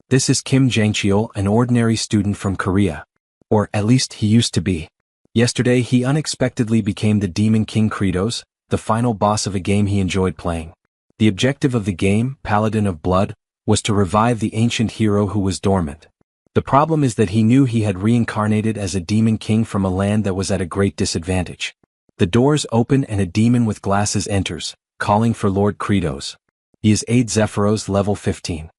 This is Kim Jang-cheol, an ordinary student from Korea. Or at least he used to be. Yesterday he unexpectedly became the Demon King Kratos, the final boss of a game he enjoyed playing. The objective of the game, Paladin of Blood, was to revive the ancient hero who was dormant. The problem is that he knew he had reincarnated as a demon king from a land that was at a great disadvantage. The doors open and a demon with glasses enters, calling for Lord Kratos. He is Aid Zephyros level 15.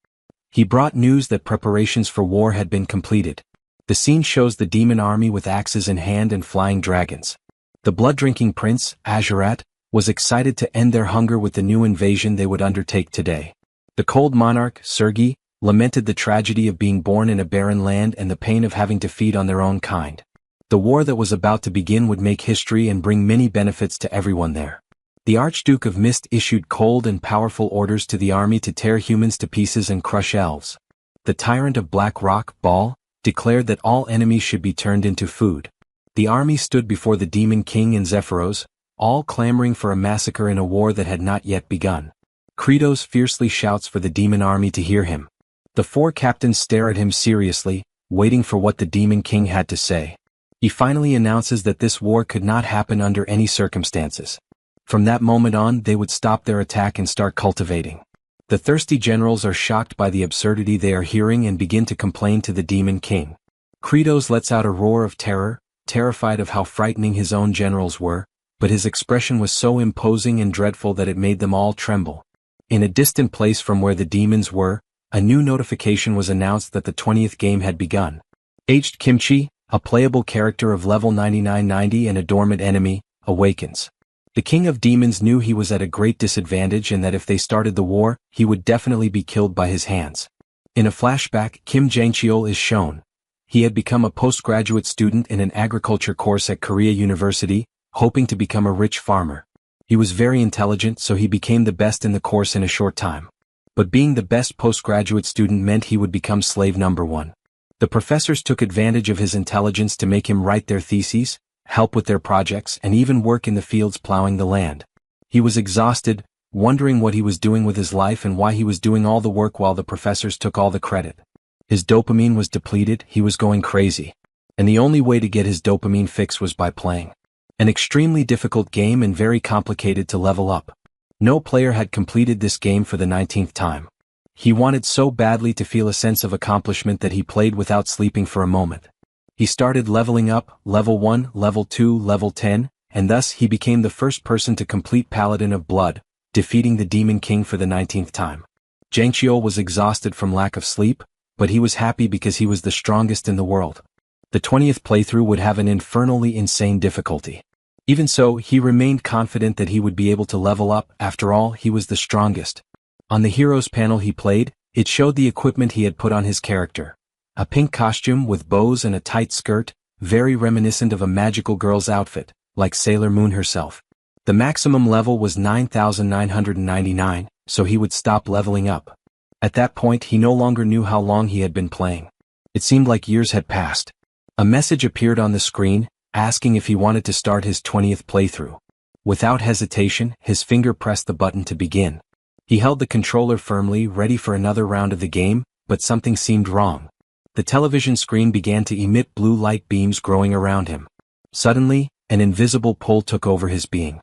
He brought news that preparations for war had been completed. The scene shows the demon army with axes in hand and flying dragons. The blood-drinking prince, Azurat, was excited to end their hunger with the new invasion they would undertake today. The cold monarch, Sergei, lamented the tragedy of being born in a barren land and the pain of having to feed on their own kind. The war that was about to begin would make history and bring many benefits to everyone there. The Archduke of Mist issued cold and powerful orders to the army to tear humans to pieces and crush elves. The tyrant of Black Rock, Baal, declared that all enemies should be turned into food. The army stood before the Demon King and Zephyros, all clamoring for a massacre in a war that had not yet begun. Kratos fiercely shouts for the demon army to hear him. The four captains stare at him seriously, waiting for what the Demon King had to say. He finally announces that this war could not happen under any circumstances. From that moment on, they would stop their attack and start cultivating. The thirsty generals are shocked by the absurdity they are hearing and begin to complain to the Demon King. Kratos lets out a roar of terror, terrified of how frightening his own generals were, but his expression was so imposing and dreadful that it made them all tremble. In a distant place from where the demons were, a new notification was announced that the 20th game had begun. Aged Kimchi, a playable character of level 9990 and a dormant enemy, awakens. The King of Demons knew he was at a great disadvantage and that if they started the war, he would definitely be killed by his hands. In a flashback, Kim Jang-cheol is shown. He had become a postgraduate student in an agriculture course at Korea University, hoping to become a rich farmer. He was very intelligent, so he became the best in the course in a short time. But being the best postgraduate student meant he would become slave number one. The professors took advantage of his intelligence to make him write their theses, help with their projects, and even work in the fields plowing the land. He was exhausted, wondering what he was doing with his life and why he was doing all the work while the professors took all the credit. His dopamine was depleted, he was going crazy. And the only way to get his dopamine fix was by playing. An extremely difficult game and very complicated to level up. No player had completed this game for the 19th time. He wanted so badly to feel a sense of accomplishment that he played without sleeping for a moment. He started leveling up, level 1, level 2, level 10, and thus he became the first person to complete Paladin of Blood, defeating the Demon King for the 19th time. Jang-cheol was exhausted from lack of sleep, but he was happy because he was the strongest in the world. The 20th playthrough would have an infernally insane difficulty. Even so, he remained confident that he would be able to level up. After all, he was the strongest. On the heroes panel he played, it showed the equipment he had put on his character. A pink costume with bows and a tight skirt, very reminiscent of a magical girl's outfit, like Sailor Moon herself. The maximum level was 9,999, so he would stop leveling up. At that point he no longer knew how long he had been playing. It seemed like years had passed. A message appeared on the screen, asking if he wanted to start his 20th playthrough. Without hesitation, his finger pressed the button to begin. He held the controller firmly, ready for another round of the game, but something seemed wrong. The television screen began to emit blue light beams growing around him. Suddenly, an invisible pull took over his being.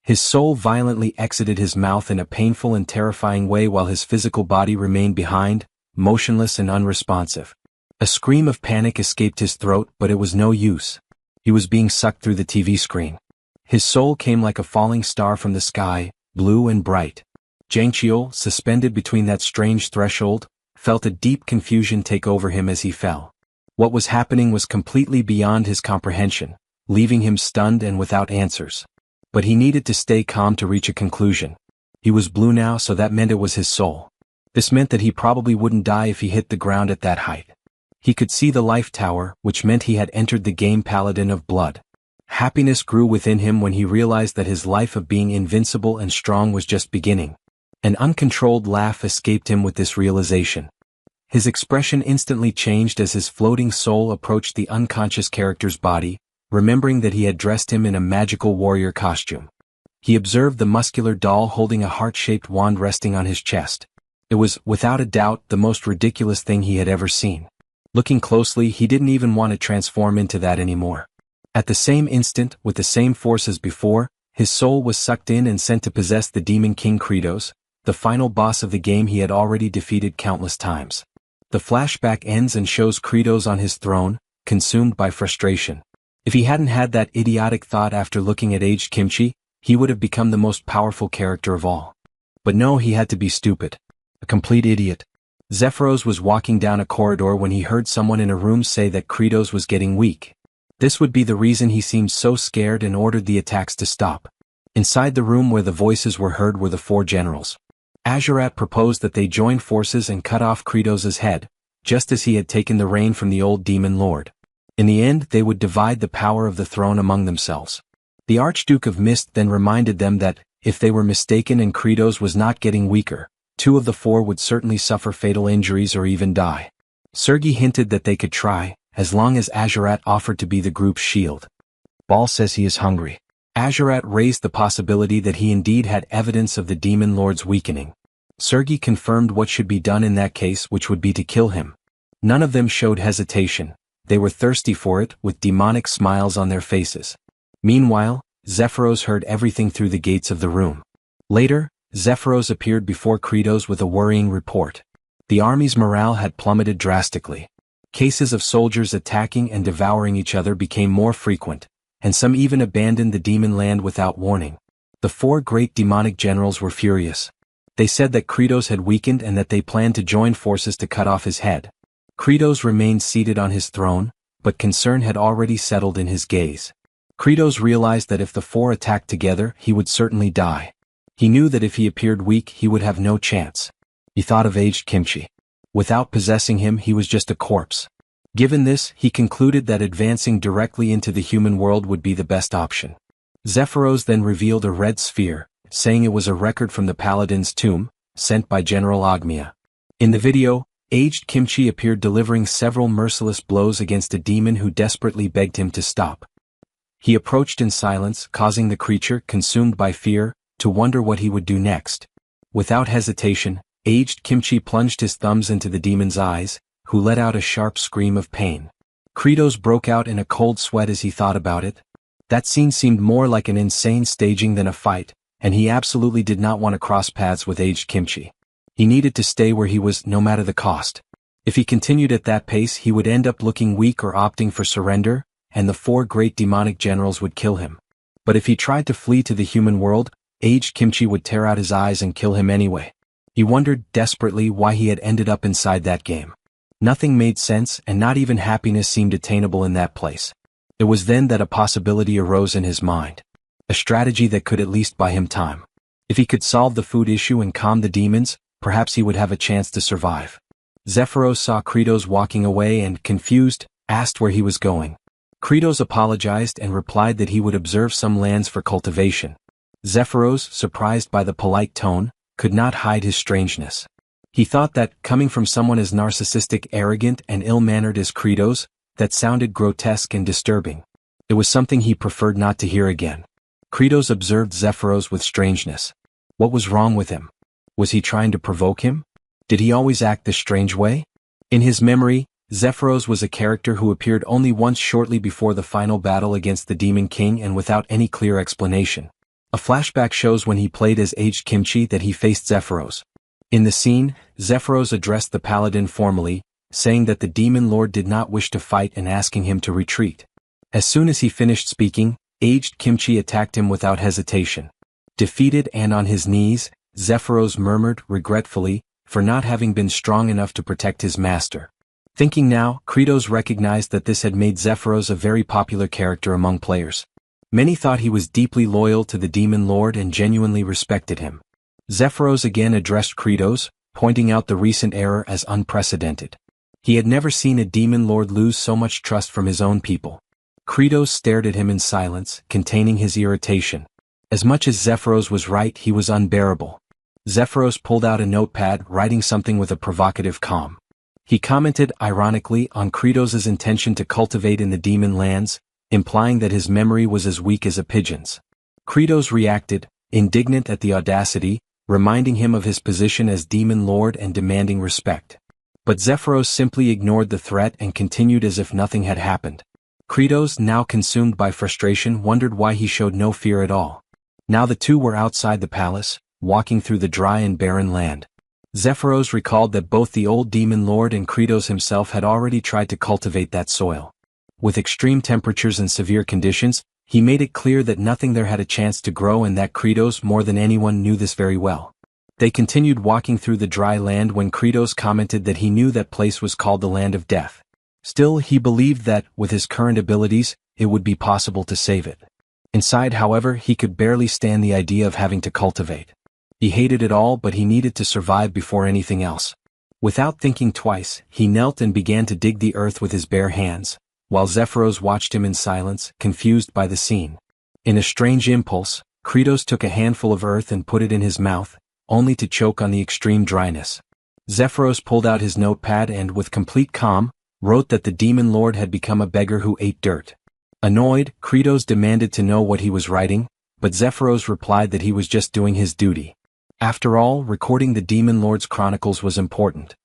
His soul violently exited his mouth in a painful and terrifying way while his physical body remained behind, motionless and unresponsive. A scream of panic escaped his throat, but it was no use. He was being sucked through the TV screen. His soul came like a falling star from the sky, blue and bright. Jang-cheol, suspended between that strange threshold, felt a deep confusion take over him as he fell. What was happening was completely beyond his comprehension, leaving him stunned and without answers. But he needed to stay calm to reach a conclusion. He was blue now, so that meant it was his soul. This meant that he probably wouldn't die if he hit the ground at that height. He could see the life tower, which meant he had entered the game Paladin of Blood. Happiness grew within him when he realized that his life of being invincible and strong was just beginning. An uncontrolled laugh escaped him with this realization. His expression instantly changed as his floating soul approached the unconscious character's body, remembering that he had dressed him in a magical warrior costume. He observed the muscular doll holding a heart-shaped wand resting on his chest. It was, without a doubt, the most ridiculous thing he had ever seen. Looking closely, he didn't even want to transform into that anymore. At the same instant, with the same force as before, his soul was sucked in and sent to possess the Demon King Kratos, the final boss of the game he had already defeated countless times. The flashback ends and shows Kratos on his throne, consumed by frustration. If he hadn't had that idiotic thought after looking at aged Kimchi, he would have become the most powerful character of all. But no, he had to be stupid. A complete idiot. Zephyros was walking down a corridor when he heard someone in a room say that Kratos was getting weak. This would be the reason he seemed so scared and ordered the attacks to stop. Inside the room where the voices were heard were the four generals. Azurat proposed that they join forces and cut off Kratos' head, just as he had taken the reign from the old demon lord. In the end, they would divide the power of the throne among themselves. The Archduke of Mist then reminded them that, if they were mistaken and Kratos was not getting weaker, two of the four would certainly suffer fatal injuries or even die. Sergei hinted that they could try, as long as Azurat offered to be the group's shield. Ball says he is hungry. Azurat raised the possibility that he indeed had evidence of the demon lord's weakening. Sergei confirmed what should be done in that case, which would be to kill him. None of them showed hesitation. They were thirsty for it, with demonic smiles on their faces. Meanwhile, Zephyros heard everything through the gates of the room. Later, Zephyros appeared before Kratos with a worrying report. The army's morale had plummeted drastically. Cases of soldiers attacking and devouring each other became more frequent, and some even abandoned the demon land without warning. The four great demonic generals were furious. They said that Kratos had weakened and that they planned to join forces to cut off his head. Kratos remained seated on his throne, but concern had already settled in his gaze. Kratos realized that if the four attacked together, he would certainly die. He knew that if he appeared weak, he would have no chance. He thought of aged Kimchi. Without possessing him, he was just a corpse. Given this, he concluded that advancing directly into the human world would be the best option. Zephyros then revealed a red sphere, saying it was a record from the Paladin's tomb, sent by General Ogmia. In the video, aged Kimchi appeared delivering several merciless blows against a demon who desperately begged him to stop. He approached in silence, causing the creature, consumed by fear, to wonder what he would do next. Without hesitation, aged Kimchi plunged his thumbs into the demon's eyes, who let out a sharp scream of pain. Kratos broke out in a cold sweat as he thought about it. That scene seemed more like an insane staging than a fight, and he absolutely did not want to cross paths with aged Kimchi. He needed to stay where he was, no matter the cost. If he continued at that pace, he would end up looking weak or opting for surrender, and the four great demonic generals would kill him. But if he tried to flee to the human world, aged Kimchi would tear out his eyes and kill him anyway. He wondered desperately why he had ended up inside that game. Nothing made sense, and not even happiness seemed attainable in that place. It was then that a possibility arose in his mind. A strategy that could at least buy him time. If he could solve the food issue and calm the demons, perhaps he would have a chance to survive. Zephyros saw Kratos walking away and, confused, asked where he was going. Kratos apologized and replied that he would observe some lands for cultivation. Zephyros, surprised by the polite tone, could not hide his strangeness. He thought that, coming from someone as narcissistic, arrogant, and ill-mannered as Kratos, that sounded grotesque and disturbing. It was something he preferred not to hear again. Kratos observed Zephyros with strangeness. What was wrong with him? Was he trying to provoke him? Did he always act this strange way? In his memory, Zephyros was a character who appeared only once shortly before the final battle against the Demon King and without any clear explanation. A flashback shows when he played as aged Kimchi that he faced Zephyros. In the scene, Zephyros addressed the Paladin formally, saying that the Demon Lord did not wish to fight and asking him to retreat. As soon as he finished speaking, aged Kimchi attacked him without hesitation. Defeated and on his knees, Zephyros murmured regretfully for not having been strong enough to protect his master. Thinking now, Kratos recognized that this had made Zephyros a very popular character among players. Many thought he was deeply loyal to the Demon Lord and genuinely respected him. Zephyros again addressed Kratos, pointing out the recent error as unprecedented. He had never seen a Demon Lord lose so much trust from his own people. Kratos stared at him in silence, containing his irritation. As much as Zephyros was right, he was unbearable. Zephyros pulled out a notepad, writing something with a provocative calm. He commented ironically on Kratos' intention to cultivate in the demon lands, implying that his memory was as weak as a pigeon's. Kratos reacted, indignant at the audacity, reminding him of his position as Demon Lord and demanding respect. But Zephyros simply ignored the threat and continued as if nothing had happened. Kratos, now consumed by frustration, wondered why he showed no fear at all. Now the two were outside the palace, walking through the dry and barren land. Zephyros recalled that both the old Demon Lord and Kratos himself had already tried to cultivate that soil. With extreme temperatures and severe conditions, he made it clear that nothing there had a chance to grow and that Kratos more than anyone knew this very well. They continued walking through the dry land when Kratos commented that he knew that place was called the Land of Death. Still, he believed that, with his current abilities, it would be possible to save it. Inside, however, he could barely stand the idea of having to cultivate. He hated it all, but he needed to survive before anything else. Without thinking twice, he knelt and began to dig the earth with his bare hands, while Zephyros watched him in silence, confused by the scene. In a strange impulse, Kratos took a handful of earth and put it in his mouth, only to choke on the extreme dryness. Zephyros pulled out his notepad and, with complete calm, wrote that the Demon Lord had become a beggar who ate dirt. Annoyed, Kratos demanded to know what he was writing, but Zephyros replied that he was just doing his duty. After all, recording the Demon Lord's chronicles was important.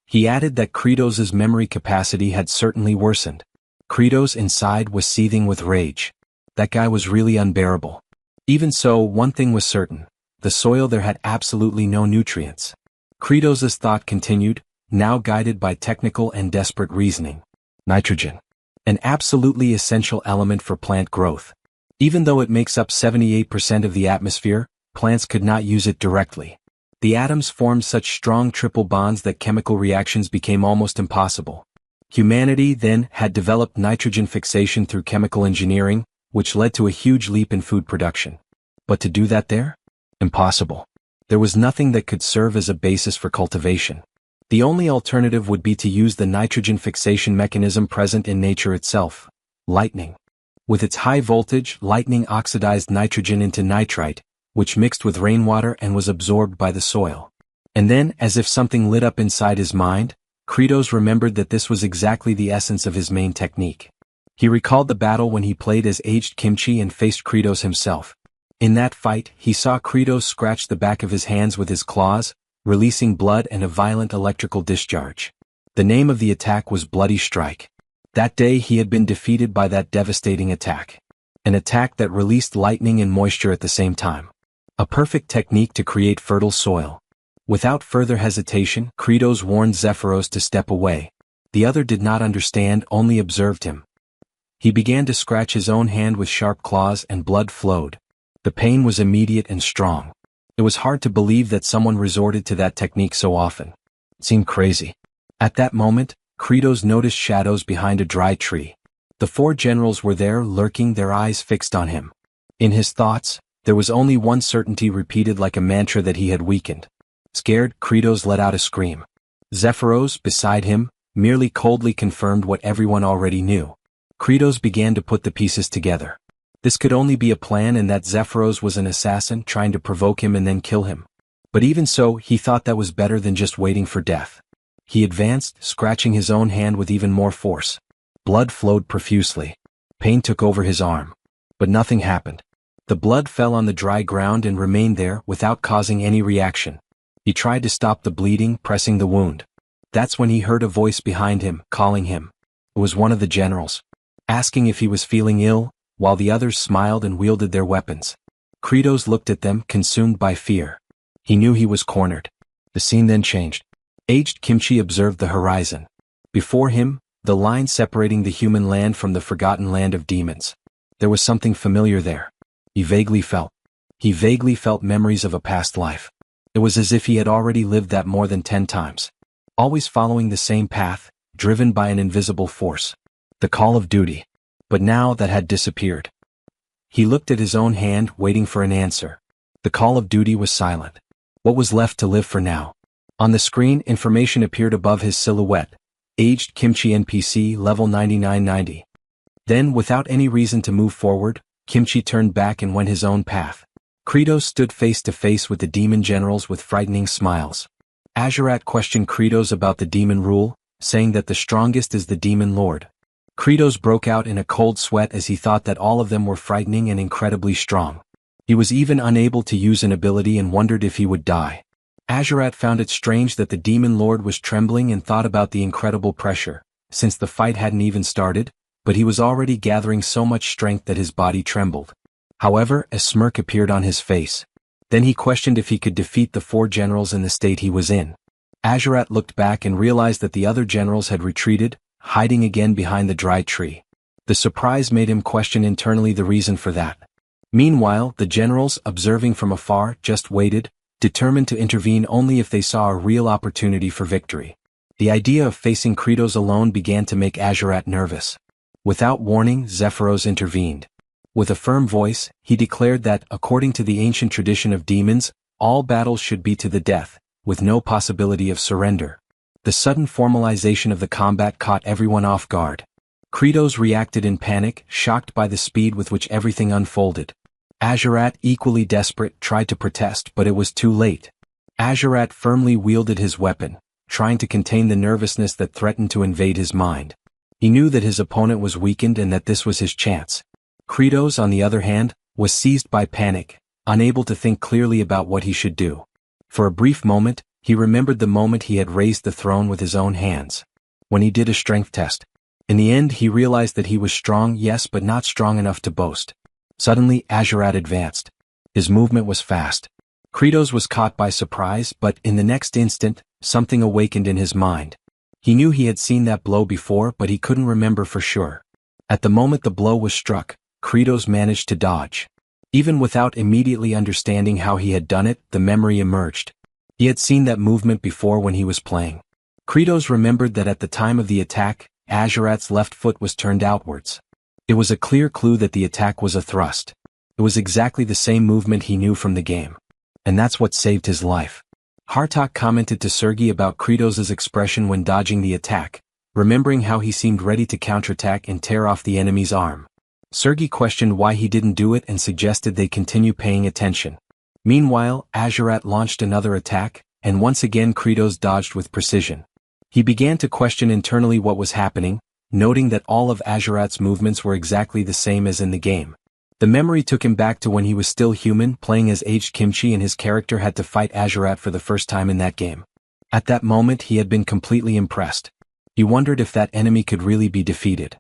He added that Kratos' memory capacity had certainly worsened. Kratos inside was seething with rage. That guy was really unbearable. Even so, one thing was certain. The soil there had absolutely no nutrients. Kratos' thought continued, now guided by technical and desperate reasoning. Nitrogen. An absolutely essential element for plant growth. Even though it makes up 78% of the atmosphere, plants could not use it directly. The atoms formed such strong triple bonds that chemical reactions became almost impossible. Humanity, then, had developed nitrogen fixation through chemical engineering, which led to a huge leap in food production. But to do that there? Impossible. There was nothing that could serve as a basis for cultivation. The only alternative would be to use the nitrogen fixation mechanism present in nature itself, lightning. With its high voltage, lightning oxidized nitrogen into nitrite, which mixed with rainwater and was absorbed by the soil. And then, as if something lit up inside his mind, Kratos remembered that this was exactly the essence of his main technique. He recalled the battle when he played as aged Kimchi and faced Kratos himself. In that fight, he saw Kratos scratch the back of his hands with his claws, releasing blood and a violent electrical discharge. The name of the attack was Bloody Strike. That day he had been defeated by that devastating attack. An attack that released lightning and moisture at the same time. A perfect technique to create fertile soil. Without further hesitation, Kratos warned Zephyros to step away. The other did not understand, only observed him. He began to scratch his own hand with sharp claws and blood flowed. The pain was immediate and strong. It was hard to believe that someone resorted to that technique so often. It seemed crazy. At that moment, Kratos noticed shadows behind a dry tree. The four generals were there, lurking, their eyes fixed on him. In his thoughts, there was only one certainty repeated like a mantra that he had weakened. Scared, Kratos let out a scream. Zephyros, beside him, merely coldly confirmed what everyone already knew. Kratos began to put the pieces together. This could only be a plan and that Zephyros was an assassin trying to provoke him and then kill him. But even so, he thought that was better than just waiting for death. He advanced, scratching his own hand with even more force. Blood flowed profusely. Pain took over his arm. But nothing happened. The blood fell on the dry ground and remained there without causing any reaction. He tried to stop the bleeding, pressing the wound. That's when he heard a voice behind him, calling him. It was one of the generals, asking if he was feeling ill, while the others smiled and wielded their weapons. Kratos looked at them, consumed by fear. He knew he was cornered. The scene then changed. Aged Kimchi observed the horizon. Before him, the line separating the human land from the forgotten land of demons. There was something familiar there. He vaguely felt memories of a past life. It was as if he had already lived that more than 10 times. Always following the same path, driven by an invisible force. The call of duty. But now that had disappeared. He looked at his own hand, waiting for an answer. The call of duty was silent. What was left to live for now? On the screen, information appeared above his silhouette. Aged Kimchi NPC level 9990. Then, without any reason to move forward, Kimchi turned back and went his own path. Kratos stood face to face with the demon generals with frightening smiles. Azurat questioned Kratos about the demon rule, saying that the strongest is the demon lord. Kratos broke out in a cold sweat as he thought that all of them were frightening and incredibly strong. He was even unable to use an ability and wondered if he would die. Azurat found it strange that the demon lord was trembling and thought about the incredible pressure, since the fight hadn't even started, but he was already gathering so much strength that his body trembled. However, a smirk appeared on his face. Then he questioned if he could defeat the 4 generals in the state he was in. Azurat looked back and realized that the other generals had retreated, hiding again behind the dry tree. The surprise made him question internally the reason for that. Meanwhile, the generals, observing from afar, just waited, determined to intervene only if they saw a real opportunity for victory. The idea of facing Kratos alone began to make Azurat nervous. Without warning, Zephyros intervened. With a firm voice, he declared that, according to the ancient tradition of demons, all battles should be to the death, with no possibility of surrender. The sudden formalization of the combat caught everyone off guard. Kratos reacted in panic, shocked by the speed with which everything unfolded. Azurat, equally desperate, tried to protest, but it was too late. Azurat firmly wielded his weapon, trying to contain the nervousness that threatened to invade his mind. He knew that his opponent was weakened and that this was his chance. Kratos, on the other hand, was seized by panic, unable to think clearly about what he should do. For a brief moment, he remembered the moment he had raised the throne with his own hands. When he did a strength test. In the end, he realized that he was strong, yes, but not strong enough to boast. Suddenly, Azurat advanced. His movement was fast. Kratos was caught by surprise, but in the next instant, something awakened in his mind. He knew he had seen that blow before, but he couldn't remember for sure. At the moment the blow was struck, Kratos managed to dodge. Even without immediately understanding how he had done it, the memory emerged. He had seen that movement before when he was playing. Kratos remembered that at the time of the attack, Azurat's left foot was turned outwards. It was a clear clue that the attack was a thrust. It was exactly the same movement he knew from the game. And that's what saved his life. Hartok commented to Sergei about Kratos' expression when dodging the attack, remembering how he seemed ready to counterattack and tear off the enemy's arm. Sergei questioned why he didn't do it and suggested they continue paying attention. Meanwhile, Azurat launched another attack, and once again Kratos dodged with precision. He began to question internally what was happening, noting that all of Azurat's movements were exactly the same as in the game. The memory took him back to when he was still human, playing as aged Kimchi, and his character had to fight Azurat for the first time in that game. At that moment he had been completely impressed. He wondered if that enemy could really be defeated.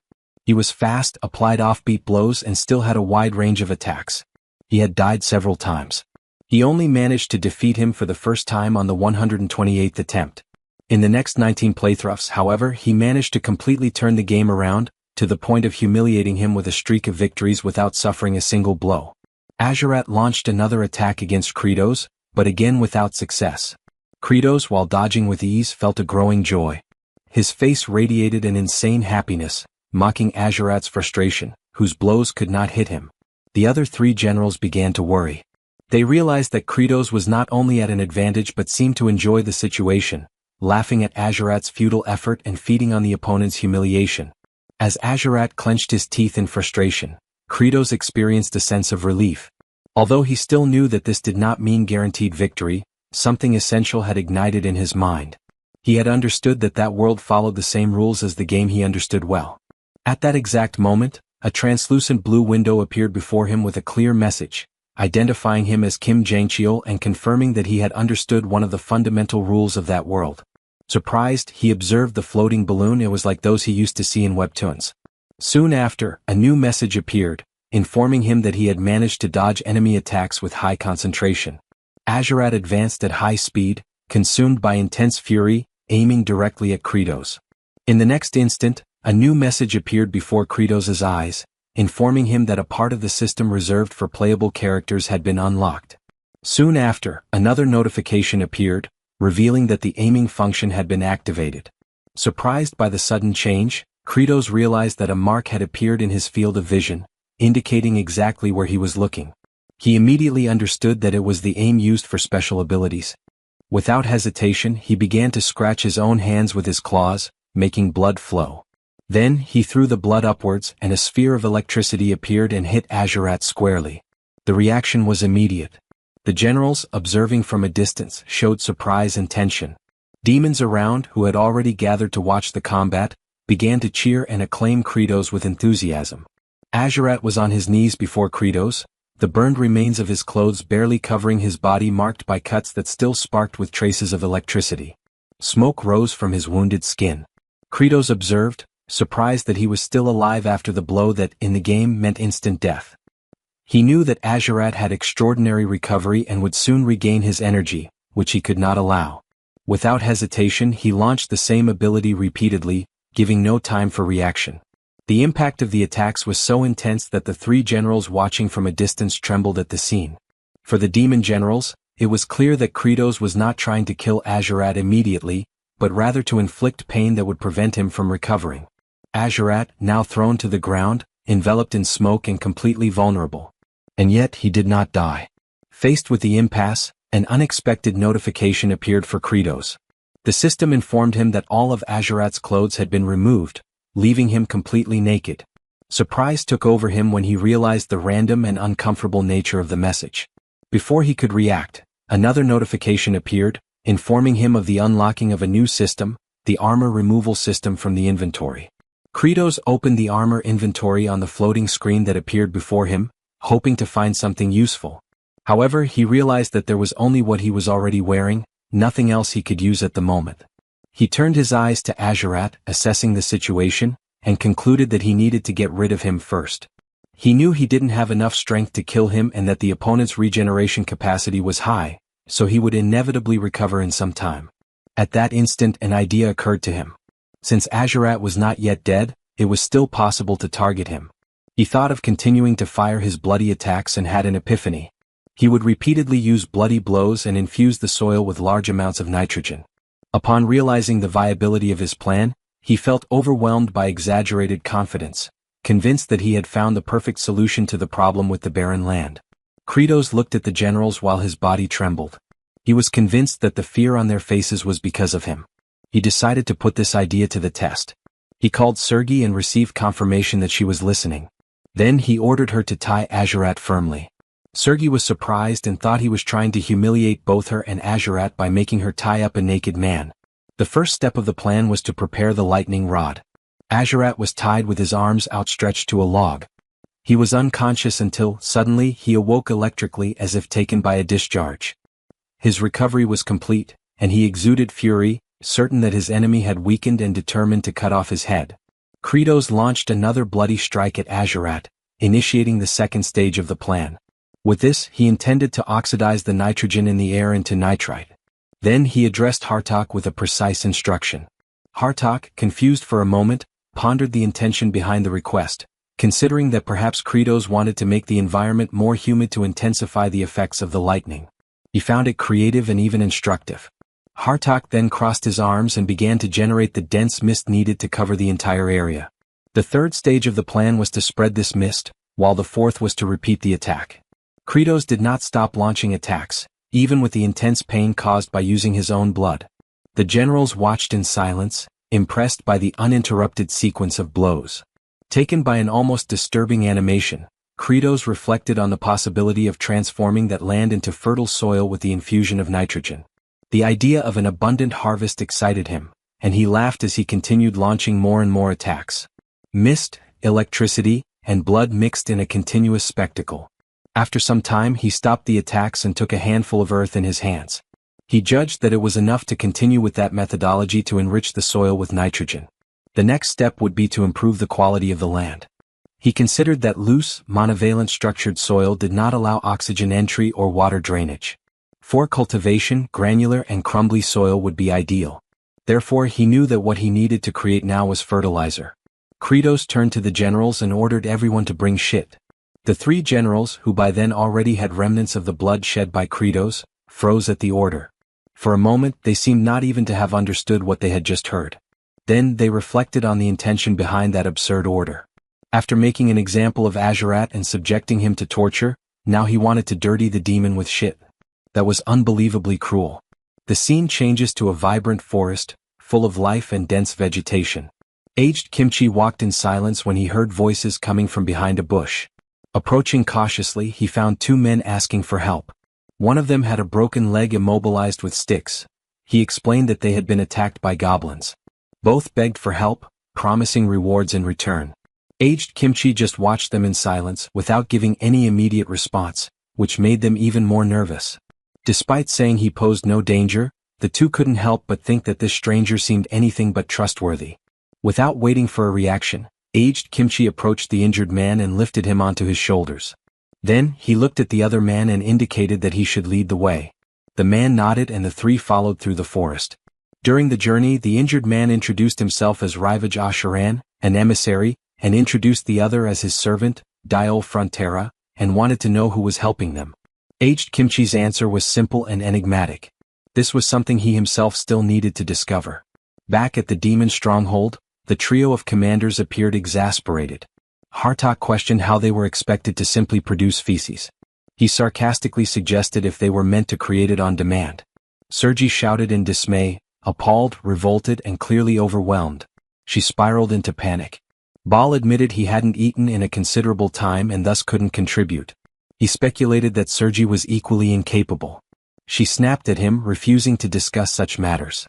He was fast, applied offbeat blows, and still had a wide range of attacks. He had died several times. He only managed to defeat him for the first time on the 128th attempt. In the next 19 playthroughs, however, he managed to completely turn the game around, to the point of humiliating him with a streak of victories without suffering a single blow. Azurat launched another attack against Kratos, but again without success. Kratos, while dodging with ease, felt a growing joy. His face radiated an insane happiness, mocking Azurat's frustration, whose blows could not hit him. The other 3 generals began to worry. They realized that Kratos was not only at an advantage but seemed to enjoy the situation, laughing at Azurat's futile effort and feeding on the opponent's humiliation. As Azurat clenched his teeth in frustration, Kratos experienced a sense of relief. Although he still knew that this did not mean guaranteed victory, something essential had ignited in his mind. He had understood that that world followed the same rules as the game he understood well. At that exact moment, a translucent blue window appeared before him with a clear message, identifying him as Kim Jang-cheol and confirming that he had understood one of the fundamental rules of that world. Surprised, he observed the floating balloon. It was like those he used to see in webtoons. Soon after, a new message appeared, informing him that he had managed to dodge enemy attacks with high concentration. Azurat advanced at high speed, consumed by intense fury, aiming directly at Kratos. In the next instant, a new message appeared before Kratos' eyes, informing him that a part of the system reserved for playable characters had been unlocked. Soon after, another notification appeared, revealing that the aiming function had been activated. Surprised by the sudden change, Kratos realized that a mark had appeared in his field of vision, indicating exactly where he was looking. He immediately understood that it was the aim used for special abilities. Without hesitation, he began to scratch his own hands with his claws, making blood flow. Then, he threw the blood upwards, and a sphere of electricity appeared and hit Azurat squarely. The reaction was immediate. The generals, observing from a distance, showed surprise and tension. Demons around, who had already gathered to watch the combat, began to cheer and acclaim Kratos with enthusiasm. Azurat was on his knees before Kratos, the burned remains of his clothes barely covering his body marked by cuts that still sparked with traces of electricity. Smoke rose from his wounded skin. Kratos observed, surprised that he was still alive after the blow that, in the game, meant instant death. He knew that Azurat had extraordinary recovery and would soon regain his energy, which he could not allow. Without hesitation he launched the same ability repeatedly, giving no time for reaction. The impact of the attacks was so intense that the three generals watching from a distance trembled at the scene. For the demon generals, it was clear that Kratos was not trying to kill Azurat immediately, but rather to inflict pain that would prevent him from recovering. Azurat, now thrown to the ground, enveloped in smoke and completely vulnerable. And yet he did not die. Faced with the impasse, an unexpected notification appeared for Kratos. The system informed him that all of Azurat's clothes had been removed, leaving him completely naked. Surprise took over him when he realized the random and uncomfortable nature of the message. Before he could react, another notification appeared, informing him of the unlocking of a new system, the armor removal system from the inventory. Kratos opened the armor inventory on the floating screen that appeared before him, hoping to find something useful. However, he realized that there was only what he was already wearing, nothing else he could use at the moment. He turned his eyes to Azurat, assessing the situation, and concluded that he needed to get rid of him first. He knew he didn't have enough strength to kill him and that the opponent's regeneration capacity was high, so he would inevitably recover in some time. At that instant an idea occurred to him. Since Azurat was not yet dead, it was still possible to target him. He thought of continuing to fire his bloody attacks and had an epiphany. He would repeatedly use bloody blows and infuse the soil with large amounts of nitrogen. Upon realizing the viability of his plan, he felt overwhelmed by exaggerated confidence, convinced that he had found the perfect solution to the problem with the barren land. Kratos looked at the generals while his body trembled. He was convinced that the fear on their faces was because of him. He decided to put this idea to the test. He called Sergei and received confirmation that she was listening. Then he ordered her to tie Azurat firmly. Sergei was surprised and thought he was trying to humiliate both her and Azurat by making her tie up a naked man. The first step of the plan was to prepare the lightning rod. Azurat was tied with his arms outstretched to a log. He was unconscious until, suddenly, he awoke electrically as if taken by a discharge. His recovery was complete, and he exuded fury, certain that his enemy had weakened and determined to cut off his head. Kratos launched another bloody strike at Azurat, initiating the second stage of the plan. With this, he intended to oxidize the nitrogen in the air into nitrite. Then he addressed Hartok with a precise instruction. Hartok, confused for a moment, pondered the intention behind the request, considering that perhaps Kratos wanted to make the environment more humid to intensify the effects of the lightning. He found it creative and even instructive. Hartok then crossed his arms and began to generate the dense mist needed to cover the entire area. The third stage of the plan was to spread this mist, while the fourth was to repeat the attack. Kratos did not stop launching attacks, even with the intense pain caused by using his own blood. The generals watched in silence, impressed by the uninterrupted sequence of blows. Taken by an almost disturbing animation, Kratos reflected on the possibility of transforming that land into fertile soil with the infusion of nitrogen. The idea of an abundant harvest excited him, and he laughed as he continued launching more and more attacks. Mist, electricity, and blood mixed in a continuous spectacle. After some time he stopped the attacks and took a handful of earth in his hands. He judged that it was enough to continue with that methodology to enrich the soil with nitrogen. The next step would be to improve the quality of the land. He considered that loose, monovalent structured soil did not allow oxygen entry or water drainage. For cultivation, granular and crumbly soil would be ideal. Therefore he knew that what he needed to create now was fertilizer. Kratos turned to the generals and ordered everyone to bring shit. The three generals, who by then already had remnants of the blood shed by Kratos, froze at the order. For a moment they seemed not even to have understood what they had just heard. Then they reflected on the intention behind that absurd order. After making an example of Azurat and subjecting him to torture, now he wanted to dirty the demon with shit. That was unbelievably cruel. The scene changes to a vibrant forest, full of life and dense vegetation. Aged Kimchi walked in silence when he heard voices coming from behind a bush. Approaching cautiously, he found two men asking for help. One of them had a broken leg immobilized with sticks. He explained that they had been attacked by goblins. Both begged for help, promising rewards in return. Aged Kimchi just watched them in silence without giving any immediate response, which made them even more nervous. Despite saying he posed no danger, the two couldn't help but think that this stranger seemed anything but trustworthy. Without waiting for a reaction, Aged Kimchi approached the injured man and lifted him onto his shoulders. Then, he looked at the other man and indicated that he should lead the way. The man nodded and the three followed through the forest. During the journey, the injured man introduced himself as Rivage Asheran, an emissary, and introduced the other as his servant, Diol Frontera, and wanted to know who was helping them. Aged Kimchi's answer was simple and enigmatic. This was something he himself still needed to discover. Back at the demon stronghold, the trio of commanders appeared exasperated. Hartok questioned how they were expected to simply produce feces. He sarcastically suggested if they were meant to create it on demand. Sergi shouted in dismay, appalled, revolted, and clearly overwhelmed. She spiraled into panic. Bal admitted he hadn't eaten in a considerable time and thus couldn't contribute. He speculated that Sergi was equally incapable. She snapped at him, refusing to discuss such matters.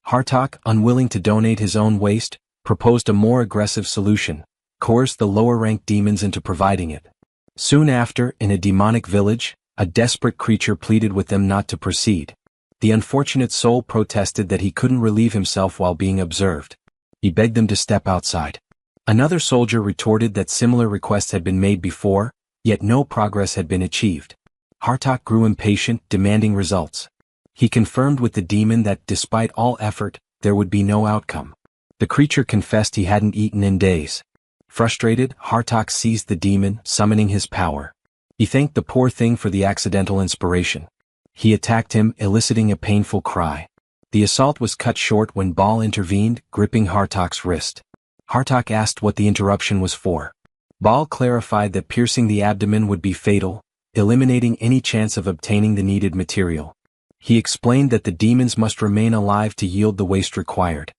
Hartok, unwilling to donate his own waste, proposed a more aggressive solution, coerced the lower-ranked demons into providing it. Soon after, in a demonic village, a desperate creature pleaded with them not to proceed. The unfortunate soul protested that he couldn't relieve himself while being observed. He begged them to step outside. Another soldier retorted that similar requests had been made before, yet no progress had been achieved. Hartok grew impatient, demanding results. He confirmed with the demon that despite all effort, there would be no outcome. The creature confessed he hadn't eaten in days. Frustrated, Hartok seized the demon, summoning his power. He thanked the poor thing for the accidental inspiration. He attacked him, eliciting a painful cry. The assault was cut short when Bal intervened, gripping Hartok's wrist. Hartok asked what the interruption was for. Bal clarified that piercing the abdomen would be fatal, eliminating any chance of obtaining the needed material. He explained that the demons must remain alive to yield the waste required.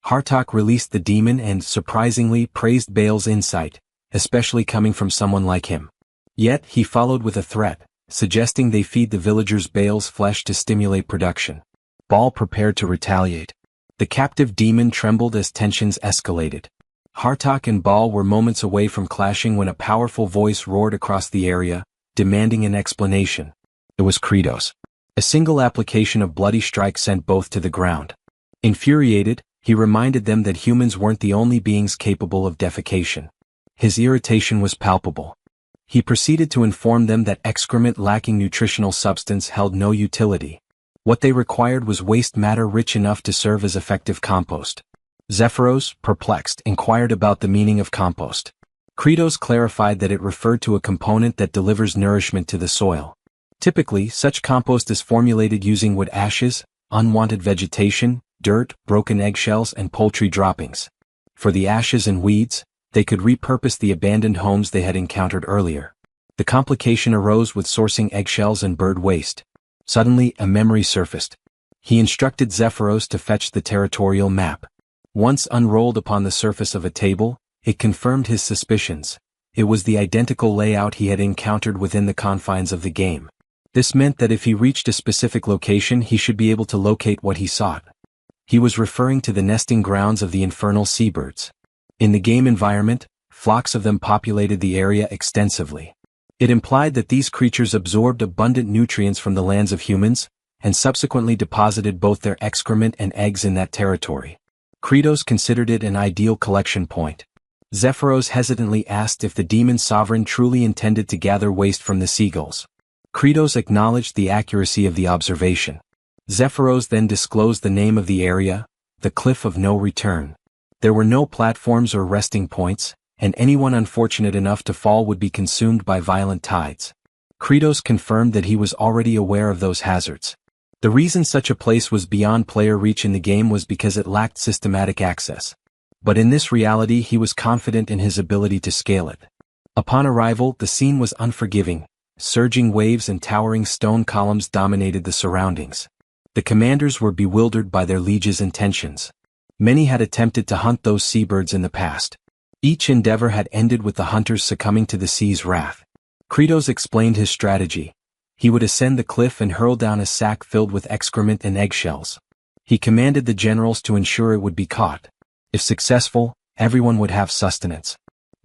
Hartok released the demon and, surprisingly, praised Bal's insight, especially coming from someone like him. Yet, he followed with a threat, suggesting they feed the villagers Bal's flesh to stimulate production. Bal prepared to retaliate. The captive demon trembled as tensions escalated. Hartok and Bal were moments away from clashing when a powerful voice roared across the area, demanding an explanation. It was Kratos. A single application of bloody strike sent both to the ground. Infuriated, he reminded them that humans weren't the only beings capable of defecation. His irritation was palpable. He proceeded to inform them that excrement lacking nutritional substance held no utility. What they required was waste matter rich enough to serve as effective compost. Zephyros, perplexed, inquired about the meaning of compost. Kratos clarified that it referred to a component that delivers nourishment to the soil. Typically, such compost is formulated using wood ashes, unwanted vegetation, dirt, broken eggshells, and poultry droppings. For the ashes and weeds, they could repurpose the abandoned homes they had encountered earlier. The complication arose with sourcing eggshells and bird waste. Suddenly, a memory surfaced. He instructed Zephyros to fetch the territorial map. Once unrolled upon the surface of a table, it confirmed his suspicions. It was the identical layout he had encountered within the confines of the game. This meant that if he reached a specific location, he should be able to locate what he sought. He was referring to the nesting grounds of the infernal seabirds. In the game environment, flocks of them populated the area extensively. It implied that these creatures absorbed abundant nutrients from the lands of humans, and subsequently deposited both their excrement and eggs in that territory. Kratos considered it an ideal collection point. Zephyros hesitantly asked if the demon sovereign truly intended to gather waste from the seagulls. Kratos acknowledged the accuracy of the observation. Zephyros then disclosed the name of the area, the Cliff of No Return. There were no platforms or resting points, and anyone unfortunate enough to fall would be consumed by violent tides. Kratos confirmed that he was already aware of those hazards. The reason such a place was beyond player reach in the game was because it lacked systematic access. But in this reality he was confident in his ability to scale it. Upon arrival, the scene was unforgiving. Surging waves and towering stone columns dominated the surroundings. The commanders were bewildered by their liege's intentions. Many had attempted to hunt those seabirds in the past. Each endeavor had ended with the hunters succumbing to the sea's wrath. Kratos explained his strategy. He would ascend the cliff and hurl down a sack filled with excrement and eggshells. He commanded the generals to ensure it would be caught. If successful, everyone would have sustenance.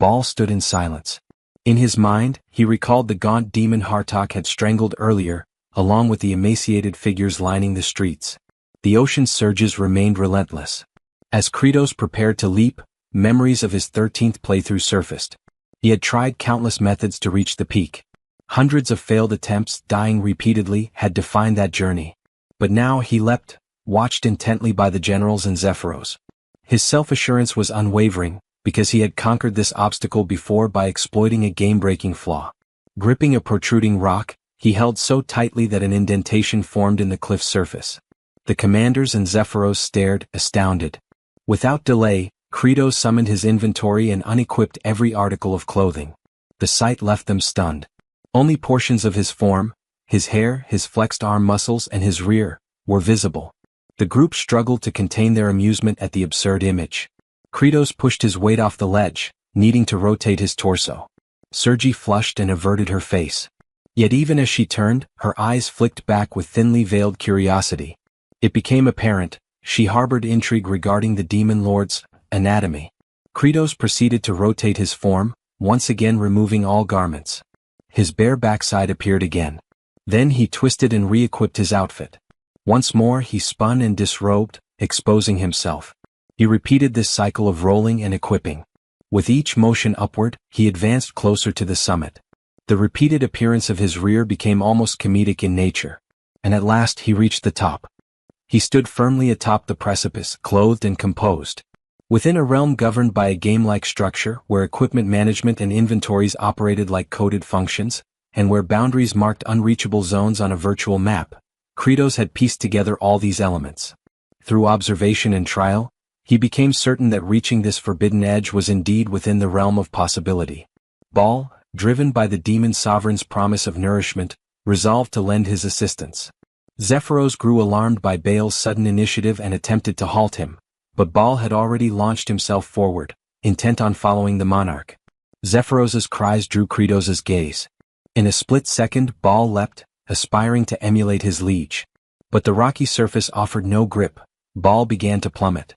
Ball stood in silence. In his mind, he recalled the gaunt demon Hartok had strangled earlier, along with the emaciated figures lining the streets. The ocean's surges remained relentless. As Kratos prepared to leap, memories of his 13th playthrough surfaced. He had tried countless methods to reach the peak. Hundreds of failed attempts, dying repeatedly, had defined that journey. But now he leapt, watched intently by the generals and Zephyros. His self-assurance was unwavering, because he had conquered this obstacle before by exploiting a game-breaking flaw. Gripping a protruding rock, he held so tightly that an indentation formed in the cliff's surface. The commanders and Zephyros stared, astounded. Without delay, Kratos summoned his inventory and unequipped every article of clothing. The sight left them stunned. Only portions of his form, his hair, his flexed arm muscles, and his rear, were visible. The group struggled to contain their amusement at the absurd image. Kratos pushed his weight off the ledge, needing to rotate his torso. Sergi flushed and averted her face. Yet even as she turned, her eyes flicked back with thinly veiled curiosity. It became apparent, she harbored intrigue regarding the demon lord's anatomy. Kratos proceeded to rotate his form, once again removing all garments. His bare backside appeared again. Then he twisted and re-equipped his outfit. Once more he spun and disrobed, exposing himself. He repeated this cycle of rolling and equipping. With each motion upward, he advanced closer to the summit. The repeated appearance of his rear became almost comedic in nature. And at last he reached the top. He stood firmly atop the precipice, clothed and composed. Within a realm governed by a game-like structure, where equipment management and inventories operated like coded functions, and where boundaries marked unreachable zones on a virtual map, Kratos had pieced together all these elements. Through observation and trial, he became certain that reaching this forbidden edge was indeed within the realm of possibility. Ball, driven by the demon sovereign's promise of nourishment, resolved to lend his assistance. Zephyros grew alarmed by Baal's sudden initiative and attempted to halt him, but Baal had already launched himself forward, intent on following the monarch. Zephyros's cries drew Kratos' gaze. In a split second, Baal leapt, aspiring to emulate his liege. But the rocky surface offered no grip. Baal began to plummet.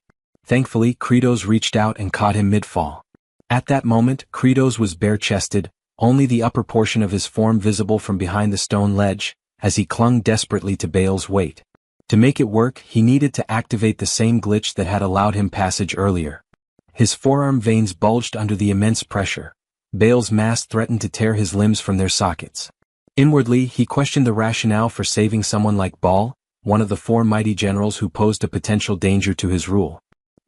Thankfully, Kratos reached out and caught him mid-fall. At that moment, Kratos was bare-chested, only the upper portion of his form visible from behind the stone ledge, as he clung desperately to Baal's weight. To make it work, he needed to activate the same glitch that had allowed him passage earlier. His forearm veins bulged under the immense pressure. Baal's mass threatened to tear his limbs from their sockets. Inwardly, he questioned the rationale for saving someone like Baal, one of the 4 mighty generals who posed a potential danger to his rule.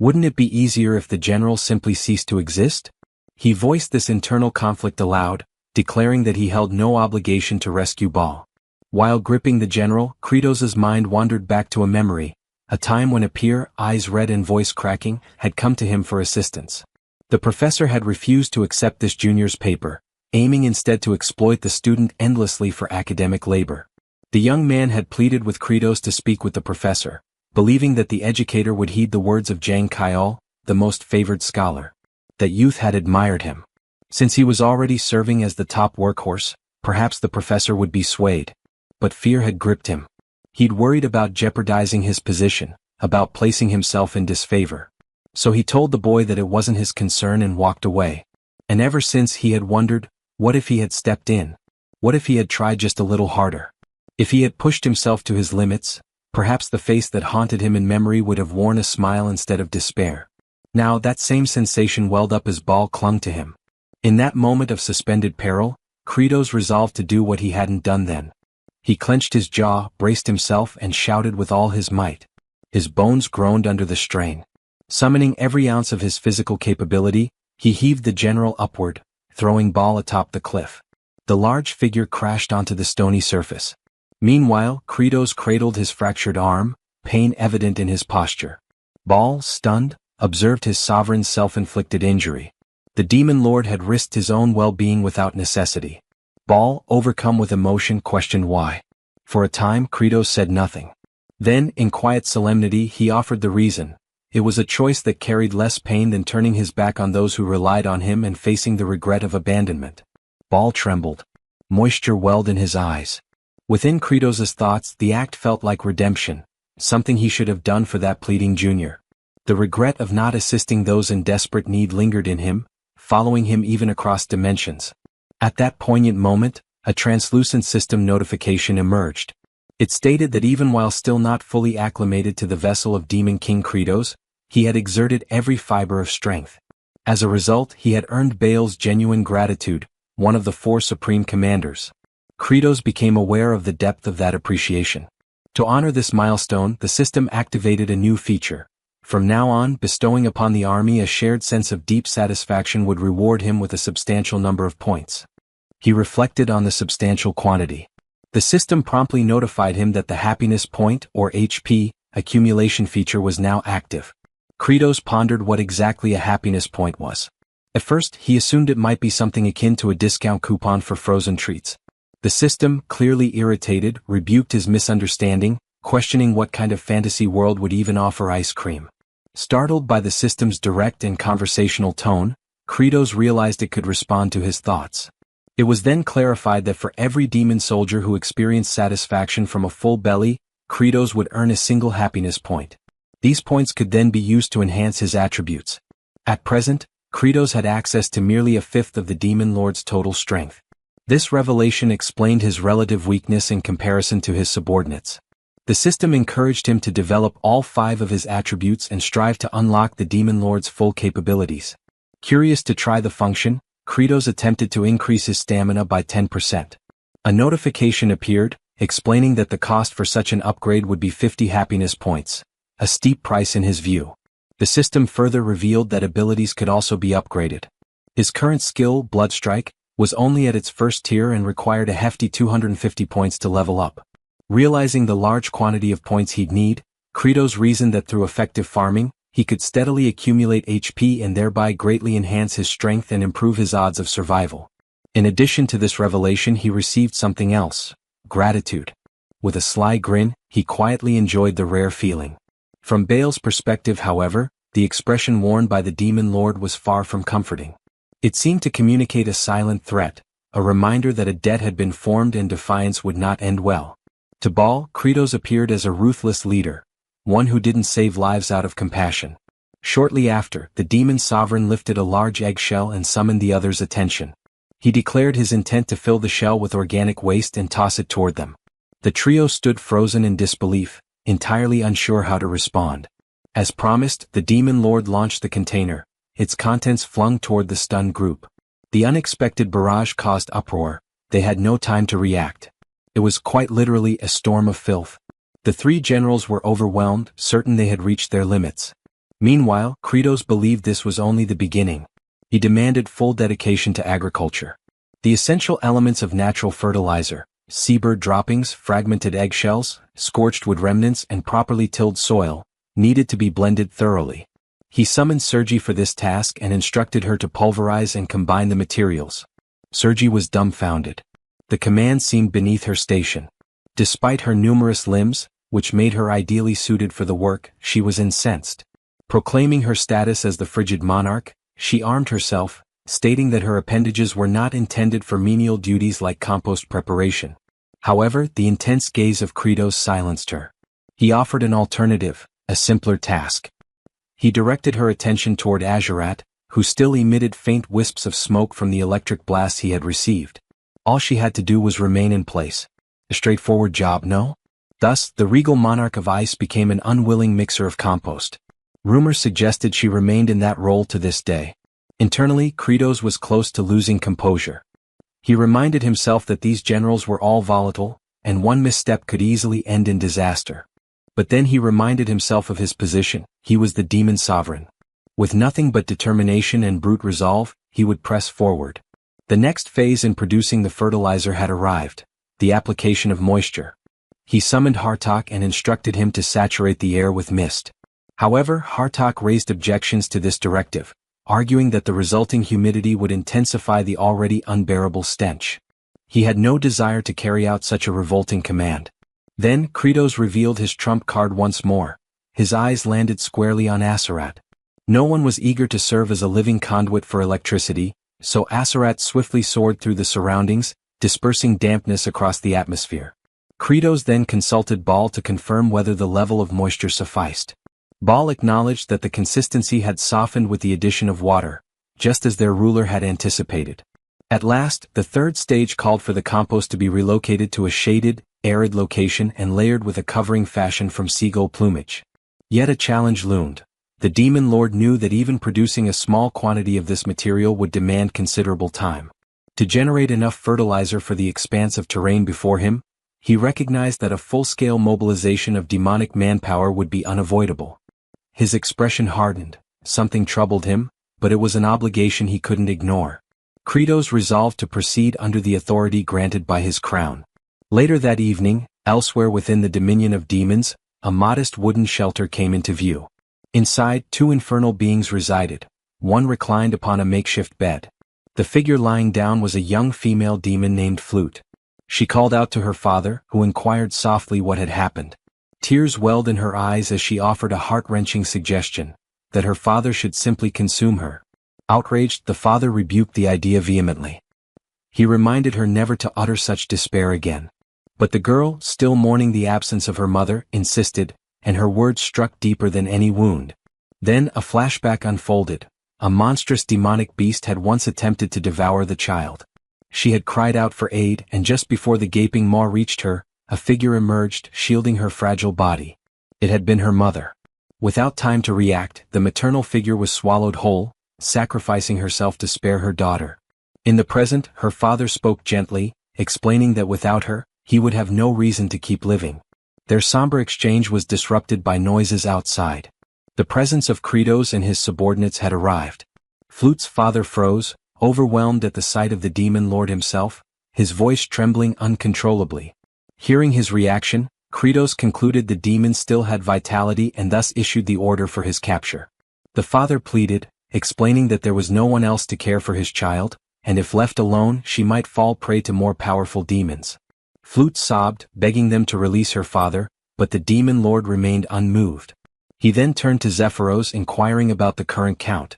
Wouldn't it be easier if the general simply ceased to exist? He voiced this internal conflict aloud, declaring that he held no obligation to rescue Baal. While gripping the general, Kratos' mind wandered back to a memory, a time when a peer, eyes red and voice cracking, had come to him for assistance. The professor had refused to accept this junior's paper, aiming instead to exploit the student endlessly for academic labor. The young man had pleaded with Kratos to speak with the professor, believing that the educator would heed the words of Jang Kyol, the most favored scholar. That youth had admired him. Since he was already serving as the top workhorse, perhaps the professor would be swayed. But fear had gripped him. He'd worried about jeopardizing his position, about placing himself in disfavor. So he told the boy that it wasn't his concern and walked away. And ever since he had wondered, what if he had stepped in? What if he had tried just a little harder? If he had pushed himself to his limits, perhaps the face that haunted him in memory would have worn a smile instead of despair. Now that same sensation welled up as Baal clung to him. In that moment of suspended peril, Kratos resolved to do what he hadn't done then. He clenched his jaw, braced himself, and shouted with all his might. His bones groaned under the strain. Summoning every ounce of his physical capability, he heaved the general upward, throwing Baal atop the cliff. The large figure crashed onto the stony surface. Meanwhile, Kratos cradled his fractured arm, pain evident in his posture. Baal, stunned, observed his sovereign's self-inflicted injury. The demon lord had risked his own well-being without necessity. Baal, overcome with emotion, questioned why. For a time, Kratos said nothing. Then, in quiet solemnity, he offered the reason. It was a choice that carried less pain than turning his back on those who relied on him and facing the regret of abandonment. Baal trembled. Moisture welled in his eyes. Within Kratos' thoughts, the act felt like redemption, something he should have done for that pleading junior. The regret of not assisting those in desperate need lingered in him, following him even across dimensions. At that poignant moment, a translucent system notification emerged. It stated that even while still not fully acclimated to the vessel of Demon King Kratos, he had exerted every fiber of strength. As a result, he had earned Baal's genuine gratitude, one of the four supreme commanders. Kratos became aware of the depth of that appreciation. To honor this milestone, the system activated a new feature. From now on, bestowing upon the army a shared sense of deep satisfaction would reward him with a substantial number of points. He reflected on the substantial quantity. The system promptly notified him that the happiness point, or HP, accumulation feature was now active. Kratos pondered what exactly a happiness point was. At first, he assumed it might be something akin to a discount coupon for frozen treats. The system, clearly irritated, rebuked his misunderstanding, questioning what kind of fantasy world would even offer ice cream. Startled by the system's direct and conversational tone, Kratos realized it could respond to his thoughts. It was then clarified that for every demon soldier who experienced satisfaction from a full belly, Kratos would earn a single happiness point. These points could then be used to enhance his attributes. At present, Kratos had access to merely a fifth of the Demon Lord's total strength. This revelation explained his relative weakness in comparison to his subordinates. The system encouraged him to develop all 5 of his attributes and strive to unlock the Demon Lord's full capabilities. Curious to try the function, Kratos attempted to increase his stamina by 10%. A notification appeared, explaining that the cost for such an upgrade would be 50 happiness points, a steep price in his view. The system further revealed that abilities could also be upgraded. His current skill, Bloodstrike, was only at its first tier and required a hefty 250 points to level up. Realizing the large quantity of points he'd need, Kratos reasoned that through effective farming, he could steadily accumulate HP and thereby greatly enhance his strength and improve his odds of survival. In addition to this revelation, he received something else: gratitude. With a sly grin, he quietly enjoyed the rare feeling. From Baal's perspective, however, the expression worn by the Demon Lord was far from comforting. It seemed to communicate a silent threat, a reminder that a debt had been formed and defiance would not end well. To Baal, Kratos appeared as a ruthless leader, one who didn't save lives out of compassion. Shortly after, the demon sovereign lifted a large eggshell and summoned the others' attention. He declared his intent to fill the shell with organic waste and toss it toward them. The trio stood frozen in disbelief, entirely unsure how to respond. As promised, the Demon Lord launched the container, its contents flung toward the stunned group. The unexpected barrage caused uproar. They had no time to react. It was quite literally a storm of filth. The 3 generals were overwhelmed, certain they had reached their limits. Meanwhile, Kratos believed this was only the beginning. He demanded full dedication to agriculture. The essential elements of natural fertilizer, seabird droppings, fragmented eggshells, scorched wood remnants, and properly tilled soil, needed to be blended thoroughly. He summoned Sergi for this task and instructed her to pulverize and combine the materials. Sergi was dumbfounded. The command seemed beneath her station. Despite her numerous limbs, which made her ideally suited for the work, she was incensed. Proclaiming her status as the frigid monarch, she armed herself, stating that her appendages were not intended for menial duties like compost preparation. However, the intense gaze of Kratos silenced her. He offered an alternative, a simpler task. He directed her attention toward Azurat, who still emitted faint wisps of smoke from the electric blasts he had received. All she had to do was remain in place. A straightforward job, no? Thus, the regal monarch of ice became an unwilling mixer of compost. Rumor suggested she remained in that role to this day. Internally, Kratos was close to losing composure. He reminded himself that these generals were all volatile, and one misstep could easily end in disaster. But then he reminded himself of his position. He was the demon sovereign. With nothing but determination and brute resolve, he would press forward. The next phase in producing the fertilizer had arrived, the application of moisture. He summoned Hartok and instructed him to saturate the air with mist. However, Hartok raised objections to this directive, arguing that the resulting humidity would intensify the already unbearable stench. He had no desire to carry out such a revolting command. Then, Kratos revealed his trump card once more. His eyes landed squarely on Azurat. No one was eager to serve as a living conduit for electricity, so Azurat swiftly soared through the surroundings, dispersing dampness across the atmosphere. Kratos then consulted Baal to confirm whether the level of moisture sufficed. Baal acknowledged that the consistency had softened with the addition of water, just as their ruler had anticipated. At last, the third stage called for the compost to be relocated to a shaded, arid location and layered with a covering fashioned from seagull plumage. Yet a challenge loomed. The demon lord knew that even producing a small quantity of this material would demand considerable time. To generate enough fertilizer for the expanse of terrain before him, he recognized that a full-scale mobilization of demonic manpower would be unavoidable. His expression hardened. Something troubled him, but it was an obligation he couldn't ignore. Kratos resolved to proceed under the authority granted by his crown. Later that evening, elsewhere within the dominion of demons, a modest wooden shelter came into view. Inside, two infernal beings resided. One reclined upon a makeshift bed. The figure lying down was a young female demon named Flute. She called out to her father, who inquired softly what had happened. Tears welled in her eyes as she offered a heart-wrenching suggestion, that her father should simply consume her. Outraged, the father rebuked the idea vehemently. He reminded her never to utter such despair again. But the girl, still mourning the absence of her mother, insisted, and her words struck deeper than any wound. Then a flashback unfolded. A monstrous demonic beast had once attempted to devour the child. She had cried out for aid, and just before the gaping maw reached her, a figure emerged, shielding her fragile body. It had been her mother. Without time to react, the maternal figure was swallowed whole, sacrificing herself to spare her daughter. In the present, her father spoke gently, explaining that without her, he would have no reason to keep living. Their somber exchange was disrupted by noises outside. The presence of Kratos and his subordinates had arrived. Flute's father froze, overwhelmed at the sight of the demon lord himself, his voice trembling uncontrollably. Hearing his reaction, Kratos concluded the demon still had vitality and thus issued the order for his capture. The father pleaded, explaining that there was no one else to care for his child, and if left alone she might fall prey to more powerful demons. Flute sobbed, begging them to release her father, but the demon lord remained unmoved. He then turned to Zephyros inquiring about the current count.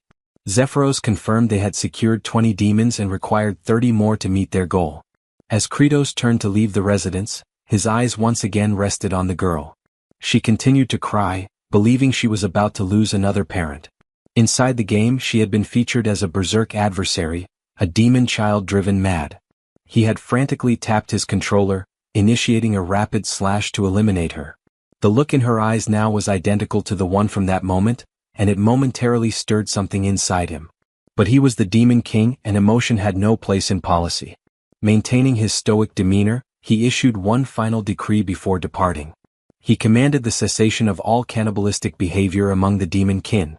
Zephyros confirmed they had secured 20 demons and required 30 more to meet their goal. As Kratos turned to leave the residence, his eyes once again rested on the girl. She continued to cry, believing she was about to lose another parent. Inside the game she had been featured as a berserk adversary, a demon child driven mad. He had frantically tapped his controller, initiating a rapid slash to eliminate her. The look in her eyes now was identical to the one from that moment, and it momentarily stirred something inside him. But he was the Demon King and emotion had no place in policy. Maintaining his stoic demeanor, he issued one final decree before departing. He commanded the cessation of all cannibalistic behavior among the demon kin.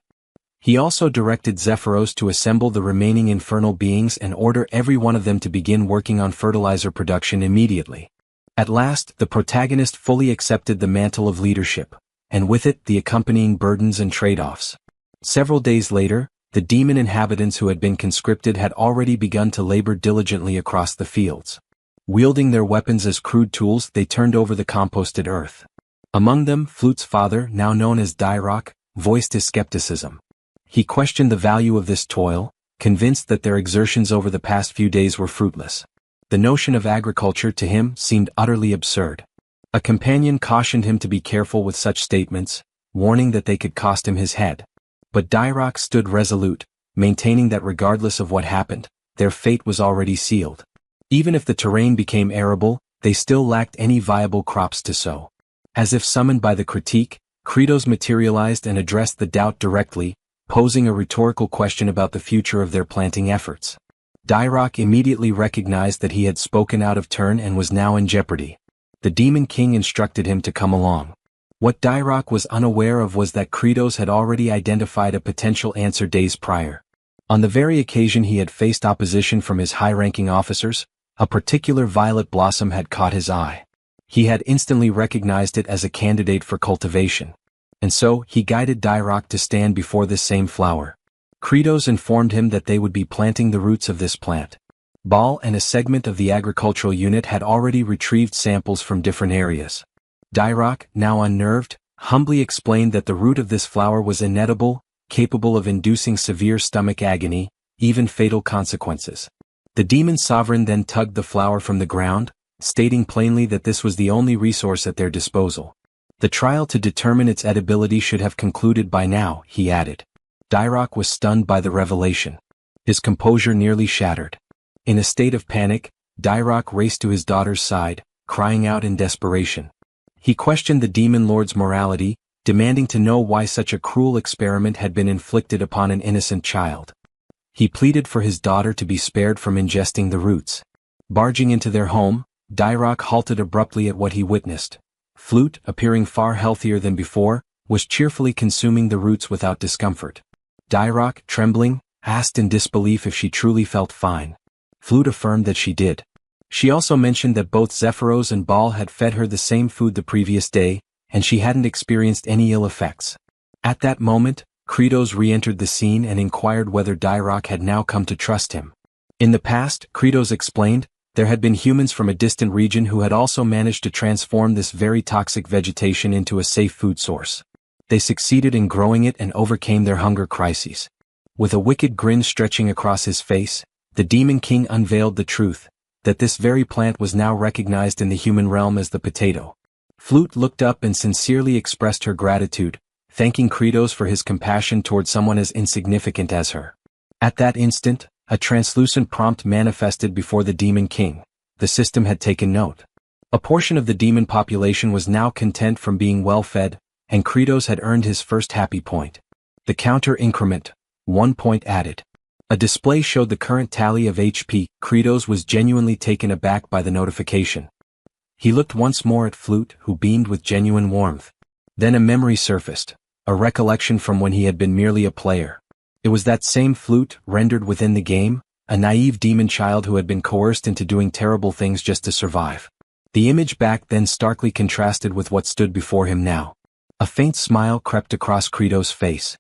He also directed Zephyros to assemble the remaining infernal beings and order every one of them to begin working on fertilizer production immediately. At last, the protagonist fully accepted the mantle of leadership, and with it the accompanying burdens and trade-offs. Several days later, the demon inhabitants who had been conscripted had already begun to labor diligently across the fields. Wielding their weapons as crude tools, they turned over the composted earth. Among them, Flute's father, now known as Dyrok, voiced his skepticism. He questioned the value of this toil, convinced that their exertions over the past few days were fruitless. The notion of agriculture to him seemed utterly absurd. A companion cautioned him to be careful with such statements, warning that they could cost him his head. But Dyrok stood resolute, maintaining that regardless of what happened, their fate was already sealed. Even if the terrain became arable, they still lacked any viable crops to sow. As if summoned by the critique, Kratos materialized and addressed the doubt directly, posing a rhetorical question about the future of their planting efforts. Dyrok immediately recognized that he had spoken out of turn and was now in jeopardy. The Demon King instructed him to come along. What Dyrok was unaware of was that Kratos had already identified a potential answer days prior. On the very occasion he had faced opposition from his high-ranking officers, a particular violet blossom had caught his eye. He had instantly recognized it as a candidate for cultivation. And so, he guided Dyrok to stand before this same flower. Kratos informed him that they would be planting the roots of this plant. Baal and a segment of the agricultural unit had already retrieved samples from different areas. Dyrok, now unnerved, humbly explained that the root of this flower was inedible, capable of inducing severe stomach agony, even fatal consequences. The demon sovereign then tugged the flower from the ground, stating plainly that this was the only resource at their disposal. The trial to determine its edibility should have concluded by now, he added. Dyrok was stunned by the revelation. his composure nearly shattered. In a state of panic, Dyrok raced to his daughter's side, crying out in desperation. He questioned the demon lord's morality, demanding to know why such a cruel experiment had been inflicted upon an innocent child. He pleaded for his daughter to be spared from ingesting the roots. Barging into their home, Dyrok halted abruptly at what he witnessed. Flute, appearing far healthier than before, was cheerfully consuming the roots without discomfort. Dyrok, trembling, asked in disbelief if she truly felt fine. Flute affirmed that she did. She also mentioned that both Zephyros and Baal had fed her the same food the previous day, and she hadn't experienced any ill effects. At that moment, Kratos re-entered the scene and inquired whether Dyrok had now come to trust him. In the past, Kratos explained, there had been humans from a distant region who had also managed to transform this very toxic vegetation into a safe food source. They succeeded in growing it and overcame their hunger crises. With a wicked grin stretching across his face, the Demon King unveiled the truth, that this very plant was now recognized in the human realm as the potato. Flute looked up and sincerely expressed her gratitude, thanking Kratos for his compassion toward someone as insignificant as her. At that instant, a translucent prompt manifested before the Demon King. The system had taken note. A portion of the demon population was now content from being well-fed, and Kratos had earned his first happy point. The counter increment, 1 point added. A display showed the current tally of HP. Kratos was genuinely taken aback by the notification. He looked once more at Flute, who beamed with genuine warmth. Then a memory surfaced, a recollection from when he had been merely a player. It was that same Flute, rendered within the game, a naive demon child who had been coerced into doing terrible things just to survive. The image back then starkly contrasted with what stood before him now. A faint smile crept across Kratos' face.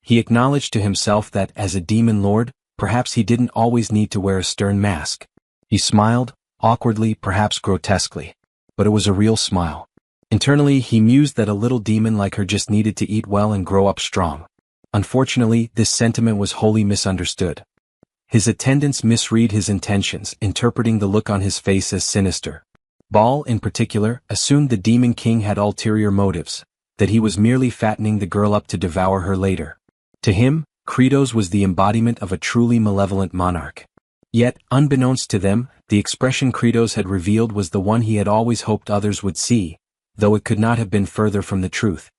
He acknowledged to himself that, as a demon lord, perhaps he didn't always need to wear a stern mask. He smiled, awkwardly, perhaps grotesquely. But it was a real smile. Internally, he mused that a little demon like her just needed to eat well and grow up strong. Unfortunately, this sentiment was wholly misunderstood. His attendants misread his intentions, interpreting the look on his face as sinister. Baal, in particular, assumed the Demon King had ulterior motives, that he was merely fattening the girl up to devour her later. To him, Kratos was the embodiment of a truly malevolent monarch. Yet, unbeknownst to them, the expression Kratos had revealed was the one he had always hoped others would see, though it could not have been further from the truth.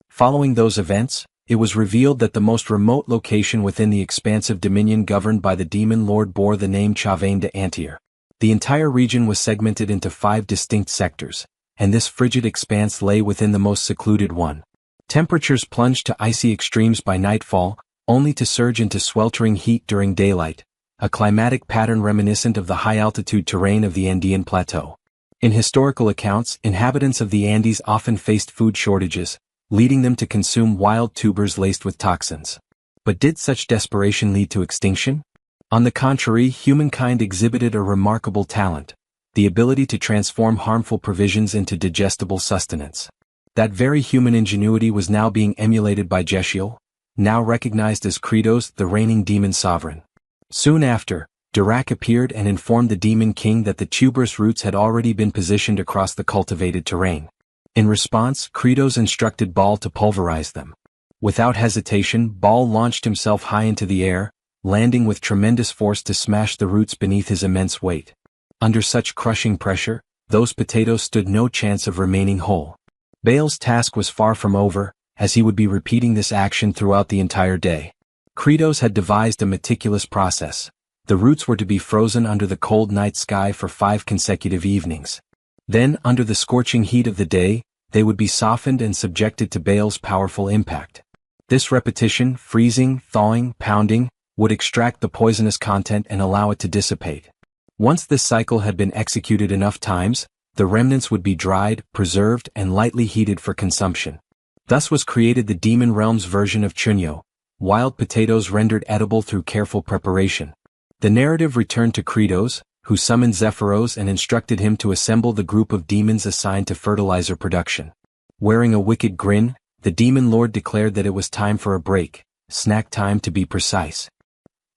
Following those events, it was revealed that the most remote location within the expansive dominion governed by the Demon Lord bore the name Chavain de Antir. The entire region was segmented into 5 distinct sectors, and this frigid expanse lay within the most secluded one. Temperatures plunged to icy extremes by nightfall, only to surge into sweltering heat during daylight, a climatic pattern reminiscent of the high-altitude terrain of the Andean Plateau. In historical accounts, inhabitants of the Andes often faced food shortages, leading them to consume wild tubers laced with toxins. But did such desperation lead to extinction? On the contrary, humankind exhibited a remarkable talent, the ability to transform harmful provisions into digestible sustenance. That very human ingenuity was now being emulated by Jeshiel, now recognized as Kratos, the reigning demon sovereign. Soon after, Dirac appeared and informed the Demon King that the tuberous roots had already been positioned across the cultivated terrain. In response, Kratos instructed Baal to pulverize them. Without hesitation, Baal launched himself high into the air, landing with tremendous force to smash the roots beneath his immense weight. Under such crushing pressure, those potatoes stood no chance of remaining whole. Baal's task was far from over, as he would be repeating this action throughout the entire day. Kratos had devised a meticulous process. The roots were to be frozen under the cold night sky for 5 consecutive evenings. Then, under the scorching heat of the day, they would be softened and subjected to Baal's powerful impact. This repetition, freezing, thawing, pounding, would extract the poisonous content and allow it to dissipate. Once this cycle had been executed enough times, the remnants would be dried, preserved, and lightly heated for consumption. Thus was created the demon realm's version of chunyo, wild potatoes rendered edible through careful preparation. The narrative returned to Kratos, who summoned Zephyros and instructed him to assemble the group of demons assigned to fertilizer production. Wearing a wicked grin, the demon lord declared that it was time for a break, snack time to be precise.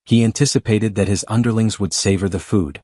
He anticipated that his underlings would savor the food.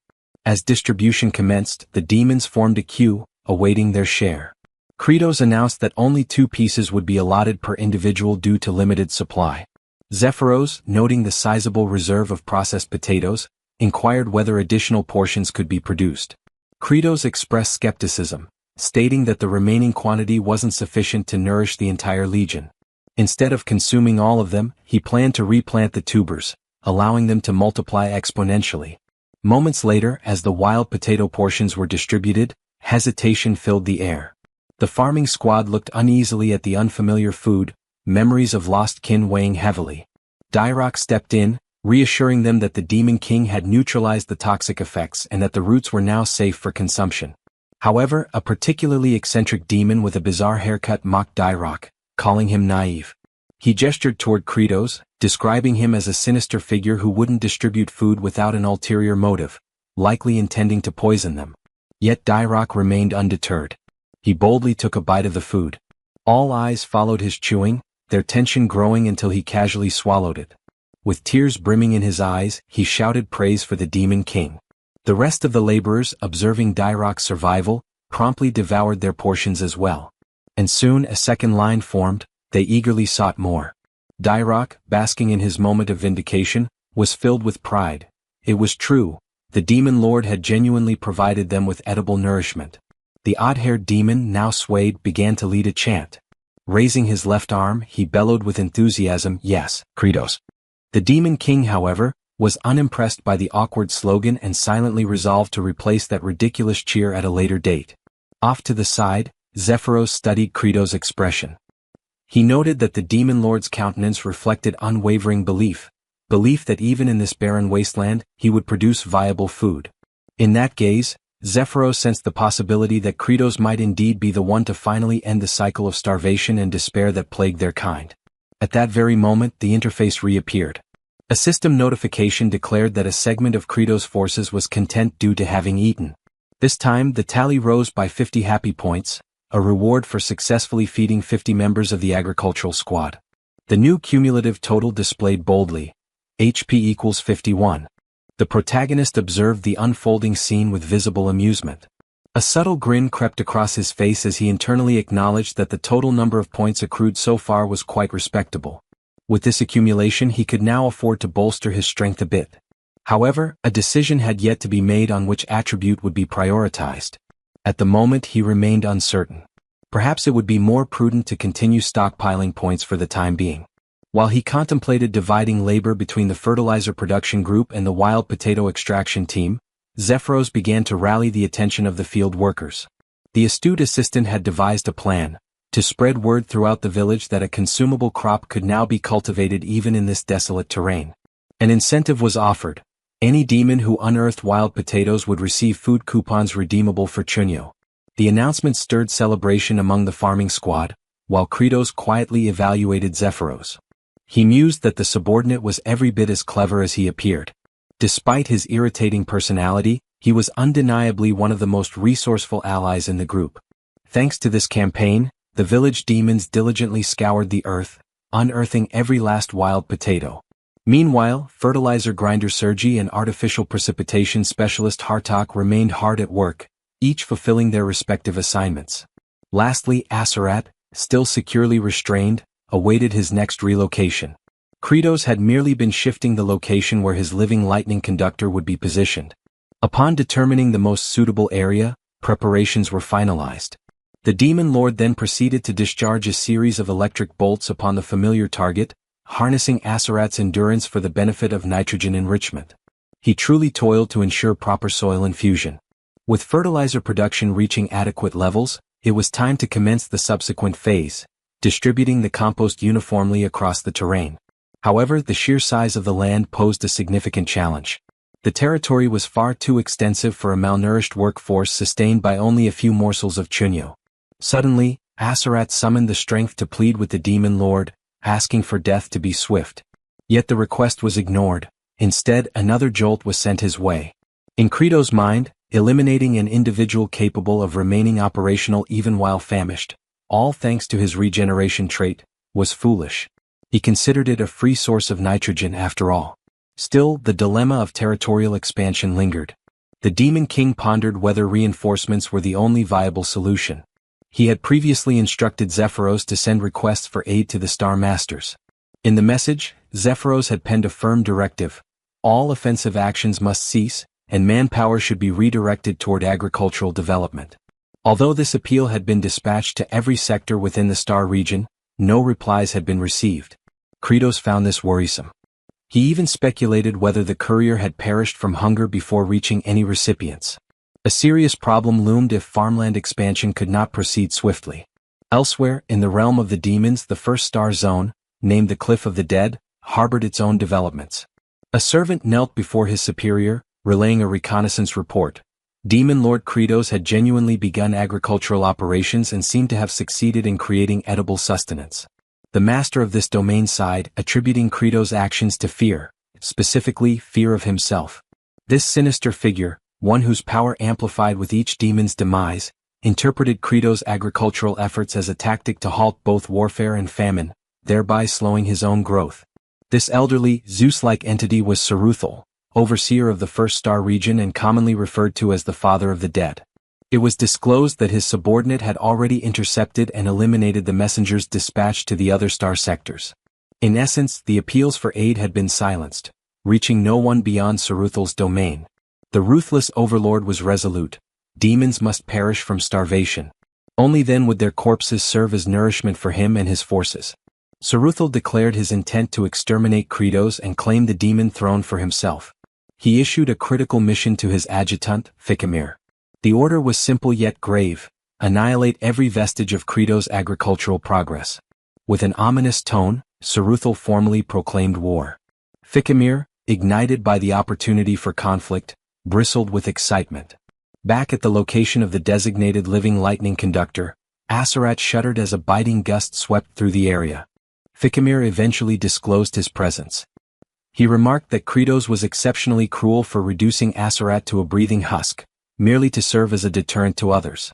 As distribution commenced, the demons formed a queue, awaiting their share. Kratos announced that only 2 pieces would be allotted per individual due to limited supply. Zephyros, noting the sizable reserve of processed potatoes, inquired whether additional portions could be produced. Kratos expressed skepticism, stating that the remaining quantity wasn't sufficient to nourish the entire legion. Instead of consuming all of them, he planned to replant the tubers, allowing them to multiply exponentially. Moments later, as the wild potato portions were distributed, hesitation filled the air. The farming squad looked uneasily at the unfamiliar food, memories of lost kin weighing heavily. Dyrok stepped in, reassuring them that the Demon King had neutralized the toxic effects and that the roots were now safe for consumption. However, a particularly eccentric demon with a bizarre haircut mocked Dyrok, calling him naive. He gestured toward Kratos, describing him as a sinister figure who wouldn't distribute food without an ulterior motive, likely intending to poison them. Yet Dyrok remained undeterred. He boldly took a bite of the food. All eyes followed his chewing, their tension growing until he casually swallowed it. With tears brimming in his eyes, he shouted praise for the Demon King. The rest of the laborers, observing Dyrok's survival, promptly devoured their portions as well. And soon a second line formed, they eagerly sought more. Dyrok, basking in his moment of vindication, was filled with pride. It was true, the Demon Lord had genuinely provided them with edible nourishment. The odd-haired demon, now swayed, began to lead a chant. Raising his left arm, he bellowed with enthusiasm, "Yes, Kratos." The Demon King, however, was unimpressed by the awkward slogan and silently resolved to replace that ridiculous cheer at a later date. Off to the side, Zephyros studied Kratos' expression. He noted that the Demon Lord's countenance reflected unwavering belief that even in this barren wasteland, he would produce viable food. In that gaze, Zephyros sensed the possibility that Kratos might indeed be the one to finally end the cycle of starvation and despair that plagued their kind. At that very moment, the interface reappeared. A system notification declared that a segment of Kratos' forces was content due to having eaten. This time, the tally rose by 50 happy points, a reward for successfully feeding 50 members of the agricultural squad. The new cumulative total displayed boldly: HP equals 51. The protagonist observed the unfolding scene with visible amusement. A subtle grin crept across his face as he internally acknowledged that the total number of points accrued so far was quite respectable. With this accumulation, he could now afford to bolster his strength a bit. However, a decision had yet to be made on which attribute would be prioritized. At the moment, he remained uncertain. Perhaps it would be more prudent to continue stockpiling points for the time being. While he contemplated dividing labor between the fertilizer production group and the wild potato extraction team, Zephyros began to rally the attention of the field workers. The astute assistant had devised a plan to spread word throughout the village that a consumable crop could now be cultivated even in this desolate terrain. An incentive was offered. Any demon who unearthed wild potatoes would receive food coupons redeemable for chunyo. The announcement stirred celebration among the farming squad, while Kratos quietly evaluated Zephyros. He mused that the subordinate was every bit as clever as he appeared. Despite his irritating personality, he was undeniably one of the most resourceful allies in the group. Thanks to this campaign, the village demons diligently scoured the earth, unearthing every last wild potato. Meanwhile, fertilizer grinder Sergi and artificial precipitation specialist Hartok remained hard at work, each fulfilling their respective assignments. Lastly, Aserat, still securely restrained, awaited his next relocation. Kratos had merely been shifting the location where his living lightning conductor would be positioned. Upon determining the most suitable area, preparations were finalized. The Demon Lord then proceeded to discharge a series of electric bolts upon the familiar target, harnessing Aserat's endurance for the benefit of nitrogen enrichment. He truly toiled to ensure proper soil infusion. With fertilizer production reaching adequate levels, it was time to commence the subsequent phase, distributing the compost uniformly across the terrain. However, the sheer size of the land posed a significant challenge. The territory was far too extensive for a malnourished workforce sustained by only a few morsels of chunyo. Suddenly, Aserat summoned the strength to plead with the Demon Lord, asking for death to be swift. Yet the request was ignored. Instead, another jolt was sent his way. In Kratos' mind, eliminating an individual capable of remaining operational even while famished, all thanks to his regeneration trait, was foolish. He considered it a free source of nitrogen after all. Still, the dilemma of territorial expansion lingered. The Demon King pondered whether reinforcements were the only viable solution. He had previously instructed Zephyros to send requests for aid to the Star Masters. In the message, Zephyros had penned a firm directive: all offensive actions must cease, and manpower should be redirected toward agricultural development. Although this appeal had been dispatched to every sector within the star region, no replies had been received. Kratos found this worrisome. He even speculated whether the courier had perished from hunger before reaching any recipients. A serious problem loomed if farmland expansion could not proceed swiftly. Elsewhere, in the realm of the demons, the first star zone, named the Cliff of the Dead, harbored its own developments. A servant knelt before his superior, relaying a reconnaissance report. Demon Lord Kratos had genuinely begun agricultural operations and seemed to have succeeded in creating edible sustenance. The master of this domain sighed, attributing Kratos' actions to fear, specifically fear of himself. This sinister figure, one whose power amplified with each demon's demise, interpreted Kratos' agricultural efforts as a tactic to halt both warfare and famine, thereby slowing his own growth. This elderly, Zeus-like entity was Saruthal, overseer of the first star region and commonly referred to as the Father of the Dead. It was disclosed that his subordinate had already intercepted and eliminated the messengers dispatched to the other star sectors. In essence, the appeals for aid had been silenced, reaching no one beyond Saruthal's domain. The ruthless overlord was resolute: demons must perish from starvation. Only then would their corpses serve as nourishment for him and his forces. Saruthal declared his intent to exterminate Kratos and claim the demon throne for himself. He issued a critical mission to his adjutant, Ficamir. The order was simple yet grave: annihilate every vestige of Kratos' agricultural progress. With an ominous tone, Saruthal formally proclaimed war. Ficamir, ignited by the opportunity for conflict, bristled with excitement. Back at the location of the designated living lightning conductor, Aserat shuddered as a biting gust swept through the area. Ficamir eventually disclosed his presence. He remarked that Kratos was exceptionally cruel for reducing Aserat to a breathing husk, merely to serve as a deterrent to others.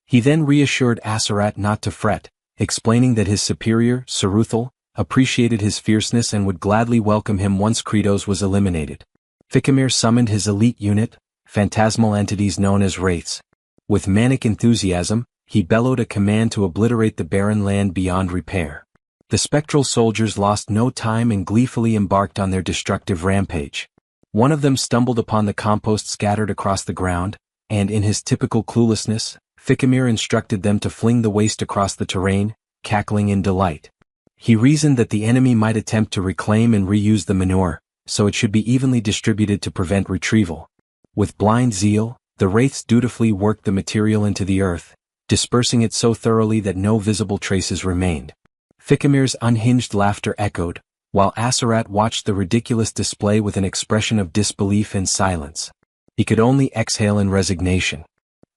He then reassured Aserat not to fret, explaining that his superior, Saruthal, appreciated his fierceness and would gladly welcome him once Kratos was eliminated. Ficamir summoned his elite unit, phantasmal entities known as wraiths. With manic enthusiasm, he bellowed a command to obliterate the barren land beyond repair. The spectral soldiers lost no time and gleefully embarked on their destructive rampage. One of them stumbled upon the compost scattered across the ground, and in his typical cluelessness, Ficamir instructed them to fling the waste across the terrain, cackling in delight. He reasoned that the enemy might attempt to reclaim and reuse the manure, so it should be evenly distributed to prevent retrieval. With blind zeal, the wraiths dutifully worked the material into the earth, dispersing it so thoroughly that no visible traces remained. Ficamir's unhinged laughter echoed, while Aserat watched the ridiculous display with an expression of disbelief and silence. He could only exhale in resignation.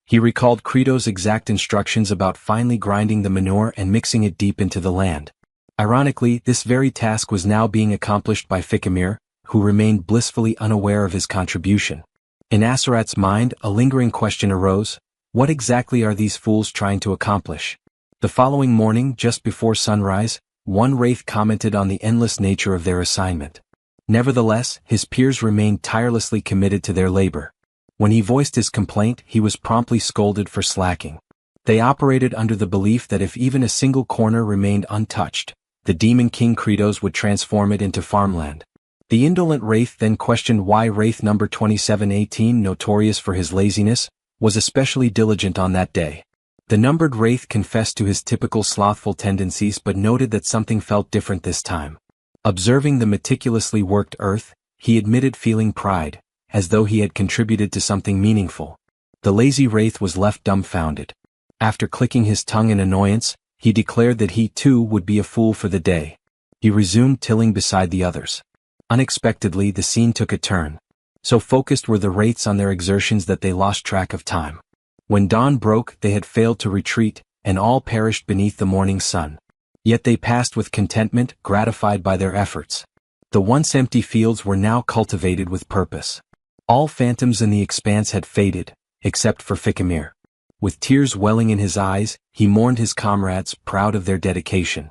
He recalled Kratos' exact instructions about finely grinding the manure and mixing it deep into the land. Ironically, this very task was now being accomplished by Ficamir, who remained blissfully unaware of his contribution. In Aserat's mind, a lingering question arose: what exactly are these fools trying to accomplish? The following morning, just before sunrise, one wraith commented on the endless nature of their assignment. Nevertheless, his peers remained tirelessly committed to their labor. When he voiced his complaint, he was promptly scolded for slacking. They operated under the belief that if even a single corner remained untouched, the demon king Kratos would transform it into farmland. The indolent wraith then questioned why wraith number 2718, notorious for his laziness, was especially diligent on that day. The numbered wraith confessed to his typical slothful tendencies but noted that something felt different this time. Observing the meticulously worked earth, he admitted feeling pride, as though he had contributed to something meaningful. The lazy wraith was left dumbfounded. After clicking his tongue in annoyance, he declared that he too would be a fool for the day. He resumed tilling beside the others. Unexpectedly, the scene took a turn. So focused were the wraiths on their exertions that they lost track of time. When dawn broke, they had failed to retreat, and all perished beneath the morning sun. Yet they passed with contentment, gratified by their efforts. The once empty fields were now cultivated with purpose. All phantoms in the expanse had faded, except for Ficamir. With tears welling in his eyes, he mourned his comrades, proud of their dedication.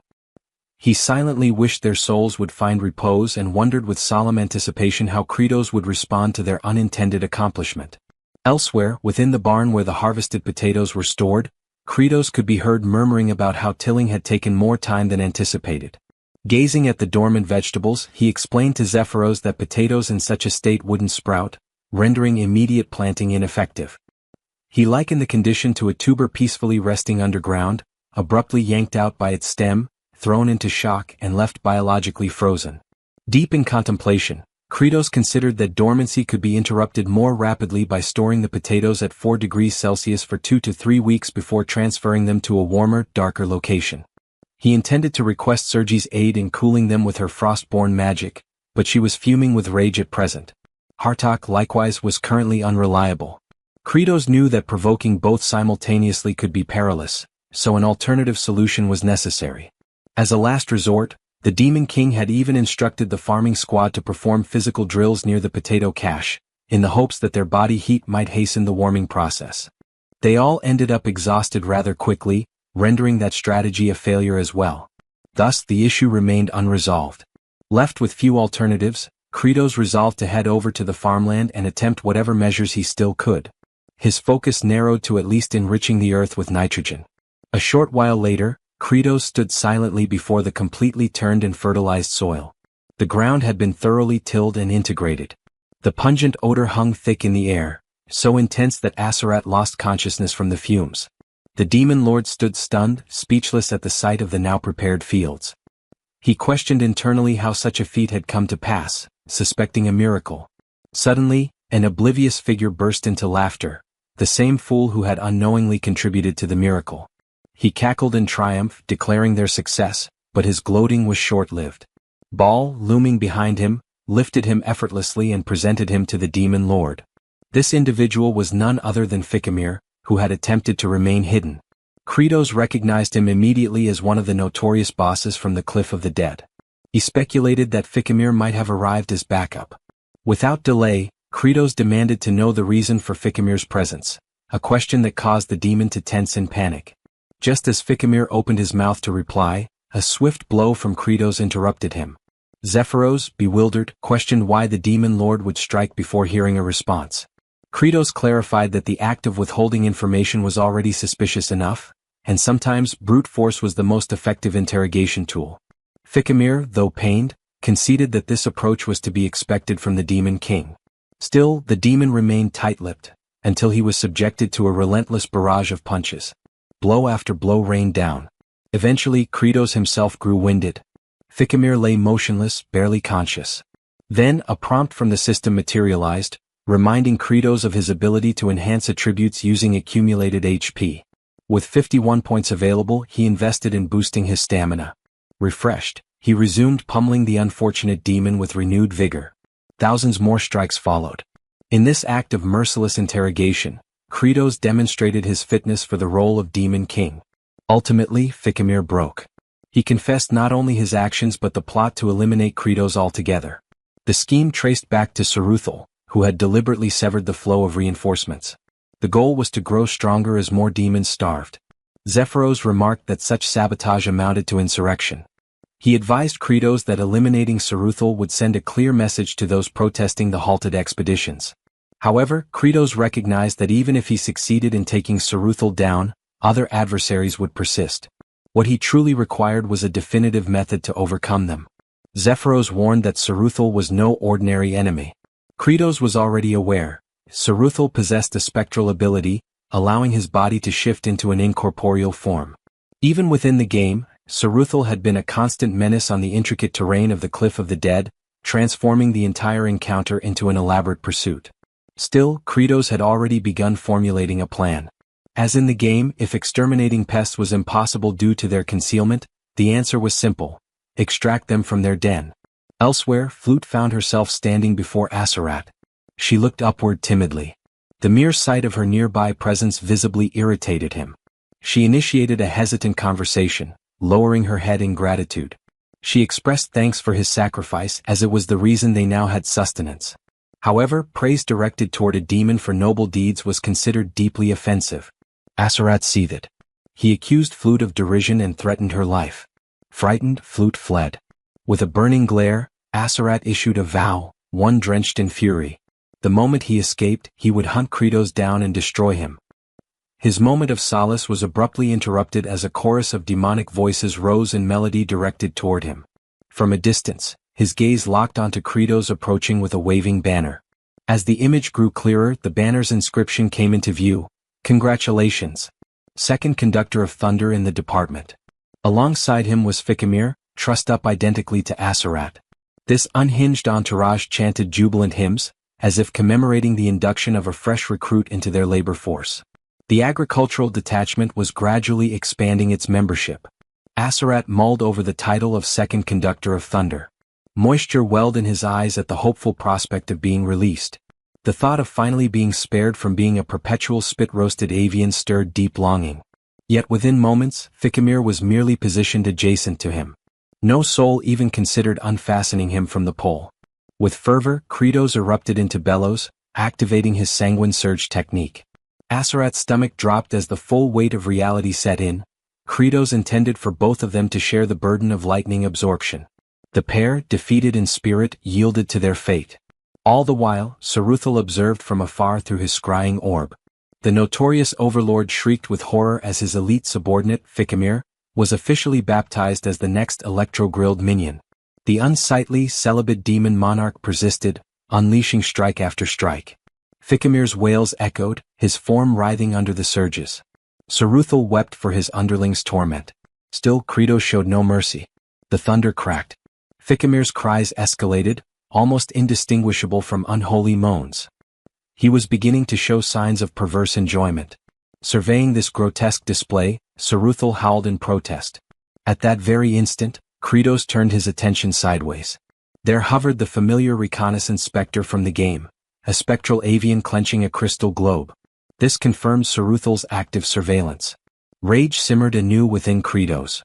He silently wished their souls would find repose and wondered with solemn anticipation how Kratos would respond to their unintended accomplishment. Elsewhere, within the barn where the harvested potatoes were stored, Kratos could be heard murmuring about how tilling had taken more time than anticipated. Gazing at the dormant vegetables, he explained to Zephyros that potatoes in such a state wouldn't sprout, rendering immediate planting ineffective. He likened the condition to a tuber peacefully resting underground, abruptly yanked out by its stem, thrown into shock and left biologically frozen. Deep in contemplation, Kritos considered that dormancy could be interrupted more rapidly by storing the potatoes at 4 degrees Celsius for 2 to 3 weeks before transferring them to a warmer, darker location. He intended to request Sergi's aid in cooling them with her frost-born magic, but she was fuming with rage at present. Hartok likewise was currently unreliable. Kritos knew that provoking both simultaneously could be perilous, so an alternative solution was necessary. As a last resort, the Demon King had even instructed the farming squad to perform physical drills near the potato cache, in the hopes that their body heat might hasten the warming process. They all ended up exhausted rather quickly, rendering that strategy a failure as well. Thus the issue remained unresolved. Left with few alternatives, Kritos resolved to head over to the farmland and attempt whatever measures he still could. His focus narrowed to at least enriching the earth with nitrogen. A short while later, Kritos stood silently before the completely turned and fertilized soil. The ground had been thoroughly tilled and integrated. The pungent odor hung thick in the air, so intense that Aserat lost consciousness from the fumes. The demon lord stood stunned, speechless at the sight of the now prepared fields. He questioned internally how such a feat had come to pass, suspecting a miracle. Suddenly, an oblivious figure burst into laughter, the same fool who had unknowingly contributed to the miracle. He cackled in triumph, declaring their success, but his gloating was short-lived. Baal, looming behind him, lifted him effortlessly and presented him to the demon lord. This individual was none other than Ficamir, who had attempted to remain hidden. Kritos recognized him immediately as one of the notorious bosses from the Cliff of the Dead. He speculated that Ficamir might have arrived as backup. Without delay, Kritos demanded to know the reason for Ficamir's presence, a question that caused the demon to tense in panic. Just as Ficamir opened his mouth to reply, a swift blow from Kritos interrupted him. Zephyros, bewildered, questioned why the demon lord would strike before hearing a response. Kritos clarified that the act of withholding information was already suspicious enough, and sometimes brute force was the most effective interrogation tool. Ficamir, though pained, conceded that this approach was to be expected from the Demon King. Still, the demon remained tight-lipped, until he was subjected to a relentless barrage of punches. Blow after blow rained down. Eventually, Kritos himself grew winded. Ficamir lay motionless, barely conscious. Then, a prompt from the system materialized, reminding Kritos of his ability to enhance attributes using accumulated HP. With 51 points available, he invested in boosting his stamina. Refreshed, he resumed pummeling the unfortunate demon with renewed vigor. Thousands more strikes followed. In this act of merciless interrogation, Kritos demonstrated his fitness for the role of Demon King. Ultimately, Ficamir broke. He confessed not only his actions but the plot to eliminate Kritos altogether. The scheme traced back to Saruthal, who had deliberately severed the flow of reinforcements. The goal was to grow stronger as more demons starved. Zephyros remarked that such sabotage amounted to insurrection. He advised Kritos that eliminating Saruthal would send a clear message to those protesting the halted expeditions. However, Kritos recognized that even if he succeeded in taking Saruthal down, other adversaries would persist. What he truly required was a definitive method to overcome them. Zephyros warned that Saruthal was no ordinary enemy. Kritos was already aware. Saruthal possessed a spectral ability, allowing his body to shift into an incorporeal form. Even within the game, Saruthal had been a constant menace on the intricate terrain of the Cliff of the Dead, transforming the entire encounter into an elaborate pursuit. Still, Kritos had already begun formulating a plan. As in the game, if exterminating pests was impossible due to their concealment, the answer was simple: extract them from their den. Elsewhere, Flute found herself standing before Aserat. She looked upward timidly. The mere sight of her nearby presence visibly irritated him. She initiated a hesitant conversation, lowering her head in gratitude. She expressed thanks for his sacrifice as it was the reason they now had sustenance. However, praise directed toward a demon for noble deeds was considered deeply offensive. Aserat seethed. He accused Flute of derision and threatened her life. Frightened, Flute fled. With a burning glare, Aserat issued a vow, one drenched in fury. The moment he escaped, he would hunt Kritos down and destroy him. His moment of solace was abruptly interrupted as a chorus of demonic voices rose in melody directed toward him. From a distance, his gaze locked onto Credos approaching with a waving banner. As the image grew clearer, the banner's inscription came into view. Congratulations. Second conductor of thunder in the department. Alongside him was Ficamir, trussed up identically to Asarat. This unhinged entourage chanted jubilant hymns, as if commemorating the induction of a fresh recruit into their labor force. The agricultural detachment was gradually expanding its membership. Asarat mulled over the title of second conductor of thunder. Moisture welled in his eyes at the hopeful prospect of being released. The thought of finally being spared from being a perpetual spit-roasted avian stirred deep longing. Yet within moments, Ficamir was merely positioned adjacent to him. No soul even considered unfastening him from the pole. With fervor, Credos erupted into bellows, activating his sanguine surge technique. Asarat's stomach dropped as the full weight of reality set in. Credos intended for both of them to share the burden of lightning absorption. The pair, defeated in spirit, yielded to their fate. All the while, Saruthal observed from afar through his scrying orb. The notorious overlord shrieked with horror as his elite subordinate, Ficamir, was officially baptized as the next electro-grilled minion. The unsightly, celibate demon monarch persisted, unleashing strike after strike. Ficamir's wails echoed, his form writhing under the surges. Saruthal wept for his underling's torment. Still, Credos showed no mercy. The thunder cracked. Ficamir's cries escalated, almost indistinguishable from unholy moans. He was beginning to show signs of perverse enjoyment. Surveying this grotesque display, Saruthal howled in protest. At that very instant, Credos turned his attention sideways. There hovered the familiar reconnaissance specter from the game, a spectral avian clenching a crystal globe. This confirmed Saruthal's active surveillance. Rage simmered anew within Credos.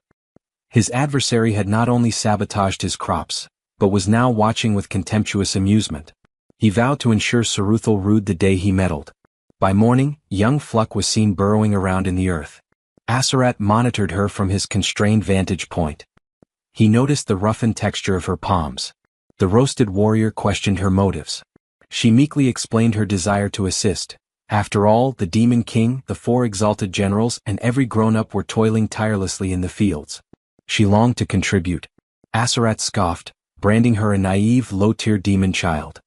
His adversary had not only sabotaged his crops, but was now watching with contemptuous amusement. He vowed to ensure Saruthal rued the day he meddled. By morning, young Fluck was seen burrowing around in the earth. Asarat monitored her from his constrained vantage point. He noticed the roughened texture of her palms. The roasted warrior questioned her motives. She meekly explained her desire to assist. After all, the Demon King, the 4 exalted generals, and every grown-up were toiling tirelessly in the fields. She longed to contribute. Asarat scoffed, branding her a naive, low-tier demon child.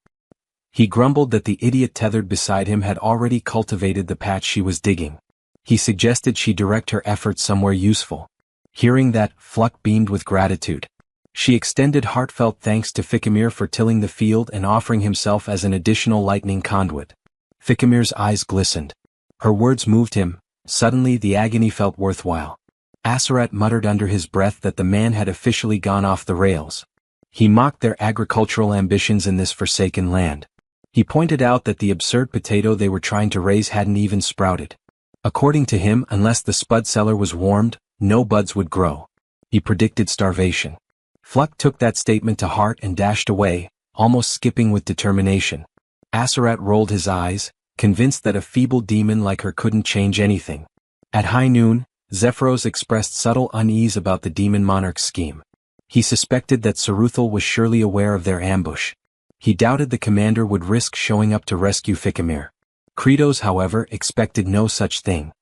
He grumbled that the idiot tethered beside him had already cultivated the patch she was digging. He suggested she direct her efforts somewhere useful. Hearing that, Fluck beamed with gratitude. She extended heartfelt thanks to Ficamir for tilling the field and offering himself as an additional lightning conduit. Ficamir's eyes glistened. Her words moved him. Suddenly the agony felt worthwhile. Asarat muttered under his breath that the man had officially gone off the rails. He mocked their agricultural ambitions in this forsaken land. He pointed out that the absurd potato they were trying to raise hadn't even sprouted. According to him, unless the spud cellar was warmed, no buds would grow. He predicted starvation. Fluck took that statement to heart and dashed away, almost skipping with determination. Asarat rolled his eyes, convinced that a feeble demon like her couldn't change anything. At high noon, Zephyros expressed subtle unease about the demon monarch's scheme. He suspected that Saruthal was surely aware of their ambush. He doubted the commander would risk showing up to rescue Ficamir. Credos, however, expected no such thing.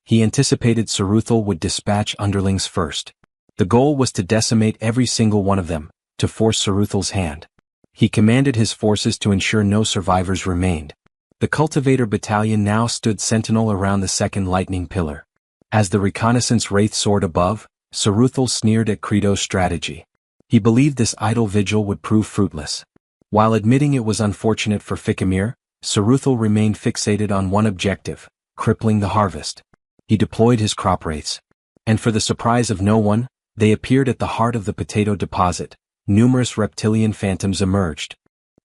He anticipated Saruthal would dispatch underlings first. The goal was to decimate every single one of them, to force Saruthal's hand. He commanded his forces to ensure no survivors remained. The cultivator battalion now stood sentinel around the second lightning pillar. As the reconnaissance wraith soared above, Saruthal sneered at Credos' strategy. He believed this idle vigil would prove fruitless. While admitting it was unfortunate for Ficamir, Saruthal remained fixated on one objective, crippling the harvest. He deployed his crop wraiths. And for the surprise of no one, they appeared at the heart of the potato deposit. Numerous reptilian phantoms emerged.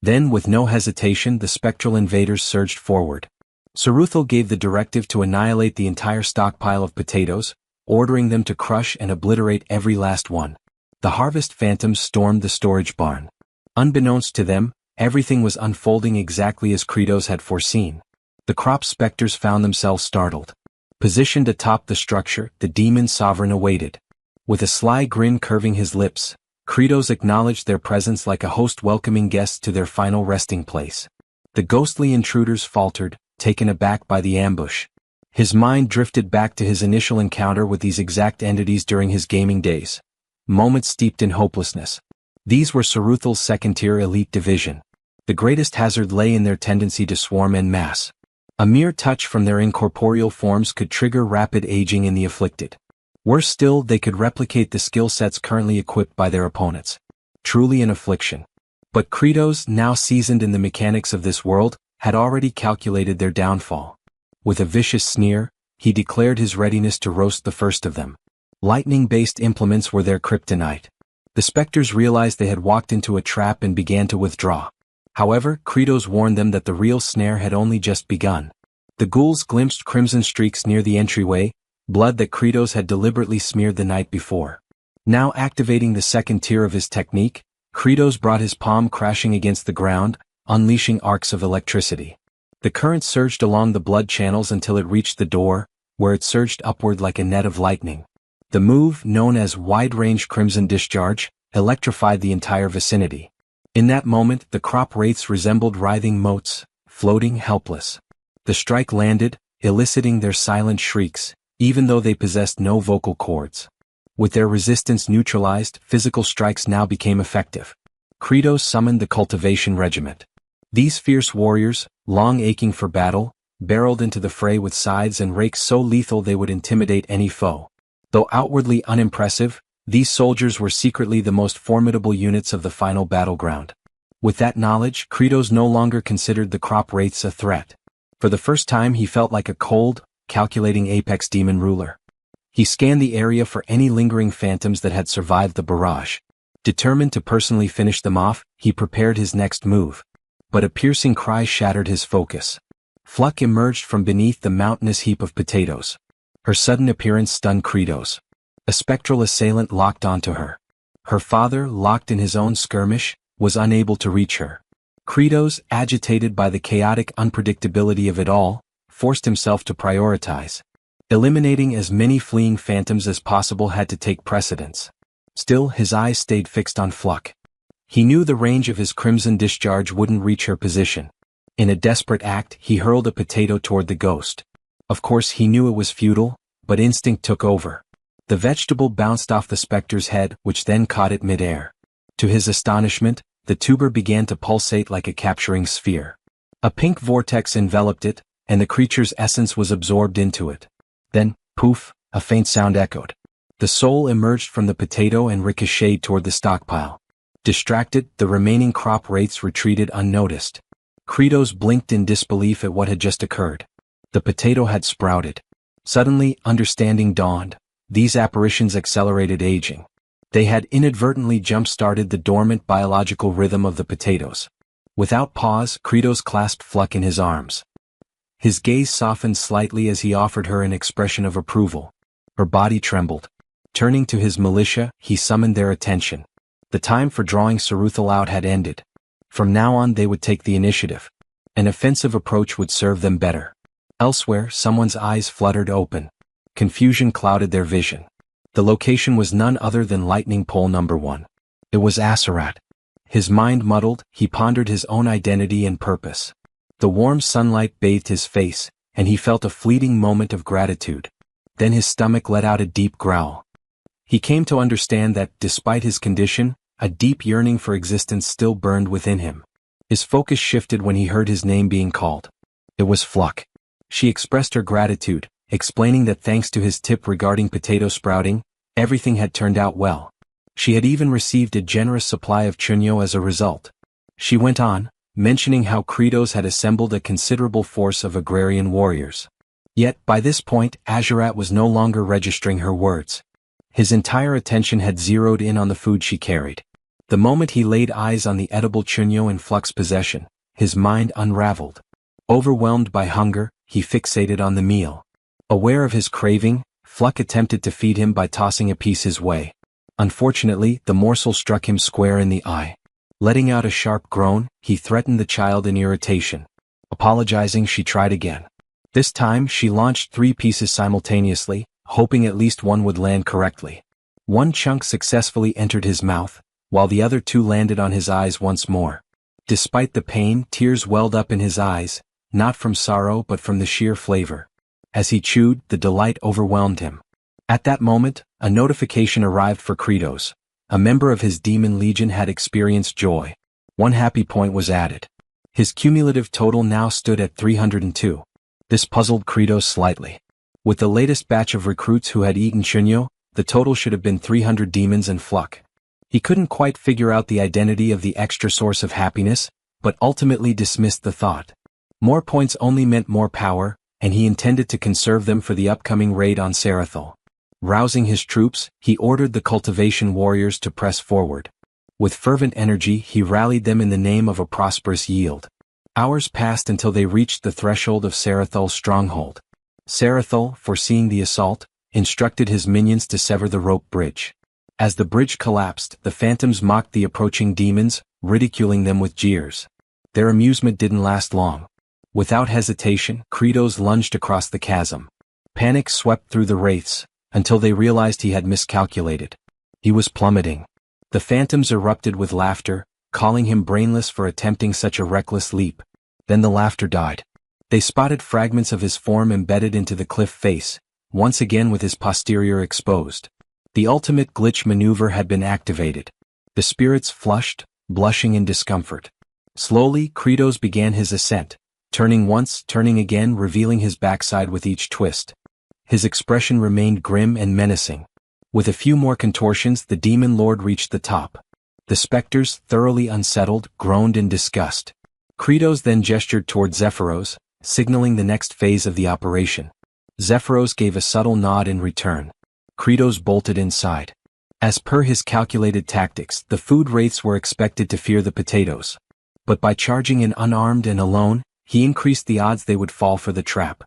Then, with no hesitation, the spectral invaders surged forward. Saruthal gave the directive to annihilate the entire stockpile of potatoes, ordering them to crush and obliterate every last one. The harvest phantoms stormed the storage barn. Unbeknownst to them, everything was unfolding exactly as Credos had foreseen. The crop specters found themselves startled. Positioned atop the structure, the demon sovereign awaited. With a sly grin curving his lips, Credos acknowledged their presence like a host welcoming guests to their final resting place. The ghostly intruders faltered, taken aback by the ambush. His mind drifted back to his initial encounter with these exact entities during his gaming days. Moments steeped in hopelessness. These were Saruthal's second-tier elite division. The greatest hazard lay in their tendency to swarm en masse. A mere touch from their incorporeal forms could trigger rapid aging in the afflicted. Worse still, they could replicate the skill sets currently equipped by their opponents. Truly an affliction. But Kratos, now seasoned in the mechanics of this world, had already calculated their downfall. With a vicious sneer, he declared his readiness to roast the first of them. Lightning-based implements were their kryptonite. The specters realized they had walked into a trap and began to withdraw. However, Kratos warned them that the real snare had only just begun. The ghouls glimpsed crimson streaks near the entryway, blood that Kratos had deliberately smeared the night before. Now activating the second tier of his technique, Kratos brought his palm crashing against the ground, unleashing arcs of electricity. The current surged along the blood channels until it reached the door, where it surged upward like a net of lightning. The move, known as wide-range crimson discharge, electrified the entire vicinity. In that moment, the crop wraiths resembled writhing motes, floating helpless. The strike landed, eliciting their silent shrieks, even though they possessed no vocal cords. With their resistance neutralized, physical strikes now became effective. Kratos summoned the Cultivation Regiment. These fierce warriors, long aching for battle, barreled into the fray with scythes and rakes so lethal they would intimidate any foe. Though outwardly unimpressive, these soldiers were secretly the most formidable units of the final battleground. With that knowledge, Kratos no longer considered the crop wraiths a threat. For the first time he felt like a cold, calculating apex demon ruler. He scanned the area for any lingering phantoms that had survived the barrage. Determined to personally finish them off, he prepared his next move. But a piercing cry shattered his focus. Fluck emerged from beneath the mountainous heap of potatoes. Her sudden appearance stunned Kratos. A spectral assailant locked onto her. Her father, locked in his own skirmish, was unable to reach her. Kratos, agitated by the chaotic unpredictability of it all, forced himself to prioritize. Eliminating as many fleeing phantoms as possible had to take precedence. Still, his eyes stayed fixed on Fluck. He knew the range of his crimson discharge wouldn't reach her position. In a desperate act, he hurled a potato toward the ghost. Of course he knew it was futile, but instinct took over. The vegetable bounced off the specter's head, which then caught it mid-air. To his astonishment, the tuber began to pulsate like a capturing sphere. A pink vortex enveloped it, and the creature's essence was absorbed into it. Then, poof, a faint sound echoed. The soul emerged from the potato and ricocheted toward the stockpile. Distracted, the remaining crop wraiths retreated unnoticed. Kratos blinked in disbelief at what had just occurred. The potato had sprouted. Suddenly, understanding dawned. These apparitions accelerated aging. They had inadvertently jump-started the dormant biological rhythm of the potatoes. Without pause, Kratos clasped Fluck in his arms. His gaze softened slightly as he offered her an expression of approval. Her body trembled. Turning to his militia, he summoned their attention. The time for drawing Saruthal out had ended. From now on they would take the initiative. An offensive approach would serve them better. Elsewhere, someone's eyes fluttered open. Confusion clouded their vision. The location was none other than lightning pole number 1. It was Asarat. His mind muddled, he pondered his own identity and purpose. The warm sunlight bathed his face, and he felt a fleeting moment of gratitude. Then his stomach let out a deep growl. He came to understand that, despite his condition, a deep yearning for existence still burned within him. His focus shifted when he heard his name being called. It was Fluck. She expressed her gratitude, explaining that thanks to his tip regarding potato sprouting, everything had turned out well. She had even received a generous supply of chunyo as a result. She went on, mentioning how Kratos had assembled a considerable force of agrarian warriors. Yet, by this point, Azarat was no longer registering her words. His entire attention had zeroed in on the food she carried. The moment he laid eyes on the edible chunyo in Fluck's possession, his mind unraveled. Overwhelmed by hunger, he fixated on the meal. Aware of his craving, Fluck attempted to feed him by tossing a piece his way. Unfortunately, the morsel struck him square in the eye. Letting out a sharp groan, he threatened the child in irritation. Apologizing, she tried again. This time, she launched 3 pieces simultaneously, hoping at least one would land correctly. One chunk successfully entered his mouth, while the other 2 landed on his eyes once more. Despite the pain, tears welled up in his eyes, not from sorrow but from the sheer flavor. As he chewed, the delight overwhelmed him. At that moment, a notification arrived for Kratos. A member of his demon legion had experienced joy. 1 happy point was added. His cumulative total now stood at 302. This puzzled Kratos slightly. With the latest batch of recruits who had eaten chunyo, the total should have been 300 demons and fluck. He couldn't quite figure out the identity of the extra source of happiness, but ultimately dismissed the thought. More points only meant more power, and he intended to conserve them for the upcoming raid on Sarathal. Rousing his troops, he ordered the cultivation warriors to press forward. With fervent energy he rallied them in the name of a prosperous yield. Hours passed until they reached the threshold of Sarathal's stronghold. Sarathal, foreseeing the assault, instructed his minions to sever the rope bridge. As the bridge collapsed, the phantoms mocked the approaching demons, ridiculing them with jeers. Their amusement didn't last long. Without hesitation, Kratos lunged across the chasm. Panic swept through the wraiths, until they realized he had miscalculated. He was plummeting. The phantoms erupted with laughter, calling him brainless for attempting such a reckless leap. Then the laughter died. They spotted fragments of his form embedded into the cliff face, once again with his posterior exposed. The ultimate glitch maneuver had been activated. The spirits flushed, blushing in discomfort. Slowly, Kratos began his ascent, turning once, turning again, revealing his backside with each twist. His expression remained grim and menacing. With a few more contortions, the demon lord reached the top. The specters, thoroughly unsettled, groaned in disgust. Kratos then gestured toward Zephyros, signaling the next phase of the operation. Zephyros gave a subtle nod in return. Kratos bolted inside. As per his calculated tactics, the food wraiths were expected to fear the potatoes. But by charging in unarmed and alone, he increased the odds they would fall for the trap.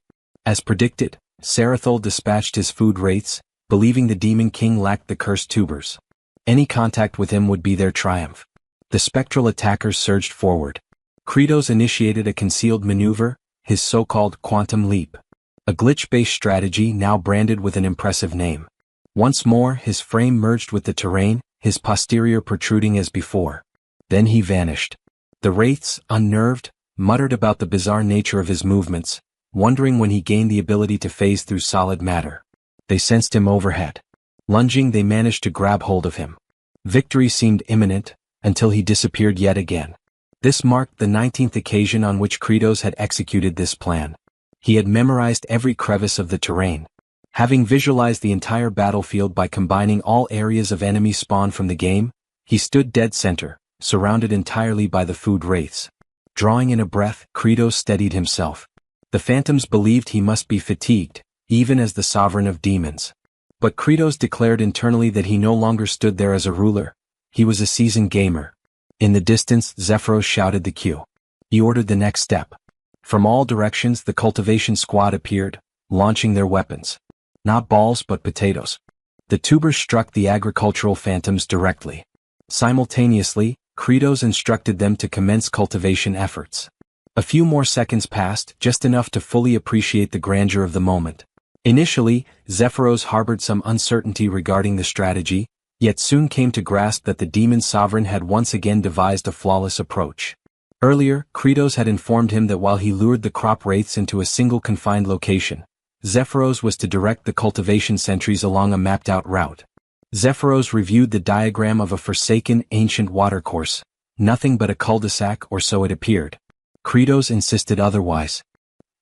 As predicted, Sarathal dispatched his food wraiths, believing the demon king lacked the cursed tubers. Any contact with him would be their triumph. The spectral attackers surged forward. Kratos initiated a concealed maneuver, his so-called quantum leap. A glitch-based strategy now branded with an impressive name. Once more his frame merged with the terrain, his posterior protruding as before. Then he vanished. The wraiths, unnerved, muttered about the bizarre nature of his movements, wondering when he gained the ability to phase through solid matter. They sensed him overhead. Lunging, they managed to grab hold of him. Victory seemed imminent, until he disappeared yet again. This marked the 19th occasion on which Kratos had executed this plan. He had memorized every crevice of the terrain. Having visualized the entire battlefield by combining all areas of enemy spawn from the game, he stood dead center, surrounded entirely by the food wraiths. Drawing in a breath, Kratos steadied himself. The phantoms believed he must be fatigued, even as the sovereign of demons. But Kratos declared internally that he no longer stood there as a ruler. He was a seasoned gamer. In the distance, Zephyros shouted the cue. He ordered the next step. From all directions the cultivation squad appeared, launching their weapons. Not balls but potatoes. The tubers struck the agricultural phantoms directly. Simultaneously, Kratos instructed them to commence cultivation efforts. A few more seconds passed, just enough to fully appreciate the grandeur of the moment. Initially, Zephyros harbored some uncertainty regarding the strategy, yet soon came to grasp that the demon sovereign had once again devised a flawless approach. Earlier, Kratos had informed him that while he lured the crop wraiths into a single confined location, Zephyros was to direct the cultivation sentries along a mapped-out route. Zephyros reviewed the diagram of a forsaken, ancient watercourse, nothing but a cul-de-sac, or so it appeared. Kratos insisted otherwise.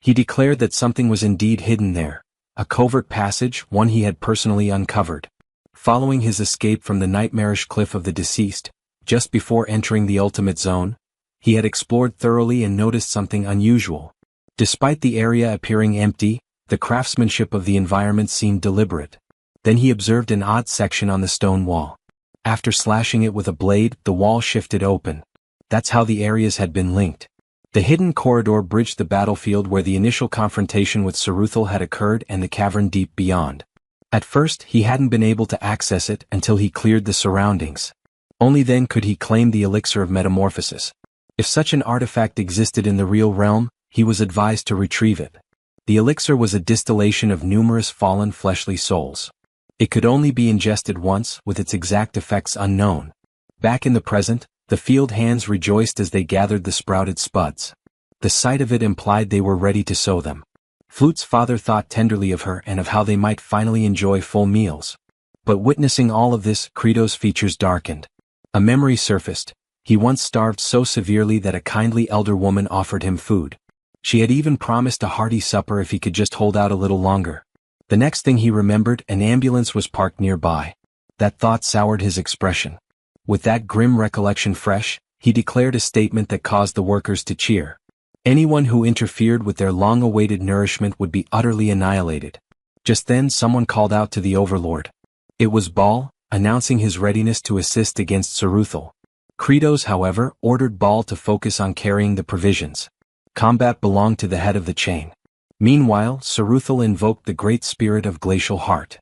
He declared that something was indeed hidden there, a covert passage, one he had personally uncovered. Following his escape from the nightmarish cliff of the deceased, just before entering the ultimate zone, he had explored thoroughly and noticed something unusual. Despite the area appearing empty, the craftsmanship of the environment seemed deliberate. Then he observed an odd section on the stone wall. After slashing it with a blade, the wall shifted open. That's how the areas had been linked. The hidden corridor bridged the battlefield where the initial confrontation with Saruthal had occurred and the cavern deep beyond. At first, he hadn't been able to access it until he cleared the surroundings. Only then could he claim the elixir of metamorphosis. If such an artifact existed in the real realm, he was advised to retrieve it. The elixir was a distillation of numerous fallen fleshly souls. It could only be ingested once, with its exact effects unknown. Back in the present, the field hands rejoiced as they gathered the sprouted spuds. The sight of it implied they were ready to sow them. Flute's father thought tenderly of her and of how they might finally enjoy full meals. But witnessing all of this, Credo's features darkened. A memory surfaced. He once starved so severely that a kindly elder woman offered him food. She had even promised a hearty supper if he could just hold out a little longer. The next thing he remembered, an ambulance was parked nearby. That thought soured his expression. With that grim recollection fresh, he declared a statement that caused the workers to cheer. Anyone who interfered with their long-awaited nourishment would be utterly annihilated. Just then someone called out to the overlord. It was Baal, announcing his readiness to assist against Saruthal. Credos, however, ordered Baal to focus on carrying the provisions. Combat belonged to the head of the chain. Meanwhile, Saruthal invoked the great spirit of glacial heart.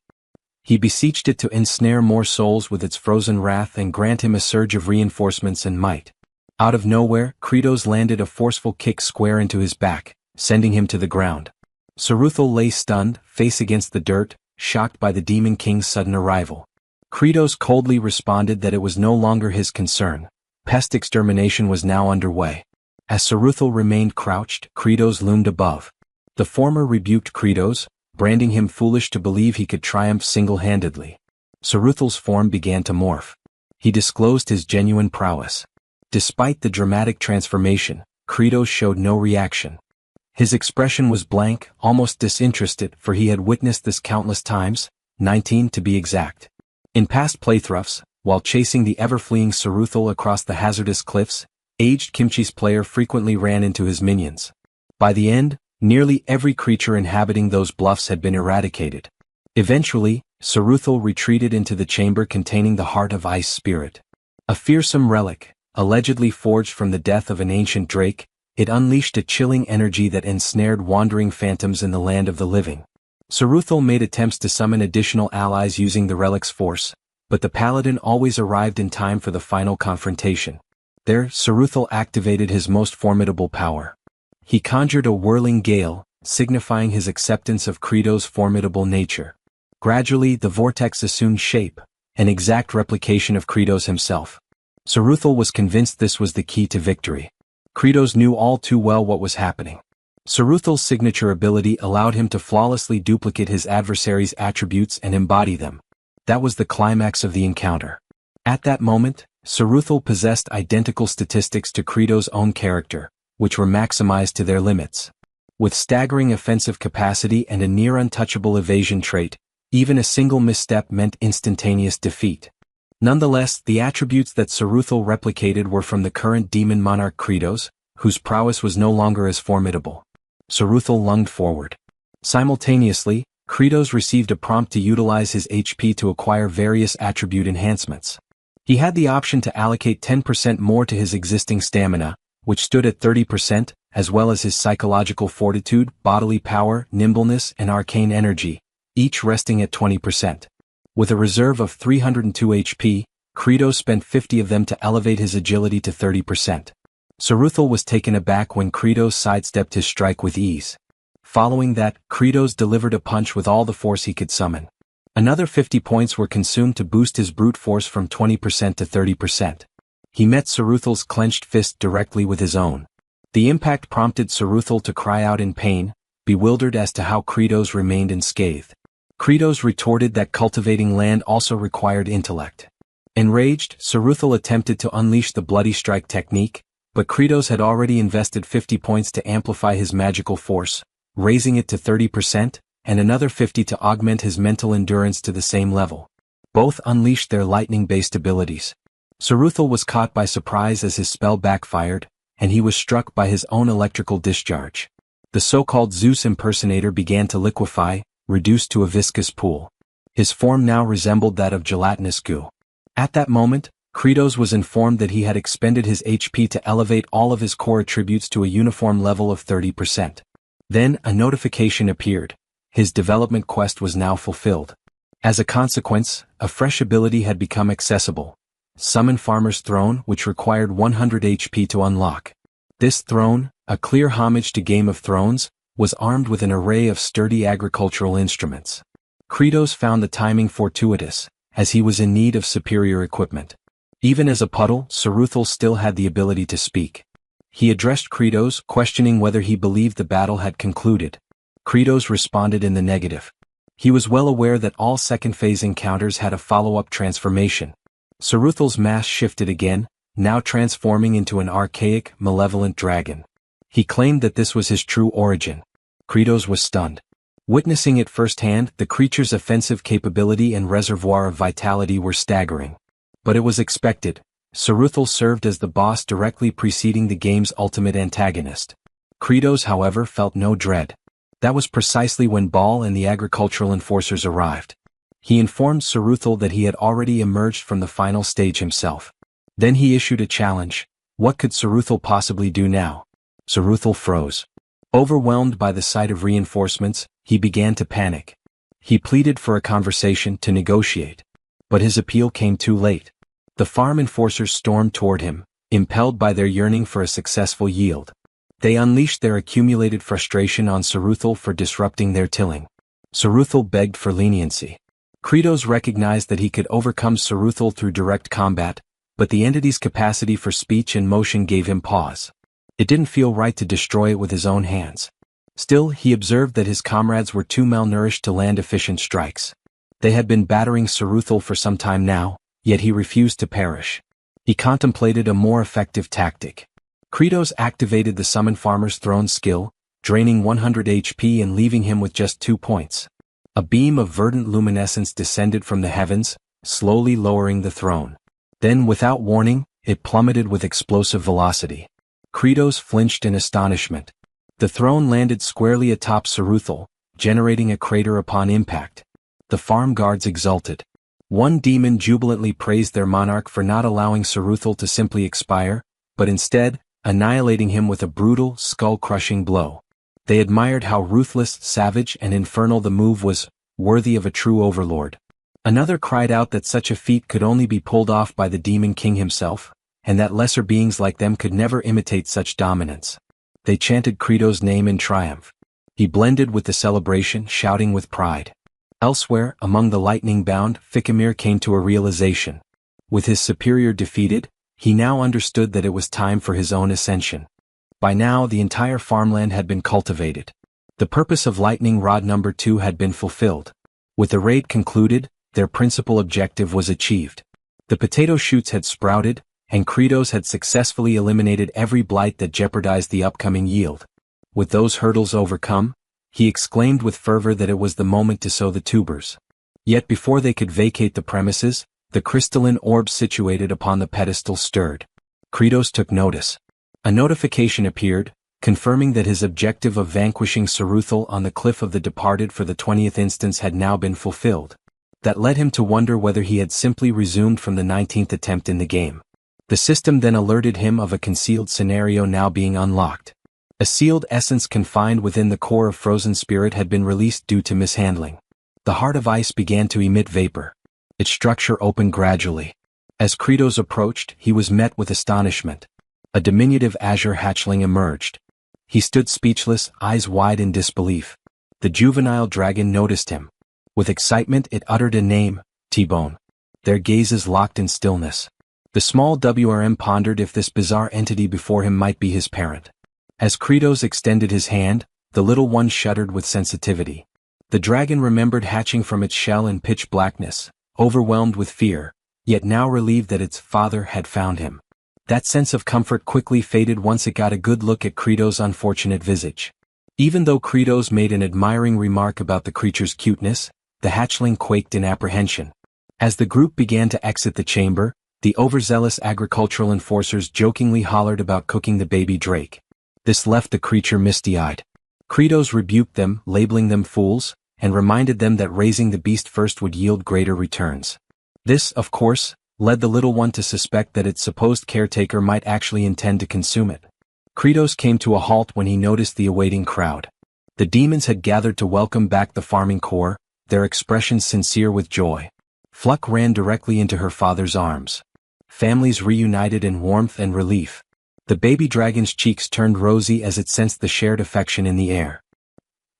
He beseeched it to ensnare more souls with its frozen wrath and grant him a surge of reinforcements and might. Out of nowhere, Credos landed a forceful kick square into his back, sending him to the ground. Saruthal lay stunned, face against the dirt, shocked by the Demon King's sudden arrival. Credos coldly responded that it was no longer his concern. Pest extermination was now underway. As Saruthal remained crouched, Credos loomed above. The former rebuked Credos, branding him foolish to believe he could triumph single-handedly. Saruthal's form began to morph. He disclosed his genuine prowess. Despite the dramatic transformation, Credos showed no reaction. His expression was blank, almost disinterested, for he had witnessed this countless times, 19 to be exact. In past playthroughs, while chasing the ever-fleeing Saruthal across the hazardous cliffs, aged Kimchi's player frequently ran into his minions. By the end, nearly every creature inhabiting those bluffs had been eradicated. Eventually, Saruthal retreated into the chamber containing the Heart of Ice Spirit. A fearsome relic, allegedly forged from the death of an ancient drake, it unleashed a chilling energy that ensnared wandering phantoms in the land of the living. Saruthal made attempts to summon additional allies using the relic's force, but the paladin always arrived in time for the final confrontation. There, Saruthal activated his most formidable power. He conjured a whirling gale, signifying his acceptance of Credo's formidable nature. Gradually, the vortex assumed shape, an exact replication of Credos himself. Saruthal was convinced this was the key to victory. Credos knew all too well what was happening. Saruthal's signature ability allowed him to flawlessly duplicate his adversary's attributes and embody them. That was the climax of the encounter. At that moment, Saruthal possessed identical statistics to Credo's own character, which were maximized to their limits. With staggering offensive capacity and a near-untouchable evasion trait, even a single misstep meant instantaneous defeat. Nonetheless, the attributes that Saruthal replicated were from the current demon monarch Credos, whose prowess was no longer as formidable. Saruthal lunged forward. Simultaneously, Credos received a prompt to utilize his HP to acquire various attribute enhancements. He had the option to allocate 10% more to his existing stamina, which stood at 30%, as well as his psychological fortitude, bodily power, nimbleness, and arcane energy, each resting at 20%. With a reserve of 302 HP, Credos spent 50 of them to elevate his agility to 30%. Saruthal was taken aback when Credos sidestepped his strike with ease. Following that, Credos delivered a punch with all the force he could summon. Another 50 points were consumed to boost his brute force from 20% to 30%. He met Saruthal's clenched fist directly with his own. The impact prompted Saruthal to cry out in pain, bewildered as to how Credos remained unscathed. Credos retorted that cultivating land also required intellect. Enraged, Saruthal attempted to unleash the bloody strike technique, but Credos had already invested 50 points to amplify his magical force, raising it to 30%, and another 50 to augment his mental endurance to the same level. Both unleashed their lightning-based abilities. Saruthal was caught by surprise as his spell backfired, and he was struck by his own electrical discharge. The so-called Zeus impersonator began to liquefy, reduced to a viscous pool. His form now resembled that of gelatinous goo. At that moment, Credos was informed that he had expended his HP to elevate all of his core attributes to a uniform level of 30%. Then, a notification appeared. His development quest was now fulfilled. As a consequence, a fresh ability had become accessible. Summon Farmer's Throne, which required 100 HP to unlock. This throne, a clear homage to Game of Thrones, was armed with an array of sturdy agricultural instruments. Credos found the timing fortuitous, as he was in need of superior equipment. Even as a puddle, Saruthal still had the ability to speak. He addressed Credos, questioning whether he believed the battle had concluded. Credos responded in the negative. He was well aware that all second-phase encounters had a follow-up transformation. Saruthal's mass shifted again, now transforming into an archaic, malevolent dragon. He claimed that this was his true origin. Kratos was stunned. Witnessing it firsthand, the creature's offensive capability and reservoir of vitality were staggering. But it was expected. Saruthal served as the boss directly preceding the game's ultimate antagonist. Kratos, however, felt no dread. That was precisely when Baal and the agricultural enforcers arrived. He informed Saruthal that he had already emerged from the final stage himself. Then he issued a challenge. What could Saruthal possibly do now? Saruthal froze. Overwhelmed by the sight of reinforcements, he began to panic. He pleaded for a conversation to negotiate. But his appeal came too late. The farm enforcers stormed toward him, impelled by their yearning for a successful yield. They unleashed their accumulated frustration on Saruthal for disrupting their tilling. Saruthal begged for leniency. Kratos recognized that he could overcome Saruthal through direct combat, but the entity's capacity for speech and motion gave him pause. It didn't feel right to destroy it with his own hands. Still, he observed that his comrades were too malnourished to land efficient strikes. They had been battering Saruthal for some time now, yet he refused to perish. He contemplated a more effective tactic. Kratos activated the Summon Farmer's Throne skill, draining 100 HP and leaving him with just 2 points. A beam of verdant luminescence descended from the heavens, slowly lowering the throne. Then, without warning, it plummeted with explosive velocity. Kratos flinched in astonishment. The throne landed squarely atop Saruthal, generating a crater upon impact. The farm guards exulted. One demon jubilantly praised their monarch for not allowing Saruthal to simply expire, but instead, annihilating him with a brutal, skull-crushing blow. They admired how ruthless, savage, and infernal the move was, worthy of a true overlord. Another cried out that such a feat could only be pulled off by the Demon King himself, and that lesser beings like them could never imitate such dominance. They chanted Kratos' name in triumph. He blended with the celebration, shouting with pride. Elsewhere, among the lightning-bound, Fikimir came to a realization. With his superior defeated, he now understood that it was time for his own ascension. By now, the entire farmland had been cultivated. The purpose of Lightning Rod number 2 had been fulfilled. With the raid concluded, their principal objective was achieved. The potato shoots had sprouted, and Kratos had successfully eliminated every blight that jeopardized the upcoming yield. With those hurdles overcome, he exclaimed with fervor that it was the moment to sow the tubers. Yet before they could vacate the premises, the crystalline orb situated upon the pedestal stirred. Kratos took notice. A notification appeared, confirming that his objective of vanquishing Saruthal on the Cliff of the Departed for the 20th instance had now been fulfilled. That led him to wonder whether he had simply resumed from the 19th attempt in the game. The system then alerted him of a concealed scenario now being unlocked. A sealed essence confined within the core of Frozen Spirit had been released due to mishandling. The Heart of Ice began to emit vapor. Its structure opened gradually. As Kratos approached, he was met with astonishment. A diminutive azure hatchling emerged. He stood speechless, eyes wide in disbelief. The juvenile dragon noticed him. With excitement it uttered a name, T-Bone. Their gazes locked in stillness. The small WRM pondered if this bizarre entity before him might be his parent. As Kratos extended his hand, the little one shuddered with sensitivity. The dragon remembered hatching from its shell in pitch blackness, overwhelmed with fear, yet now relieved that its father had found him. That sense of comfort quickly faded once it got a good look at Kratos' unfortunate visage. Even though Kratos made an admiring remark about the creature's cuteness, the hatchling quaked in apprehension. As the group began to exit the chamber, the overzealous agricultural enforcers jokingly hollered about cooking the baby drake. This left the creature misty-eyed. Kratos rebuked them, labeling them fools, and reminded them that raising the beast first would yield greater returns. This, of course, led the little one to suspect that its supposed caretaker might actually intend to consume it. Kratos came to a halt when he noticed the awaiting crowd. The demons had gathered to welcome back the farming corps, their expressions sincere with joy. Fluck ran directly into her father's arms. Families reunited in warmth and relief. The baby dragon's cheeks turned rosy as it sensed the shared affection in the air.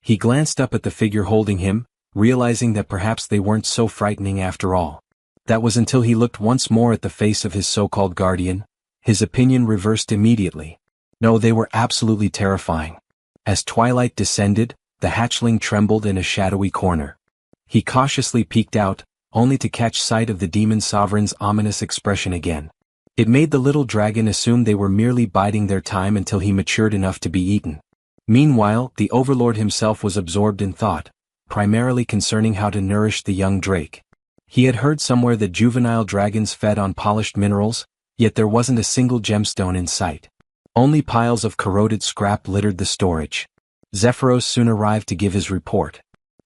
He glanced up at the figure holding him, realizing that perhaps they weren't so frightening after all. That was until he looked once more at the face of his so-called guardian. His opinion reversed immediately. No, they were absolutely terrifying. As twilight descended, the hatchling trembled in a shadowy corner. He cautiously peeked out, only to catch sight of the demon sovereign's ominous expression again. It made the little dragon assume they were merely biding their time until he matured enough to be eaten. Meanwhile, the overlord himself was absorbed in thought, primarily concerning how to nourish the young drake. He had heard somewhere that juvenile dragons fed on polished minerals, yet there wasn't a single gemstone in sight. Only piles of corroded scrap littered the storage. Zephyros soon arrived to give his report.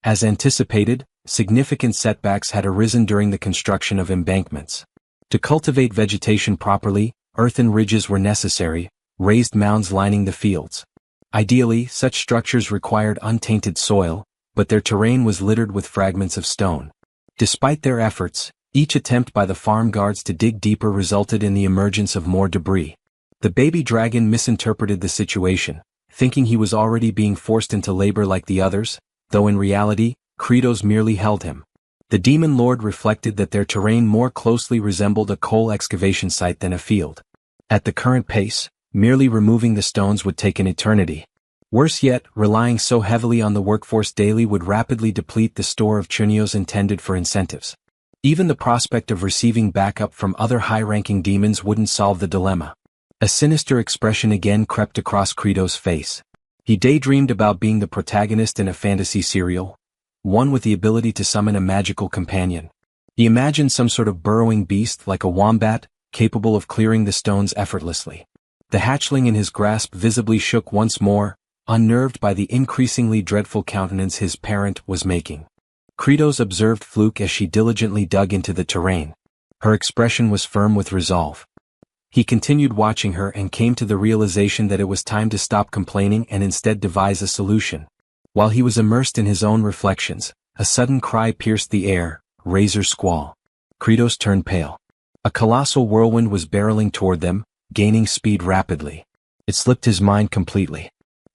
As anticipated, significant setbacks had arisen during the construction of embankments. To cultivate vegetation properly, earthen ridges were necessary, raised mounds lining the fields. Ideally, such structures required untainted soil, but their terrain was littered with fragments of stone. Despite their efforts, each attempt by the farm guards to dig deeper resulted in the emergence of more debris. The baby dragon misinterpreted the situation, thinking he was already being forced into labor like the others, though in reality, Kratos merely held him. The demon lord reflected that their terrain more closely resembled a coal excavation site than a field. At the current pace, merely removing the stones would take an eternity. Worse yet, relying so heavily on the workforce daily would rapidly deplete the store of chunios intended for incentives. Even the prospect of receiving backup from other high-ranking demons wouldn't solve the dilemma. A sinister expression again crept across Kratos' face. He daydreamed about being the protagonist in a fantasy serial, one with the ability to summon a magical companion. He imagined some sort of burrowing beast like a wombat, capable of clearing the stones effortlessly. The hatchling in his grasp visibly shook once more, unnerved by the increasingly dreadful countenance his parent was making. Kratos observed Fluke as she diligently dug into the terrain. Her expression was firm with resolve. He continued watching her and came to the realization that it was time to stop complaining and instead devise a solution. While he was immersed in his own reflections, a sudden cry pierced the air, razor squall. Kratos turned pale. A colossal whirlwind was barreling toward them, gaining speed rapidly. It slipped his mind completely.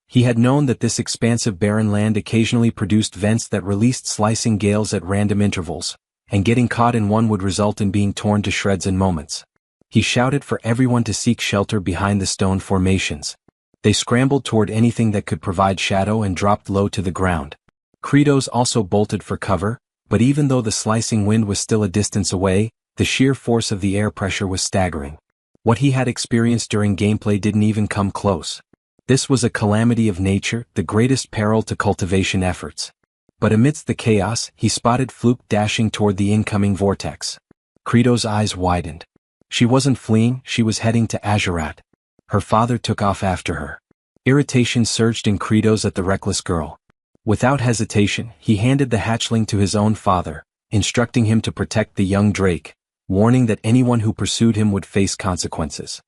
He had known that this expansive barren land occasionally produced vents that released slicing gales at random intervals, and getting caught in one would result in being torn to shreds in moments. He shouted for everyone to seek shelter behind the stone formations. They scrambled toward anything that could provide shadow and dropped low to the ground. Kratos also bolted for cover, but even though the slicing wind was still a distance away, the sheer force of the air pressure was staggering. What he had experienced during gameplay didn't even come close. This was a calamity of nature, the greatest peril to cultivation efforts. But amidst the chaos, he spotted Fluke dashing toward the incoming vortex. Kratos' eyes widened. She wasn't fleeing, she was heading to Azerat. Her father took off after her. Irritation surged in Kratos at the reckless girl. Without hesitation, he handed the hatchling to his own father, instructing him to protect the young drake, warning that anyone who pursued him would face consequences.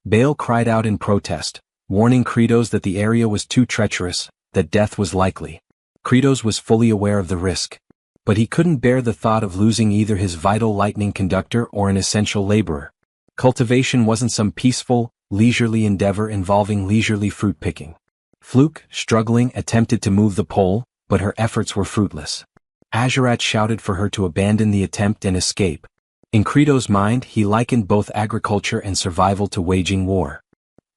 Bale cried out in protest, warning Kratos that the area was too treacherous, that death was likely. Kratos was fully aware of the risk. But he couldn't bear the thought of losing either his vital lightning conductor or an essential laborer. Cultivation wasn't some peaceful, leisurely endeavor involving leisurely fruit picking. Fluke, struggling, attempted to move the pole, but her efforts were fruitless. Azerat shouted for her to abandon the attempt and escape. In Kratos' mind, he likened both agriculture and survival to waging war.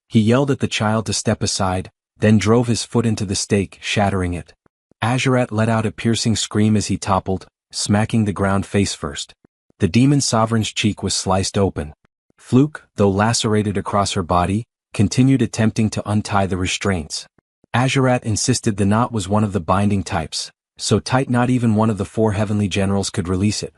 He yelled at the child to step aside, then drove his foot into the stake, shattering it. Azerat let out a piercing scream as he toppled, smacking the ground face first. The demon sovereign's cheek was sliced open. Fluke, though lacerated across her body, continued attempting to untie the restraints. Azerat insisted the knot was one of the binding types, so tight not even one of the 4 heavenly generals could release it.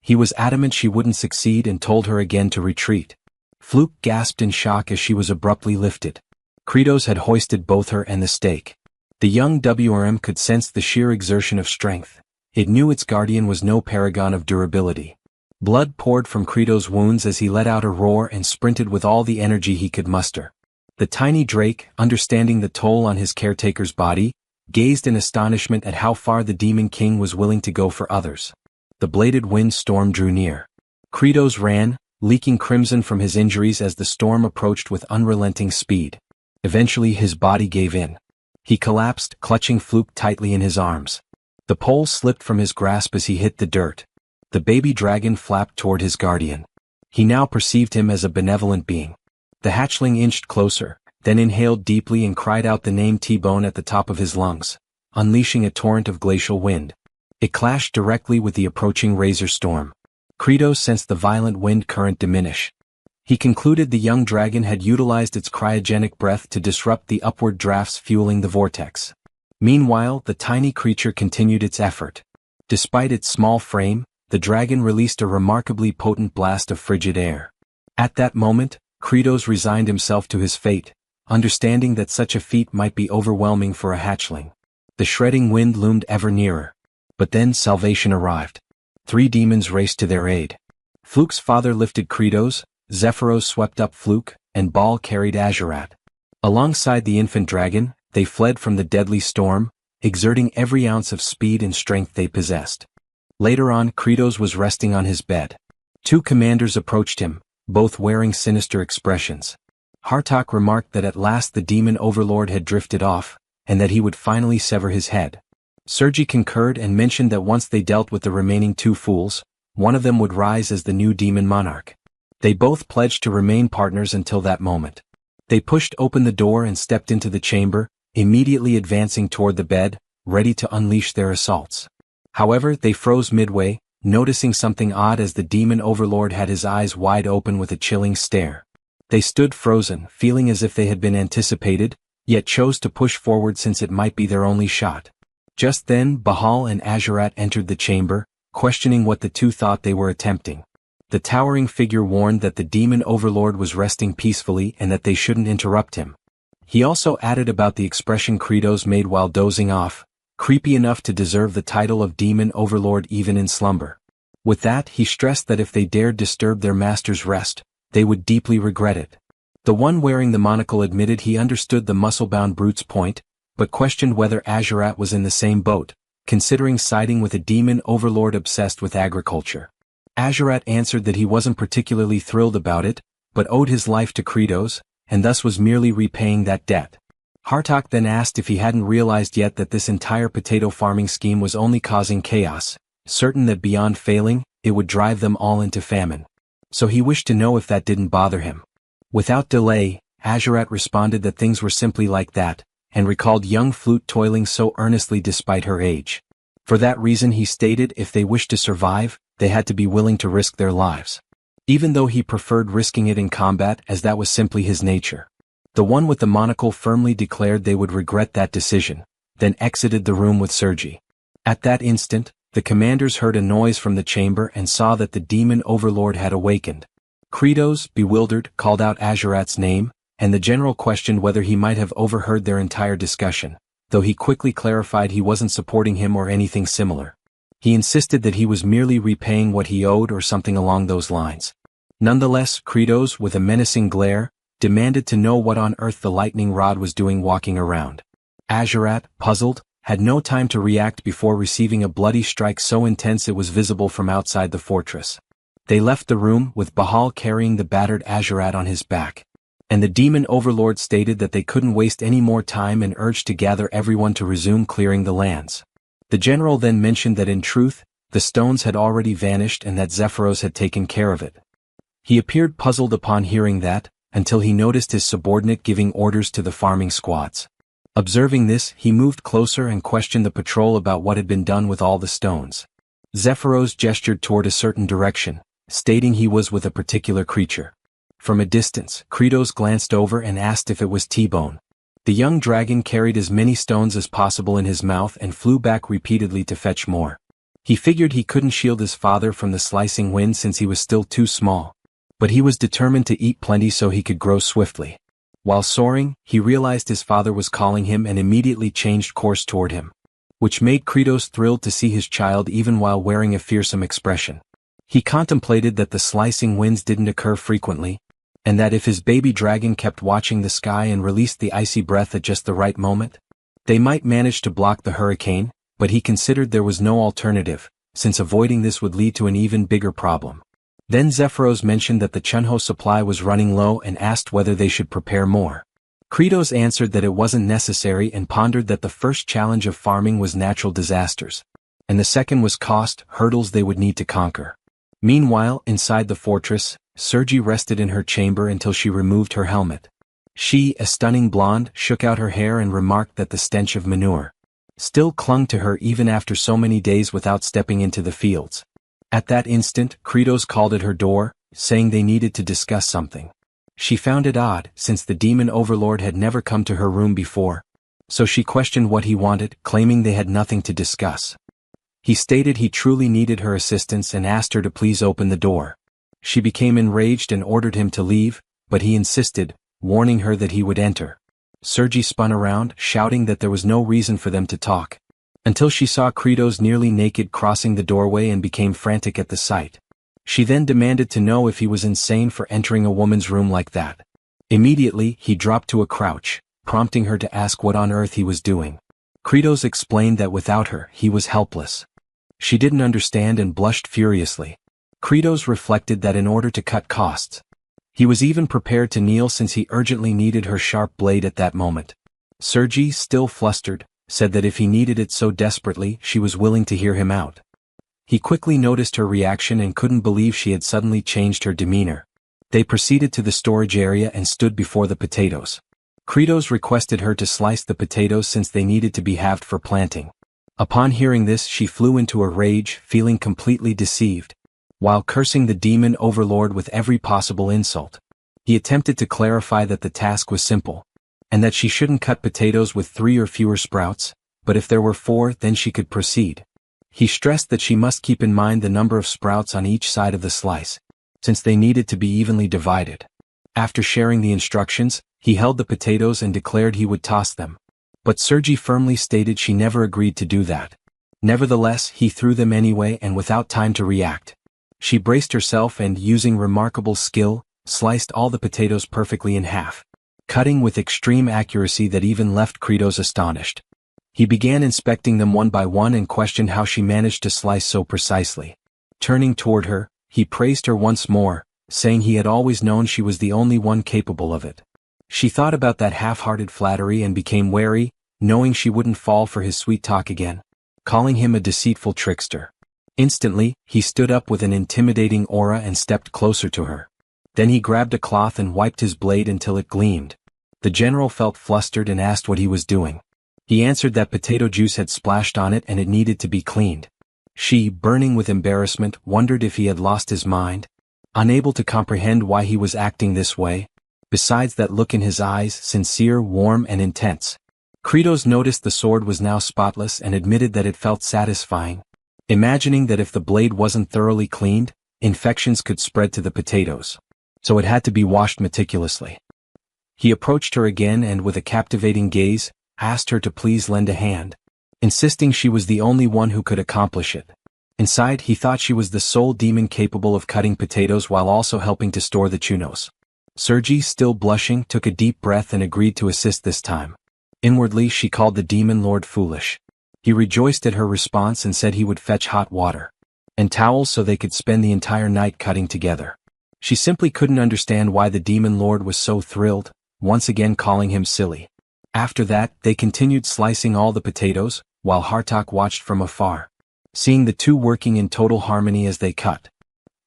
He was adamant she wouldn't succeed and told her again to retreat. Fluke gasped in shock as she was abruptly lifted. Kratos had hoisted both her and the stake. The young WRM could sense the sheer exertion of strength. It knew its guardian was no paragon of durability. Blood poured from Kratos' wounds as he let out a roar and sprinted with all the energy he could muster. The tiny drake, understanding the toll on his caretaker's body, gazed in astonishment at how far the Demon King was willing to go for others. The bladed wind storm drew near. Kratos ran, leaking crimson from his injuries as the storm approached with unrelenting speed. Eventually his body gave in. He collapsed, clutching Fluke tightly in his arms. The pole slipped from his grasp as he hit the dirt. The baby dragon flapped toward his guardian. He now perceived him as a benevolent being. The hatchling inched closer, then inhaled deeply and cried out the name T-Bone at the top of his lungs, unleashing a torrent of glacial wind. It clashed directly with the approaching razor storm. Kratos sensed the violent wind current diminish. He concluded the young dragon had utilized its cryogenic breath to disrupt the upward drafts fueling the vortex. Meanwhile, the tiny creature continued its effort. Despite its small frame, the dragon released a remarkably potent blast of frigid air. At that moment, Kratos resigned himself to his fate, understanding that such a feat might be overwhelming for a hatchling. The shredding wind loomed ever nearer. But then salvation arrived. 3 demons raced to their aid. Fluke's father lifted Kratos, Zephyros swept up Fluke, and Baal carried Azurat. Alongside the infant dragon, they fled from the deadly storm, exerting every ounce of speed and strength they possessed. Later on, Kratos was resting on his bed. 2 commanders approached him, both wearing sinister expressions. Hartok remarked that at last the demon overlord had drifted off, and that he would finally sever his head. Sergi concurred and mentioned that once they dealt with the remaining 2 fools, one of them would rise as the new demon monarch. They both pledged to remain partners until that moment. They pushed open the door and stepped into the chamber, immediately advancing toward the bed, ready to unleash their assaults. However, they froze midway, noticing something odd as the demon overlord had his eyes wide open with a chilling stare. They stood frozen, feeling as if they had been anticipated, yet chose to push forward since it might be their only shot. Just then, Bahal and Azurat entered the chamber, questioning what the 2 thought they were attempting. The towering figure warned that the demon overlord was resting peacefully and that they shouldn't interrupt him. He also added about the expression Kratos made while dozing off, creepy enough to deserve the title of demon overlord even in slumber. With that, he stressed that if they dared disturb their master's rest, they would deeply regret it. The one wearing the monocle admitted he understood the muscle-bound brute's point, but questioned whether Azurat was in the same boat, considering siding with a demon overlord obsessed with agriculture. Azurat answered that he wasn't particularly thrilled about it, but owed his life to Kratos, and thus was merely repaying that debt. Hartok then asked if he hadn't realized yet that this entire potato farming scheme was only causing chaos, certain that beyond failing, it would drive them all into famine. So he wished to know if that didn't bother him. Without delay, Azurat responded that things were simply like that, and recalled young Flute toiling so earnestly despite her age. For that reason he stated if they wished to survive, they had to be willing to risk their lives. Even though he preferred risking it in combat as that was simply his nature. The one with the monocle firmly declared they would regret that decision, then exited the room with Sergi. At that instant, the commanders heard a noise from the chamber and saw that the demon overlord had awakened. Kratos, bewildered, called out Azurat's name, and the general questioned whether he might have overheard their entire discussion, though he quickly clarified he wasn't supporting him or anything similar. He insisted that he was merely repaying what he owed or something along those lines. Nonetheless, Kratos, with a menacing glare, demanded to know what on earth the lightning rod was doing walking around. Azurat, puzzled, had no time to react before receiving a bloody strike so intense it was visible from outside the fortress. They left the room, with Bahal carrying the battered Azurat on his back. And the demon overlord stated that they couldn't waste any more time and urged to gather everyone to resume clearing the lands. The general then mentioned that in truth, the stones had already vanished and that Zephyros had taken care of it. He appeared puzzled upon hearing that, until he noticed his subordinate giving orders to the farming squads. Observing this, he moved closer and questioned the patrol about what had been done with all the stones. Zephyros gestured toward a certain direction, stating he was with a particular creature. From a distance, Kratos glanced over and asked if it was T-Bone. The young dragon carried as many stones as possible in his mouth and flew back repeatedly to fetch more. He figured he couldn't shield his father from the slicing wind since he was still too small. But he was determined to eat plenty so he could grow swiftly. While soaring, he realized his father was calling him and immediately changed course toward him. Which made Kratos thrilled to see his child even while wearing a fearsome expression. He contemplated that the slicing winds didn't occur frequently, and that if his baby dragon kept watching the sky and released the icy breath at just the right moment, they might manage to block the hurricane, but he considered there was no alternative, since avoiding this would lead to an even bigger problem. Then Zephyros mentioned that the Chunho supply was running low and asked whether they should prepare more. Kratos answered that it wasn't necessary and pondered that the first challenge of farming was natural disasters, and the second was cost, hurdles they would need to conquer. Meanwhile, inside the fortress, Sergi rested in her chamber until she removed her helmet. She, a stunning blonde, shook out her hair and remarked that the stench of manure still clung to her even after so many days without stepping into the fields. At that instant, Kratos called at her door, saying they needed to discuss something. She found it odd, since the demon overlord had never come to her room before. So she questioned what he wanted, claiming they had nothing to discuss. He stated he truly needed her assistance and asked her to please open the door. She became enraged and ordered him to leave, but he insisted, warning her that he would enter. Sergi spun around, shouting that there was no reason for them to talk, until she saw Kratos nearly naked crossing the doorway and became frantic at the sight. She then demanded to know if he was insane for entering a woman's room like that. Immediately, he dropped to a crouch, prompting her to ask what on earth he was doing. Kratos explained that without her, he was helpless. She didn't understand and blushed furiously. Kratos reflected that in order to cut costs, he was even prepared to kneel since he urgently needed her sharp blade at that moment. Sergi, still flustered, said that if he needed it so desperately, she was willing to hear him out. He quickly noticed her reaction and couldn't believe she had suddenly changed her demeanor. They proceeded to the storage area and stood before the potatoes. Kratos requested her to slice the potatoes since they needed to be halved for planting. Upon hearing this, she flew into a rage, feeling completely deceived, while cursing the demon overlord with every possible insult. He attempted to clarify that the task was simple, and that she shouldn't cut potatoes with 3 or fewer sprouts, but if there were 4, then she could proceed. He stressed that she must keep in mind the number of sprouts on each side of the slice, since they needed to be evenly divided. After sharing the instructions, he held the potatoes and declared he would toss them. But Sergi firmly stated she never agreed to do that. Nevertheless, he threw them anyway and without time to react. She braced herself and, using remarkable skill, sliced all the potatoes perfectly in half, cutting with extreme accuracy that even left Kratos astonished. He began inspecting them one by one and questioned how she managed to slice so precisely. Turning toward her, he praised her once more, saying he had always known she was the only one capable of it. She thought about that half-hearted flattery and became wary, knowing she wouldn't fall for his sweet talk again, calling him a deceitful trickster. Instantly, he stood up with an intimidating aura and stepped closer to her. Then he grabbed a cloth and wiped his blade until it gleamed. The general felt flustered and asked what he was doing. He answered that potato juice had splashed on it and it needed to be cleaned. She, burning with embarrassment, wondered if he had lost his mind, unable to comprehend why he was acting this way. Besides that look in his eyes, sincere, warm, and intense. Kratos noticed the sword was now spotless and admitted that it felt satisfying, imagining that if the blade wasn't thoroughly cleaned, infections could spread to the potatoes. So it had to be washed meticulously. He approached her again and with a captivating gaze, asked her to please lend a hand, insisting she was the only one who could accomplish it. Inside, he thought she was the sole demon capable of cutting potatoes while also helping to store the chunos. Sergi, still blushing, took a deep breath and agreed to assist this time. Inwardly, she called the demon lord foolish. He rejoiced at her response and said he would fetch hot water and towels so they could spend the entire night cutting together. She simply couldn't understand why the demon lord was so thrilled, once again calling him silly. After that, they continued slicing all the potatoes, while Hartok watched from afar, seeing the two working in total harmony as they cut.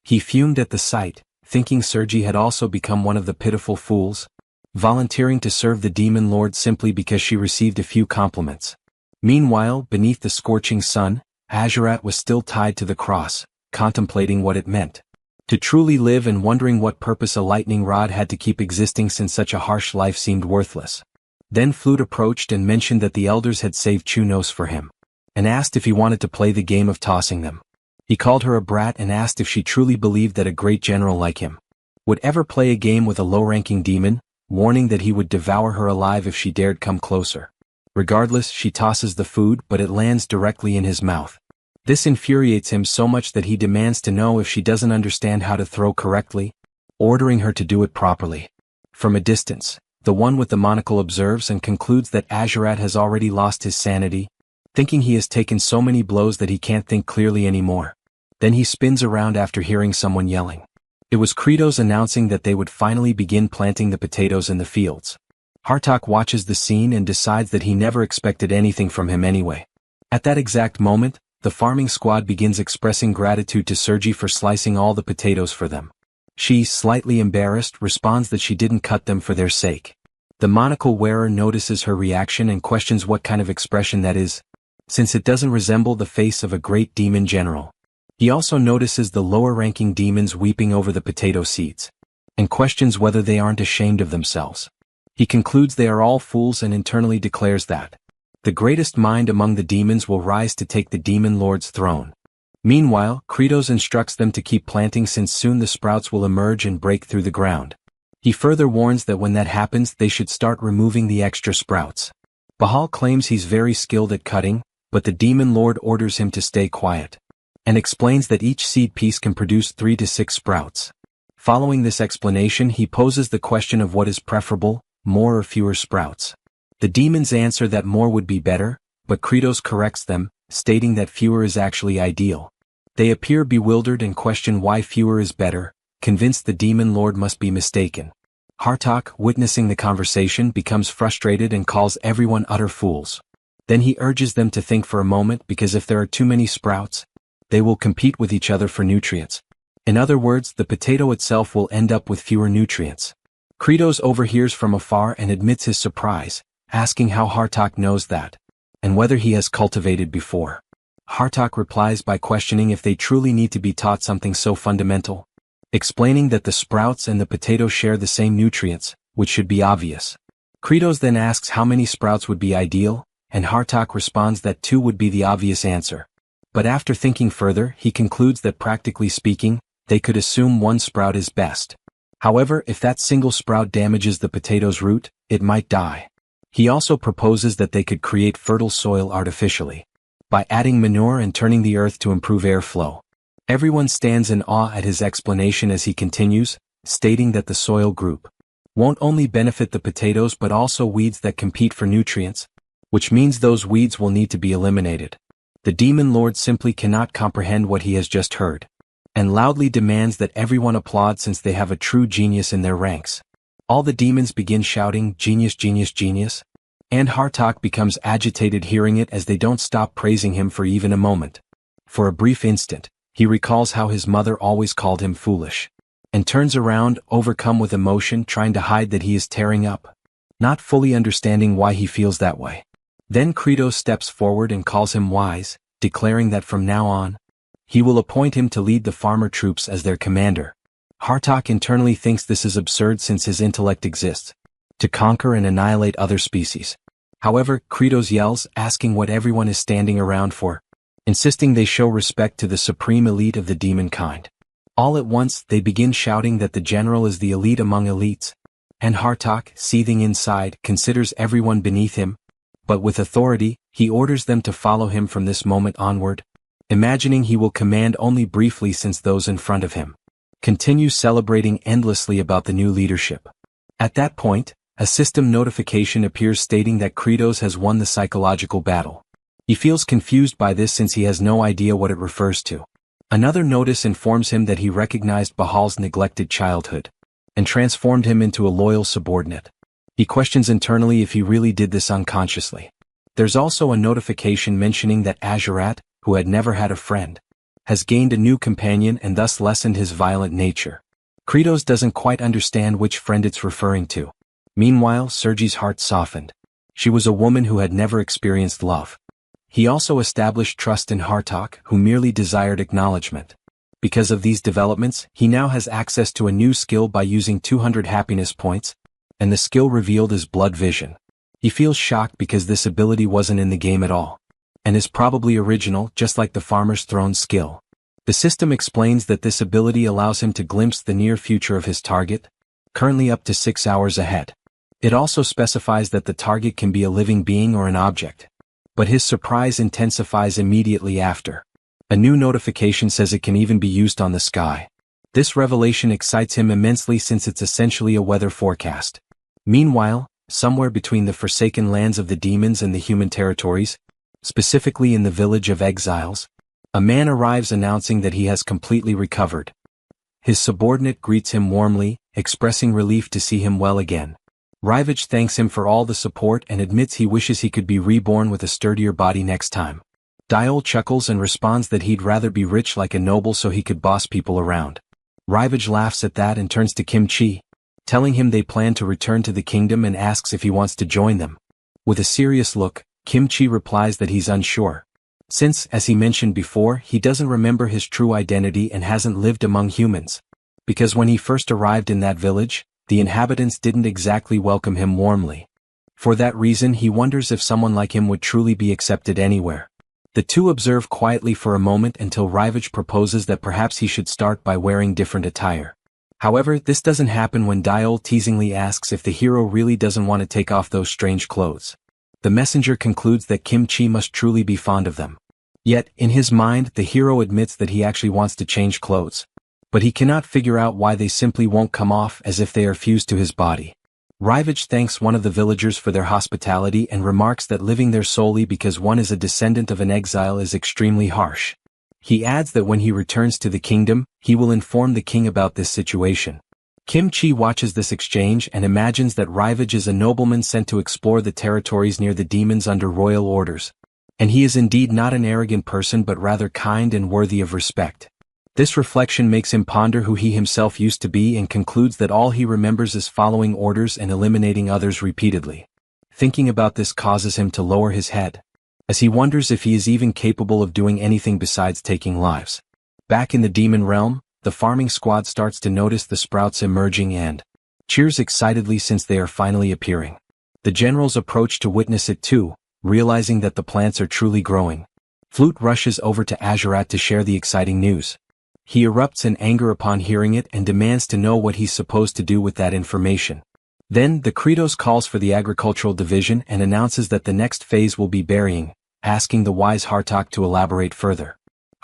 He fumed at the sight, thinking Sergi had also become one of the pitiful fools, volunteering to serve the demon lord simply because she received a few compliments. Meanwhile, beneath the scorching sun, Azurat was still tied to the cross, contemplating what it meant to truly live and wondering what purpose a lightning rod had to keep existing since such a harsh life seemed worthless. Then Flute approached and mentioned that the elders had saved Chunos for him, and asked if he wanted to play the game of tossing them. He called her a brat and asked if she truly believed that a great general like him would ever play a game with a low-ranking demon, warning that he would devour her alive if she dared come closer. Regardless, she tosses the food, but it lands directly in his mouth. This infuriates him so much that he demands to know if she doesn't understand how to throw correctly, ordering her to do it properly. From a distance, the one with the monocle observes and concludes that Azurat has already lost his sanity, thinking he has taken so many blows that he can't think clearly anymore. Then he spins around after hearing someone yelling. It was Kratos announcing that they would finally begin planting the potatoes in the fields. Hartok watches the scene and decides that he never expected anything from him anyway. At that exact moment, the farming squad begins expressing gratitude to Sergi for slicing all the potatoes for them. She, slightly embarrassed, responds that she didn't cut them for their sake. The monocle wearer notices her reaction and questions what kind of expression that is, since it doesn't resemble the face of a great demon general. He also notices the lower-ranking demons weeping over the potato seeds, and questions whether they aren't ashamed of themselves. He concludes they are all fools and internally declares that the greatest mind among the demons will rise to take the demon lord's throne. Meanwhile, Kratos instructs them to keep planting since soon the sprouts will emerge and break through the ground. He further warns that when that happens they should start removing the extra sprouts. Bahal claims he's very skilled at cutting, but the demon lord orders him to stay quiet, and explains that each seed piece can produce 3 to 6 sprouts. Following this explanation, he poses the question of what is preferable, more or fewer sprouts. The demons answer that more would be better, but Kratos corrects them, stating that fewer is actually ideal. They appear bewildered and question why fewer is better, convinced the demon lord must be mistaken. Hartok, witnessing the conversation, becomes frustrated and calls everyone utter fools. Then he urges them to think for a moment because if there are too many sprouts, they will compete with each other for nutrients. In other words, the potato itself will end up with fewer nutrients. Kratos overhears from afar and admits his surprise, asking how Hartok knows that, and whether he has cultivated before. Hartok replies by questioning if they truly need to be taught something so fundamental, explaining that the sprouts and the potato share the same nutrients, which should be obvious. Kratos then asks how many sprouts would be ideal, and Hartok responds that 2 would be the obvious answer. But after thinking further, he concludes that practically speaking, they could assume 1 sprout is best. However, if that single sprout damages the potato's root, it might die. He also proposes that they could create fertile soil artificially, by adding manure and turning the earth to improve airflow. Everyone stands in awe at his explanation as he continues, stating that the soil group won't only benefit the potatoes but also weeds that compete for nutrients, which means those weeds will need to be eliminated. The demon lord simply cannot comprehend what he has just heard, and loudly demands that everyone applaud since they have a true genius in their ranks. All the demons begin shouting, "Genius, genius, genius," and Hartok becomes agitated hearing it as they don't stop praising him for even a moment. For a brief instant, he recalls how his mother always called him foolish, and turns around, overcome with emotion, trying to hide that he is tearing up, not fully understanding why he feels that way. Then Kratos steps forward and calls him wise, declaring that from now on, he will appoint him to lead the farmer troops as their commander. Hartok internally thinks this is absurd since his intellect exists to conquer and annihilate other species. However, Kratos yells, asking what everyone is standing around for, insisting they show respect to the supreme elite of the demon kind. All at once, they begin shouting that the general is the elite among elites, and Hartok, seething inside, considers everyone beneath him, but with authority, he orders them to follow him from this moment onward, imagining he will command only briefly since those in front of him continue celebrating endlessly about the new leadership. At that point, a system notification appears stating that Kratos has won the psychological battle. He feels confused by this since he has no idea what it refers to. Another notice informs him that he recognized Bahal's neglected childhood, and transformed him into a loyal subordinate. He questions internally if he really did this unconsciously. There's also a notification mentioning that Azurat, who had never had a friend, has gained a new companion and thus lessened his violent nature. Kratos doesn't quite understand which friend it's referring to. Meanwhile, Sergei's heart softened. She was a woman who had never experienced love. He also established trust in Hartok, who merely desired acknowledgement. Because of these developments, he now has access to a new skill by using 200 happiness points, and the skill revealed is blood vision. He feels shocked because this ability wasn't in the game at all, and is probably original, just like the farmer's throne skill. The system explains that this ability allows him to glimpse the near future of his target, currently up to 6 hours ahead. It also specifies that the target can be a living being or an object, but his surprise intensifies immediately after. A new notification says it can even be used on the sky. This revelation excites him immensely since it's essentially a weather forecast. Meanwhile, somewhere between the forsaken lands of the demons and the human territories, specifically in the village of exiles, a man arrives announcing that he has completely recovered. His subordinate greets him warmly, expressing relief to see him well again. Rivage thanks him for all the support and admits he wishes he could be reborn with a sturdier body next time. Diol chuckles and responds that he'd rather be rich like a noble so he could boss people around. Rivage laughs at that and turns to Kim Chi, telling him they plan to return to the kingdom and asks if he wants to join them. With a serious look, Kimchi replies that he's unsure. Since, as he mentioned before, he doesn't remember his true identity and hasn't lived among humans. Because when he first arrived in that village, the inhabitants didn't exactly welcome him warmly. For that reason he wonders if someone like him would truly be accepted anywhere. The two observe quietly for a moment until Rivage proposes that perhaps he should start by wearing different attire. However, this doesn't happen when Diol teasingly asks if the hero really doesn't want to take off those strange clothes. The messenger concludes that Kimchi must truly be fond of them. Yet, in his mind, the hero admits that he actually wants to change clothes. But he cannot figure out why they simply won't come off, as if they are fused to his body. Rivage thanks one of the villagers for their hospitality and remarks that living there solely because one is a descendant of an exile is extremely harsh. He adds that when he returns to the kingdom, he will inform the king about this situation. Kimchi watches this exchange and imagines that Rivage is a nobleman sent to explore the territories near the demons under royal orders. And he is indeed not an arrogant person but rather kind and worthy of respect. This reflection makes him ponder who he himself used to be and concludes that all he remembers is following orders and eliminating others repeatedly. Thinking about this causes him to lower his head, as he wonders if he is even capable of doing anything besides taking lives. Back in the demon realm, the farming squad starts to notice the sprouts emerging and cheers excitedly since they are finally appearing. The generals approach to witness it too, realizing that the plants are truly growing. Flute rushes over to Azurat to share the exciting news. He erupts in anger upon hearing it and demands to know what he's supposed to do with that information. Then, the Kratos calls for the agricultural division and announces that the next phase will be burying, asking the wise Hartok to elaborate further.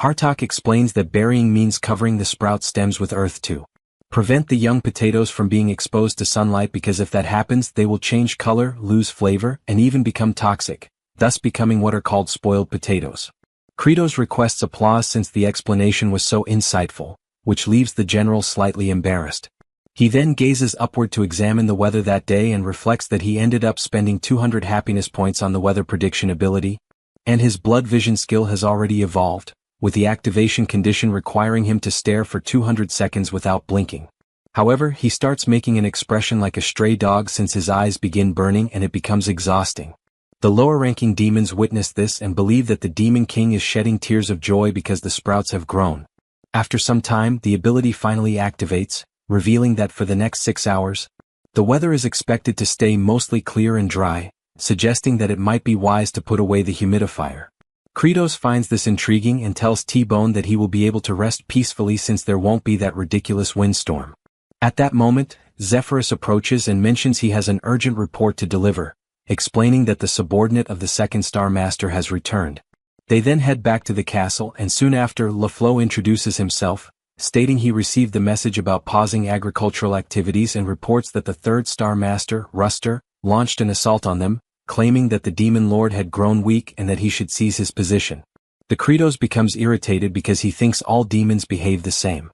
Hartok explains that burying means covering the sprout stems with earth to prevent the young potatoes from being exposed to sunlight, because if that happens they will change color, lose flavor, and even become toxic, thus becoming what are called spoiled potatoes. Kratos requests applause since the explanation was so insightful, which leaves the general slightly embarrassed. He then gazes upward to examine the weather that day and reflects that he ended up spending 200 happiness points on the weather prediction ability, and his blood vision skill has already evolved, with the activation condition requiring him to stare for 200 seconds without blinking. However, he starts making an expression like a stray dog since his eyes begin burning and it becomes exhausting. The lower-ranking demons witness this and believe that the Demon King is shedding tears of joy because the sprouts have grown. After some time, the ability finally activates, revealing that for the next 6 hours, the weather is expected to stay mostly clear and dry, suggesting that it might be wise to put away the humidifier. Kratos finds this intriguing and tells T-Bone that he will be able to rest peacefully since there won't be that ridiculous windstorm. At that moment, Zephyrus approaches and mentions he has an urgent report to deliver, explaining that the subordinate of the second Star Master has returned. They then head back to the castle and soon after LaFleur introduces himself, stating he received the message about pausing agricultural activities and reports that the third Star Master, Ruster, launched an assault on them, claiming that the Demon Lord had grown weak and that he should seize his position. The Kratos becomes irritated because he thinks all demons behave the same.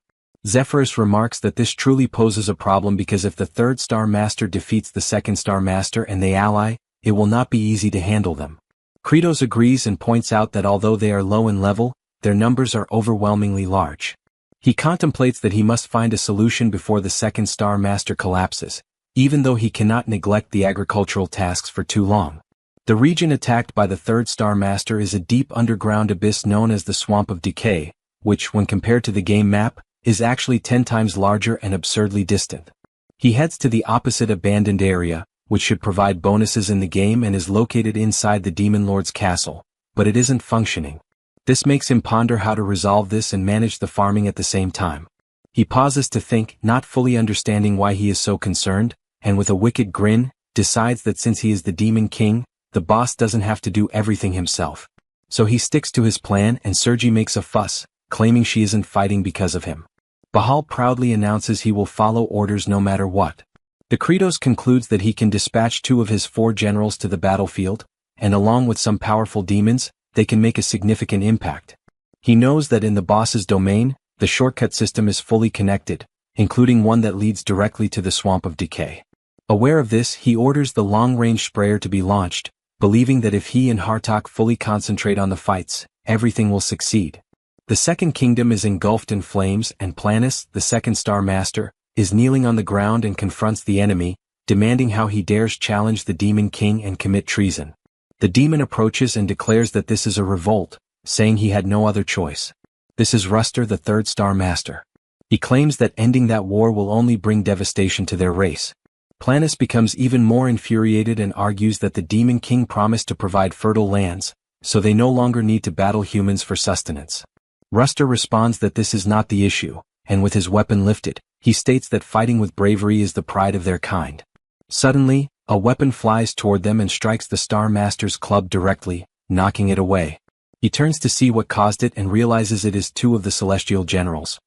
Zephyrus remarks that this truly poses a problem because if the third Star Master defeats the second Star Master and they ally, it will not be easy to handle them. Kratos agrees and points out that although they are low in level, their numbers are overwhelmingly large. He contemplates that he must find a solution before the second Star Master collapses, even though he cannot neglect the agricultural tasks for too long. The region attacked by the third Star Master is a deep underground abyss known as the Swamp of Decay, which, when compared to the game map, is actually 10 times larger and absurdly distant. He heads to the opposite abandoned area, which should provide bonuses in the game and is located inside the Demon Lord's castle, but it isn't functioning. This makes him ponder how to resolve this and manage the farming at the same time. He pauses to think, not fully understanding why he is so concerned, and with a wicked grin, decides that since he is the Demon King, the boss doesn't have to do everything himself. So he sticks to his plan and Sergi makes a fuss, claiming she isn't fighting because of him. Bahal proudly announces he will follow orders no matter what. The Kratos concludes that he can dispatch 2 of his 4 generals to the battlefield, and along with some powerful demons, they can make a significant impact. He knows that in the boss's domain, the shortcut system is fully connected, including one that leads directly to the Swamp of Decay. Aware of this, he orders the long-range sprayer to be launched, believing that if he and Hartok fully concentrate on the fights, everything will succeed. The Second Kingdom is engulfed in flames and Planus, the second Star Master, is kneeling on the ground and confronts the enemy, demanding how he dares challenge the Demon King and commit treason. The demon approaches and declares that this is a revolt, saying he had no other choice. This is Ruster, the third Star Master. He claims that ending that war will only bring devastation to their race. Planus becomes even more infuriated and argues that the Demon King promised to provide fertile lands, so they no longer need to battle humans for sustenance. Ruster responds that this is not the issue, and with his weapon lifted, he states that fighting with bravery is the pride of their kind. Suddenly, a weapon flies toward them and strikes the Star Master's club directly, knocking it away. He turns to see what caused it and realizes it is two of the celestial generals.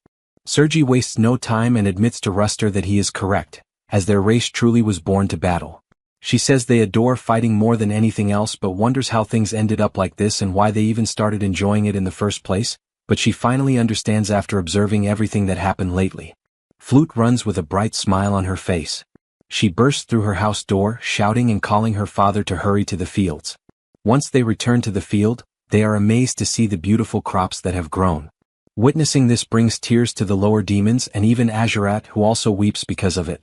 Sergi wastes no time and admits to Ruster that he is correct, as their race truly was born to battle. She says they adore fighting more than anything else but wonders how things ended up like this and why they even started enjoying it in the first place, but she finally understands after observing everything that happened lately. Flute runs with a bright smile on her face. She bursts through her house door, shouting and calling her father to hurry to the fields. Once they return to the field, they are amazed to see the beautiful crops that have grown. Witnessing this brings tears to the lower demons and even Azurat, who also weeps because of it.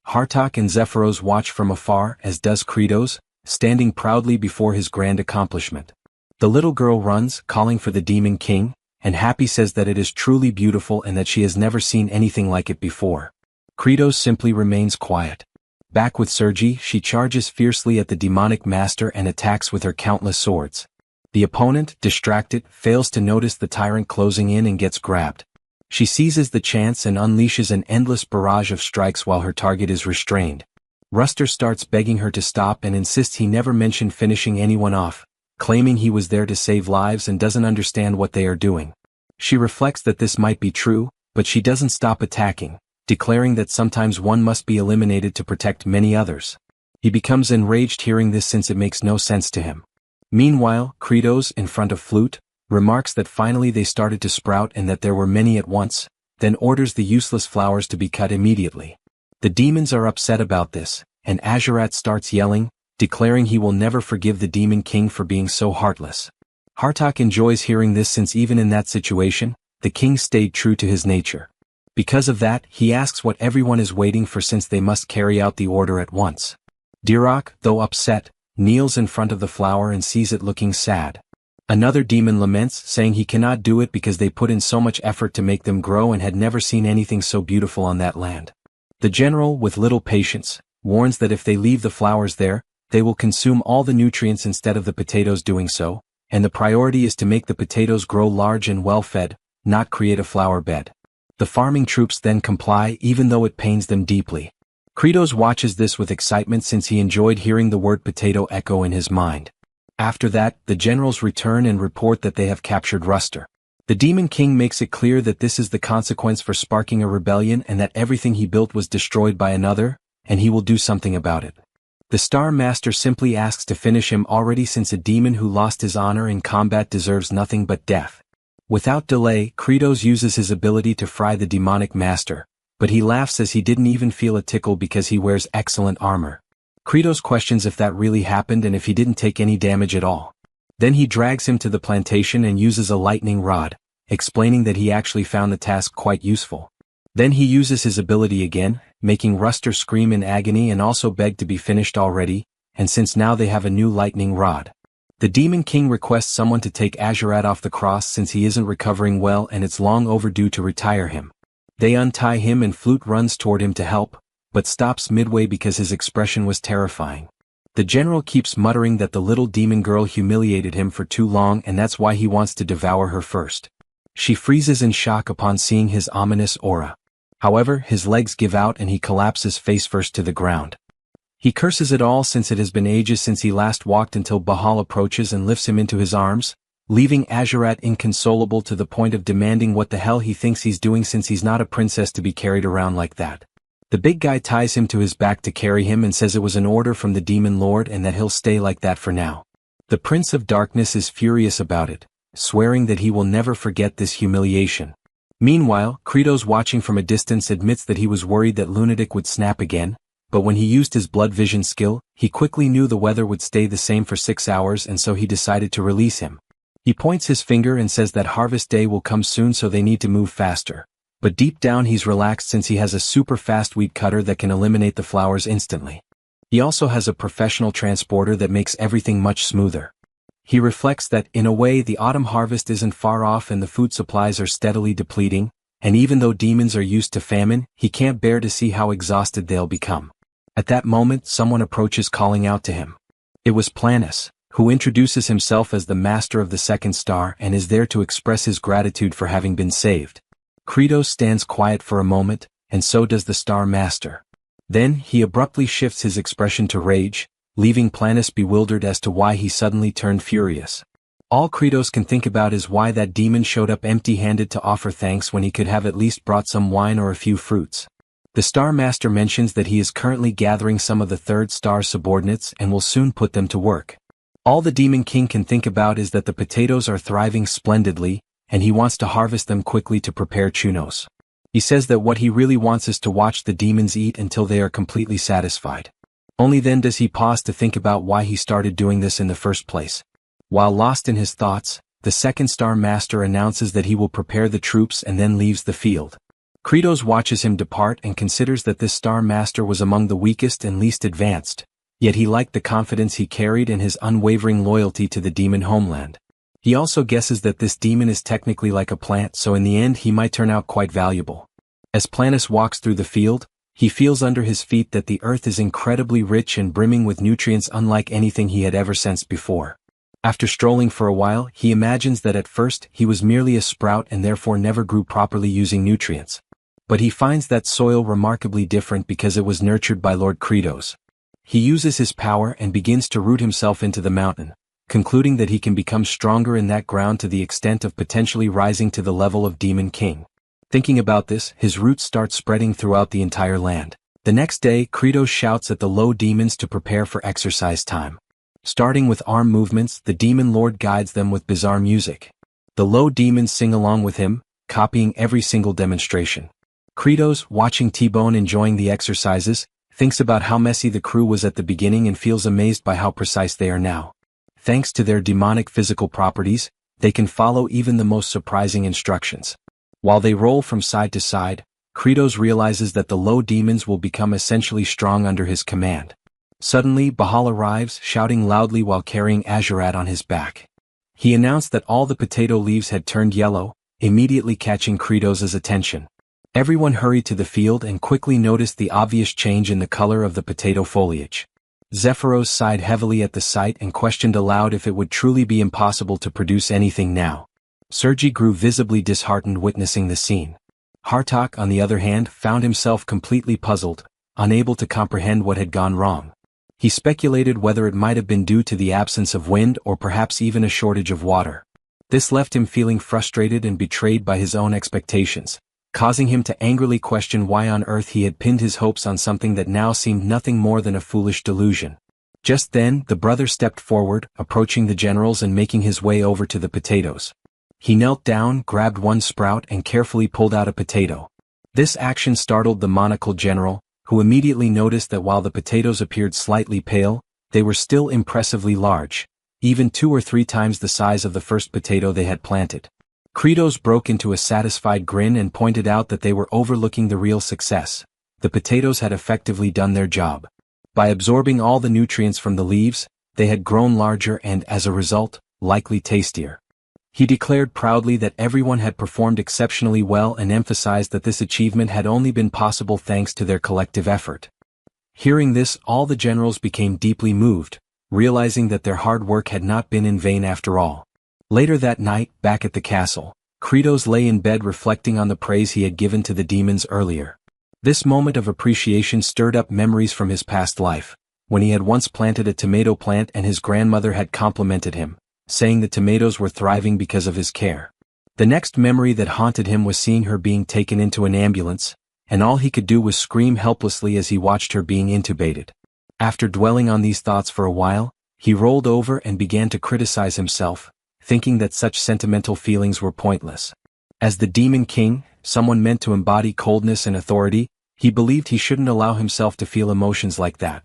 Hartok and Zephyros watch from afar, as does Kratos, standing proudly before his grand accomplishment. The little girl runs, calling for the Demon King, and Happy says that it is truly beautiful and that she has never seen anything like it before. Kratos simply remains quiet. Back with Sergi, she charges fiercely at the demonic master and attacks with her countless swords. The opponent, distracted, fails to notice the tyrant closing in and gets grabbed. She seizes the chance and unleashes an endless barrage of strikes while her target is restrained. Ruster starts begging her to stop and insists he never mentioned finishing anyone off, claiming he was there to save lives and doesn't understand what they are doing. She reflects that this might be true, but she doesn't stop attacking, declaring that sometimes one must be eliminated to protect many others. He becomes enraged hearing this since it makes no sense to him. Meanwhile, Kratos, in front of Flute, remarks that finally they started to sprout and that there were many at once, then orders the useless flowers to be cut immediately. The demons are upset about this, and Azurat starts yelling, declaring he will never forgive the Demon King for being so heartless. Hartok enjoys hearing this since even in that situation, the king stayed true to his nature. Because of that, he asks what everyone is waiting for since they must carry out the order at once. Dirok, though upset, kneels in front of the flower and sees it looking sad. Another demon laments, saying he cannot do it because they put in so much effort to make them grow and had never seen anything so beautiful on that land. The general, with little patience, warns that if they leave the flowers there, they will consume all the nutrients instead of the potatoes doing so, and the priority is to make the potatoes grow large and well-fed, not create a flower bed. The farming troops then comply even though it pains them deeply. Kratos watches this with excitement since he enjoyed hearing the word potato echo in his mind. After that, the generals return and report that they have captured Ruster. The Demon King makes it clear that this is the consequence for sparking a rebellion and that everything he built was destroyed by another, and he will do something about it. The Star Master simply asks to finish him already since a demon who lost his honor in combat deserves nothing but death. Without delay, Kratos uses his ability to fry the demonic master, but he laughs as he didn't even feel a tickle because he wears excellent armor. Kratos questions if that really happened and if he didn't take any damage at all. Then he drags him to the plantation and uses a lightning rod, explaining that he actually found the task quite useful. Then he uses his ability again, making Ruster scream in agony and also beg to be finished already, and since now they have a new lightning rod. The Demon King requests someone to take Azurat off the cross since he isn't recovering well and it's long overdue to retire him. They untie him and Flute runs toward him to help, but stops midway because his expression was terrifying. The general keeps muttering that the little demon girl humiliated him for too long and that's why he wants to devour her first. She freezes in shock upon seeing his ominous aura. However, his legs give out and he collapses face first to the ground. He curses it all since it has been ages since he last walked until Bahal approaches and lifts him into his arms, leaving Azurat inconsolable to the point of demanding what the hell he thinks he's doing since he's not a princess to be carried around like that. The big guy ties him to his back to carry him and says it was an order from the Demon Lord and that he'll stay like that for now. The Prince of Darkness is furious about it, swearing that he will never forget this humiliation. Meanwhile, Kratos watching from a distance admits that he was worried that Lunatic would snap again, but when he used his blood vision skill, he quickly knew the weather would stay the same for 6 hours and so he decided to release him. He points his finger and says that harvest day will come soon so they need to move faster. But deep down he's relaxed since he has a super fast weed cutter that can eliminate the flowers instantly. He also has a professional transporter that makes everything much smoother. He reflects that, in a way, the autumn harvest isn't far off and the food supplies are steadily depleting, and even though demons are used to famine, he can't bear to see how exhausted they'll become. At that moment, someone approaches calling out to him. It was Planus, who introduces himself as the master of the second star and is there to express his gratitude for having been saved. Kratos stands quiet for a moment, and so does the star master. Then, he abruptly shifts his expression to rage, leaving Planus bewildered as to why he suddenly turned furious. All Kratos can think about is why that demon showed up empty-handed to offer thanks when he could have at least brought some wine or a few fruits. The Star Master mentions that he is currently gathering some of the third star's subordinates and will soon put them to work. All the Demon King can think about is that the potatoes are thriving splendidly, and he wants to harvest them quickly to prepare chunos. He says that what he really wants is to watch the demons eat until they are completely satisfied. Only then does he pause to think about why he started doing this in the first place. While lost in his thoughts, the second Star Master announces that he will prepare the troops and then leaves the field. Kratos watches him depart and considers that this Star Master was among the weakest and least advanced, yet he liked the confidence he carried and his unwavering loyalty to the demon homeland. He also guesses that this demon is technically like a plant, so in the end he might turn out quite valuable. As Planus walks through the field, he feels under his feet that the earth is incredibly rich and brimming with nutrients unlike anything he had ever sensed before. After strolling for a while, he imagines that at first he was merely a sprout and therefore never grew properly using nutrients. But he finds that soil remarkably different because it was nurtured by Lord Kratos. He uses his power and begins to root himself into the mountain, concluding that he can become stronger in that ground to the extent of potentially rising to the level of Demon King. Thinking about this, his roots start spreading throughout the entire land. The next day, Kratos shouts at the low demons to prepare for exercise time. Starting with arm movements, the Demon Lord guides them with bizarre music. The low demons sing along with him, copying every single demonstration. Kratos, watching T-Bone enjoying the exercises, thinks about how messy the crew was at the beginning and feels amazed by how precise they are now. Thanks to their demonic physical properties, they can follow even the most surprising instructions. While they roll from side to side, Kratos realizes that the low demons will become essentially strong under his command. Suddenly, Bahal arrives, shouting loudly while carrying Azurat on his back. He announced that all the potato leaves had turned yellow, immediately catching Kratos' attention. Everyone hurried to the field and quickly noticed the obvious change in the color of the potato foliage. Zephyros sighed heavily at the sight and questioned aloud if it would truly be impossible to produce anything now. Sergi grew visibly disheartened witnessing the scene. Hartok, on the other hand, found himself completely puzzled, unable to comprehend what had gone wrong. He speculated whether it might have been due to the absence of wind or perhaps even a shortage of water. This left him feeling frustrated and betrayed by his own expectations, causing him to angrily question why on earth he had pinned his hopes on something that now seemed nothing more than a foolish delusion. Just then, the brother stepped forward, approaching the generals and making his way over to the potatoes. He knelt down, grabbed one sprout and carefully pulled out a potato. This action startled the monocled general, who immediately noticed that while the potatoes appeared slightly pale, they were still impressively large, even 2 or 3 times the size of the first potato they had planted. Kratos broke into a satisfied grin and pointed out that they were overlooking the real success. The potatoes had effectively done their job. By absorbing all the nutrients from the leaves, they had grown larger and, as a result, likely tastier. He declared proudly that everyone had performed exceptionally well and emphasized that this achievement had only been possible thanks to their collective effort. Hearing this, all the generals became deeply moved, realizing that their hard work had not been in vain after all. Later that night, back at the castle, Kratos lay in bed reflecting on the praise he had given to the demons earlier. This moment of appreciation stirred up memories from his past life, when he had once planted a tomato plant and his grandmother had complimented him, saying the tomatoes were thriving because of his care. The next memory that haunted him was seeing her being taken into an ambulance, and all he could do was scream helplessly as he watched her being intubated. After dwelling on these thoughts for a while, he rolled over and began to criticize himself, thinking that such sentimental feelings were pointless. As the Demon King, someone meant to embody coldness and authority, he believed he shouldn't allow himself to feel emotions like that.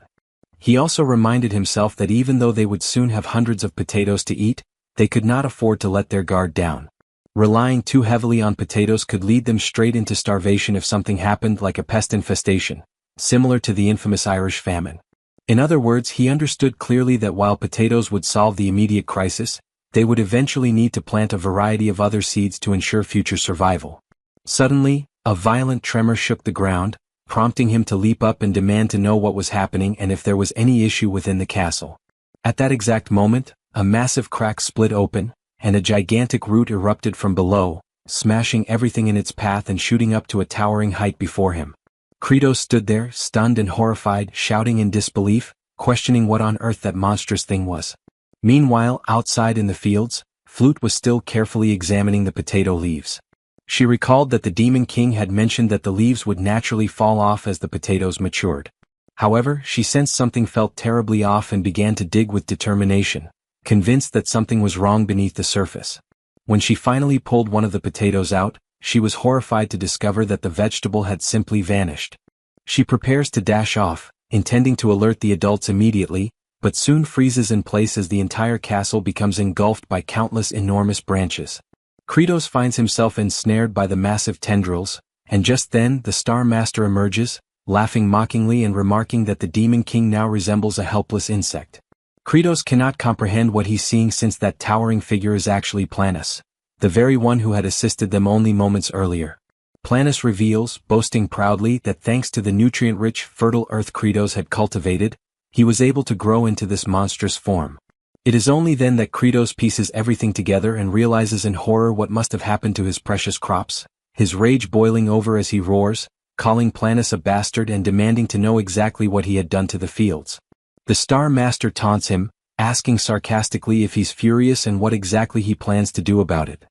He also reminded himself that even though they would soon have hundreds of potatoes to eat, they could not afford to let their guard down. Relying too heavily on potatoes could lead them straight into starvation if something happened like a pest infestation, similar to the infamous Irish famine. In other words, he understood clearly that while potatoes would solve the immediate crisis, they would eventually need to plant a variety of other seeds to ensure future survival. Suddenly, a violent tremor shook the ground, prompting him to leap up and demand to know what was happening and if there was any issue within the castle. At that exact moment, a massive crack split open, and a gigantic root erupted from below, smashing everything in its path and shooting up to a towering height before him. Kratos stood there, stunned and horrified, shouting in disbelief, questioning what on earth that monstrous thing was. Meanwhile, outside in the fields, Flute was still carefully examining the potato leaves. She recalled that the Demon King had mentioned that the leaves would naturally fall off as the potatoes matured. However, she sensed something felt terribly off and began to dig with determination, convinced that something was wrong beneath the surface. When she finally pulled one of the potatoes out, she was horrified to discover that the vegetable had simply vanished. She prepares to dash off, intending to alert the adults immediately, but soon freezes in place as the entire castle becomes engulfed by countless enormous branches. Kratos finds himself ensnared by the massive tendrils, and just then the Star Master emerges, laughing mockingly and remarking that the Demon King now resembles a helpless insect. Kratos cannot comprehend what he's seeing since that towering figure is actually Planus, the very one who had assisted them only moments earlier. Planus reveals, boasting proudly, that thanks to the nutrient-rich, fertile earth Kratos had cultivated, he was able to grow into this monstrous form. It is only then that Kratos pieces everything together and realizes in horror what must have happened to his precious crops, his rage boiling over as he roars, calling Planus a bastard and demanding to know exactly what he had done to the fields. The Star Master taunts him, asking sarcastically if he's furious and what exactly he plans to do about it.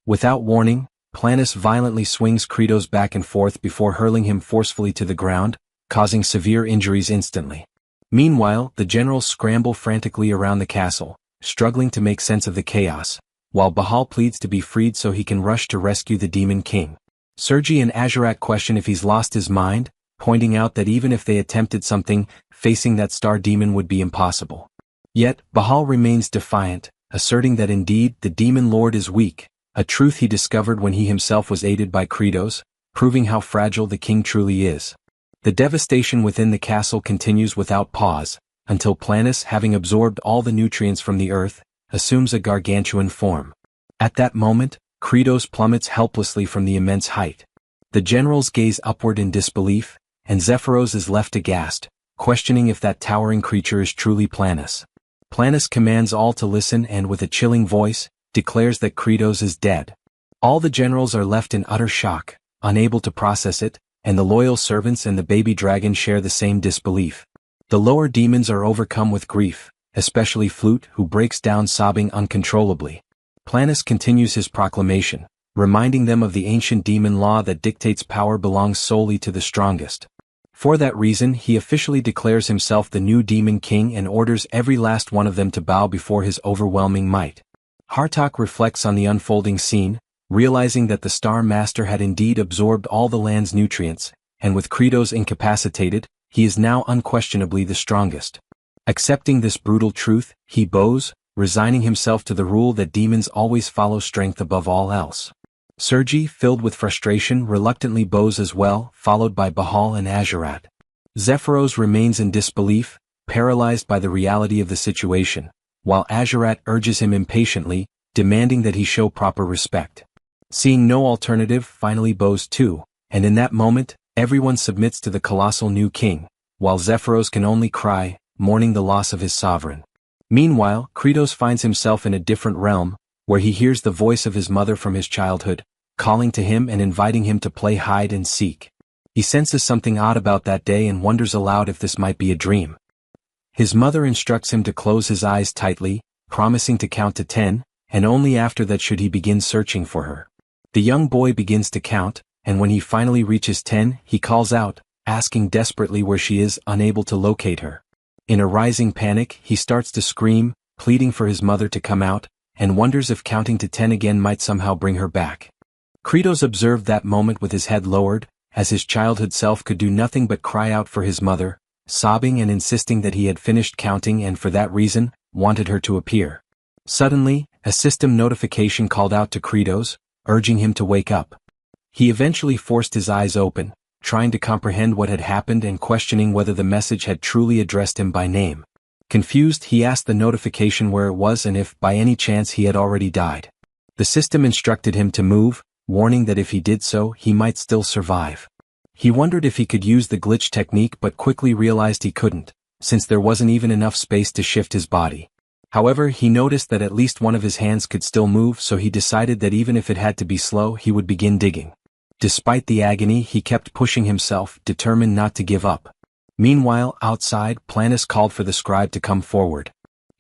Without warning, Planus violently swings Kratos back and forth before hurling him forcefully to the ground, causing severe injuries instantly. Meanwhile, the generals scramble frantically around the castle, struggling to make sense of the chaos, while Bahal pleads to be freed so he can rush to rescue the Demon King. Sergi and Azurat question if he's lost his mind, pointing out that even if they attempted something, facing that star demon would be impossible. Yet, Bahal remains defiant, asserting that indeed the Demon Lord is weak, a truth he discovered when he himself was aided by Kratos, proving how fragile the king truly is. The devastation within the castle continues without pause, until Planus, having absorbed all the nutrients from the earth, assumes a gargantuan form. At that moment, Kratos plummets helplessly from the immense height. The generals gaze upward in disbelief, and Zephyros is left aghast, questioning if that towering creature is truly Planus. Planus commands all to listen and with a chilling voice, declares that Kratos is dead. All the generals are left in utter shock, unable to process it, and the loyal servants and the baby dragon share the same disbelief. The lower demons are overcome with grief, especially Flute, who breaks down sobbing uncontrollably. Planus continues his proclamation, reminding them of the ancient demon law that dictates power belongs solely to the strongest. For that reason, he officially declares himself the new Demon King and orders every last one of them to bow before his overwhelming might. Hartok reflects on the unfolding scene, realizing that the Star Master had indeed absorbed all the land's nutrients, and with Kratos incapacitated, he is now unquestionably the strongest. Accepting this brutal truth, he bows, resigning himself to the rule that demons always follow strength above all else. Sergi, filled with frustration, reluctantly bows as well, followed by Bahal and Azurat. Zephyros remains in disbelief, paralyzed by the reality of the situation, while Azurat urges him impatiently, demanding that he show proper respect. Seeing no alternative, finally bows too, and in that moment, everyone submits to the colossal new king, while Zephyros can only cry, mourning the loss of his sovereign. Meanwhile, Kratos finds himself in a different realm, where he hears the voice of his mother from his childhood, calling to him and inviting him to play hide and seek. He senses something odd about that day and wonders aloud if this might be a dream. His mother instructs him to close his eyes tightly, promising to count to 10, and only after that should he begin searching for her. The young boy begins to count, and when he finally reaches 10, he calls out, asking desperately where she is, unable to locate her. In a rising panic, he starts to scream, pleading for his mother to come out, and wonders if counting to 10 again might somehow bring her back. Kratos observed that moment with his head lowered, as his childhood self could do nothing but cry out for his mother, sobbing and insisting that he had finished counting and for that reason, wanted her to appear. Suddenly, a system notification called out to Kratos, urging him to wake up. He eventually forced his eyes open, trying to comprehend what had happened and questioning whether the message had truly addressed him by name. Confused, he asked the notification where it was and if, by any chance, he had already died. The system instructed him to move, warning that if he did so, he might still survive. He wondered if he could use the glitch technique but quickly realized he couldn't, since there wasn't even enough space to shift his body. However, he noticed that at least one of his hands could still move, so he decided that even if it had to be slow, he would begin digging. Despite the agony, he kept pushing himself, determined not to give up. Meanwhile, outside, Planus called for the scribe to come forward.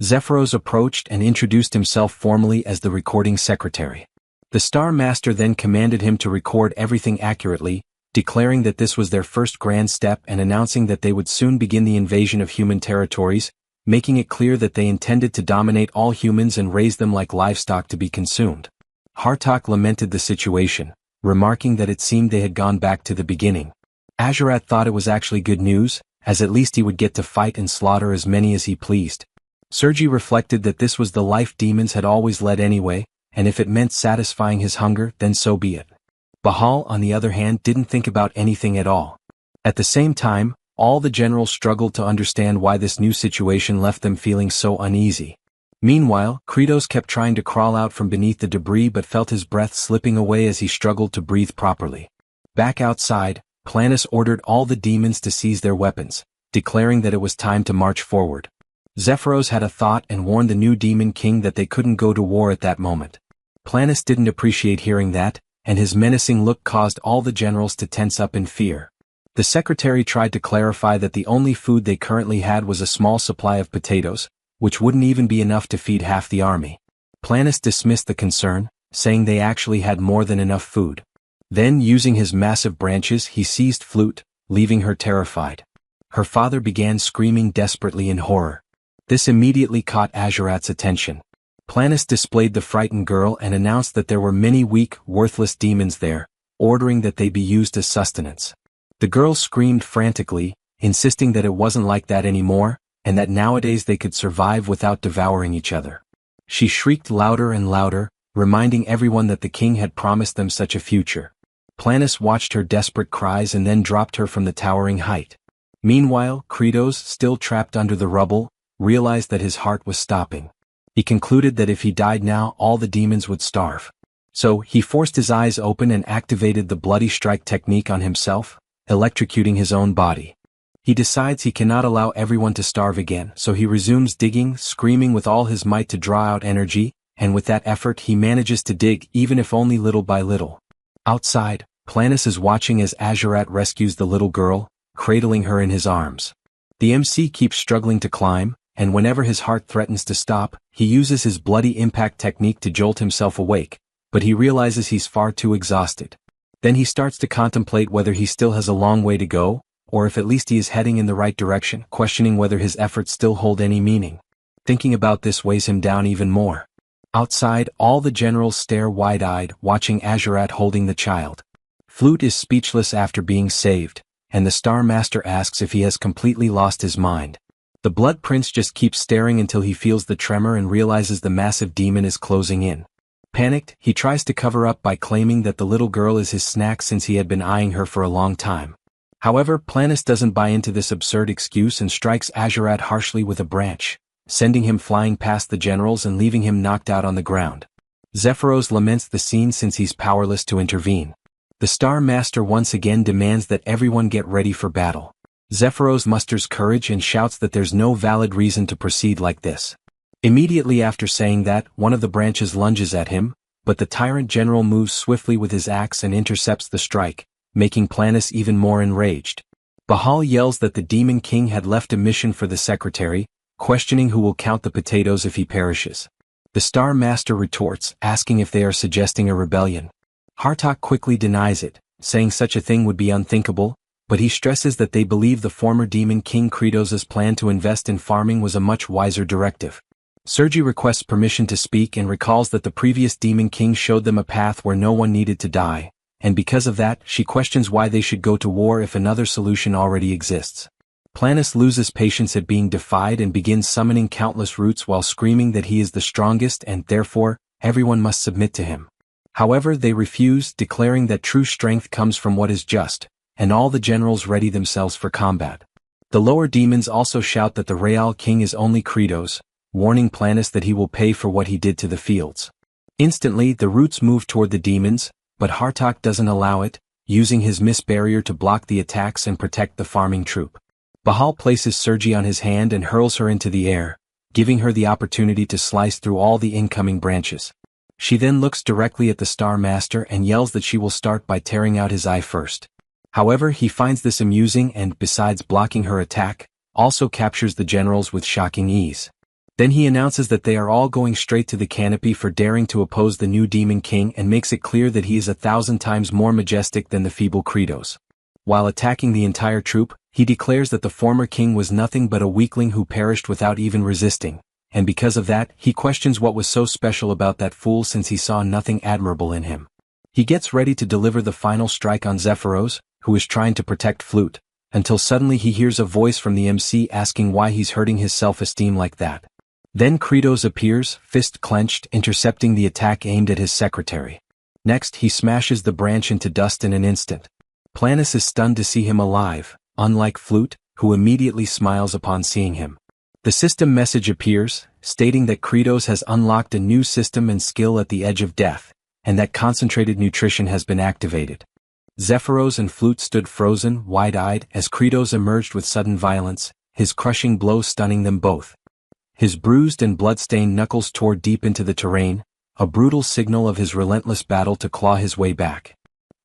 Zephyros approached and introduced himself formally as the recording secretary. The Star Master then commanded him to record everything accurately, declaring that this was their first grand step and announcing that they would soon begin the invasion of human territories, making it clear that they intended to dominate all humans and raise them like livestock to be consumed. Hartok lamented the situation, remarking that it seemed they had gone back to the beginning. Azurat thought it was actually good news, as at least he would get to fight and slaughter as many as he pleased. Sergi reflected that this was the life demons had always led anyway, and if it meant satisfying his hunger, then so be it. Bahal, on the other hand, didn't think about anything at all. At the same time, all the generals struggled to understand why this new situation left them feeling so uneasy. Meanwhile, Kratos kept trying to crawl out from beneath the debris but felt his breath slipping away as he struggled to breathe properly. Back outside, Planus ordered all the demons to seize their weapons, declaring that it was time to march forward. Zephyros had a thought and warned the new demon king that they couldn't go to war at that moment. Planus didn't appreciate hearing that, and his menacing look caused all the generals to tense up in fear. The secretary tried to clarify that the only food they currently had was a small supply of potatoes, which wouldn't even be enough to feed half the army. Planus dismissed the concern, saying they actually had more than enough food. Then, using his massive branches, he seized Flute, leaving her terrified. Her father began screaming desperately in horror. This immediately caught Azurat's attention. Planus displayed the frightened girl and announced that there were many weak, worthless demons there, ordering that they be used as sustenance. The girl screamed frantically, insisting that it wasn't like that anymore, and that nowadays they could survive without devouring each other. She shrieked louder and louder, reminding everyone that the king had promised them such a future. Planus watched her desperate cries and then dropped her from the towering height. Meanwhile, Kratos, still trapped under the rubble, realized that his heart was stopping. He concluded that if he died now, all the demons would starve. So, he forced his eyes open and activated the bloody strike technique on himself, electrocuting his own body. He decides he cannot allow everyone to starve again, so he resumes digging, screaming with all his might to draw out energy, and with that effort he manages to dig even if only little by little. Outside, Planus is watching as Azurat rescues the little girl, cradling her in his arms. The MC keeps struggling to climb, and whenever his heart threatens to stop, he uses his bloody impact technique to jolt himself awake, but he realizes he's far too exhausted. Then he starts to contemplate whether he still has a long way to go, or if at least he is heading in the right direction, questioning whether his efforts still hold any meaning. Thinking about this weighs him down even more. Outside, all the generals stare wide-eyed, watching Azurat holding the child. Flute is speechless after being saved, and the Star Master asks if he has completely lost his mind. The Blood Prince just keeps staring until he feels the tremor and realizes the massive demon is closing in. Panicked, he tries to cover up by claiming that the little girl is his snack since he had been eyeing her for a long time. However, Planus doesn't buy into this absurd excuse and strikes Azurat harshly with a branch, sending him flying past the generals and leaving him knocked out on the ground. Zephyros laments the scene since he's powerless to intervene. The Star Master once again demands that everyone get ready for battle. Zephyros musters courage and shouts that there's no valid reason to proceed like this. Immediately after saying that, one of the branches lunges at him, but the tyrant general moves swiftly with his axe and intercepts the strike, making Planus even more enraged. Bahal yells that the Demon King had left a mission for the secretary, questioning who will count the potatoes if he perishes. The Star Master retorts, asking if they are suggesting a rebellion. Hartok quickly denies it, saying such a thing would be unthinkable, but he stresses that they believe the former Demon King Kratos's plan to invest in farming was a much wiser directive. Sergi requests permission to speak and recalls that the previous Demon King showed them a path where no one needed to die, and because of that, she questions why they should go to war if another solution already exists. Planus loses patience at being defied and begins summoning countless roots while screaming that he is the strongest and, therefore, everyone must submit to him. However, they refuse, declaring that true strength comes from what is just, and all the generals ready themselves for combat. The lower demons also shout that the Real King is only Kratos, warning Planus that he will pay for what he did to the fields. Instantly, the roots move toward the demons, but Hartok doesn't allow it, using his mist barrier to block the attacks and protect the farming troop. Bahal places Sergi on his hand and hurls her into the air, giving her the opportunity to slice through all the incoming branches. She then looks directly at the Star Master and yells that she will start by tearing out his eye first. However, he finds this amusing and, besides blocking her attack, also captures the generals with shocking ease. Then he announces that they are all going straight to the canopy for daring to oppose the new Demon King and makes it clear that he is 1,000 times more majestic than the feeble Kratos. While attacking the entire troop, he declares that the former king was nothing but a weakling who perished without even resisting, and because of that, he questions what was so special about that fool since he saw nothing admirable in him. He gets ready to deliver the final strike on Zephyros, who is trying to protect Flute, until suddenly he hears a voice from the MC asking why he's hurting his self-esteem like that. Then Kratos appears, fist clenched, intercepting the attack aimed at his secretary. Next, he smashes the branch into dust in an instant. Planus is stunned to see him alive, unlike Flute, who immediately smiles upon seeing him. The system message appears, stating that Kratos has unlocked a new system and skill at the edge of death, and that concentrated nutrition has been activated. Zephyros and Flute stood frozen, wide-eyed, as Kratos emerged with sudden violence, his crushing blow stunning them both. His bruised and blood-stained knuckles tore deep into the terrain, a brutal signal of his relentless battle to claw his way back.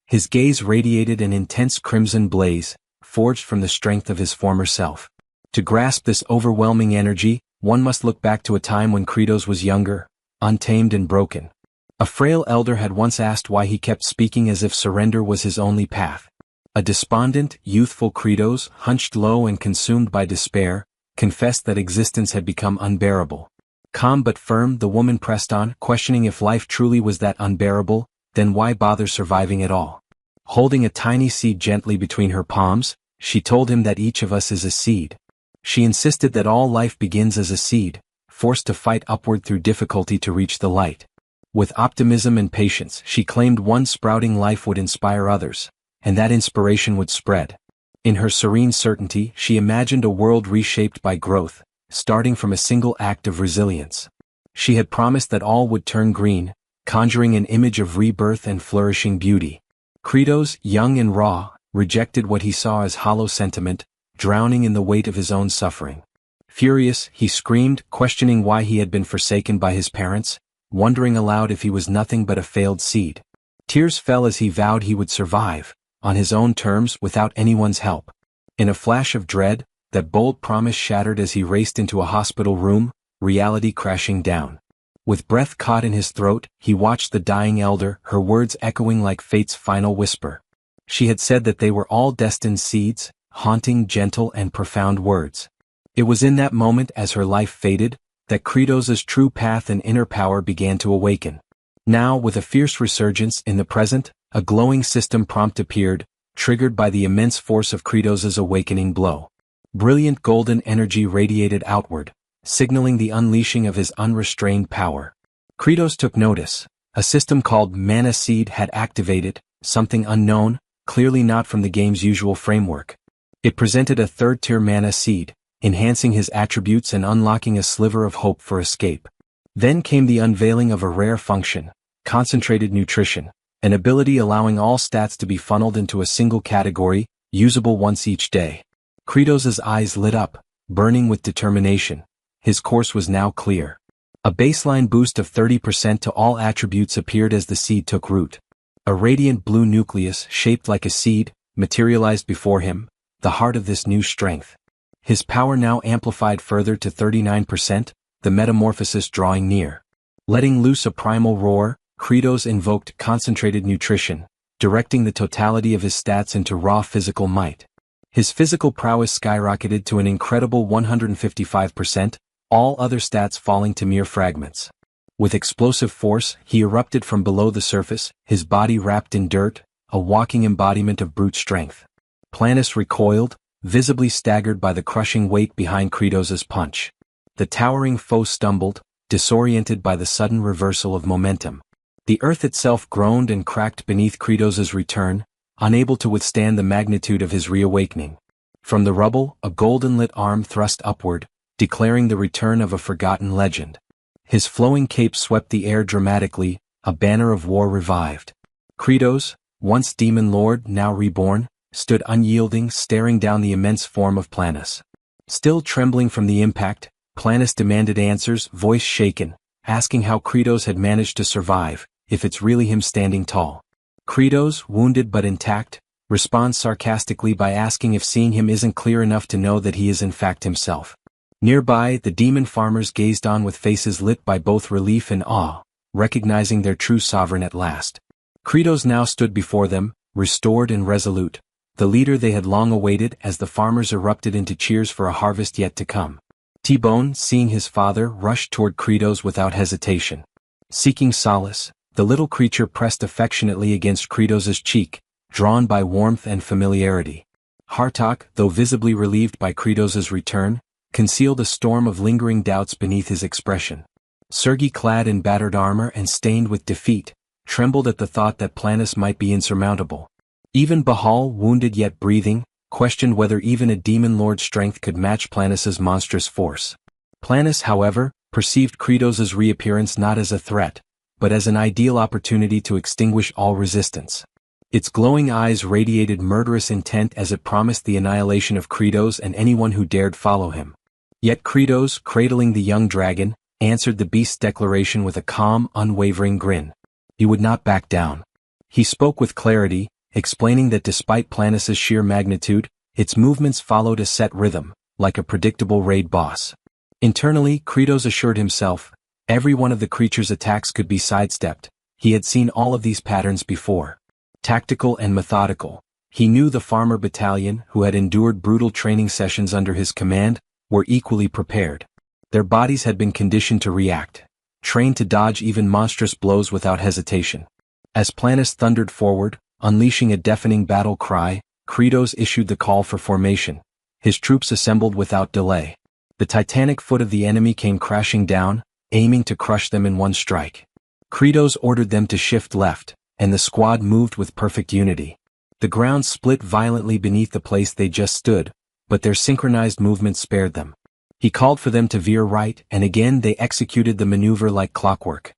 His gaze radiated an intense crimson blaze, forged from the strength of his former self. To grasp this overwhelming energy, one must look back to a time when Kratos was younger, untamed and broken. A frail elder had once asked why he kept speaking as if surrender was his only path. A despondent, youthful Kratos, hunched low and consumed by despair, confessed that existence had become unbearable. Calm but firm, the woman pressed on, questioning if life truly was that unbearable, then why bother surviving at all? Holding a tiny seed gently between her palms, she told him that each of us is a seed. She insisted that all life begins as a seed, forced to fight upward through difficulty to reach the light. With optimism and patience, she claimed one sprouting life would inspire others, and that inspiration would spread. In her serene certainty, she imagined a world reshaped by growth, starting from a single act of resilience. She had promised that all would turn green, conjuring an image of rebirth and flourishing beauty. Kratos, young and raw, rejected what he saw as hollow sentiment, drowning in the weight of his own suffering. Furious, he screamed, questioning why he had been forsaken by his parents, wondering aloud if he was nothing but a failed seed. Tears fell as he vowed he would survive, on his own terms without anyone's help. In a flash of dread, that bold promise shattered as he raced into a hospital room, reality crashing down. With breath caught in his throat, he watched the dying elder, her words echoing like fate's final whisper. She had said that they were all destined seeds, haunting, gentle and profound words. It was in that moment, as her life faded, that Kratos's true path and inner power began to awaken. Now, with a fierce resurgence in the present, a glowing system prompt appeared, triggered by the immense force of Kratos's awakening blow. Brilliant golden energy radiated outward, signaling the unleashing of his unrestrained power. Kratos took notice. A system called Mana Seed had activated, something unknown, clearly not from the game's usual framework. It presented a third-tier Mana Seed, enhancing his attributes and unlocking a sliver of hope for escape. Then came the unveiling of a rare function, concentrated nutrition, an ability allowing all stats to be funneled into a single category, usable once each day. Kratos's eyes lit up, burning with determination. His course was now clear. A baseline boost of 30% to all attributes appeared as the seed took root. A radiant blue nucleus, shaped like a seed, materialized before him, the heart of this new strength. His power now amplified further to 39%, the metamorphosis drawing near. Letting loose a primal roar, Kratos invoked concentrated nutrition, directing the totality of his stats into raw physical might. His physical prowess skyrocketed to an incredible 155%, all other stats falling to mere fragments. With explosive force, he erupted from below the surface, his body wrapped in dirt, a walking embodiment of brute strength. Planus recoiled, visibly staggered by the crushing weight behind Kratos's punch. The towering foe stumbled, disoriented by the sudden reversal of momentum. The earth itself groaned and cracked beneath Kratos's return, unable to withstand the magnitude of his reawakening. From the rubble, a golden-lit arm thrust upward, declaring the return of a forgotten legend. His flowing cape swept the air dramatically, a banner of war revived. Kratos, once demon lord, now reborn, stood unyielding, staring down the immense form of Planus. Still trembling from the impact, Planus demanded answers, voice shaken, asking how Kratos had managed to survive, if it's really him standing tall. Kratos, wounded but intact, responds sarcastically by asking if seeing him isn't clear enough to know that he is in fact himself. Nearby, the demon farmers gazed on with faces lit by both relief and awe, recognizing their true sovereign at last. Kratos now stood before them, restored and resolute, the leader they had long awaited as the farmers erupted into cheers for a harvest yet to come. T-Bone, seeing his father, rushed toward Kratos without hesitation. Seeking solace, the little creature pressed affectionately against Kratos' cheek, drawn by warmth and familiarity. Hartok, though visibly relieved by Kratos' return, concealed a storm of lingering doubts beneath his expression. Sergei, clad in battered armor and stained with defeat, trembled at the thought that Planus might be insurmountable. Even Bahal, wounded yet breathing, questioned whether even a demon lord's strength could match Planus' monstrous force. Planus, however, perceived Kratos' reappearance not as a threat, but as an ideal opportunity to extinguish all resistance. Its glowing eyes radiated murderous intent as it promised the annihilation of Kratos and anyone who dared follow him. Yet Kratos, cradling the young dragon, answered the beast's declaration with a calm, unwavering grin. He would not back down. He spoke with clarity, explaining that despite Planus' sheer magnitude, its movements followed a set rhythm, like a predictable raid boss. Internally, Kratos assured himself, every one of the creature's attacks could be sidestepped. He had seen all of these patterns before. Tactical and methodical. He knew the farmer battalion, who had endured brutal training sessions under his command, were equally prepared. Their bodies had been conditioned to react, trained to dodge even monstrous blows without hesitation. As Planus thundered forward, unleashing a deafening battle cry, Kratos issued the call for formation. His troops assembled without delay. The titanic foot of the enemy came crashing down, aiming to crush them in one strike. Kratos ordered them to shift left, and the squad moved with perfect unity. The ground split violently beneath the place they just stood, but their synchronized movement spared them. He called for them to veer right, and again they executed the maneuver like clockwork.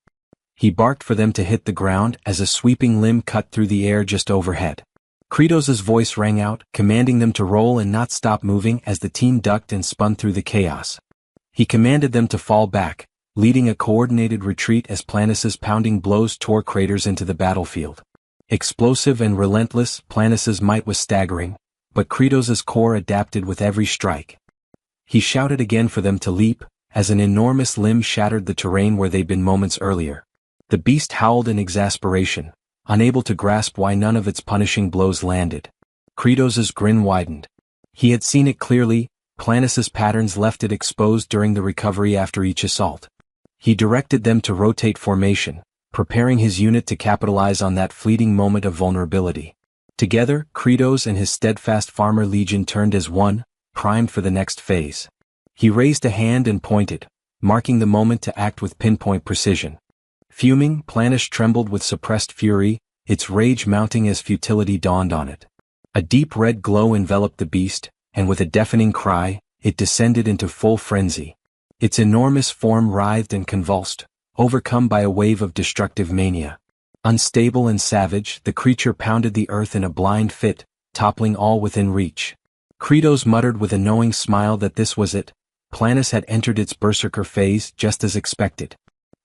He barked for them to hit the ground as a sweeping limb cut through the air just overhead. Kratos' voice rang out, commanding them to roll and not stop moving as the team ducked and spun through the chaos. He commanded them to fall back, leading a coordinated retreat as Planus' pounding blows tore craters into the battlefield. Explosive and relentless, Planus' might was staggering, but Kratos' core adapted with every strike. He shouted again for them to leap, as an enormous limb shattered the terrain where they'd been moments earlier. The beast howled in exasperation, unable to grasp why none of its punishing blows landed. Kratos' grin widened. He had seen it clearly, Planus' patterns left it exposed during the recovery after each assault. He directed them to rotate formation, preparing his unit to capitalize on that fleeting moment of vulnerability. Together, Kratos and his steadfast farmer legion turned as one, primed for the next phase. He raised a hand and pointed, marking the moment to act with pinpoint precision. Fuming, Planus trembled with suppressed fury, its rage mounting as futility dawned on it. A deep red glow enveloped the beast, and with a deafening cry, it descended into full frenzy. Its enormous form writhed and convulsed, overcome by a wave of destructive mania. Unstable and savage, the creature pounded the earth in a blind fit, toppling all within reach. Kratos muttered with a knowing smile that this was it. Planus had entered its berserker phase just as expected.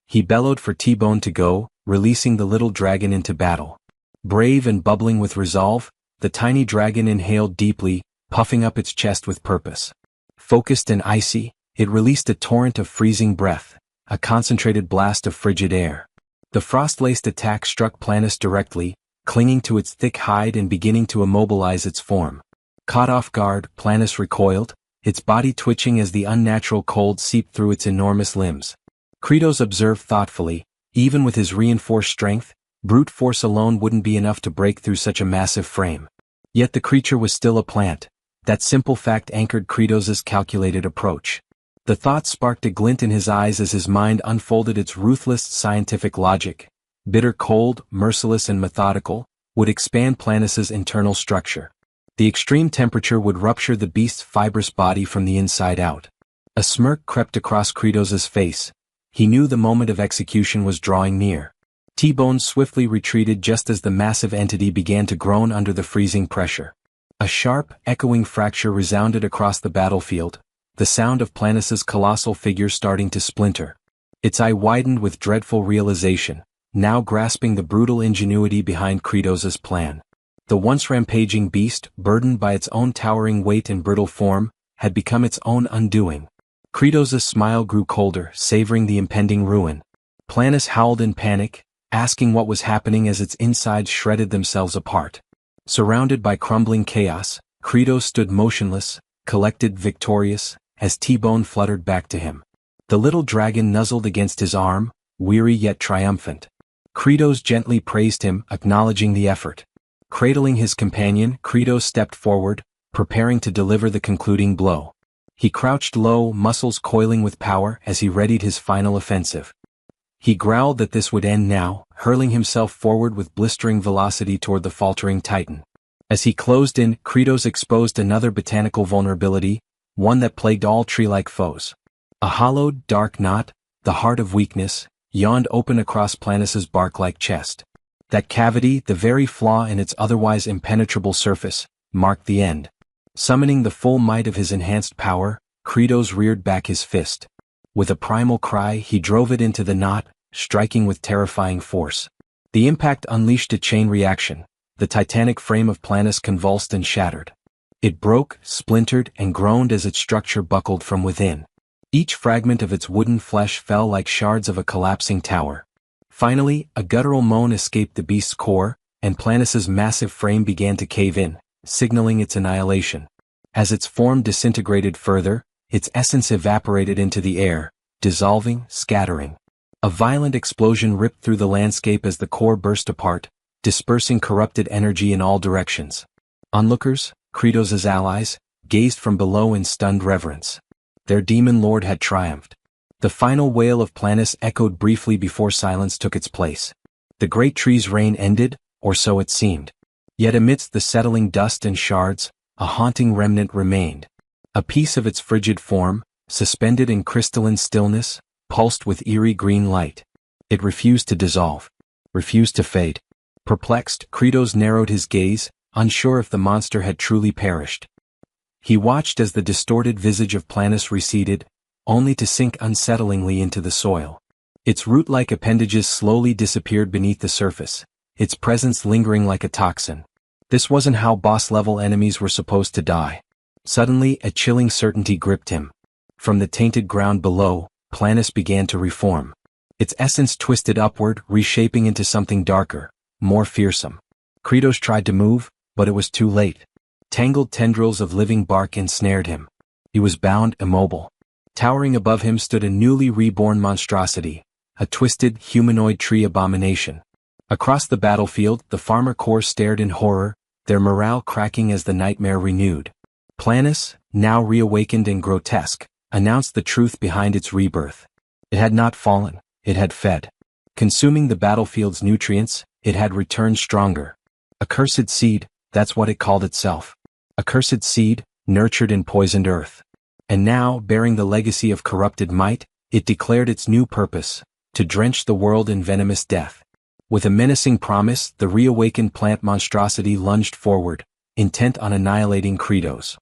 He bellowed for T-Bone to go, releasing the little dragon into battle. Brave and bubbling with resolve, the tiny dragon inhaled deeply, puffing up its chest with purpose. Focused and icy, it released a torrent of freezing breath, a concentrated blast of frigid air. The frost-laced attack struck Planus directly, clinging to its thick hide and beginning to immobilize its form. Caught off guard, Planus recoiled, its body twitching as the unnatural cold seeped through its enormous limbs. Kratos observed thoughtfully, even with his reinforced strength, brute force alone wouldn't be enough to break through such a massive frame. Yet the creature was still a plant. That simple fact anchored Kratos' calculated approach. The thought sparked a glint in his eyes as his mind unfolded its ruthless scientific logic. Bitter cold, merciless and methodical, would expand Planis's internal structure. The extreme temperature would rupture the beast's fibrous body from the inside out. A smirk crept across Kratos's face. He knew the moment of execution was drawing near. T-Bone swiftly retreated just as the massive entity began to groan under the freezing pressure. A sharp, echoing fracture resounded across the battlefield, the sound of Planis's colossal figure starting to splinter. Its eye widened with dreadful realization, now grasping the brutal ingenuity behind Kratos's plan. The once rampaging beast, burdened by its own towering weight and brittle form, had become its own undoing. Kratos's smile grew colder, savoring the impending ruin. Planis howled in panic, asking what was happening as its insides shredded themselves apart. Surrounded by crumbling chaos, Kratos stood motionless, collected, victorious, as T-Bone fluttered back to him. The little dragon nuzzled against his arm, weary yet triumphant. Kratos gently praised him, acknowledging the effort. Cradling his companion, Kratos stepped forward, preparing to deliver the concluding blow. He crouched low, muscles coiling with power as he readied his final offensive. He growled that this would end now, hurling himself forward with blistering velocity toward the faltering Titan. As he closed in, Kratos exposed another botanical vulnerability, one that plagued all tree-like foes. A hollowed, dark knot, the heart of weakness, yawned open across Planis's bark-like chest. That cavity, the very flaw in its otherwise impenetrable surface, marked the end. Summoning the full might of his enhanced power, Kratos reared back his fist. With a primal cry, he drove it into the knot, striking with terrifying force. The impact unleashed a chain reaction. The titanic frame of Planis convulsed and shattered. It broke, splintered, and groaned as its structure buckled from within. Each fragment of its wooden flesh fell like shards of a collapsing tower. Finally, a guttural moan escaped the beast's core, and Planis's massive frame began to cave in, signaling its annihilation. As its form disintegrated further, its essence evaporated into the air, dissolving, scattering. A violent explosion ripped through the landscape as the core burst apart, dispersing corrupted energy in all directions. Onlookers, Kratos's allies, gazed from below in stunned reverence. Their demon lord had triumphed. The final wail of Planis echoed briefly before silence took its place. The great tree's reign ended, or so it seemed. Yet amidst the settling dust and shards, a haunting remnant remained. A piece of its frigid form, suspended in crystalline stillness, pulsed with eerie green light. It refused to dissolve. Refused to fade. Perplexed, Kratos narrowed his gaze, unsure if the monster had truly perished. He watched as the distorted visage of Planis receded, only to sink unsettlingly into the soil. Its root-like appendages slowly disappeared beneath the surface, its presence lingering like a toxin. This wasn't how boss-level enemies were supposed to die. Suddenly, a chilling certainty gripped him. From the tainted ground below, Planis began to reform. Its essence twisted upward, reshaping into something darker, more fearsome. Kratos tried to move, but it was too late. Tangled tendrils of living bark ensnared him. He was bound, immobile. Towering above him stood a newly reborn monstrosity, a twisted, humanoid tree abomination. Across the battlefield, the farmer corps stared in horror, their morale cracking as the nightmare renewed. Planis, now reawakened and grotesque, announced the truth behind its rebirth. It had not fallen, it had fed. Consuming the battlefield's nutrients, it had returned stronger. A cursed seed, that's what it called itself. A cursed seed, nurtured in poisoned earth. And now, bearing the legacy of corrupted might, it declared its new purpose, to drench the world in venomous death. With a menacing promise, the reawakened plant monstrosity lunged forward, intent on annihilating Kratos.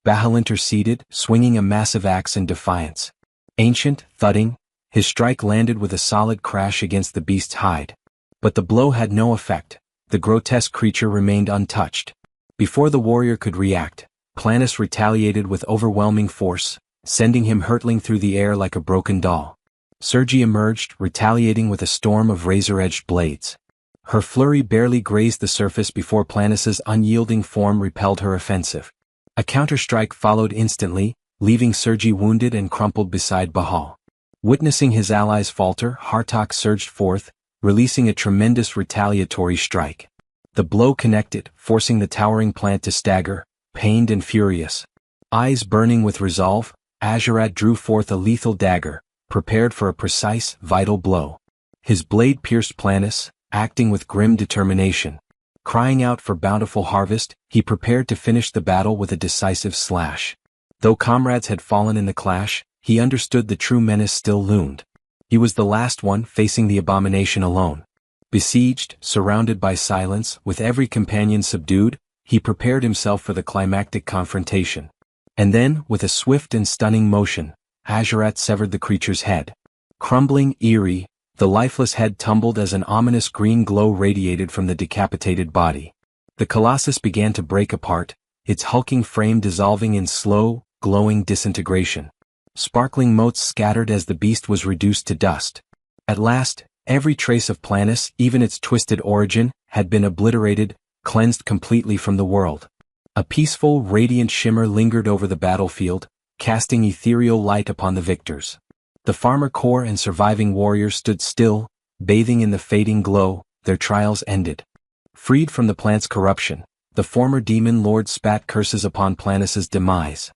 Bahal interceded, swinging a massive axe in defiance. Ancient, thudding, his strike landed with a solid crash against the beast's hide. But the blow had no effect. The grotesque creature remained untouched. Before the warrior could react, Planis retaliated with overwhelming force, sending him hurtling through the air like a broken doll. Sergi emerged, retaliating with a storm of razor-edged blades. Her flurry barely grazed the surface before Planis's unyielding form repelled her offensive. A counterstrike followed instantly, leaving Sergi wounded and crumpled beside Bahal. Witnessing his allies falter, Hartok surged forth, releasing a tremendous retaliatory strike. The blow connected, forcing the towering plant to stagger, pained and furious. Eyes burning with resolve, Azurat drew forth a lethal dagger, prepared for a precise, vital blow. His blade pierced Planis, acting with grim determination. Crying out for bountiful harvest, he prepared to finish the battle with a decisive slash. Though comrades had fallen in the clash, he understood the true menace still loomed. He was the last one facing the abomination alone. Besieged, surrounded by silence, with every companion subdued, he prepared himself for the climactic confrontation. And then, with a swift and stunning motion, Hajarat severed the creature's head. Crumbling, eerie, the lifeless head tumbled as an ominous green glow radiated from the decapitated body. The colossus began to break apart, its hulking frame dissolving in slow, glowing disintegration. Sparkling motes scattered as the beast was reduced to dust. At last, every trace of Planus, even its twisted origin, had been obliterated, cleansed completely from the world. A peaceful, radiant shimmer lingered over the battlefield, casting ethereal light upon the victors. The farmer corps and surviving warriors stood still, bathing in the fading glow, their trials ended. Freed from the plant's corruption, the former demon lord spat curses upon Planus's demise.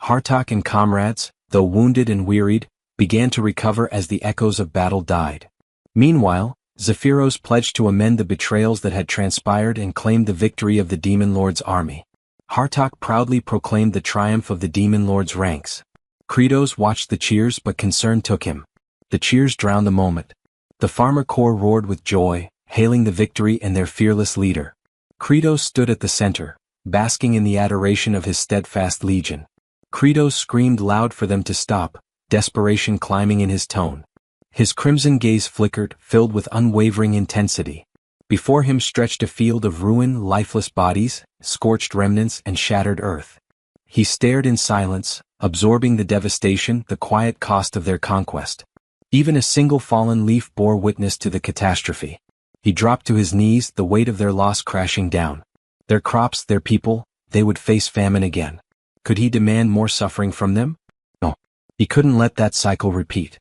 Hartok and comrades, though wounded and wearied, began to recover as the echoes of battle died. Meanwhile, Zephyros pledged to amend the betrayals that had transpired and claimed the victory of the demon lord's army. Hartok proudly proclaimed the triumph of the demon lord's ranks. Kratos watched the cheers, but concern took him. The cheers drowned the moment. The farmer corps roared with joy, hailing the victory and their fearless leader. Kratos stood at the center, basking in the adoration of his steadfast legion. Kratos screamed loud for them to stop, desperation climbing in his tone. His crimson gaze flickered, filled with unwavering intensity. Before him stretched a field of ruined, lifeless bodies, scorched remnants and shattered earth. He stared in silence, absorbing the devastation, the quiet cost of their conquest. Even a single fallen leaf bore witness to the catastrophe. He dropped to his knees, the weight of their loss crashing down. Their crops, their people, they would face famine again. Could he demand more suffering from them? No. He couldn't let that cycle repeat.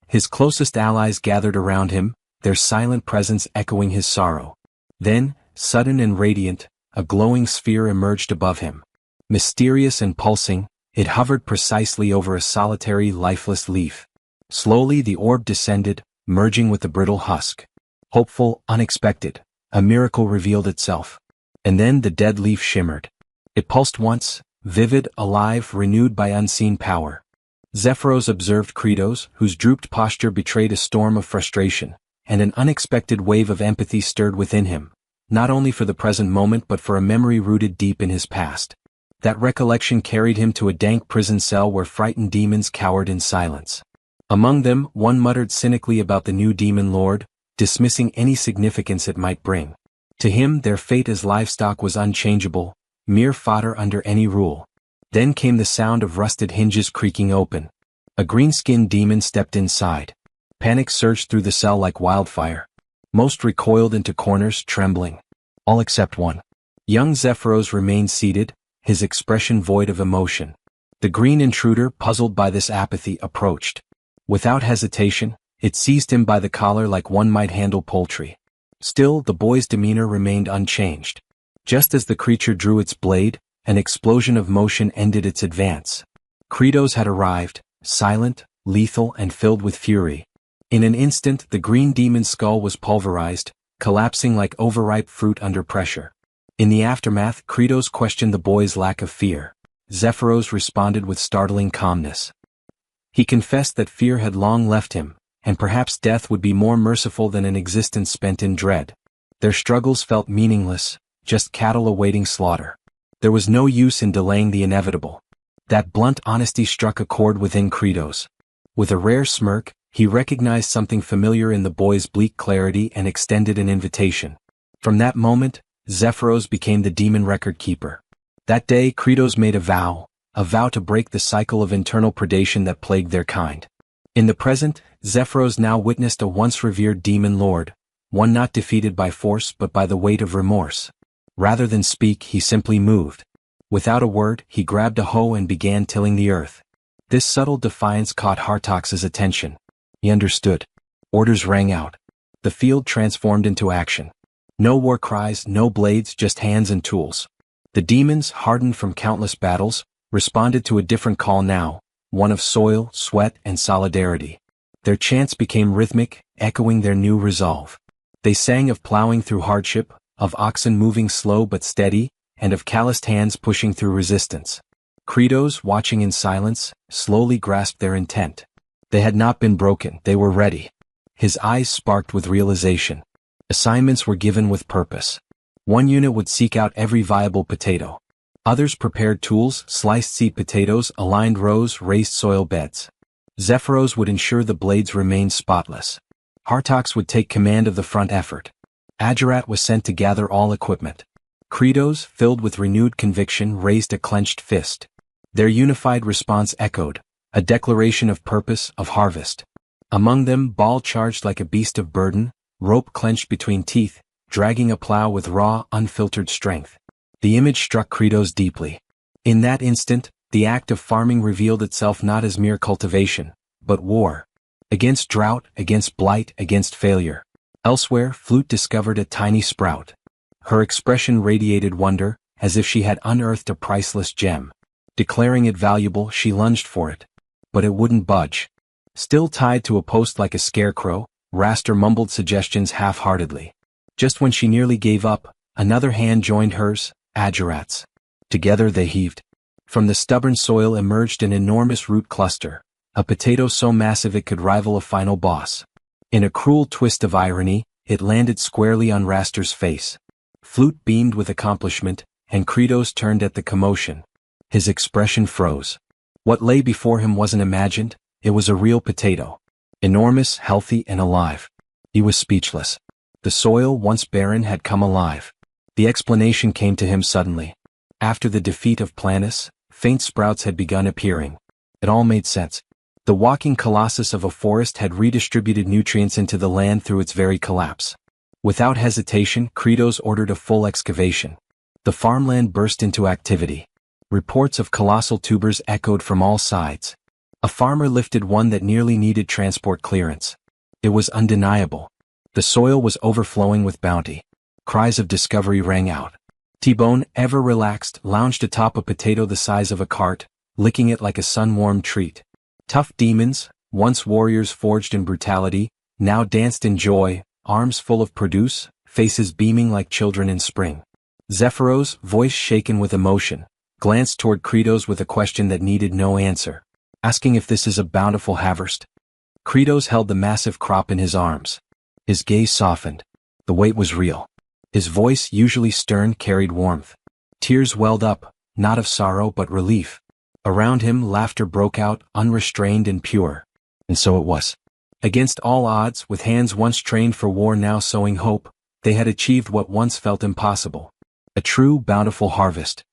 His closest allies gathered around him, their silent presence echoing his sorrow. Then, sudden and radiant, a glowing sphere emerged above him. Mysterious and pulsing, it hovered precisely over a solitary, lifeless leaf. Slowly the orb descended, merging with the brittle husk. Hopeful, unexpected, a miracle revealed itself. And then the dead leaf shimmered. It pulsed once, vivid, alive, renewed by unseen power. Zephyros observed Kratos, whose drooped posture betrayed a storm of frustration, and an unexpected wave of empathy stirred within him, not only for the present moment but for a memory rooted deep in his past. That recollection carried him to a dank prison cell where frightened demons cowered in silence. Among them, one muttered cynically about the new demon lord, dismissing any significance it might bring. To him, their fate as livestock was unchangeable, mere fodder under any rule. Then came the sound of rusted hinges creaking open. A green-skinned demon stepped inside. Panic surged through the cell like wildfire. Most recoiled into corners, trembling. All except one. Young Zephyros remained seated, his expression void of emotion. The green intruder, puzzled by this apathy, approached. Without hesitation, it seized him by the collar like one might handle poultry. Still, the boy's demeanor remained unchanged. Just as the creature drew its blade, an explosion of motion ended its advance. Kratos had arrived, silent, lethal and filled with fury. In an instant the green demon's skull was pulverized, collapsing like overripe fruit under pressure. In the aftermath, Kratos questioned the boy's lack of fear. Zephyros responded with startling calmness. He confessed that fear had long left him, and perhaps death would be more merciful than an existence spent in dread. Their struggles felt meaningless, just cattle awaiting slaughter. There was no use in delaying the inevitable. That blunt honesty struck a chord within Kratos. With a rare smirk, he recognized something familiar in the boy's bleak clarity and extended an invitation. From that moment, Zephyros became the demon record keeper. That day Kratos made a vow to break the cycle of internal predation that plagued their kind. In the present, Zephyros now witnessed a once revered demon lord, one not defeated by force but by the weight of remorse. Rather than speak, he simply moved. Without a word, he grabbed a hoe and began tilling the earth. This subtle defiance caught Hartok's attention. He understood. Orders rang out. The field transformed into action. No war cries, no blades, just hands and tools. The demons, hardened from countless battles, responded to a different call now, one of soil, sweat, and solidarity. Their chants became rhythmic, echoing their new resolve. They sang of plowing through hardship, of oxen moving slow but steady, and of calloused hands pushing through resistance. Kratos, watching in silence, slowly grasped their intent. They had not been broken, they were ready. His eyes sparked with realization. Assignments were given with purpose. One unit would seek out every viable potato. Others prepared tools, sliced seed potatoes, aligned rows, raised soil beds. Zephyros would ensure the blades remained spotless. Hartox would take command of the front effort. Agerat was sent to gather all equipment. Kratos, filled with renewed conviction, raised a clenched fist. Their unified response echoed, a declaration of purpose, of harvest. Among them, Baal charged like a beast of burden, rope clenched between teeth, dragging a plow with raw, unfiltered strength. The image struck Kratos deeply. In that instant, the act of farming revealed itself not as mere cultivation, but war. Against drought, against blight, against failure. Elsewhere, Flute discovered a tiny sprout. Her expression radiated wonder, as if she had unearthed a priceless gem. Declaring it valuable, she lunged for it. But it wouldn't budge. Still tied to a post like a scarecrow, Raster mumbled suggestions half-heartedly. Just when she nearly gave up, another hand joined hers, Agerat's. Together they heaved. From the stubborn soil emerged an enormous root cluster, a potato so massive it could rival a final boss. In a cruel twist of irony, it landed squarely on Raster's face. Flute beamed with accomplishment, and Kratos turned at the commotion. His expression froze. What lay before him wasn't imagined, it was a real potato. Enormous, healthy, and alive. He was speechless. The soil, once barren, had come alive. The explanation came to him suddenly. After the defeat of Planus, faint sprouts had begun appearing. It all made sense. The walking colossus of a forest had redistributed nutrients into the land through its very collapse. Without hesitation, Kratos ordered a full excavation. The farmland burst into activity. Reports of colossal tubers echoed from all sides. A farmer lifted one that nearly needed transport clearance. It was undeniable. The soil was overflowing with bounty. Cries of discovery rang out. T-Bone, ever relaxed, lounged atop a potato the size of a cart, licking it like a sun-warmed treat. Tough demons, once warriors forged in brutality, now danced in joy, arms full of produce, faces beaming like children in spring. Zephyros, voice shaken with emotion, glanced toward Kratos with a question that needed no answer, asking if this is a bountiful harvest. Kratos held the massive crop in his arms. His gaze softened. The weight was real. His voice, usually stern, carried warmth. Tears welled up, not of sorrow but relief. Around him, laughter broke out, unrestrained and pure. And so it was. Against all odds, with hands once trained for war now sowing hope, they had achieved what once felt impossible. A true, bountiful harvest.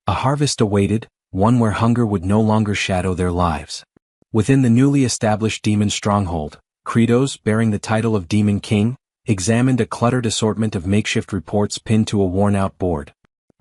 A harvest awaited, one where hunger would no longer shadow their lives. Within the newly established demon stronghold, Kratos, bearing the title of Demon King, examined a cluttered assortment of makeshift reports pinned to a worn-out board.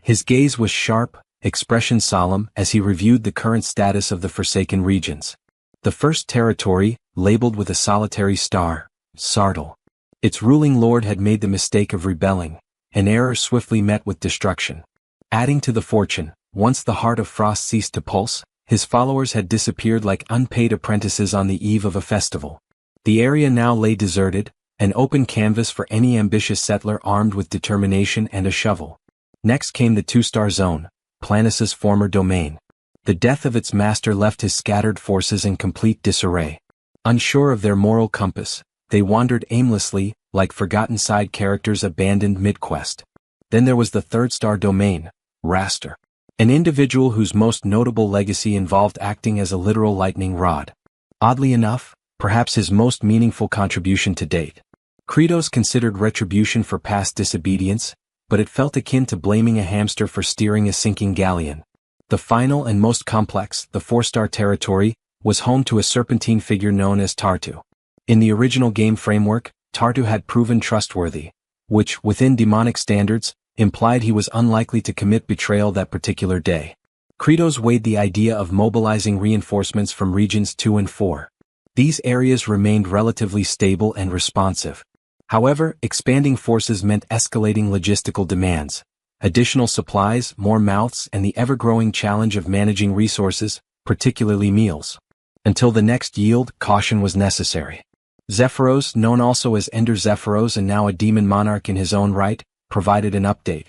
His gaze was sharp, expression solemn, as he reviewed the current status of the Forsaken regions. The first territory, labeled with a solitary star, Sartl. Its ruling lord had made the mistake of rebelling, an error swiftly met with destruction. Adding to the fortune, once the heart of Frost ceased to pulse, his followers had disappeared like unpaid apprentices on the eve of a festival. The area now lay deserted, an open canvas for any ambitious settler armed with determination and a shovel. Next came the two-star zone, Planus's former domain. The death of its master left his scattered forces in complete disarray. Unsure of their moral compass, they wandered aimlessly, like forgotten side characters abandoned mid-quest. Then there was the third-star domain, Raster. An individual whose most notable legacy involved acting as a literal lightning rod. Oddly enough, perhaps his most meaningful contribution to date. Kratos considered retribution for past disobedience, but it felt akin to blaming a hamster for steering a sinking galleon. The final and most complex, the four-star territory, was home to a serpentine figure known as Tartu. In the original game framework, Tartu had proven trustworthy, which, within demonic standards, implied he was unlikely to commit betrayal that particular day. Kratos weighed the idea of mobilizing reinforcements from regions 2 and 4. These areas remained relatively stable and responsive. However, expanding forces meant escalating logistical demands, additional supplies, more mouths, and the ever-growing challenge of managing resources, particularly meals. Until the next yield, caution was necessary. Zephyros, known also as Ender Zephyros and now a demon monarch in his own right, provided an update.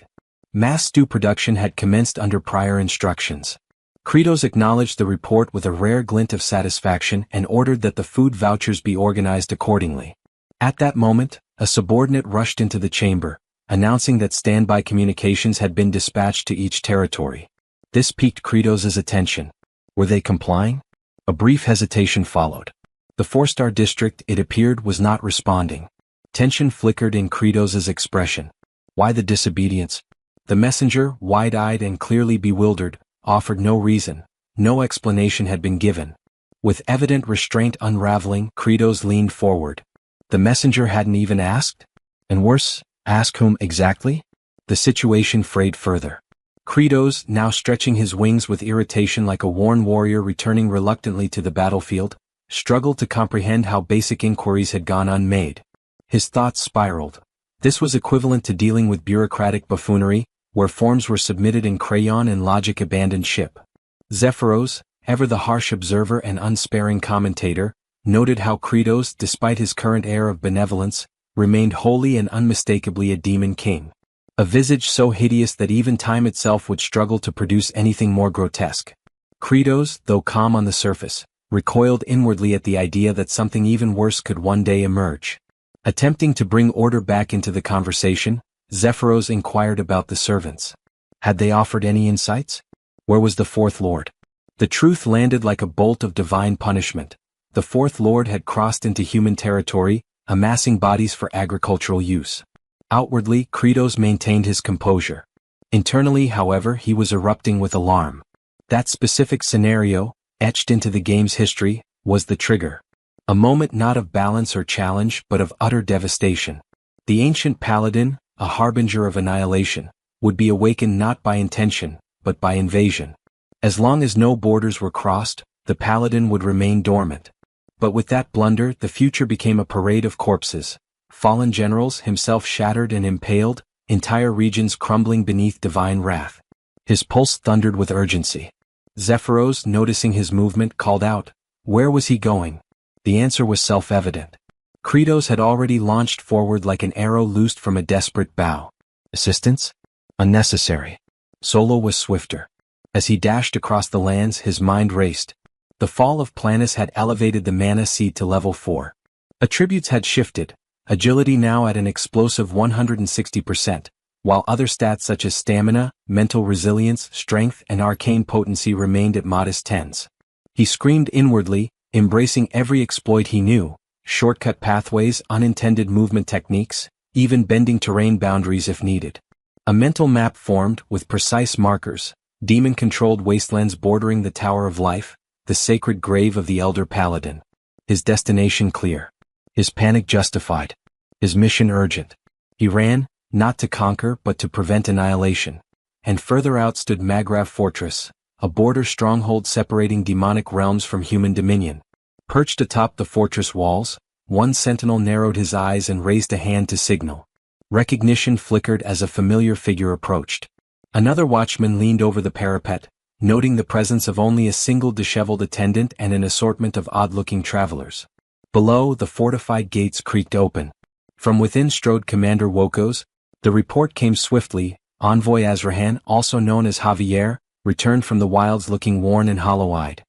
Mass stew production had commenced under prior instructions. Kratos acknowledged the report with a rare glint of satisfaction and ordered that the food vouchers be organized accordingly. At that moment, a subordinate rushed into the chamber, announcing that standby communications had been dispatched to each territory. This piqued Kratos' attention. Were they complying? A brief hesitation followed. The 4-star district, it appeared, was not responding. Tension flickered in Kratos' expression. Why the disobedience? The messenger, wide-eyed and clearly bewildered, offered no reason. No explanation had been given. With evident restraint unraveling, Kratos leaned forward. The messenger hadn't even asked? And worse, ask whom exactly? The situation frayed further. Kratos, now stretching his wings with irritation like a worn warrior returning reluctantly to the battlefield, struggled to comprehend how basic inquiries had gone unmade. His thoughts spiraled. This was equivalent to dealing with bureaucratic buffoonery, where forms were submitted in crayon and logic abandoned ship. Zephyros, ever the harsh observer and unsparing commentator, noted how Kratos, despite his current air of benevolence, remained wholly and unmistakably a demon king. A visage so hideous that even time itself would struggle to produce anything more grotesque. Kratos, though calm on the surface, recoiled inwardly at the idea that something even worse could one day emerge. Attempting to bring order back into the conversation, Zephyros inquired about the servants. Had they offered any insights? Where was the Fourth Lord? The truth landed like a bolt of divine punishment. The Fourth Lord had crossed into human territory, amassing bodies for agricultural use. Outwardly, Kratos maintained his composure. Internally, however, he was erupting with alarm. That specific scenario, etched into the game's history, was the trigger. A moment not of balance or challenge, but of utter devastation. The ancient paladin, a harbinger of annihilation, would be awakened not by intention, but by invasion. As long as no borders were crossed, the paladin would remain dormant. But with that blunder, the future became a parade of corpses. Fallen generals, himself shattered and impaled, entire regions crumbling beneath divine wrath. His pulse thundered with urgency. Zephyros, noticing his movement, called out. Where was he going? The answer was self-evident. Kratos had already launched forward like an arrow loosed from a desperate bow. Assistance? Unnecessary. Solo was swifter. As he dashed across the lands, his mind raced. The fall of Planus had elevated the mana seed to level 4. Attributes had shifted, agility now at an explosive 160%, while other stats such as stamina, mental resilience, strength, and arcane potency remained at modest 10s. He screamed inwardly, embracing every exploit he knew, shortcut pathways, unintended movement techniques, even bending terrain boundaries if needed. A mental map formed, with precise markers, demon-controlled wastelands bordering the Tower of Life, the sacred grave of the Elder Paladin. His destination clear. His panic justified. His mission urgent. He ran, not to conquer but to prevent annihilation. And further out stood Magrav Fortress, a border stronghold separating demonic realms from human dominion. Perched atop the fortress walls, one sentinel narrowed his eyes and raised a hand to signal. Recognition flickered as a familiar figure approached. Another watchman leaned over the parapet, noting the presence of only a single disheveled attendant and an assortment of odd-looking travelers. Below, the fortified gates creaked open. From within strode Commander Wokos. The report came swiftly. Envoy Azrahan, also known as Javier, returned from the wilds looking worn and hollow-eyed.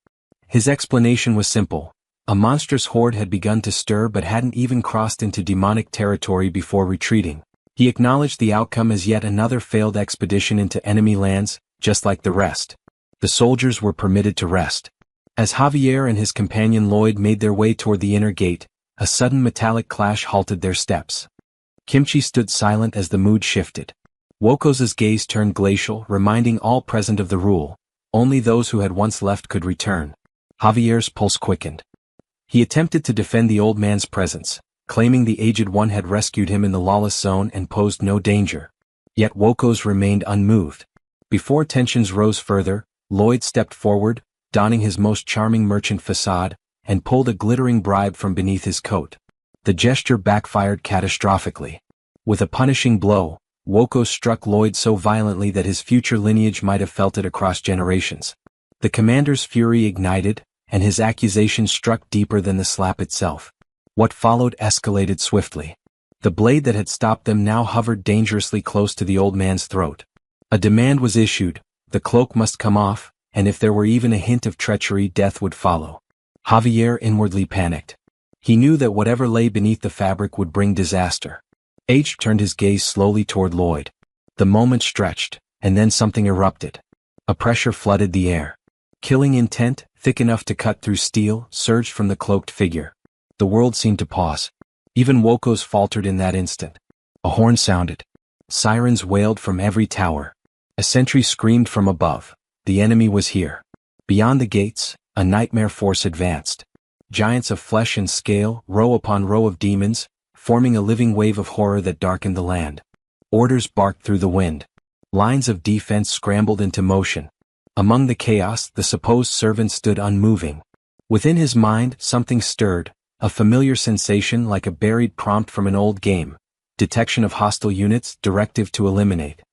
His explanation was simple. A monstrous horde had begun to stir but hadn't even crossed into demonic territory before retreating. He acknowledged the outcome as yet another failed expedition into enemy lands, just like the rest. The soldiers were permitted to rest. As Javier and his companion Lloyd made their way toward the inner gate, a sudden metallic clash halted their steps. Kimchi stood silent as the mood shifted. Wokos's gaze turned glacial, reminding all present of the rule. Only those who had once left could return. Javier's pulse quickened. He attempted to defend the old man's presence, claiming the aged one had rescued him in the lawless zone and posed no danger. Yet Wokos remained unmoved. Before tensions rose further, Lloyd stepped forward, donning his most charming merchant facade, and pulled a glittering bribe from beneath his coat. The gesture backfired catastrophically. With a punishing blow, Wokos struck Lloyd so violently that his future lineage might have felt it across generations. The commander's fury ignited, and his accusation struck deeper than the slap itself. What followed escalated swiftly. The blade that had stopped them now hovered dangerously close to the old man's throat. A demand was issued, the cloak must come off, and if there were even a hint of treachery, death would follow. Javier inwardly panicked. He knew that whatever lay beneath the fabric would bring disaster. H turned his gaze slowly toward Lloyd. The moment stretched, and then something erupted. A pressure flooded the air. Killing intent, thick enough to cut through steel, surged from the cloaked figure. The world seemed to pause. Even Woko's faltered in that instant. A horn sounded. Sirens wailed from every tower. A sentry screamed from above. The enemy was here. Beyond the gates, a nightmare force advanced. Giants of flesh and scale, row upon row of demons, forming a living wave of horror that darkened the land. Orders barked through the wind. Lines of defense scrambled into motion. Among the chaos, the supposed servant stood unmoving. Within his mind, something stirred, a familiar sensation like a buried prompt from an old game. Detection of hostile units, directive to eliminate.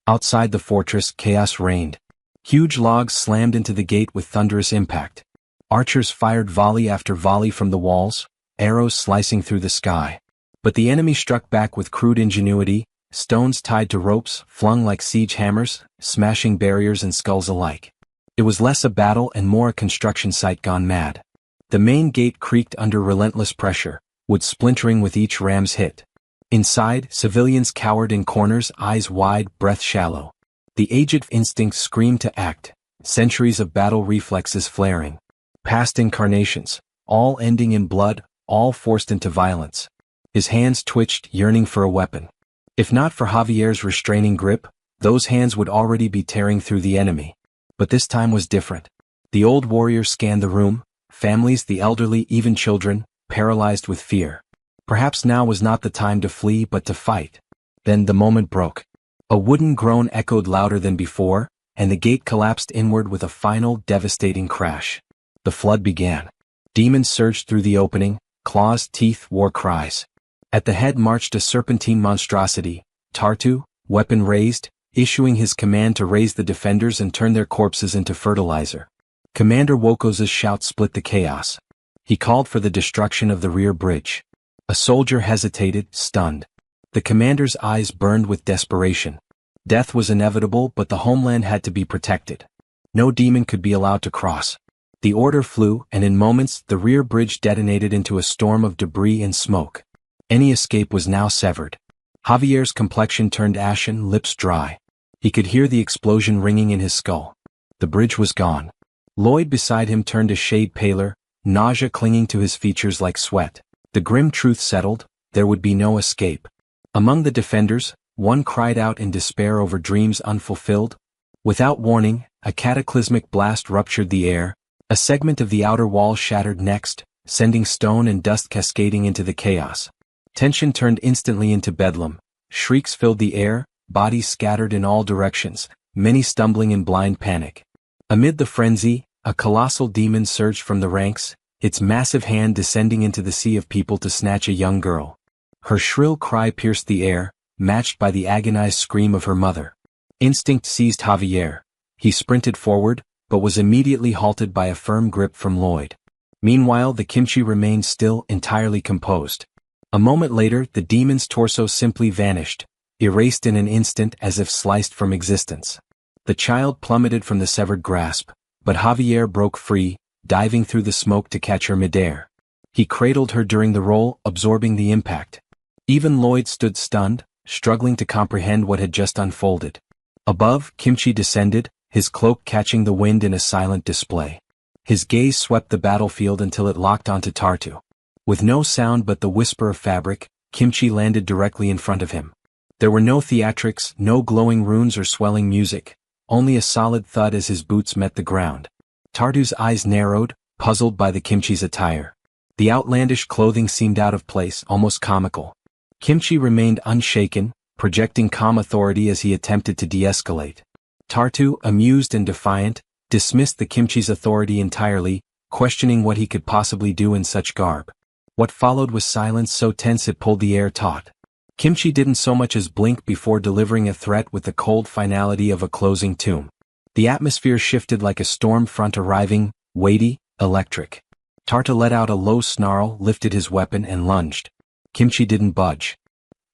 Outside the fortress, chaos reigned. Huge logs slammed into the gate with thunderous impact. Archers fired volley after volley from the walls, arrows slicing through the sky. But the enemy struck back with crude ingenuity, stones tied to ropes, flung like siege hammers, smashing barriers and skulls alike. It was less a battle and more a construction site gone mad. The main gate creaked under relentless pressure, wood splintering with each ram's hit. Inside, civilians cowered in corners, eyes wide, breath shallow. The aged instinct screamed to act, centuries of battle reflexes flaring. Past incarnations, all ending in blood, all forced into violence. His hands twitched, yearning for a weapon. If not for Javier's restraining grip, those hands would already be tearing through the enemy. But this time was different. The old warrior scanned the room, families, the elderly, even children, paralyzed with fear. Perhaps now was not the time to flee but to fight. Then the moment broke. A wooden groan echoed louder than before, and the gate collapsed inward with a final, devastating crash. The flood began. Demons surged through the opening, claws, teeth, war cries. At the head marched a serpentine monstrosity, Tartu, weapon raised, issuing his command to raise the defenders and turn their corpses into fertilizer. Commander Woko's shout split the chaos. He called for the destruction of the rear bridge. A soldier hesitated, stunned. The commander's eyes burned with desperation. Death was inevitable, but the homeland had to be protected. No demon could be allowed to cross. The order flew, and in moments, the rear bridge detonated into a storm of debris and smoke. Any escape was now severed. Javier's complexion turned ashen, lips dry. He could hear the explosion ringing in his skull. The bridge was gone. Lloyd beside him turned a shade paler, nausea clinging to his features like sweat. The grim truth settled, there would be no escape. Among the defenders, one cried out in despair over dreams unfulfilled. Without warning, a cataclysmic blast ruptured the air. A segment of the outer wall shattered next, sending stone and dust cascading into the chaos. Tension turned instantly into bedlam. Shrieks filled the air, bodies scattered in all directions, many stumbling in blind panic. Amid the frenzy, a colossal demon surged from the ranks, its massive hand descending into the sea of people to snatch a young girl. Her shrill cry pierced the air, matched by the agonized scream of her mother. Instinct seized Javier. He sprinted forward, but was immediately halted by a firm grip from Lloyd. Meanwhile, the kimchi remained still, entirely composed. A moment later, the demon's torso simply vanished, erased in an instant as if sliced from existence. The child plummeted from the severed grasp, but Javier broke free, diving through the smoke to catch her midair. He cradled her during the roll, absorbing the impact. Even Lloyd stood stunned, struggling to comprehend what had just unfolded. Above, Kimchi descended, his cloak catching the wind in a silent display. His gaze swept the battlefield until it locked onto Tartu. With no sound but the whisper of fabric, Kimchi landed directly in front of him. There were no theatrics, no glowing runes or swelling music, only a solid thud as his boots met the ground. Tartu's eyes narrowed, puzzled by the Kimchi's attire. The outlandish clothing seemed out of place, almost comical. Kimchi remained unshaken, projecting calm authority as he attempted to de-escalate. Tartu, amused and defiant, dismissed the Kimchi's authority entirely, questioning what he could possibly do in such garb. What followed was silence so tense it pulled the air taut. Kimchi didn't so much as blink before delivering a threat with the cold finality of a closing tomb. The atmosphere shifted like a storm front arriving, weighty, electric. Tartu let out a low snarl, lifted his weapon and lunged. Kimchi didn't budge.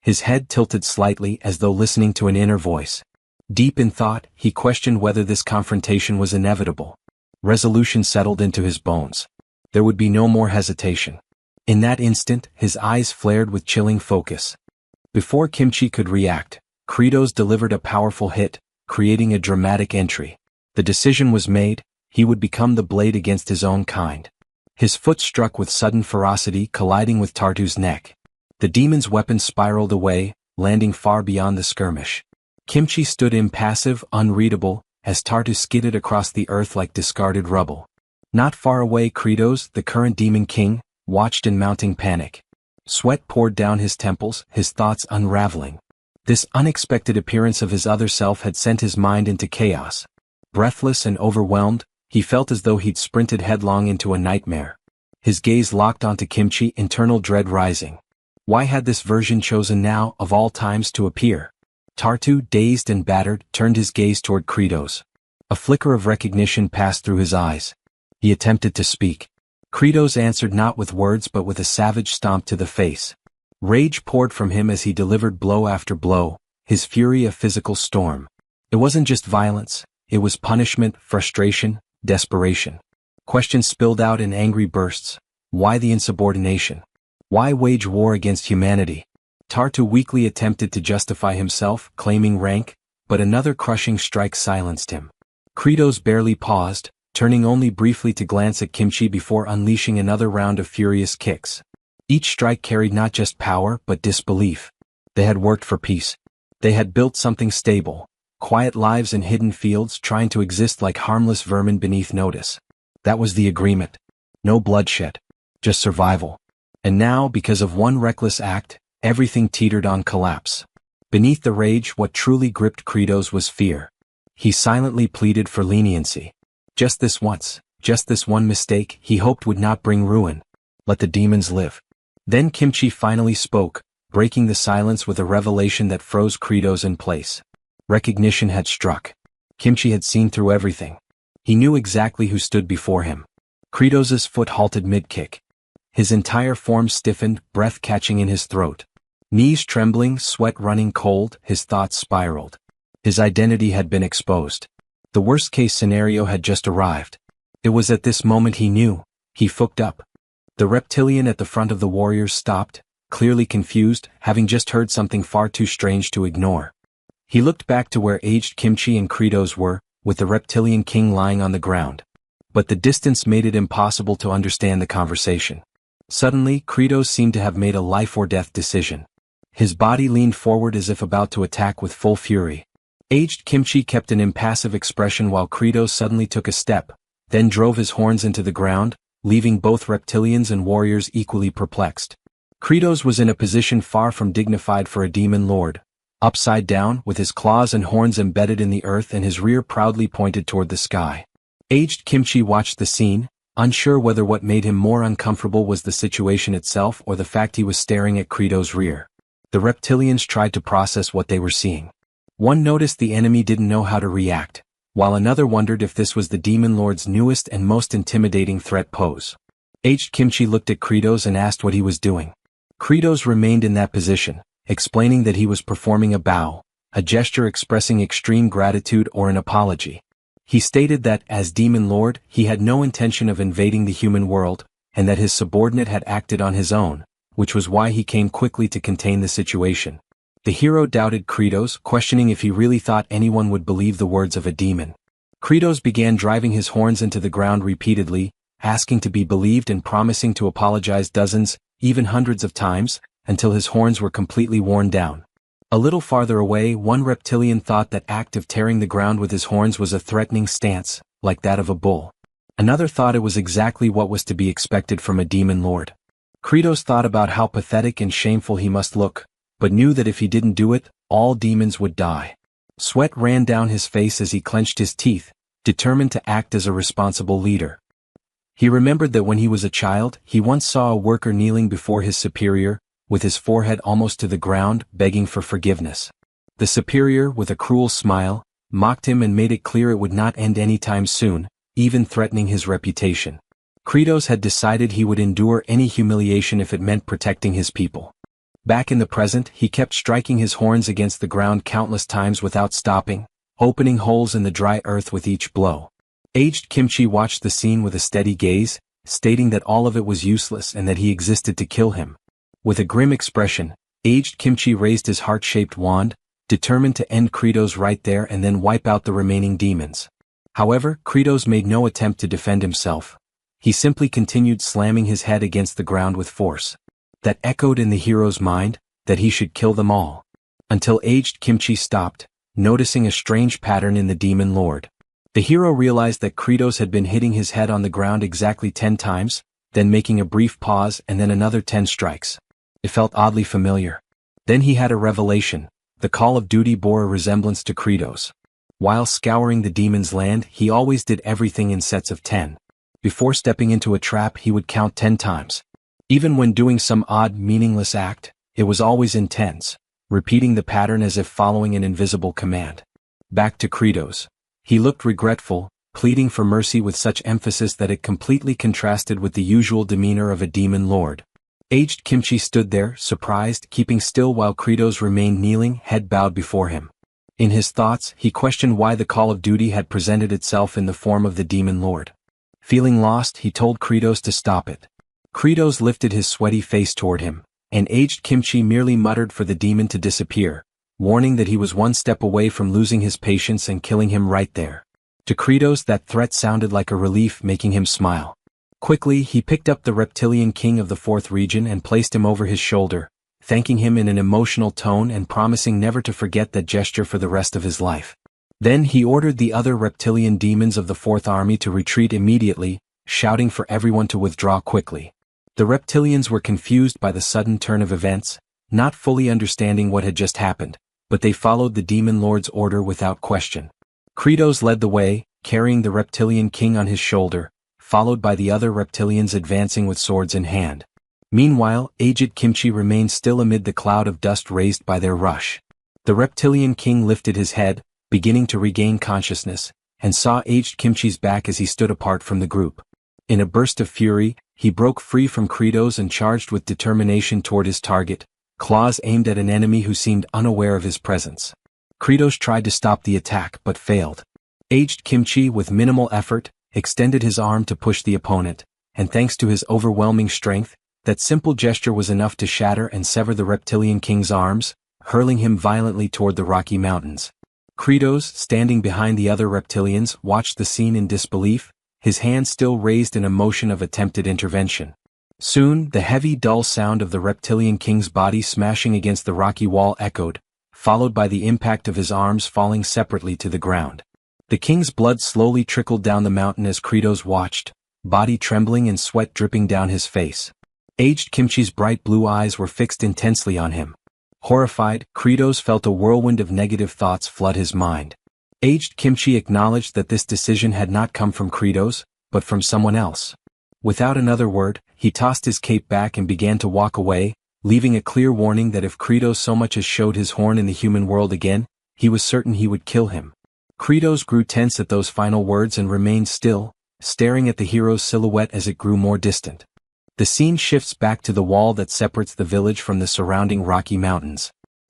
His head tilted slightly as though listening to an inner voice. Deep in thought, he questioned whether this confrontation was inevitable. Resolution settled into his bones. There would be no more hesitation. In that instant, his eyes flared with chilling focus. Before Kimchi could react, Kratos delivered a powerful hit, creating a dramatic entry. The decision was made, he would become the blade against his own kind. His foot struck with sudden ferocity, colliding with Tartu's neck. The demon's weapon spiraled away, landing far beyond the skirmish. Kimchi stood impassive, unreadable, as Tartu skidded across the earth like discarded rubble. Not far away, Kratos, the current Demon King, watched in mounting panic. Sweat poured down his temples, his thoughts unraveling. This unexpected appearance of his other self had sent his mind into chaos. Breathless and overwhelmed, he felt as though he'd sprinted headlong into a nightmare. His gaze locked onto Kimchi, internal dread rising. Why had this version chosen now, of all times, to appear? Tartu, dazed and battered, turned his gaze toward Kratos. A flicker of recognition passed through his eyes. He attempted to speak. Kratos answered not with words but with a savage stomp to the face. Rage poured from him as he delivered blow after blow, his fury a physical storm. It wasn't just violence, it was punishment, frustration, desperation. Questions spilled out in angry bursts. Why the insubordination? Why wage war against humanity? Tartu weakly attempted to justify himself, claiming rank, but another crushing strike silenced him. Kratos barely paused, turning only briefly to glance at Kimchi before unleashing another round of furious kicks. Each strike carried not just power but disbelief. They had worked for peace. They had built something stable, quiet lives in hidden fields, trying to exist like harmless vermin beneath notice. That was the agreement. No bloodshed. Just survival. And now, because of one reckless act, everything teetered on collapse. Beneath the rage, what truly gripped Kratos was fear. He silently pleaded for leniency. Just this once, just this one mistake, he hoped would not bring ruin. Let the demons live. Then Kimchi finally spoke, breaking the silence with a revelation that froze Kratos in place. Recognition had struck. Kimchi had seen through everything. He knew exactly who stood before him. Kratos's foot halted mid-kick. His entire form stiffened, breath catching in his throat. Knees trembling, sweat running cold, his thoughts spiraled. His identity had been exposed. The worst-case scenario had just arrived. It was at this moment he knew. He fucked up. The reptilian at the front of the warriors stopped, clearly confused, having just heard something far too strange to ignore. He looked back to where aged Kimchi and Kratos were, with the reptilian king lying on the ground. But the distance made it impossible to understand the conversation. Suddenly, Kratos seemed to have made a life-or-death decision. His body leaned forward as if about to attack with full fury. Aged Kimchi kept an impassive expression while Kratos suddenly took a step, then drove his horns into the ground, leaving both reptilians and warriors equally perplexed. Kratos was in a position far from dignified for a demon lord. Upside down, with his claws and horns embedded in the earth and his rear proudly pointed toward the sky. Aged Kimchi watched the scene, unsure whether what made him more uncomfortable was the situation itself or the fact he was staring at Kratos' rear. The reptilians tried to process what they were seeing. One noticed the enemy didn't know how to react, while another wondered if this was the demon lord's newest and most intimidating threat pose. Aged Kimchi looked at Kratos and asked what he was doing. Kratos remained in that position, explaining that he was performing a bow, a gesture expressing extreme gratitude or an apology. He stated that, as demon lord, he had no intention of invading the human world, and that his subordinate had acted on his own, which was why he came quickly to contain the situation. The hero doubted Kratos, questioning if he really thought anyone would believe the words of a demon. Kratos began driving his horns into the ground repeatedly, asking to be believed and promising to apologize dozens, even hundreds of times, until his horns were completely worn down. A little farther away, one reptilian thought that act of tearing the ground with his horns was a threatening stance, like that of a bull. Another thought it was exactly what was to be expected from a demon lord. Kratos thought about how pathetic and shameful he must look, but knew that if he didn't do it, all demons would die. Sweat ran down his face as he clenched his teeth, determined to act as a responsible leader. He remembered that when he was a child, he once saw a worker kneeling before his superior, with his forehead almost to the ground, begging for forgiveness. The superior, with a cruel smile, mocked him and made it clear it would not end anytime soon, even threatening his reputation. Kratos had decided he would endure any humiliation if it meant protecting his people. Back in the present, he kept striking his horns against the ground countless times without stopping, opening holes in the dry earth with each blow. Aged Kimchi watched the scene with a steady gaze, stating that all of it was useless and that he existed to kill him. With a grim expression, Aged Kimchi raised his heart-shaped wand, determined to end Kratos right there and then wipe out the remaining demons. However, Kratos made no attempt to defend himself. He simply continued slamming his head against the ground with force. That echoed in the hero's mind, that he should kill them all. Until Aged Kimchi stopped, noticing a strange pattern in the demon lord. The hero realized that Kratos had been hitting his head on the ground exactly 10 times, then making a brief pause and then another 10 strikes. It felt oddly familiar. Then he had a revelation. The Call of Duty bore a resemblance to Kratos. While scouring the demon's land, he always did everything in sets of 10. Before stepping into a trap, he would count 10 times. Even when doing some odd, meaningless act, it was always intense, repeating the pattern as if following an invisible command. Back to Kratos. He looked regretful, pleading for mercy with such emphasis that it completely contrasted with the usual demeanor of a demon lord. Aged Kimchi stood there, surprised, keeping still while Kratos remained kneeling, head bowed before him. In his thoughts, he questioned why the Call of Duty had presented itself in the form of the demon lord. Feeling lost, he told Kratos to stop it. Kratos lifted his sweaty face toward him, and Aged Kimchi merely muttered for the demon to disappear, warning that he was one step away from losing his patience and killing him right there. To Kratos, that threat sounded like a relief, making him smile. Quickly, he picked up the reptilian king of the 4th region and placed him over his shoulder, thanking him in an emotional tone and promising never to forget that gesture for the rest of his life. Then he ordered the other reptilian demons of the 4th army to retreat immediately, shouting for everyone to withdraw quickly. The reptilians were confused by the sudden turn of events, not fully understanding what had just happened, but they followed the demon lord's order without question. Kratos led the way, carrying the reptilian king on his shoulder, followed by the other reptilians advancing with swords in hand. Meanwhile, Aged Kimchi remained still amid the cloud of dust raised by their rush. The reptilian king lifted his head, beginning to regain consciousness, and saw Aged Kimchi's back as he stood apart from the group. In a burst of fury, he broke free from Kratos and charged with determination toward his target, claws aimed at an enemy who seemed unaware of his presence. Kratos tried to stop the attack but failed. Aged Kimchi, with minimal effort, extended his arm to push the opponent, and thanks to his overwhelming strength, that simple gesture was enough to shatter and sever the reptilian king's arms, hurling him violently toward the Rocky Mountains. Kratos, standing behind the other reptilians, watched the scene in disbelief, his hand still raised in a motion of attempted intervention. Soon, the heavy, dull sound of the reptilian king's body smashing against the rocky wall echoed, followed by the impact of his arms falling separately to the ground. The king's blood slowly trickled down the mountain as Kratos watched, body trembling and sweat dripping down his face. Aged Kimchi's bright blue eyes were fixed intensely on him. Horrified, Kratos felt a whirlwind of negative thoughts flood his mind. Aged Kimchi acknowledged that this decision had not come from Kratos, but from someone else. Without another word, he tossed his cape back and began to walk away, leaving a clear warning that if Kratos so much as showed his horn in the human world again, he was certain he would kill him. Kratos grew tense at those final words and remained still, staring at the hero's silhouette as it grew more distant. The scene shifts back to the wall that separates the village from the surrounding Rocky Mountains.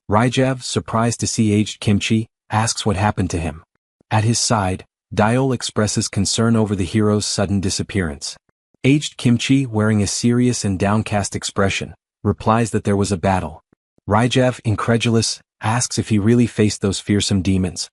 Ryjav, surprised to see Aged Kimchi, asks what happened to him. At his side, Diol expresses concern over the hero's sudden disappearance. Aged Kimchi, wearing a serious and downcast expression, replies that there was a battle. Ryjav, incredulous, asks if he really faced those fearsome demons.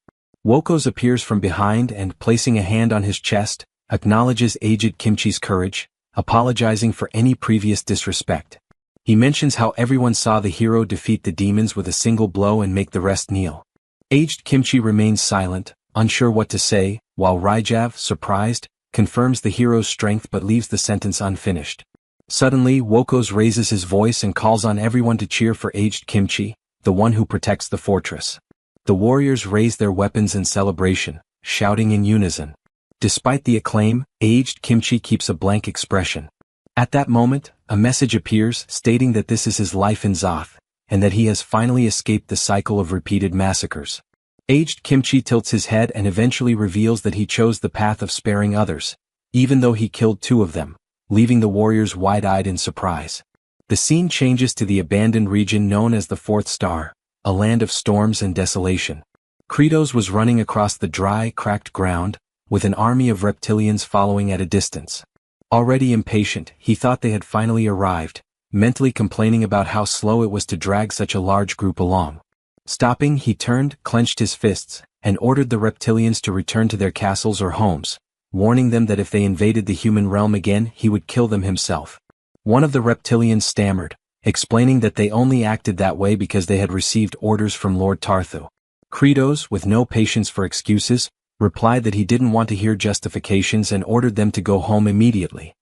Wokos appears from behind and, placing a hand on his chest, acknowledges Aged Kimchi's courage, apologizing for any previous disrespect. He mentions how everyone saw the hero defeat the demons with a single blow and make the rest kneel. Aged Kimchi remains silent, unsure what to say, while Ryjav, surprised, confirms the hero's strength but leaves the sentence unfinished. Suddenly, Wokos raises his voice and calls on everyone to cheer for Aged Kimchi, the one who protects the fortress. The warriors raise their weapons in celebration, shouting in unison. Despite the acclaim, Aged Kimchi keeps a blank expression. At that moment, a message appears stating that this is his life in Zoth, and that he has finally escaped the cycle of repeated massacres. Aged Kimchi tilts his head and eventually reveals that he chose the path of sparing others, even though he killed 2 of them, leaving the warriors wide-eyed in surprise. The The scene changes to the abandoned region known as the Fourth Star, a land of storms and desolation. Kratos was running across the dry, cracked ground, with an army of reptilians following at a distance. Already impatient, he thought they had finally arrived, mentally complaining about how slow it was to drag such a large group along. Stopping, he turned, clenched his fists, and ordered the reptilians to return to their castles or homes, warning them that if they invaded the human realm again, he would kill them himself. One of the reptilians stammered, explaining that they only acted that way because they had received orders from Lord Tarthu. Kratos, with no patience for excuses, replied that he didn't want to hear justifications and ordered them to go home immediately.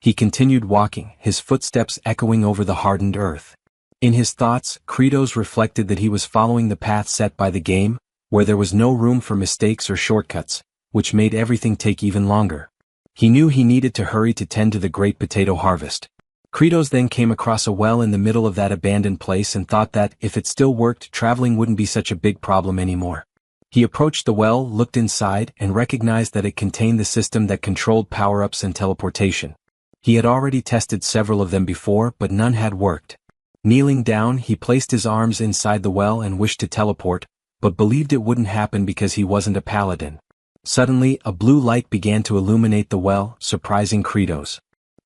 He continued walking, his footsteps echoing over the hardened earth. In his thoughts, Kratos reflected that he was following the path set by the game, where there was no room for mistakes or shortcuts, which made everything take even longer. He knew he needed to hurry to tend to the great potato harvest. Kratos then came across a well in the middle of that abandoned place and thought that, if it still worked, traveling wouldn't be such a big problem anymore. He approached the well, looked inside, and recognized that it contained the system that controlled power-ups and teleportation. He had already tested several of them before, but none had worked. Kneeling down, he placed his arms inside the well and wished to teleport, but believed it wouldn't happen because he wasn't a paladin. Suddenly, a blue light began to illuminate the well, surprising Kratos.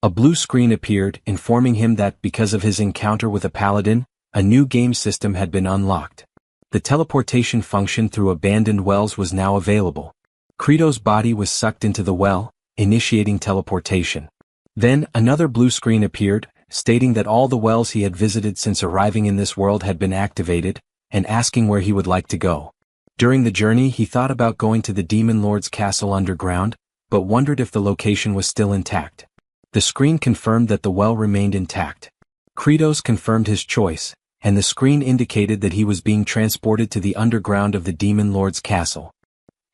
A blue screen appeared, informing him that because of his encounter with a paladin, a new game system had been unlocked. The teleportation function through abandoned wells was now available. Kratos' body was sucked into the well, initiating teleportation. Then, another blue screen appeared, stating that all the wells he had visited since arriving in this world had been activated, and asking where he would like to go. During the journey, he thought about going to the Demon Lord's castle underground, but wondered if the location was still intact. The screen confirmed that the well remained intact. Kratos confirmed his choice, and the screen indicated that he was being transported to the underground of the Demon Lord's castle.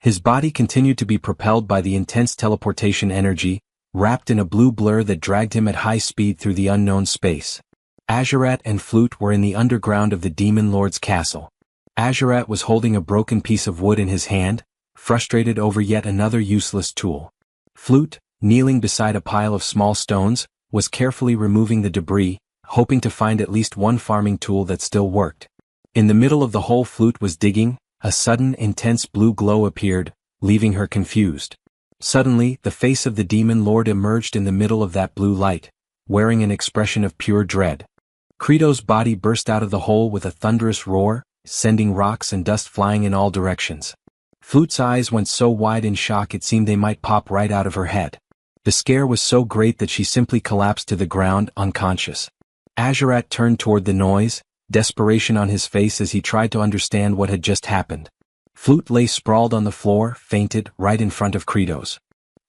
His body continued to be propelled by the intense teleportation energy, wrapped in a blue blur that dragged him at high speed through the unknown space. Azurat and Flute were in the underground of the Demon Lord's castle. Azurat was holding a broken piece of wood in his hand, frustrated over yet another useless tool. Flute, kneeling beside a pile of small stones, was carefully removing the debris, hoping to find at least one farming tool that still worked. In the middle of the hole Flute was digging, a sudden intense blue glow appeared, leaving her confused. Suddenly, the face of the Demon Lord emerged in the middle of that blue light, wearing an expression of pure dread. Kratos' body burst out of the hole with a thunderous roar, sending rocks and dust flying in all directions. Flute's eyes went so wide in shock it seemed they might pop right out of her head. The scare was so great that she simply collapsed to the ground, unconscious. Azurat turned toward the noise, desperation on his face as he tried to understand what had just happened. Flute lay sprawled on the floor, fainted, right in front of Kratos.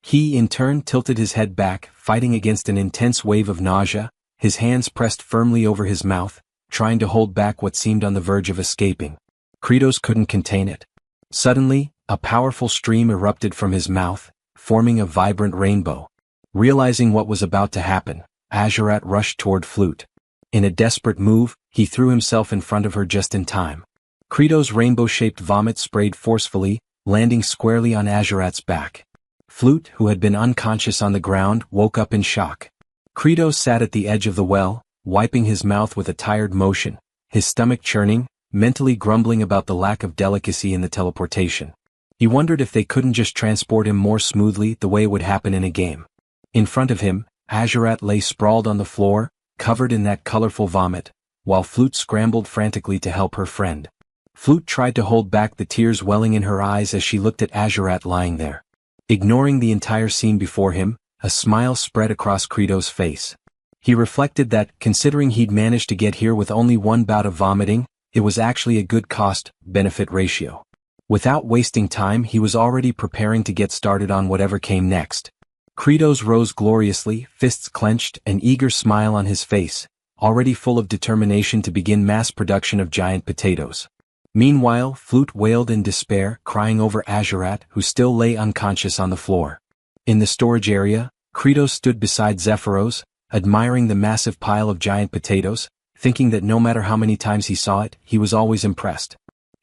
He, in turn, tilted his head back, fighting against an intense wave of nausea, his hands pressed firmly over his mouth, trying to hold back what seemed on the verge of escaping. Kratos couldn't contain it. Suddenly, a powerful stream erupted from his mouth, forming a vibrant rainbow. Realizing what was about to happen, Azurat rushed toward Flute. In a desperate move, he threw himself in front of her just in time. Kratos' rainbow-shaped vomit sprayed forcefully, landing squarely on Azurat's back. Flute, who had been unconscious on the ground, woke up in shock. Kratos sat at the edge of the well, wiping his mouth with a tired motion, his stomach churning, mentally grumbling about the lack of delicacy in the teleportation. He wondered if they couldn't just transport him more smoothly the way it would happen in a game. In front of him, Azurat lay sprawled on the floor, covered in that colorful vomit, while Flute scrambled frantically to help her friend. Flute tried to hold back the tears welling in her eyes as she looked at Azurat lying there. Ignoring the entire scene before him, a smile spread across Kratos' face. He reflected that, considering he'd managed to get here with only one bout of vomiting, it was actually a good cost-benefit ratio. Without wasting time, he was already preparing to get started on whatever came next. Kratos rose gloriously, fists clenched, an eager smile on his face, already full of determination to begin mass production of giant potatoes. Meanwhile, Flute wailed in despair, crying over Azurat, who still lay unconscious on the floor. In the storage area, Kratos stood beside Zephyros, admiring the massive pile of giant potatoes, thinking that no matter how many times he saw it, he was always impressed.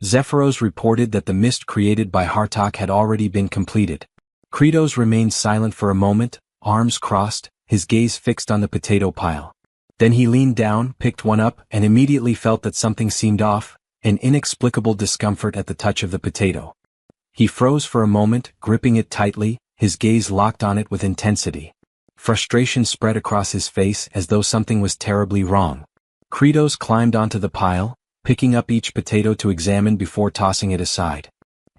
Zephyros reported that the mist created by Hartok had already been completed. Kratos remained silent for a moment, arms crossed, his gaze fixed on the potato pile. Then he leaned down, picked one up, and immediately felt that something seemed off, an inexplicable discomfort at the touch of the potato. He froze for a moment, gripping it tightly, his gaze locked on it with intensity. Frustration spread across his face as though something was terribly wrong. Kratos climbed onto the pile, picking up each potato to examine before tossing it aside.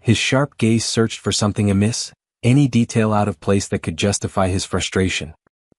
His sharp gaze searched for something amiss, any detail out of place that could justify his frustration.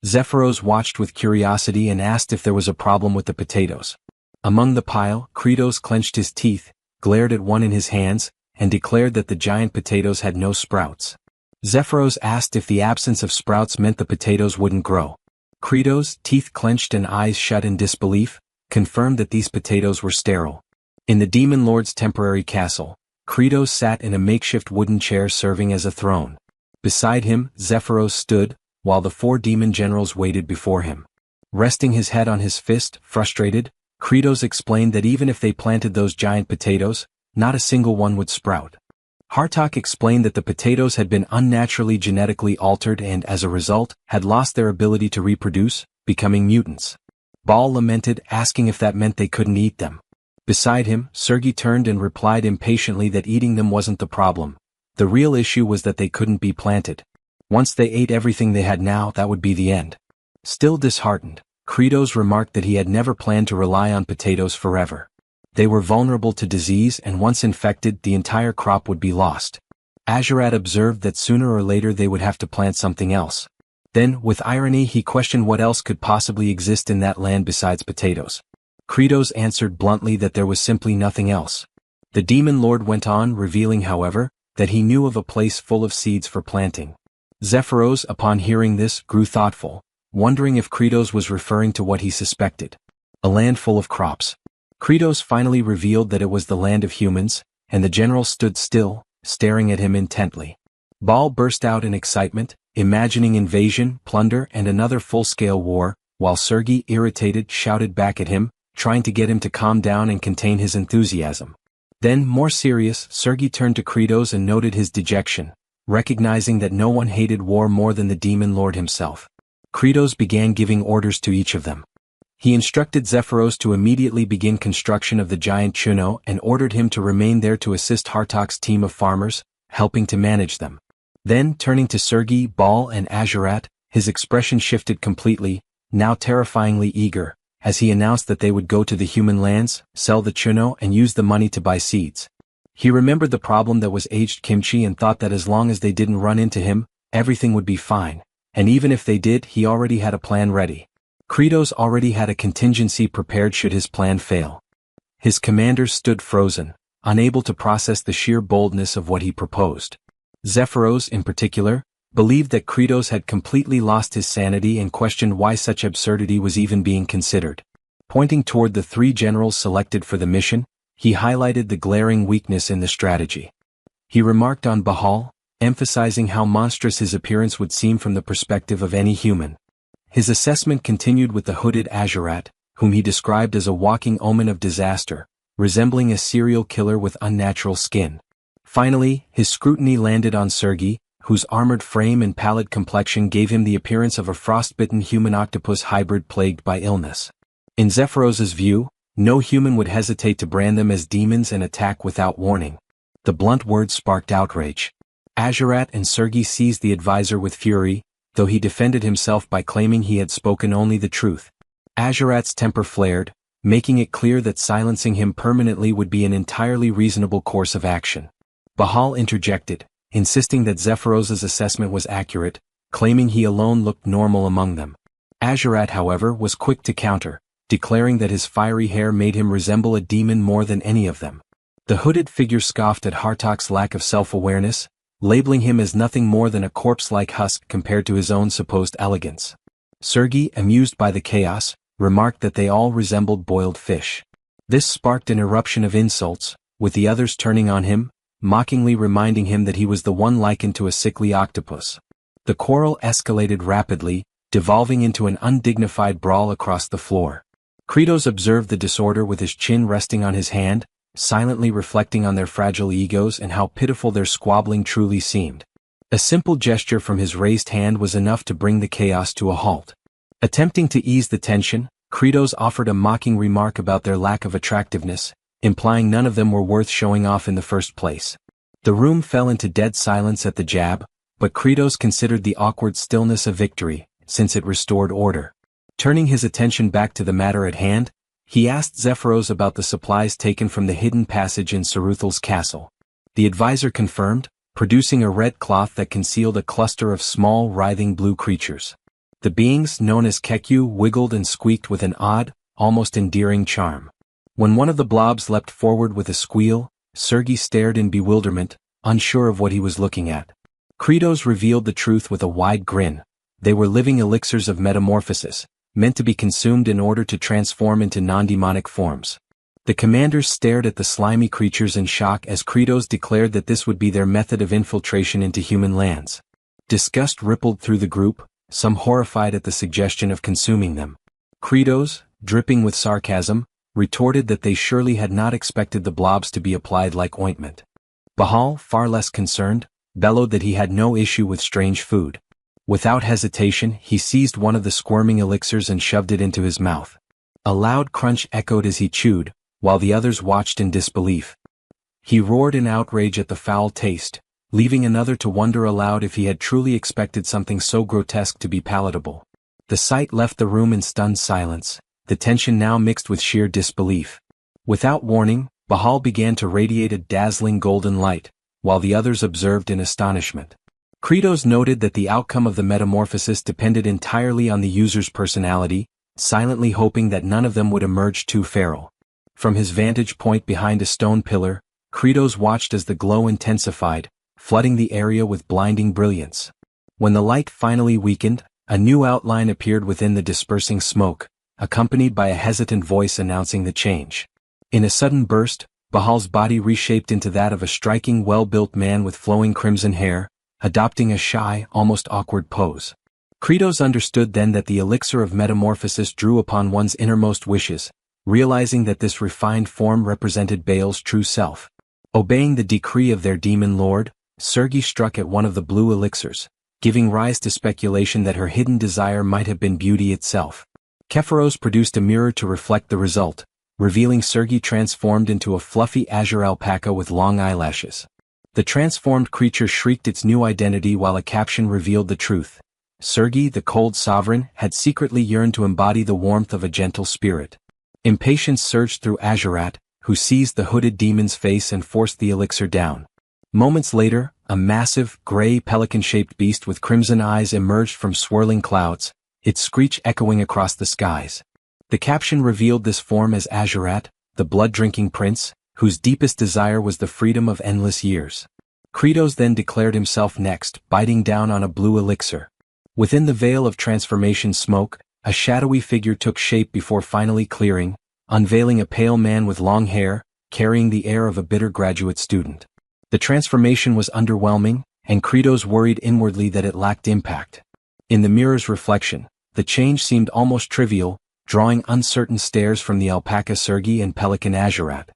Zephyros watched with curiosity and asked if there was a problem with the potatoes. Among the pile, Kratos clenched his teeth, glared at one in his hands, and declared that the giant potatoes had no sprouts. Zephyros asked if the absence of sprouts meant the potatoes wouldn't grow. Kratos, teeth clenched and eyes shut in disbelief, confirmed that these potatoes were sterile. In the Demon Lord's temporary castle, Kratos sat in a makeshift wooden chair serving as a throne. Beside him, Zephyros stood, while the 4 demon generals waited before him. Resting his head on his fist, frustrated, Kratos explained that even if they planted those giant potatoes, not a single one would sprout. Hartok explained that the potatoes had been unnaturally genetically altered and, as a result, had lost their ability to reproduce, becoming mutants. Baal lamented, asking if that meant they couldn't eat them. Beside him, Sergei turned and replied impatiently that eating them wasn't the problem. The real issue was that they couldn't be planted. Once they ate everything they had now, that would be the end. Still disheartened, Kratos remarked that he had never planned to rely on potatoes forever. They were vulnerable to disease and once infected, the entire crop would be lost. Azurat observed that sooner or later they would have to plant something else. Then, with irony, he questioned what else could possibly exist in that land besides potatoes. Kratos answered bluntly that there was simply nothing else. The Demon Lord went on, revealing, however, that he knew of a place full of seeds for planting. Zephyros, upon hearing this, grew thoughtful, wondering if Kratos was referring to what he suspected. A land full of crops. Kratos finally revealed that it was the land of humans, and the general stood still, staring at him intently. Baal burst out in excitement, imagining invasion, plunder, and another full-scale war, while Sergei, irritated, shouted back at him, trying to get him to calm down and contain his enthusiasm. Then, more serious, Sergei turned to Kratos and noted his dejection, recognizing that no one hated war more than the Demon Lord himself. Kratos began giving orders to each of them. He instructed Zephyros to immediately begin construction of the giant Chuno and ordered him to remain there to assist Hartok's team of farmers, helping to manage them. Then, turning to Sergei, Baal, and Azurat, his expression shifted completely, now terrifyingly eager, as he announced that they would go to the human lands, sell the Chuno, and use the money to buy seeds. He remembered the problem that was aged kimchi and thought that as long as they didn't run into him, everything would be fine, and even if they did, he already had a plan ready. Kratos already had a contingency prepared should his plan fail. His commanders stood frozen, unable to process the sheer boldness of what he proposed. Zephyros, in particular, believed that Kratos had completely lost his sanity and questioned why such absurdity was even being considered. Pointing toward the 3 generals selected for the mission, he highlighted the glaring weakness in the strategy. He remarked on Bahal, emphasizing how monstrous his appearance would seem from the perspective of any human. His assessment continued with the hooded Azurat, whom he described as a walking omen of disaster, resembling a serial killer with unnatural skin. Finally, his scrutiny landed on Sergei, whose armored frame and pallid complexion gave him the appearance of a frostbitten human-octopus hybrid plagued by illness. In Zephyros's view, no human would hesitate to brand them as demons and attack without warning. The blunt words sparked outrage. Azurat and Sergei seized the advisor with fury, though he defended himself by claiming he had spoken only the truth. Azurat's temper flared, making it clear that silencing him permanently would be an entirely reasonable course of action. Bahal interjected, insisting that Zephyros's assessment was accurate, claiming he alone looked normal among them. Azurat, however, was quick to counter, declaring that his fiery hair made him resemble a demon more than any of them. The hooded figure scoffed at Hartok's lack of self-awareness, labeling him as nothing more than a corpse-like husk compared to his own supposed elegance. Sergei, amused by the chaos, remarked that they all resembled boiled fish. This sparked an eruption of insults, with the others turning on him, mockingly reminding him that he was the one likened to a sickly octopus. The quarrel escalated rapidly, devolving into an undignified brawl across the floor. Kratos observed the disorder with his chin resting on his hand, silently reflecting on their fragile egos and how pitiful their squabbling truly seemed. A simple gesture from his raised hand was enough to bring the chaos to a halt. Attempting to ease the tension, Credos offered a mocking remark about their lack of attractiveness, implying none of them were worth showing off in the first place. The room fell into dead silence at the jab, but Credos considered the awkward stillness a victory, since it restored order. Turning his attention back to the matter at hand, he asked Zephyros about the supplies taken from the hidden passage in Saruthal's castle. The advisor confirmed, producing a red cloth that concealed a cluster of small writhing blue creatures. The beings, known as Kekyu, wiggled and squeaked with an odd, almost endearing charm. When one of the blobs leapt forward with a squeal, Sergei stared in bewilderment, unsure of what he was looking at. Credos revealed the truth with a wide grin. They were living elixirs of metamorphosis, meant to be consumed in order to transform into non-demonic forms. The commanders stared at the slimy creatures in shock as Credos declared that this would be their method of infiltration into human lands. Disgust rippled through the group, some horrified at the suggestion of consuming them. Credos, dripping with sarcasm, retorted that they surely had not expected the blobs to be applied like ointment. Bahal, far less concerned, bellowed that he had no issue with strange food. Without hesitation, he seized one of the squirming elixirs and shoved it into his mouth. A loud crunch echoed as he chewed, while the others watched in disbelief. He roared in outrage at the foul taste, leaving another to wonder aloud if he had truly expected something so grotesque to be palatable. The sight left the room in stunned silence, the tension now mixed with sheer disbelief. Without warning, Bahal began to radiate a dazzling golden light, while the others observed in astonishment. Credos noted that the outcome of the metamorphosis depended entirely on the user's personality, silently hoping that none of them would emerge too feral. From his vantage point behind a stone pillar, Credos watched as the glow intensified, flooding the area with blinding brilliance. When the light finally weakened, a new outline appeared within the dispersing smoke, accompanied by a hesitant voice announcing the change. In a sudden burst, Bahal's body reshaped into that of a striking, well-built man with flowing crimson hair, adopting a shy, almost awkward pose. Credos understood then that the elixir of metamorphosis drew upon one's innermost wishes, realizing that this refined form represented Baal's true self. Obeying the decree of their demon lord, Sergei struck at one of the blue elixirs, giving rise to speculation that her hidden desire might have been beauty itself. Kephiros produced a mirror to reflect the result, revealing Sergei transformed into a fluffy azure alpaca with long eyelashes. The transformed creature shrieked its new identity while a caption revealed the truth. Sergei, the cold sovereign, had secretly yearned to embody the warmth of a gentle spirit. Impatience surged through Azurat, who seized the hooded demon's face and forced the elixir down. Moments later, a massive, gray pelican-shaped beast with crimson eyes emerged from swirling clouds, its screech echoing across the skies. The caption revealed this form as Azurat, the blood-drinking prince, whose deepest desire was the freedom of endless years. Credos then declared himself next, biting down on a blue elixir. Within the veil of transformation smoke, a shadowy figure took shape before finally clearing, unveiling a pale man with long hair, carrying the air of a bitter graduate student. The transformation was underwhelming, and Credos worried inwardly that it lacked impact. In the mirror's reflection, the change seemed almost trivial, drawing uncertain stares from the alpaca Sergei and pelican Azurat.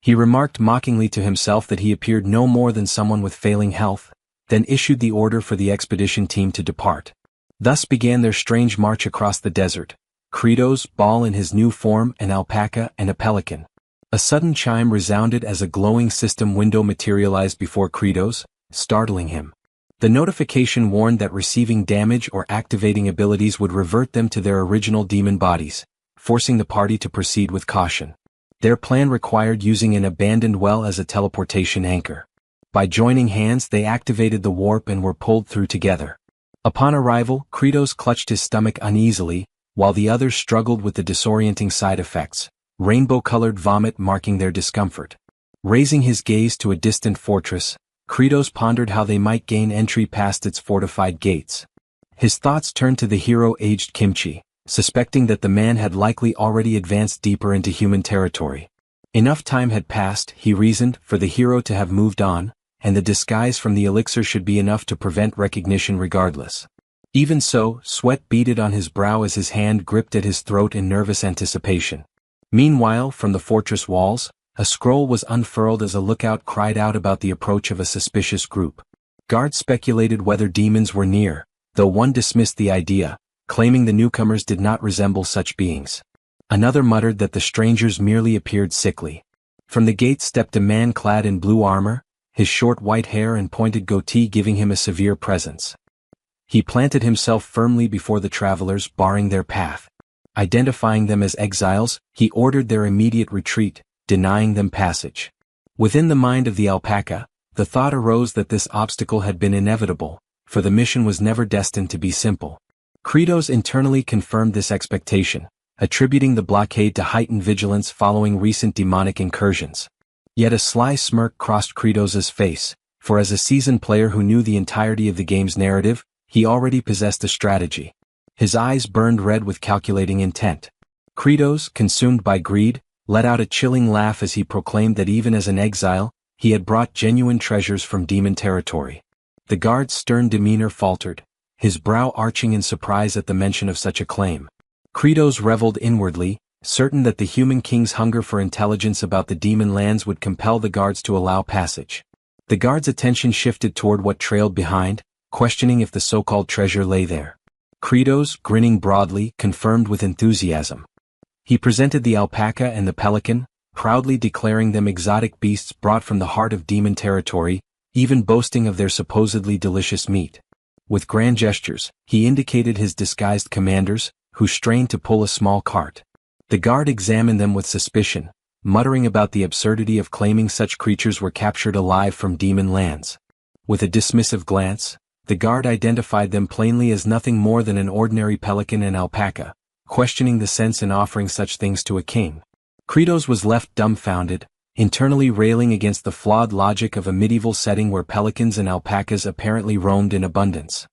He remarked mockingly to himself that he appeared no more than someone with failing health, then issued the order for the expedition team to depart. Thus began their strange march across the desert. Credos, Baal in his new form, an alpaca and a pelican. A sudden chime resounded as a glowing system window materialized before Credos, startling him. The notification warned that receiving damage or activating abilities would revert them to their original demon bodies, forcing the party to proceed with caution. Their plan required using an abandoned well as a teleportation anchor. By joining hands they activated the warp and were pulled through together. Upon arrival, Credos clutched his stomach uneasily, while the others struggled with the disorienting side effects, rainbow-colored vomit marking their discomfort. Raising his gaze to a distant fortress, Credos pondered how they might gain entry past its fortified gates. His thoughts turned to the hero-aged Kimchi, suspecting that the man had likely already advanced deeper into human territory. Enough time had passed, he reasoned, for the hero to have moved on, and the disguise from the elixir should be enough to prevent recognition regardless. Even so, sweat beaded on his brow as his hand gripped at his throat in nervous anticipation. Meanwhile, from the fortress walls, a scroll was unfurled as a lookout cried out about the approach of a suspicious group. Guards speculated whether demons were near, though one dismissed the idea, claiming the newcomers did not resemble such beings. Another muttered that the strangers merely appeared sickly. From the gate stepped a man clad in blue armor, his short white hair and pointed goatee giving him a severe presence. He planted himself firmly before the travelers, barring their path. Identifying them as exiles, he ordered their immediate retreat, denying them passage. Within the mind of the alpaca, the thought arose that this obstacle had been inevitable, for the mission was never destined to be simple. Kratos internally confirmed this expectation, attributing the blockade to heightened vigilance following recent demonic incursions. Yet a sly smirk crossed Kratos' face, for as a seasoned player who knew the entirety of the game's narrative, he already possessed a strategy. His eyes burned red with calculating intent. Kratos, consumed by greed, let out a chilling laugh as he proclaimed that even as an exile, he had brought genuine treasures from demon territory. The guard's stern demeanor faltered, his brow arching in surprise at the mention of such a claim. Kratos reveled inwardly, certain that the human king's hunger for intelligence about the demon lands would compel the guards to allow passage. The guard's attention shifted toward what trailed behind, questioning if the so-called treasure lay there. Kratos, grinning broadly, confirmed with enthusiasm. He presented the alpaca and the pelican, proudly declaring them exotic beasts brought from the heart of demon territory, even boasting of their supposedly delicious meat. With grand gestures, he indicated his disguised commanders, who strained to pull a small cart. The guard examined them with suspicion, muttering about the absurdity of claiming such creatures were captured alive from demon lands. With a dismissive glance, the guard identified them plainly as nothing more than an ordinary pelican and alpaca, questioning the sense in offering such things to a king. Kratos was left dumbfounded, internally railing against the flawed logic of a medieval setting where pelicans and alpacas apparently roamed in abundance.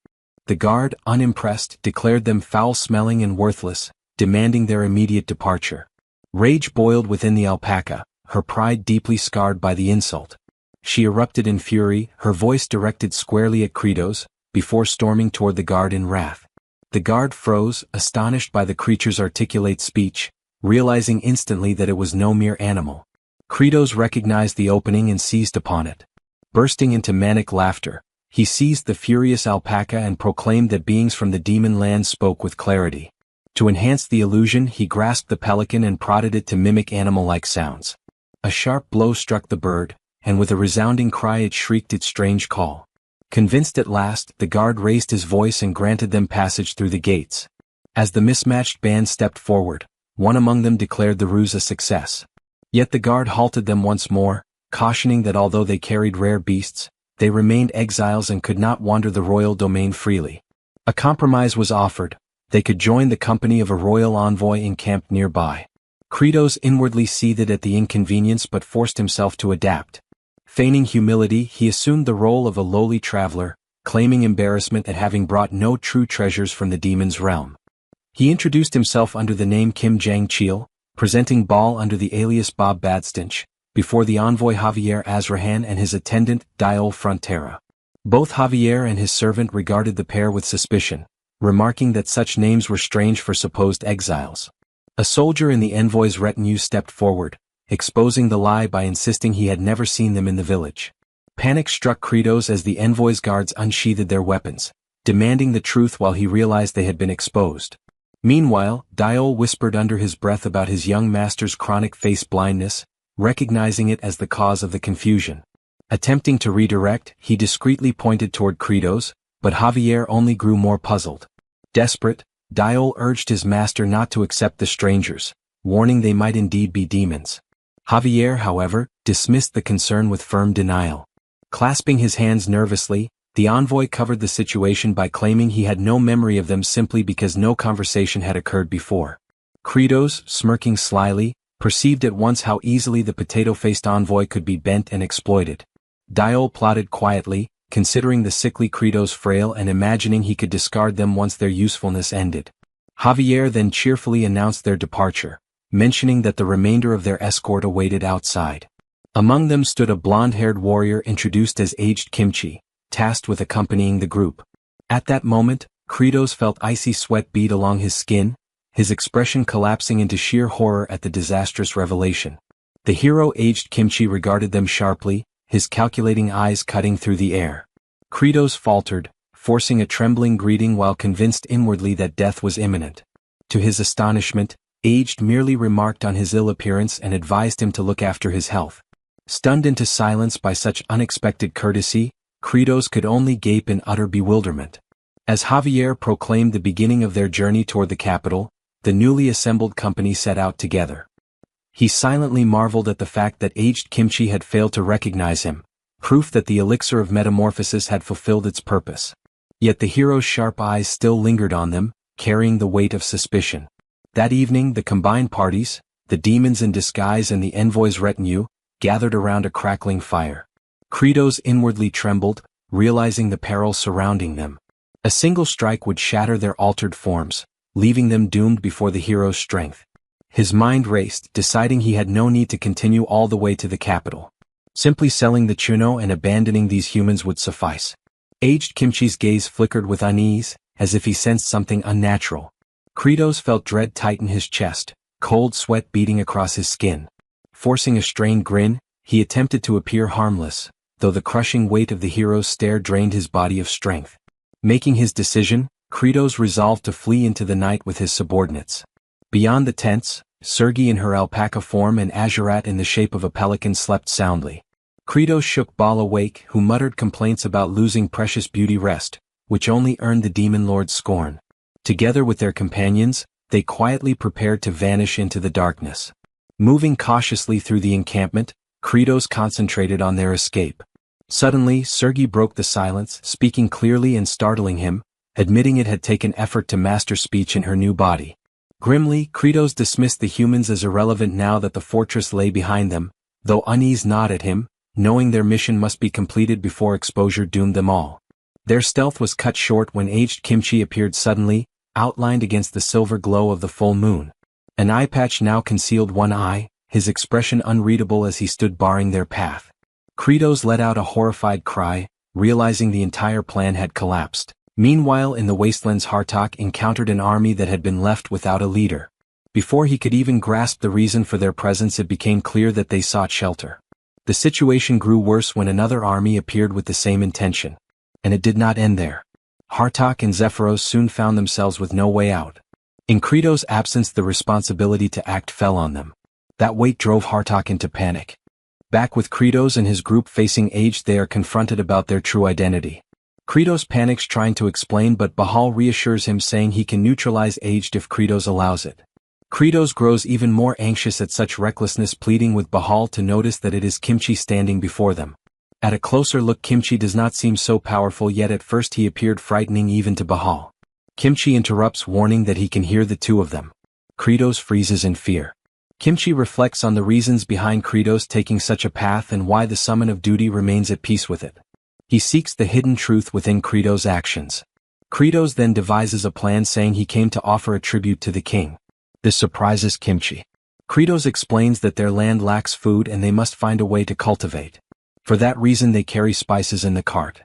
The guard, unimpressed, declared them foul-smelling and worthless, demanding their immediate departure. Rage boiled within the alpaca, her pride deeply scarred by the insult. She erupted in fury, her voice directed squarely at Kratos, before storming toward the guard in wrath. The guard froze, astonished by the creature's articulate speech, realizing instantly that it was no mere animal. Kratos recognized the opening and seized upon it. Bursting into manic laughter, he seized the furious alpaca and proclaimed that beings from the demon land spoke with clarity. To enhance the illusion, he grasped the pelican and prodded it to mimic animal-like sounds. A sharp blow struck the bird, and with a resounding cry it shrieked its strange call. Convinced at last, the guard raised his voice and granted them passage through the gates. As the mismatched band stepped forward, one among them declared the ruse a success. Yet the guard halted them once more, cautioning that although they carried rare beasts, they remained exiles and could not wander the royal domain freely. A compromise was offered. They could join the company of a royal envoy encamped nearby. Kratos inwardly seethed at the inconvenience but forced himself to adapt. Feigning humility, he assumed the role of a lowly traveler, claiming embarrassment at having brought no true treasures from the demon's realm. He introduced himself under the name Kim Jang-chil, presenting Baal under the alias Bob Badstench, before the envoy Javier Azrahan and his attendant, Diol Frontera. Both Javier and his servant regarded the pair with suspicion, remarking that such names were strange for supposed exiles. A soldier in the envoy's retinue stepped forward, exposing the lie by insisting he had never seen them in the village. Panic struck Kratos as the envoy's guards unsheathed their weapons, demanding the truth while he realized they had been exposed. Meanwhile, Diol whispered under his breath about his young master's chronic face blindness, recognizing it as the cause of the confusion. Attempting to redirect, he discreetly pointed toward Kratos, but Javier only grew more puzzled. Desperate, Diol urged his master not to accept the strangers, warning they might indeed be demons. Javier, however, dismissed the concern with firm denial. Clasping his hands nervously, the envoy covered the situation by claiming he had no memory of them simply because no conversation had occurred before. Kratos, smirking slyly, perceived at once how easily the potato-faced envoy could be bent and exploited. Diol plotted quietly, considering the sickly Kratos frail and imagining he could discard them once their usefulness ended. Javier then cheerfully announced their departure, mentioning that the remainder of their escort awaited outside. Among them stood a blonde-haired warrior introduced as aged Kimchi, tasked with accompanying the group. At that moment, Kratos felt icy sweat bead along his skin, his expression collapsing into sheer horror at the disastrous revelation. The hero aged Kimchi regarded them sharply, his calculating eyes cutting through the air. Kratos faltered, forcing a trembling greeting while convinced inwardly that death was imminent. To his astonishment, Aged merely remarked on his ill appearance and advised him to look after his health. Stunned into silence by such unexpected courtesy, Kratos could only gape in utter bewilderment. As Javier proclaimed the beginning of their journey toward the capital, the newly assembled company set out together. He silently marveled at the fact that aged Kimchi had failed to recognize him, proof that the elixir of metamorphosis had fulfilled its purpose. Yet the hero's sharp eyes still lingered on them, carrying the weight of suspicion. That evening the combined parties, the demons in disguise and the envoy's retinue, gathered around a crackling fire. Kratos inwardly trembled, realizing the peril surrounding them. A single strike would shatter their altered forms, leaving them doomed before the hero's strength. His mind raced, deciding he had no need to continue all the way to the capital. Simply selling the Chuno and abandoning these humans would suffice. Aged Kimchi's gaze flickered with unease, as if he sensed something unnatural. Kratos felt dread tighten his chest, cold sweat beating across his skin. Forcing a strained grin, he attempted to appear harmless, though the crushing weight of the hero's stare drained his body of strength. Making his decision, Kratos resolved to flee into the night with his subordinates. Beyond the tents, Sergi in her alpaca form and Azurat in the shape of a pelican slept soundly. Kratos shook Baal awake, who muttered complaints about losing precious beauty rest, which only earned the demon lord's scorn. Together with their companions, they quietly prepared to vanish into the darkness. Moving cautiously through the encampment, Kratos concentrated on their escape. Suddenly, Sergi broke the silence, speaking clearly and startling him, admitting it had taken effort to master speech in her new body. Grimly, Kratos dismissed the humans as irrelevant now that the fortress lay behind them, though unease gnawed at him, knowing their mission must be completed before exposure doomed them all. Their stealth was cut short when aged Kimchi appeared suddenly, outlined against the silver glow of the full moon. An eye patch now concealed one eye, his expression unreadable as he stood barring their path. Kratos let out a horrified cry, realizing the entire plan had collapsed. Meanwhile in the wastelands Hartok encountered an army that had been left without a leader. Before he could even grasp the reason for their presence it became clear that they sought shelter. The situation grew worse when another army appeared with the same intention. And it did not end there. Hartok and Zephyros soon found themselves with no way out. In Kratos' absence the responsibility to act fell on them. That weight drove Hartok into panic. Back with Kratos and his group facing Aged, they are confronted about their true identity. Kratos panics trying to explain, but Baal reassures him saying he can neutralize Aged if Kratos allows it. Kratos grows even more anxious at such recklessness, pleading with Baal to notice that it is Kimchi standing before them. At a closer look Kimchi does not seem so powerful, yet at first he appeared frightening even to Baal. Kimchi interrupts, warning that he can hear the two of them. Kratos freezes in fear. Kimchi reflects on the reasons behind Kratos taking such a path and why the summon of duty remains at peace with it. He seeks the hidden truth within Kratos' actions. Kratos then devises a plan, saying he came to offer a tribute to the king. This surprises Kimchi. Kratos explains that their land lacks food and they must find a way to cultivate. For that reason they carry spices in the cart.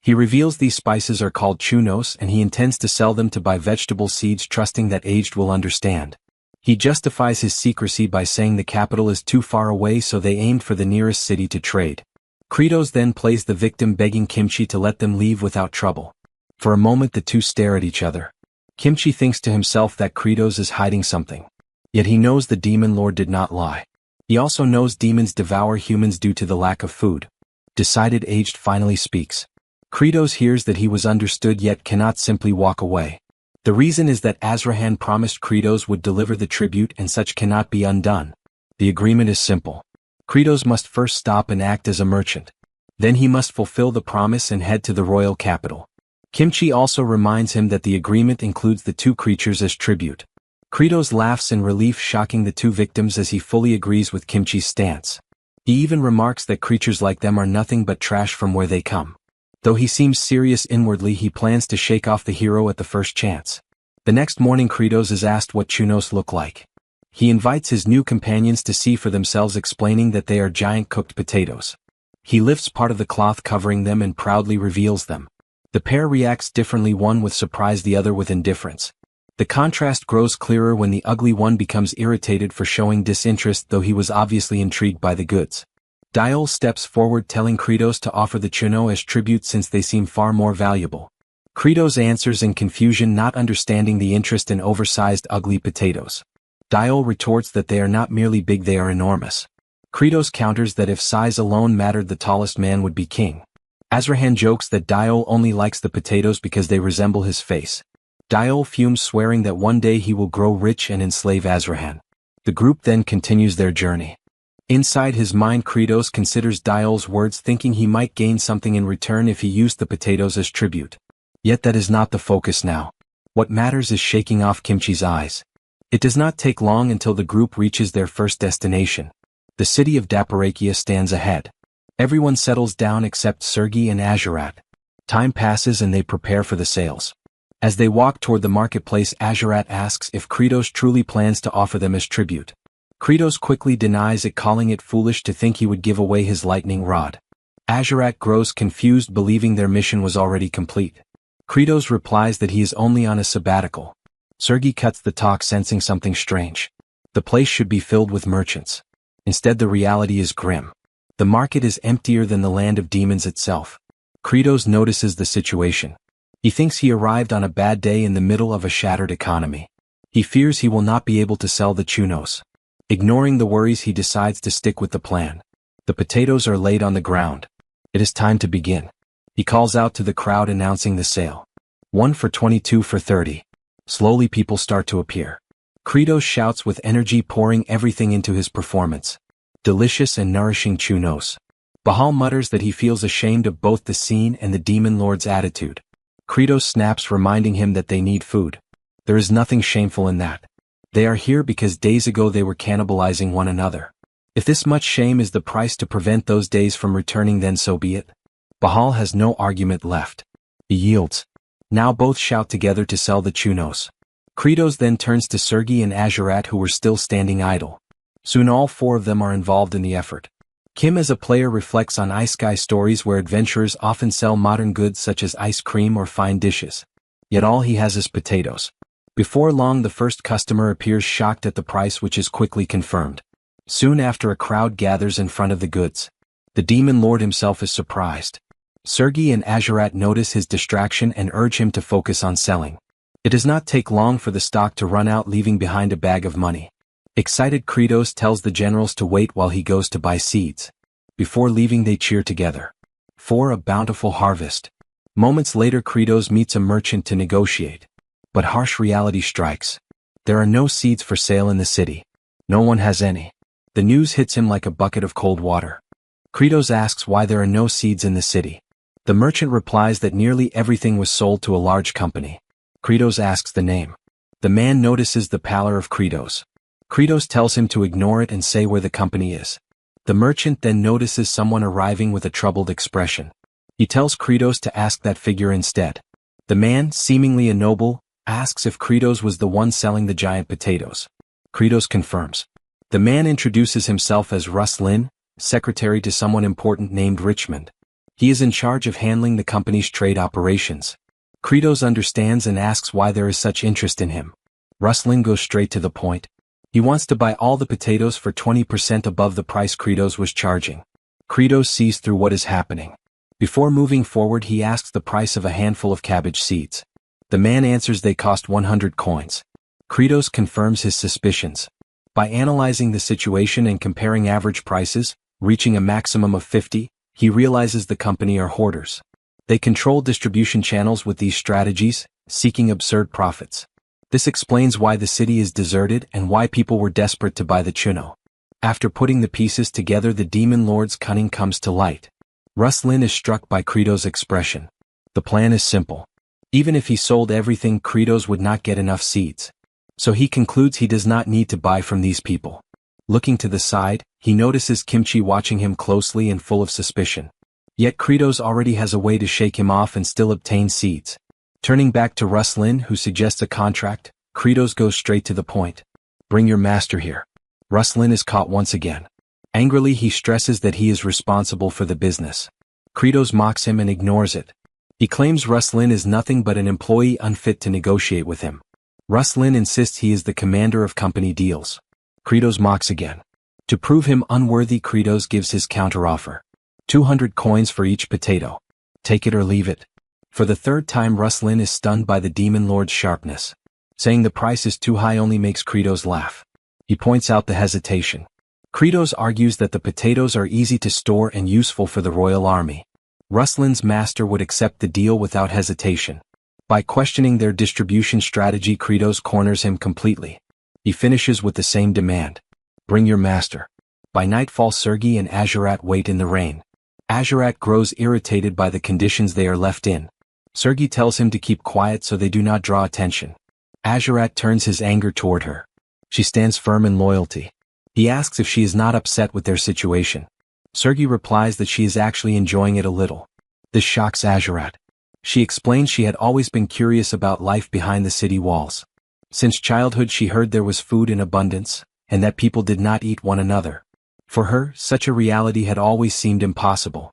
He reveals these spices are called chunos and he intends to sell them to buy vegetable seeds, trusting that Aged will understand. He justifies his secrecy by saying the capital is too far away, so they aimed for the nearest city to trade. Kratos then plays the victim, begging Kimchi to let them leave without trouble. For a moment the two stare at each other. Kimchi thinks to himself that Kratos is hiding something. Yet he knows the demon lord did not lie. He also knows demons devour humans due to the lack of food. Decided, Aged finally speaks. Kratos hears that he was understood yet cannot simply walk away. The reason is that Azrahan promised Kratos would deliver the tribute and such cannot be undone. The agreement is simple. Kratos must first stop and act as a merchant. Then he must fulfill the promise and head to the royal capital. Kimchi also reminds him that the agreement includes the two creatures as tribute. Kratos laughs in relief, shocking the two victims as he fully agrees with Kimchi's stance. He even remarks that creatures like them are nothing but trash from where they come. Though he seems serious inwardly, he plans to shake off the hero at the first chance. The next morning Kratos is asked what chunos look like. He invites his new companions to see for themselves, explaining that they are giant cooked potatoes. He lifts part of the cloth covering them and proudly reveals them. The pair reacts differently, one with surprise, the other with indifference. The contrast grows clearer when the ugly one becomes irritated for showing disinterest, though he was obviously intrigued by the goods. Diol steps forward, telling Kratos to offer the chuno as tribute since they seem far more valuable. Credos answers in confusion, not understanding the interest in oversized ugly potatoes. Diol retorts that they are not merely big, they are enormous. Credos counters that if size alone mattered, the tallest man would be king. Azrahan jokes that Diol only likes the potatoes because they resemble his face. Diol fumes, swearing that one day he will grow rich and enslave Azrahan. The group then continues their journey. Inside his mind, Credos considers Diol's words, thinking he might gain something in return if he used the potatoes as tribute. Yet that is not the focus now. What matters is shaking off Kimchi's eyes. It does not take long until the group reaches their first destination. The city of Daparakia stands ahead. Everyone settles down except Sergei and Azurat. Time passes and they prepare for the sales. As they walk toward the marketplace, Azurat asks if Credos truly plans to offer them as tribute. Credos quickly denies it, calling it foolish to think he would give away his lightning rod. Azurat grows confused, believing their mission was already complete. Credos replies that he is only on a sabbatical. Sergei cuts the talk, sensing something strange. The place should be filled with merchants. Instead, the reality is grim. The market is emptier than the land of demons itself. Credos notices the situation. He thinks he arrived on a bad day in the middle of a shattered economy. He fears he will not be able to sell the chunos. Ignoring the worries, he decides to stick with the plan. The potatoes are laid on the ground. It is time to begin. He calls out to the crowd, announcing the sale. 1 for 22 for 30. Slowly people start to appear. Credos shouts with energy, pouring everything into his performance. Delicious and nourishing chunos. Bahal mutters that he feels ashamed of both the scene and the demon lord's attitude. Credos snaps, reminding him that they need food. There is nothing shameful in that. They are here because days ago they were cannibalizing one another. If this much shame is the price to prevent those days from returning, then so be it. Bahal has no argument left. He yields. Now both shout together to sell the chunos. Credos then turns to Sergei and Azurat, who were still standing idle. Soon all four of them are involved in the effort. Kim as a player reflects on isekai stories where adventurers often sell modern goods such as ice cream or fine dishes. Yet all he has is potatoes. Before long the first customer appears, shocked at the price, which is quickly confirmed. Soon after, a crowd gathers in front of the goods. The demon lord himself is surprised. Sergei and Azurat notice his distraction and urge him to focus on selling. It does not take long for the stock to run out, leaving behind a bag of money. Excited, Credos tells the generals to wait while he goes to buy seeds. Before leaving, they cheer together. For a bountiful harvest. Moments later, Credos meets a merchant to negotiate. But harsh reality strikes. There are no seeds for sale in the city. No one has any. The news hits him like a bucket of cold water. Credos asks why there are no seeds in the city. The merchant replies that nearly everything was sold to a large company. Credos asks the name. The man notices the pallor of Credos. Credos tells him to ignore it and say where the company is. The merchant then notices someone arriving with a troubled expression. He tells Credos to ask that figure instead. The man, seemingly a noble, asks if Credos was the one selling the giant potatoes. Credos confirms. The man introduces himself as Ruslin, secretary to someone important named Richmond. He is in charge of handling the company's trade operations. Credos understands and asks why there is such interest in him. Ruslin goes straight to the point. He wants to buy all the potatoes for 20% above the price Credos was charging. Credos sees through what is happening. Before moving forward, he asks the price of a handful of cabbage seeds. The man answers they cost 100 coins. Credos confirms his suspicions. By analyzing the situation and comparing average prices, reaching a maximum of 50, he realizes the company are hoarders. They control distribution channels with these strategies, seeking absurd profits. This explains why the city is deserted and why people were desperate to buy the chuno. After putting the pieces together, the demon lord's cunning comes to light. Ruslin is struck by Credos' expression. The plan is simple. Even if he sold everything, Credos would not get enough seeds. So he concludes he does not need to buy from these people. Looking to the side, he notices Kimchi watching him closely and full of suspicion. Yet Credos already has a way to shake him off and still obtain seeds. Turning back to Ruslin, who suggests a contract, Credos goes straight to the point. Bring your master here. Ruslin is caught once again. Angrily, he stresses that he is responsible for the business. Credos mocks him and ignores it. He claims Ruslin is nothing but an employee unfit to negotiate with him. Ruslin insists he is the commander of company deals. Credos mocks again. To prove him unworthy, Credos gives his counteroffer. 200 coins for each potato. Take it or leave it. For the third time Ruslan is stunned by the demon lord's sharpness. Saying the price is too high only makes Kratos laugh. He points out the hesitation. Kratos argues that the potatoes are easy to store and useful for the royal army. Ruslan's master would accept the deal without hesitation. By questioning their distribution strategy, Kratos corners him completely. He finishes with the same demand. Bring your master. By nightfall Sergei and Azurat wait in the rain. Azurat grows irritated by the conditions they are left in. Sergei tells him to keep quiet so they do not draw attention. Azurat turns his anger toward her. She stands firm in loyalty. He asks if she is not upset with their situation. Sergei replies that she is actually enjoying it a little. This shocks Azurat. She explains she had always been curious about life behind the city walls. Since childhood she heard there was food in abundance, and that people did not eat one another. For her, such a reality had always seemed impossible.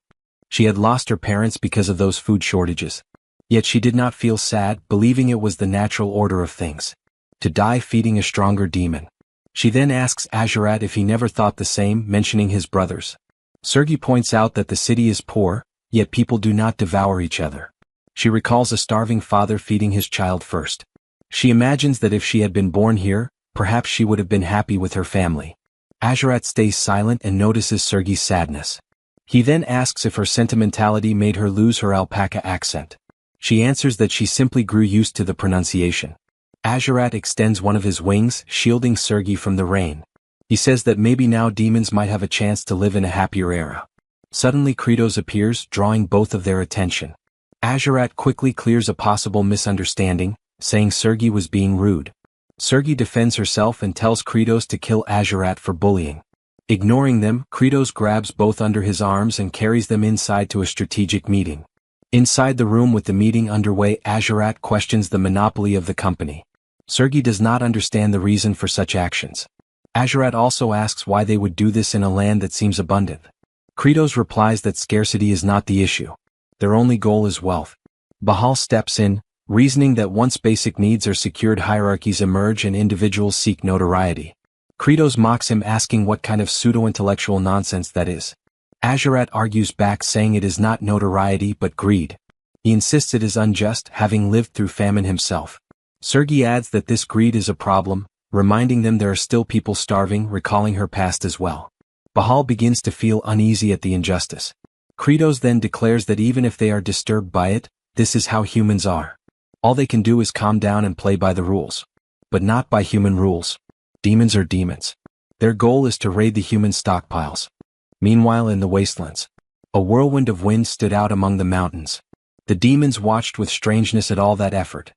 She had lost her parents because of those food shortages. Yet she did not feel sad, believing it was the natural order of things. To die feeding a stronger demon. She then asks Azurat if he never thought the same, mentioning his brothers. Sergei points out that the city is poor, yet people do not devour each other. She recalls a starving father feeding his child first. She imagines that if she had been born here, perhaps she would have been happy with her family. Azurat stays silent and notices Sergei's sadness. He then asks if her sentimentality made her lose her alpaca accent. She answers that she simply grew used to the pronunciation. Azurat extends one of his wings, shielding Sergei from the rain. He says that maybe now demons might have a chance to live in a happier era. Suddenly Kratos appears, drawing both of their attention. Azurat quickly clears a possible misunderstanding, saying Sergei was being rude. Sergei defends herself and tells Kratos to kill Azurat for bullying. Ignoring them, Kratos grabs both under his arms and carries them inside to a strategic meeting. Inside the room with the meeting underway, Azurat questions the monopoly of the company. Sergei does not understand the reason for such actions. Azurat also asks why they would do this in a land that seems abundant. Kratos replies that scarcity is not the issue. Their only goal is wealth. Bahal steps in, reasoning that once basic needs are secured hierarchies emerge and individuals seek notoriety. Kratos mocks him, asking what kind of pseudo-intellectual nonsense that is. Azurat argues back, saying it is not notoriety but greed. He insists it is unjust, having lived through famine himself. Sergei adds that this greed is a problem, reminding them there are still people starving, recalling her past as well. Bahal begins to feel uneasy at the injustice. Kratos then declares that even if they are disturbed by it, this is how humans are. All they can do is calm down and play by the rules. But not by human rules. Demons are demons. Their goal is to raid the human stockpiles. Meanwhile in the wastelands, a whirlwind of wind stood out among the mountains. The demons watched with strangeness at all that effort.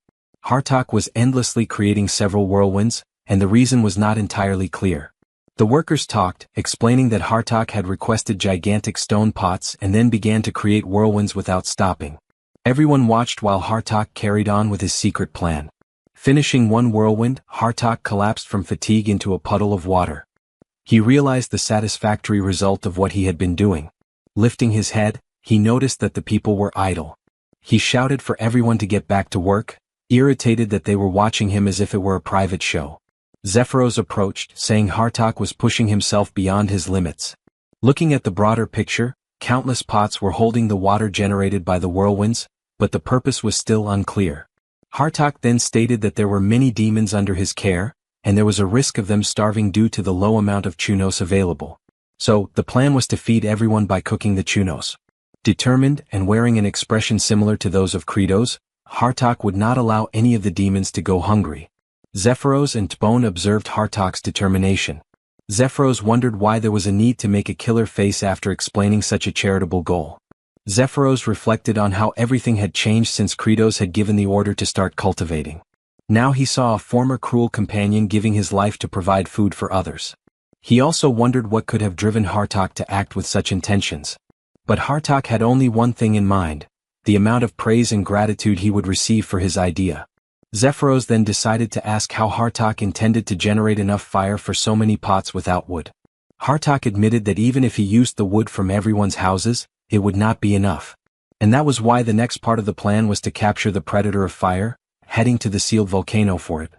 Hartok was endlessly creating several whirlwinds, and the reason was not entirely clear. The workers talked, explaining that Hartok had requested gigantic stone pots and then began to create whirlwinds without stopping. Everyone watched while Hartok carried on with his secret plan. Finishing one whirlwind, Hartok collapsed from fatigue into a puddle of water. He realized the satisfactory result of what he had been doing. Lifting his head, he noticed that the people were idle. He shouted for everyone to get back to work, irritated that they were watching him as if it were a private show. Zephyros approached, saying Hartok was pushing himself beyond his limits. Looking at the broader picture, countless pots were holding the water generated by the whirlwinds, but the purpose was still unclear. Hartok then stated that there were many demons under his care, and there was a risk of them starving due to the low amount of chunos available. So, the plan was to feed everyone by cooking the chunos. Determined and wearing an expression similar to those of Kratos, Hartok would not allow any of the demons to go hungry. Zephyros and Tbone observed Hartok's determination. Zephyros wondered why there was a need to make a killer face after explaining such a charitable goal. Zephyros reflected on how everything had changed since Kratos had given the order to start cultivating. Now he saw a former cruel companion giving his life to provide food for others. He also wondered what could have driven Hartok to act with such intentions. But Hartok had only one thing in mind: the amount of praise and gratitude he would receive for his idea. Zephyros then decided to ask how Hartok intended to generate enough fire for so many pots without wood. Hartok admitted that even if he used the wood from everyone's houses, it would not be enough. And that was why the next part of the plan was to capture the predator of fire, heading to the sealed volcano for it.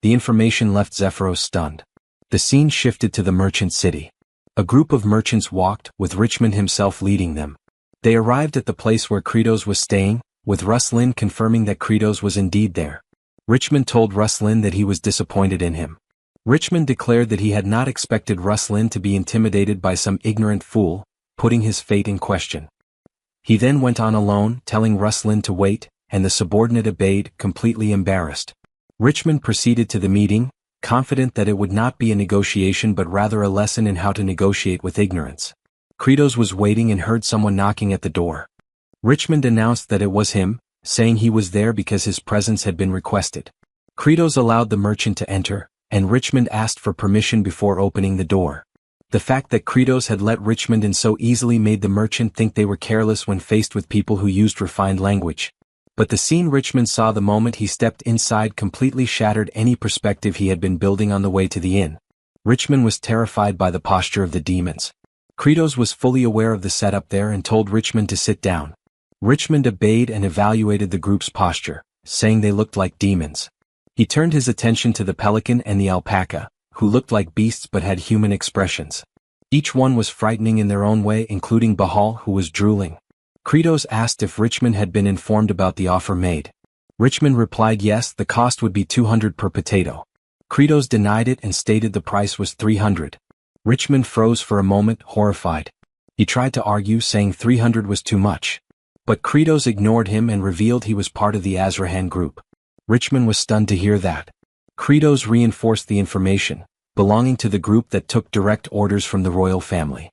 The information left Zephyros stunned. The scene shifted to the merchant city. A group of merchants walked, with Richmond himself leading them. They arrived at the place where Kratos was staying, with Ruslan confirming that Kratos was indeed there. Richmond told Ruslan that he was disappointed in him. Richmond declared that he had not expected Ruslan to be intimidated by some ignorant fool, putting his fate in question. He then went on alone, telling Ruslan to wait, and the subordinate obeyed, completely embarrassed. Richmond proceeded to the meeting, confident that it would not be a negotiation but rather a lesson in how to negotiate with ignorance. Kratos was waiting and heard someone knocking at the door. Richmond announced that it was him, saying he was there because his presence had been requested. Kratos allowed the merchant to enter, and Richmond asked for permission before opening the door. The fact that Kratos had let Richmond in so easily made the merchant think they were careless when faced with people who used refined language. But the scene Richmond saw the moment he stepped inside completely shattered any perspective he had been building on the way to the inn. Richmond was terrified by the posture of the demons. Kratos was fully aware of the setup there and told Richmond to sit down. Richmond obeyed and evaluated the group's posture, saying they looked like demons. He turned his attention to the pelican and the alpaca, who looked like beasts but had human expressions. Each one was frightening in their own way, including Bahal, who was drooling. Kratos asked if Richmond had been informed about the offer made. Richmond replied yes, the cost would be 200 per potato. Kratos denied it and stated the price was 300. Richmond froze for a moment, horrified. He tried to argue, saying 300 was too much. But Kratos ignored him and revealed he was part of the Azrahan group. Richmond was stunned to hear that. Kratos reinforced the information, belonging to the group that took direct orders from the royal family.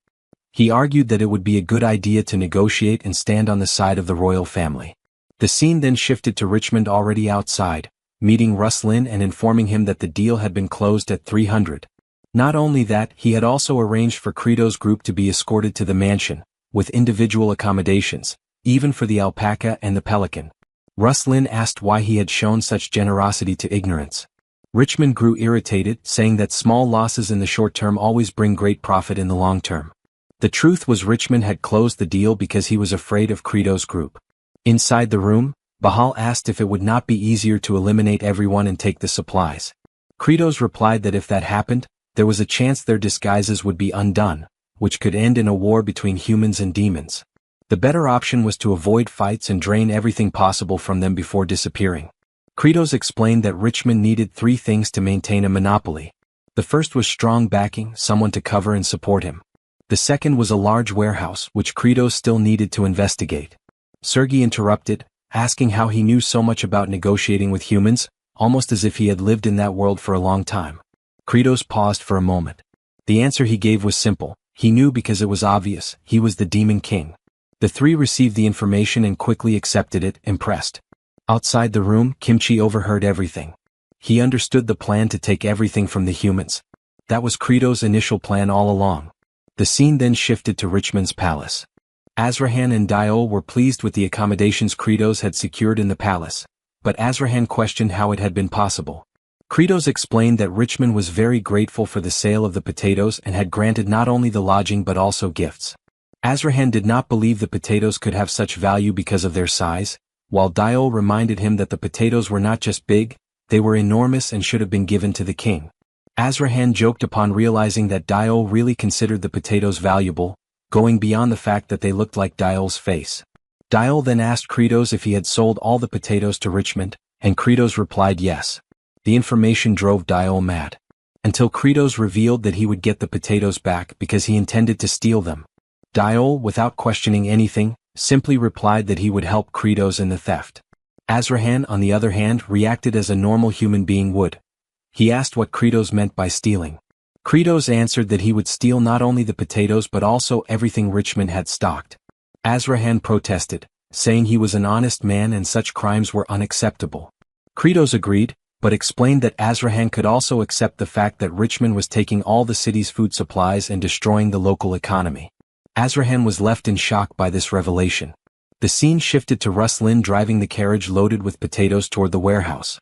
He argued that it would be a good idea to negotiate and stand on the side of the royal family. The scene then shifted to Richmond already outside, meeting Ruslan and informing him that the deal had been closed at 300. Not only that, he had also arranged for Kratos' group to be escorted to the mansion, with individual accommodations, even for the alpaca and the pelican. Ruslan asked why he had shown such generosity to ignorance. Richmond grew irritated, saying that small losses in the short term always bring great profit in the long term. The truth was Richmond had closed the deal because he was afraid of Kratos' group. Inside the room, Bahal asked if it would not be easier to eliminate everyone and take the supplies. Kratos replied that if that happened, there was a chance their disguises would be undone, which could end in a war between humans and demons. The better option was to avoid fights and drain everything possible from them before disappearing. Kratos explained that Richmond needed 3 things to maintain a monopoly. The first was strong backing, someone to cover and support him. The second was a large warehouse, which Kratos still needed to investigate. Sergei interrupted, asking how he knew so much about negotiating with humans, almost as if he had lived in that world for a long time. Kratos paused for a moment. The answer he gave was simple. He knew because it was obvious, he was the Demon King. The 3 received the information and quickly accepted it, impressed. Outside the room, Kimchi overheard everything. He understood the plan to take everything from the humans. That was Kratos' initial plan all along. The scene then shifted to Richmond's palace. Azrahan and Diol were pleased with the accommodations Kratos had secured in the palace, but Azrahan questioned how it had been possible. Kratos explained that Richmond was very grateful for the sale of the potatoes and had granted not only the lodging but also gifts. Azrahan did not believe the potatoes could have such value because of their size, while Diol reminded him that the potatoes were not just big, they were enormous and should have been given to the king. Azrahan joked upon realizing that Diol really considered the potatoes valuable, going beyond the fact that they looked like Diol's face. Diol then asked Kratos if he had sold all the potatoes to Richmond, and Kratos replied yes. The information drove Diol mad. Until Kratos revealed that he would get the potatoes back because he intended to steal them. Diol, without questioning anything, simply replied that he would help Kratos in the theft. Azrahan, on the other hand, reacted as a normal human being would. He asked what Kratos meant by stealing. Kratos answered that he would steal not only the potatoes but also everything Richmond had stocked. Azrahan protested, saying he was an honest man and such crimes were unacceptable. Kratos agreed, but explained that Azrahan could also accept the fact that Richmond was taking all the city's food supplies and destroying the local economy. Azrahan was left in shock by this revelation. The scene shifted to Ruslan driving the carriage loaded with potatoes toward the warehouse.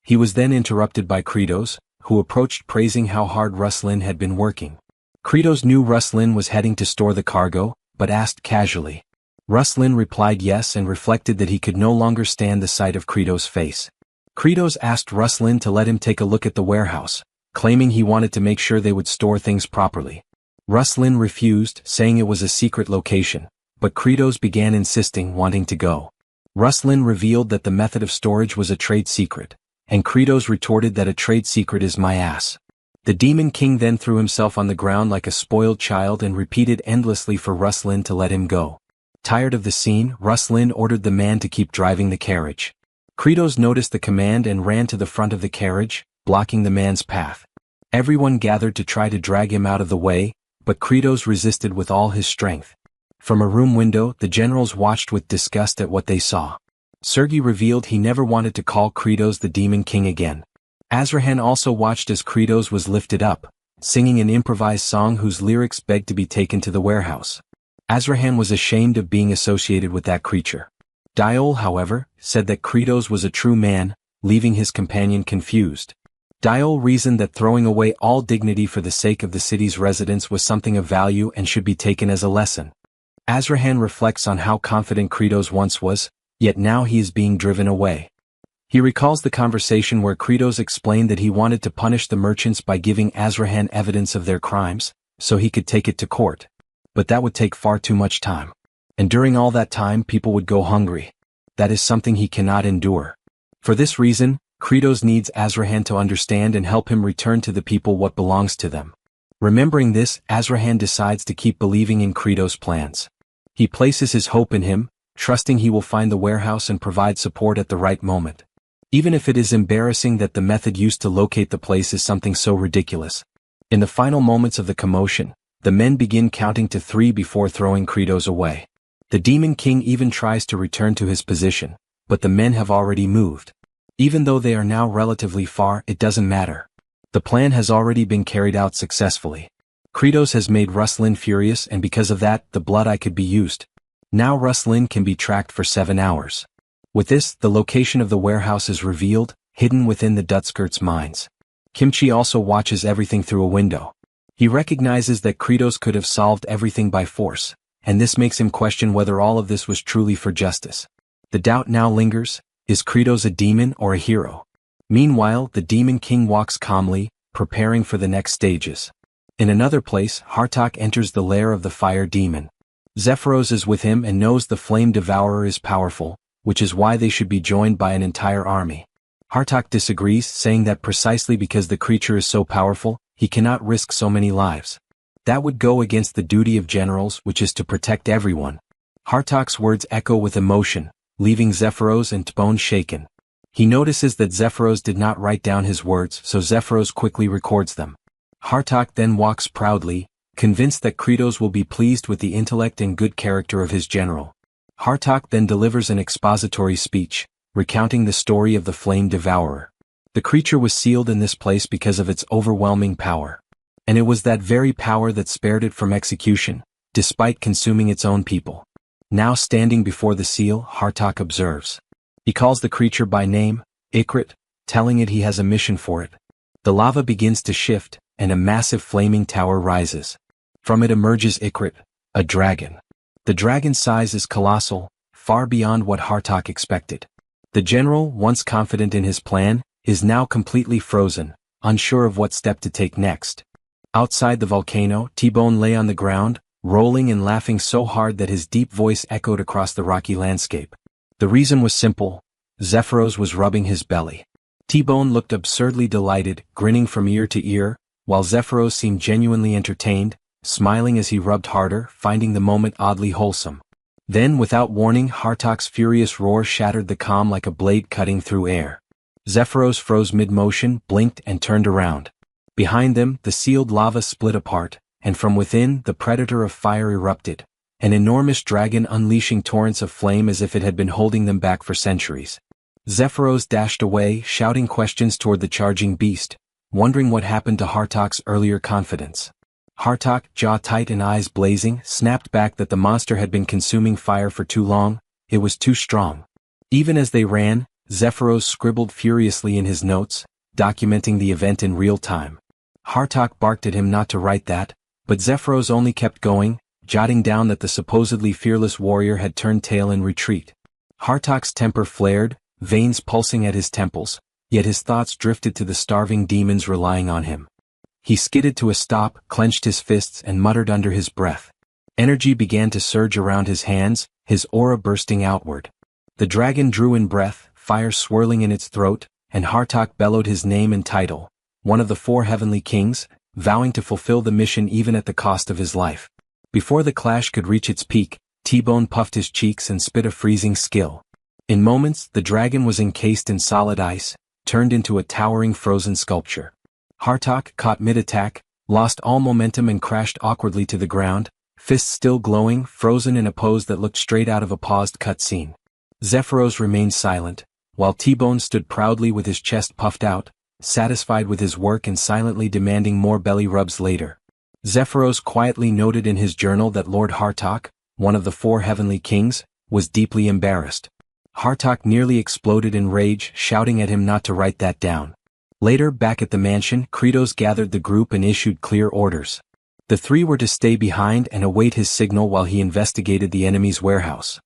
He was then interrupted by Kratos, who approached praising how hard Ruslan had been working. Kratos knew Ruslan was heading to store the cargo, but asked casually. Ruslan replied yes and reflected that he could no longer stand the sight of Kratos' face. Kratos asked Ruslan to let him take a look at the warehouse, claiming he wanted to make sure they would store things properly. Ruslan refused, saying it was a secret location, but Kratos began insisting, wanting to go. Ruslan revealed that the method of storage was a trade secret, and Kratos retorted that a trade secret is my ass. The Demon King then threw himself on the ground like a spoiled child and repeated endlessly for Ruslan to let him go. Tired of the scene, Ruslan ordered the man to keep driving the carriage. Kratos noticed the command and ran to the front of the carriage, blocking the man's path. Everyone gathered to try to drag him out of the way, but Kratos resisted with all his strength. From a room window, the generals watched with disgust at what they saw. Sergei revealed he never wanted to call Kratos the Demon King again. Azrahan also watched as Kratos was lifted up, singing an improvised song whose lyrics begged to be taken to the warehouse. Azrahan was ashamed of being associated with that creature. Diol, however, said that Kratos was a true man, leaving his companion confused. Diol reasoned that throwing away all dignity for the sake of the city's residents was something of value and should be taken as a lesson. Azrahan reflects on how confident Kratos once was, yet now he is being driven away. He recalls the conversation where Kratos explained that he wanted to punish the merchants by giving Azrahan evidence of their crimes, so he could take it to court. But that would take far too much time. And during all that time people would go hungry. That is something he cannot endure. For this reason, Kratos needs Azrahan to understand and help him return to the people what belongs to them. Remembering this, Azrahan decides to keep believing in Kratos' plans. He places his hope in him, trusting he will find the warehouse and provide support at the right moment. Even if it is embarrassing that the method used to locate the place is something so ridiculous. In the final moments of the commotion, the men begin counting to 3 before throwing Kratos away. The Demon King even tries to return to his position, but the men have already moved. Even though they are now relatively far, it doesn't matter. The plan has already been carried out successfully. Kratos has made Ruslan furious, and because of that, the blood eye could be used. Now Ruslan can be tracked for 7 hours. With this, the location of the warehouse is revealed, hidden within the Dutskirt's mines. Kimchi also watches everything through a window. He recognizes that Kratos could have solved everything by force, and this makes him question whether all of this was truly for justice. The doubt now lingers, is Kratos a demon or a hero? Meanwhile, the Demon King walks calmly, preparing for the next stages. In another place, Hartok enters the lair of the fire demon. Zephyros is with him and knows the flame devourer is powerful, which is why they should be joined by an entire army. Hartok disagrees, saying that precisely because the creature is so powerful, he cannot risk so many lives. That would go against the duty of generals, which is to protect everyone. Hartok's words echo with emotion, leaving Zephyros and Tbone shaken. He notices that Zephyros did not write down his words, so Zephyros quickly records them. Hartok then walks proudly, convinced that Kratos will be pleased with the intellect and good character of his general. Hartok then delivers an expository speech, recounting the story of the flame devourer. The creature was sealed in this place because of its overwhelming power. And it was that very power that spared it from execution, despite consuming its own people. Now standing before the seal, Hartok observes. He calls the creature by name, Ikrit, telling it he has a mission for it. The lava begins to shift, and a massive flaming tower rises. From it emerges Ikrit, a dragon. The dragon's size is colossal, far beyond what Hartok expected. The general, once confident in his plan, is now completely frozen, unsure of what step to take next. Outside the volcano, T-Bone lay on the ground, rolling and laughing so hard that his deep voice echoed across the rocky landscape. The reason was simple. Zephyros was rubbing his belly. T-Bone looked absurdly delighted, grinning from ear to ear, while Zephyros seemed genuinely entertained, smiling as he rubbed harder, finding the moment oddly wholesome. Then, without warning, Hartok's furious roar shattered the calm like a blade cutting through air. Zephyros froze mid-motion, blinked and turned around. Behind them, the sealed lava split apart, and from within, the predator of fire erupted, an enormous dragon unleashing torrents of flame as if it had been holding them back for centuries. Zephyros dashed away, shouting questions toward the charging beast, wondering what happened to Hartok's earlier confidence. Hartok, jaw tight and eyes blazing, snapped back that the monster had been consuming fire for too long, it was too strong. Even as they ran, Zephyros scribbled furiously in his notes, documenting the event in real time. Hartok barked at him not to write that, but Zephyros only kept going, jotting down that the supposedly fearless warrior had turned tail in retreat. Hartok's temper flared, veins pulsing at his temples, yet his thoughts drifted to the starving demons relying on him. He skidded to a stop, clenched his fists and muttered under his breath. Energy began to surge around his hands, his aura bursting outward. The dragon drew in breath, fire swirling in its throat, and Hartok bellowed his name and title, one of the 4 heavenly kings, vowing to fulfill the mission even at the cost of his life. Before the clash could reach its peak, T-Bone puffed his cheeks and spit a freezing skill. In moments, the dragon was encased in solid ice, turned into a towering frozen sculpture. Hartok, caught mid-attack, lost all momentum and crashed awkwardly to the ground, fists still glowing, frozen in a pose that looked straight out of a paused cutscene. Zephyros remained silent, while T-Bone stood proudly with his chest puffed out, satisfied with his work and silently demanding more belly rubs later. Zephyros quietly noted in his journal that Lord Hartok, one of the 4 heavenly kings, was deeply embarrassed. Hartok nearly exploded in rage, shouting at him not to write that down. Later, back at the mansion, Kratos gathered the group and issued clear orders. The 3 were to stay behind and await his signal while he investigated the enemy's warehouse.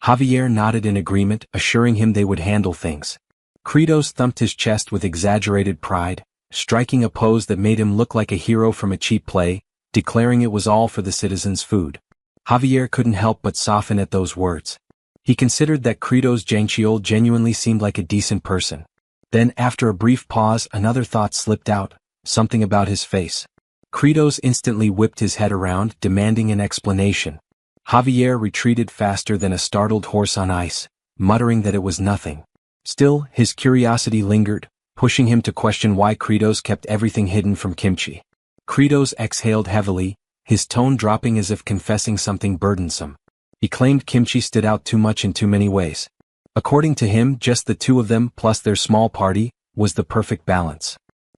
Javier nodded in agreement, assuring him they would handle things. Kratos thumped his chest with exaggerated pride, striking a pose that made him look like a hero from a cheap play, declaring it was all for the citizens' food. Javier couldn't help but soften at those words. He considered that Kratos Gentiol genuinely seemed like a decent person. Then, after a brief pause, another thought slipped out, something about his face. Kratos instantly whipped his head around, demanding an explanation. Javier retreated faster than a startled horse on ice, muttering that it was nothing. Still, his curiosity lingered, pushing him to question why Kratos kept everything hidden from Kimchi. Kratos exhaled heavily, his tone dropping as if confessing something burdensome. He claimed Kimchi stood out too much in too many ways. According to him, just the 2 of them plus their small party was the perfect balance.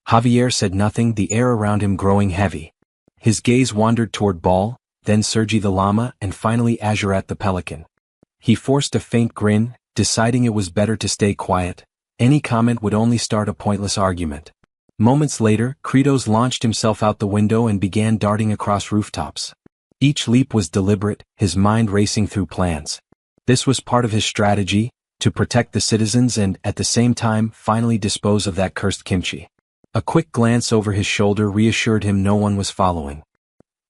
Javier said nothing, the air around him growing heavy. His gaze wandered toward Ball, then Sergi the llama, and finally Azurat the pelican. He forced a faint grin, deciding it was better to stay quiet. Any comment would only start a pointless argument. Moments later, Kratos launched himself out the window and began darting across rooftops. Each leap was deliberate, his mind racing through plans. This was part of his strategy, to protect the citizens and, at the same time, finally dispose of that cursed Kimchi. A quick glance over his shoulder reassured him no one was following.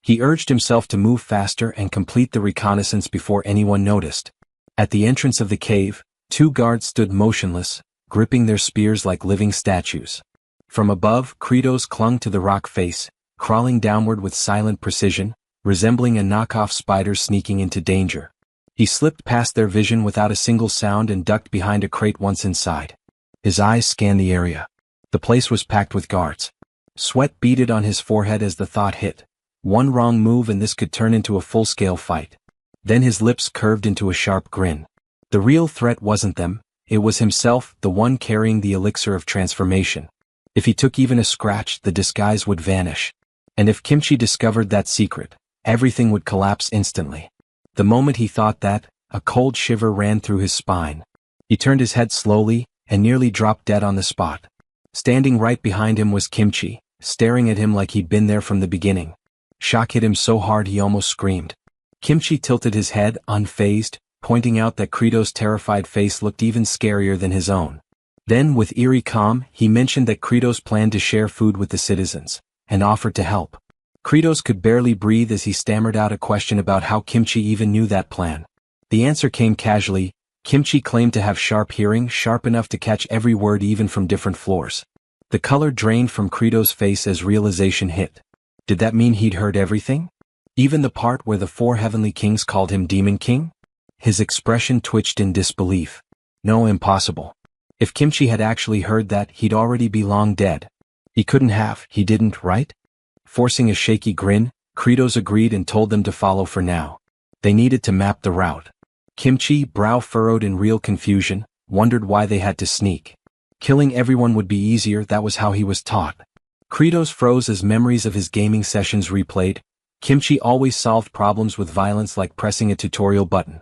He urged himself to move faster and complete the reconnaissance before anyone noticed. At the entrance of the cave, 2 guards stood motionless, gripping their spears like living statues. From above, Kratos clung to the rock face, crawling downward with silent precision, resembling a knockoff spider sneaking into danger. He slipped past their vision without a single sound and ducked behind a crate once inside. His eyes scanned the area. The place was packed with guards. Sweat beaded on his forehead as the thought hit. One wrong move and this could turn into a full-scale fight. Then his lips curved into a sharp grin. The real threat wasn't them, it was himself, the one carrying the elixir of transformation. If he took even a scratch, the disguise would vanish. And if Kimchi discovered that secret, everything would collapse instantly. The moment he thought that, a cold shiver ran through his spine. He turned his head slowly, and nearly dropped dead on the spot. Standing right behind him was Kimchi, staring at him like he'd been there from the beginning. Shock hit him so hard he almost screamed. Kimchi tilted his head, unfazed, pointing out that Kratos' terrified face looked even scarier than his own. Then, with eerie calm, he mentioned that Kratos planned to share food with the citizens, and offered to help. Kratos could barely breathe as he stammered out a question about how Kimchi even knew that plan. The answer came casually. Kimchi claimed to have sharp hearing, sharp enough to catch every word even from different floors. The color drained from Kratos' face as realization hit. Did that mean he'd heard everything? Even the part where the 4 heavenly kings called him Demon King? His expression twitched in disbelief. No, impossible. If Kimchi had actually heard that, he'd already be long dead. He couldn't have, he didn't, right? Forcing a shaky grin, Kratos agreed and told them to follow for now. They needed to map the route. Kimchi, brow furrowed in real confusion, wondered why they had to sneak. Killing everyone would be easier, that was how he was taught. Kratos froze as memories of his gaming sessions replayed. Kimchi always solved problems with violence like pressing a tutorial button.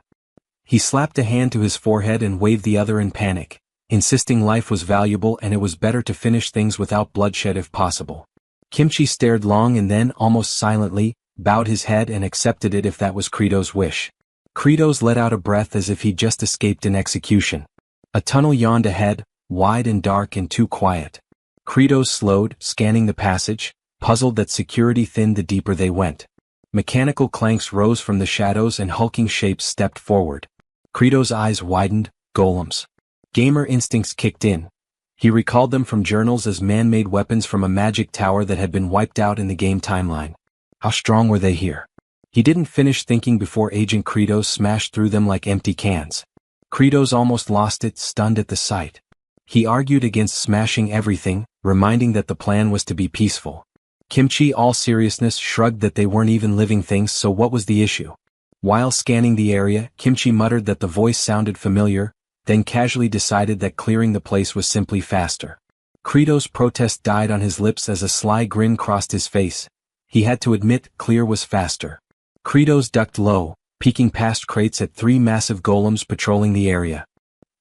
He slapped a hand to his forehead and waved the other in panic, insisting life was valuable and it was better to finish things without bloodshed if possible. Kimchi stared long and then, almost silently, bowed his head and accepted it if that was Kratos' wish. Kratos let out a breath as if he'd just escaped an execution. A tunnel yawned ahead, wide and dark and too quiet. Kratos slowed, scanning the passage, puzzled that security thinned the deeper they went. Mechanical clanks rose from the shadows and hulking shapes stepped forward. Kratos' eyes widened, Golems. Gamer instincts kicked in. He recalled them from journals as man-made weapons from a magic tower that had been wiped out in the game timeline. How strong were they here? He didn't finish thinking before Agent Kratos smashed through them like empty cans. Kratos almost lost it, stunned at the sight. He argued against smashing everything, reminding that the plan was to be peaceful. Kimchi, all seriousness, shrugged that they weren't even living things, so what was the issue? While scanning the area, Kimchi muttered that the voice sounded familiar, then casually decided that clearing the place was simply faster. Kratos' protest died on his lips as a sly grin crossed his face. He had to admit, clear was faster. Kratos ducked low, peeking past crates at 3 massive golems patrolling the area.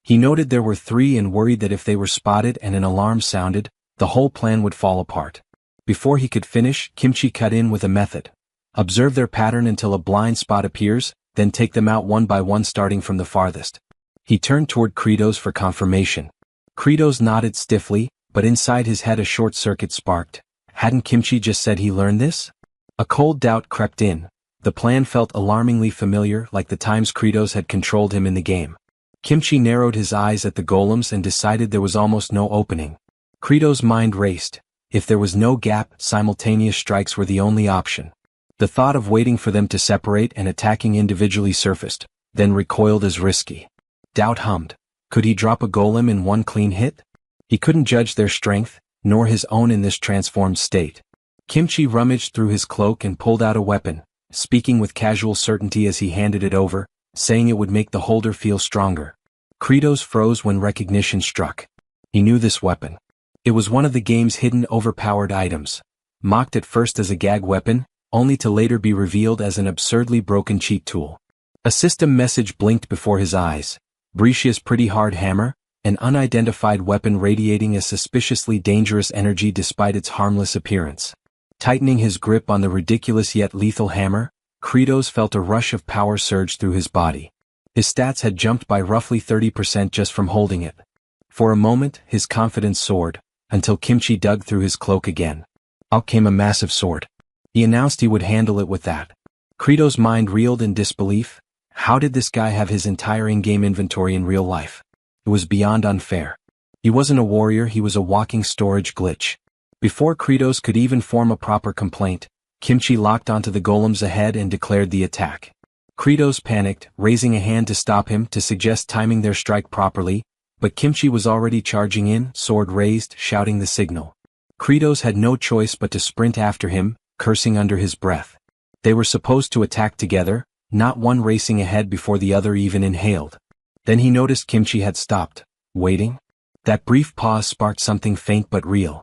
He noted there were 3 and worried that if they were spotted and an alarm sounded, the whole plan would fall apart. Before he could finish, Kimchi cut in with a method. Observe their pattern until a blind spot appears, then take them out one by one starting from the farthest. He turned toward Kratos for confirmation. Kratos nodded stiffly, but inside his head a short circuit sparked. Hadn't Kimchi just said he learned this? A cold doubt crept in. The plan felt alarmingly familiar, like the times Kratos had controlled him in the game. Kimchi narrowed his eyes at the golems and decided there was almost no opening. Kratos' mind raced. If there was no gap, simultaneous strikes were the only option. The thought of waiting for them to separate and attacking individually surfaced, then recoiled as risky. Doubt hummed. Could he drop a golem in one clean hit? He couldn't judge their strength, nor his own in this transformed state. Kimchi rummaged through his cloak and pulled out a weapon, speaking with casual certainty as he handed it over, saying it would make the holder feel stronger. Kratos froze when recognition struck. He knew this weapon. It was one of the game's hidden overpowered items, mocked at first as a gag weapon, only to later be revealed as an absurdly broken cheat tool. A system message blinked before his eyes. Brescia's pretty hard hammer, an unidentified weapon radiating a suspiciously dangerous energy despite its harmless appearance. Tightening his grip on the ridiculous yet lethal hammer, Kratos felt a rush of power surge through his body. His stats had jumped by roughly 30% just from holding it. For a moment, his confidence soared, until Kimchi dug through his cloak again. Out came a massive sword. He announced he would handle it with that. Kratos' mind reeled in disbelief. How did this guy have his entire in-game inventory in real life? It was beyond unfair. He wasn't a warrior, he was a walking storage glitch. Before Kratos could even form a proper complaint, Kimchi locked onto the golems ahead and declared the attack. Kratos panicked, raising a hand to stop him to suggest timing their strike properly, but Kimchi was already charging in, sword raised, shouting the signal. Kratos had no choice but to sprint after him, cursing under his breath. They were supposed to attack together, not one racing ahead before the other even inhaled. Then he noticed Kimchi had stopped, waiting. That brief pause sparked something faint but real.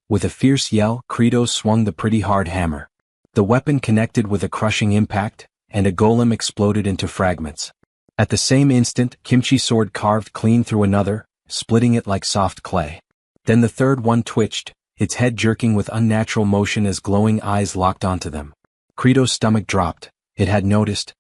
With a fierce yell, Kratos swung the pretty hard hammer. The weapon connected with a crushing impact, and a golem exploded into fragments. At the same instant, Kimchi's sword carved clean through another, splitting it like soft clay. Then the third one twitched, its head jerking with unnatural motion as glowing eyes locked onto them. Kratos' stomach dropped. It had noticed.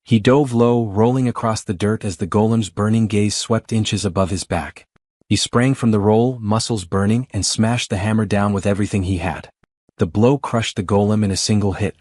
He dove low, rolling across the dirt as the golem's burning gaze swept inches above his back. He sprang from the roll, muscles burning, and smashed the hammer down with everything he had. The blow crushed the golem in a single hit.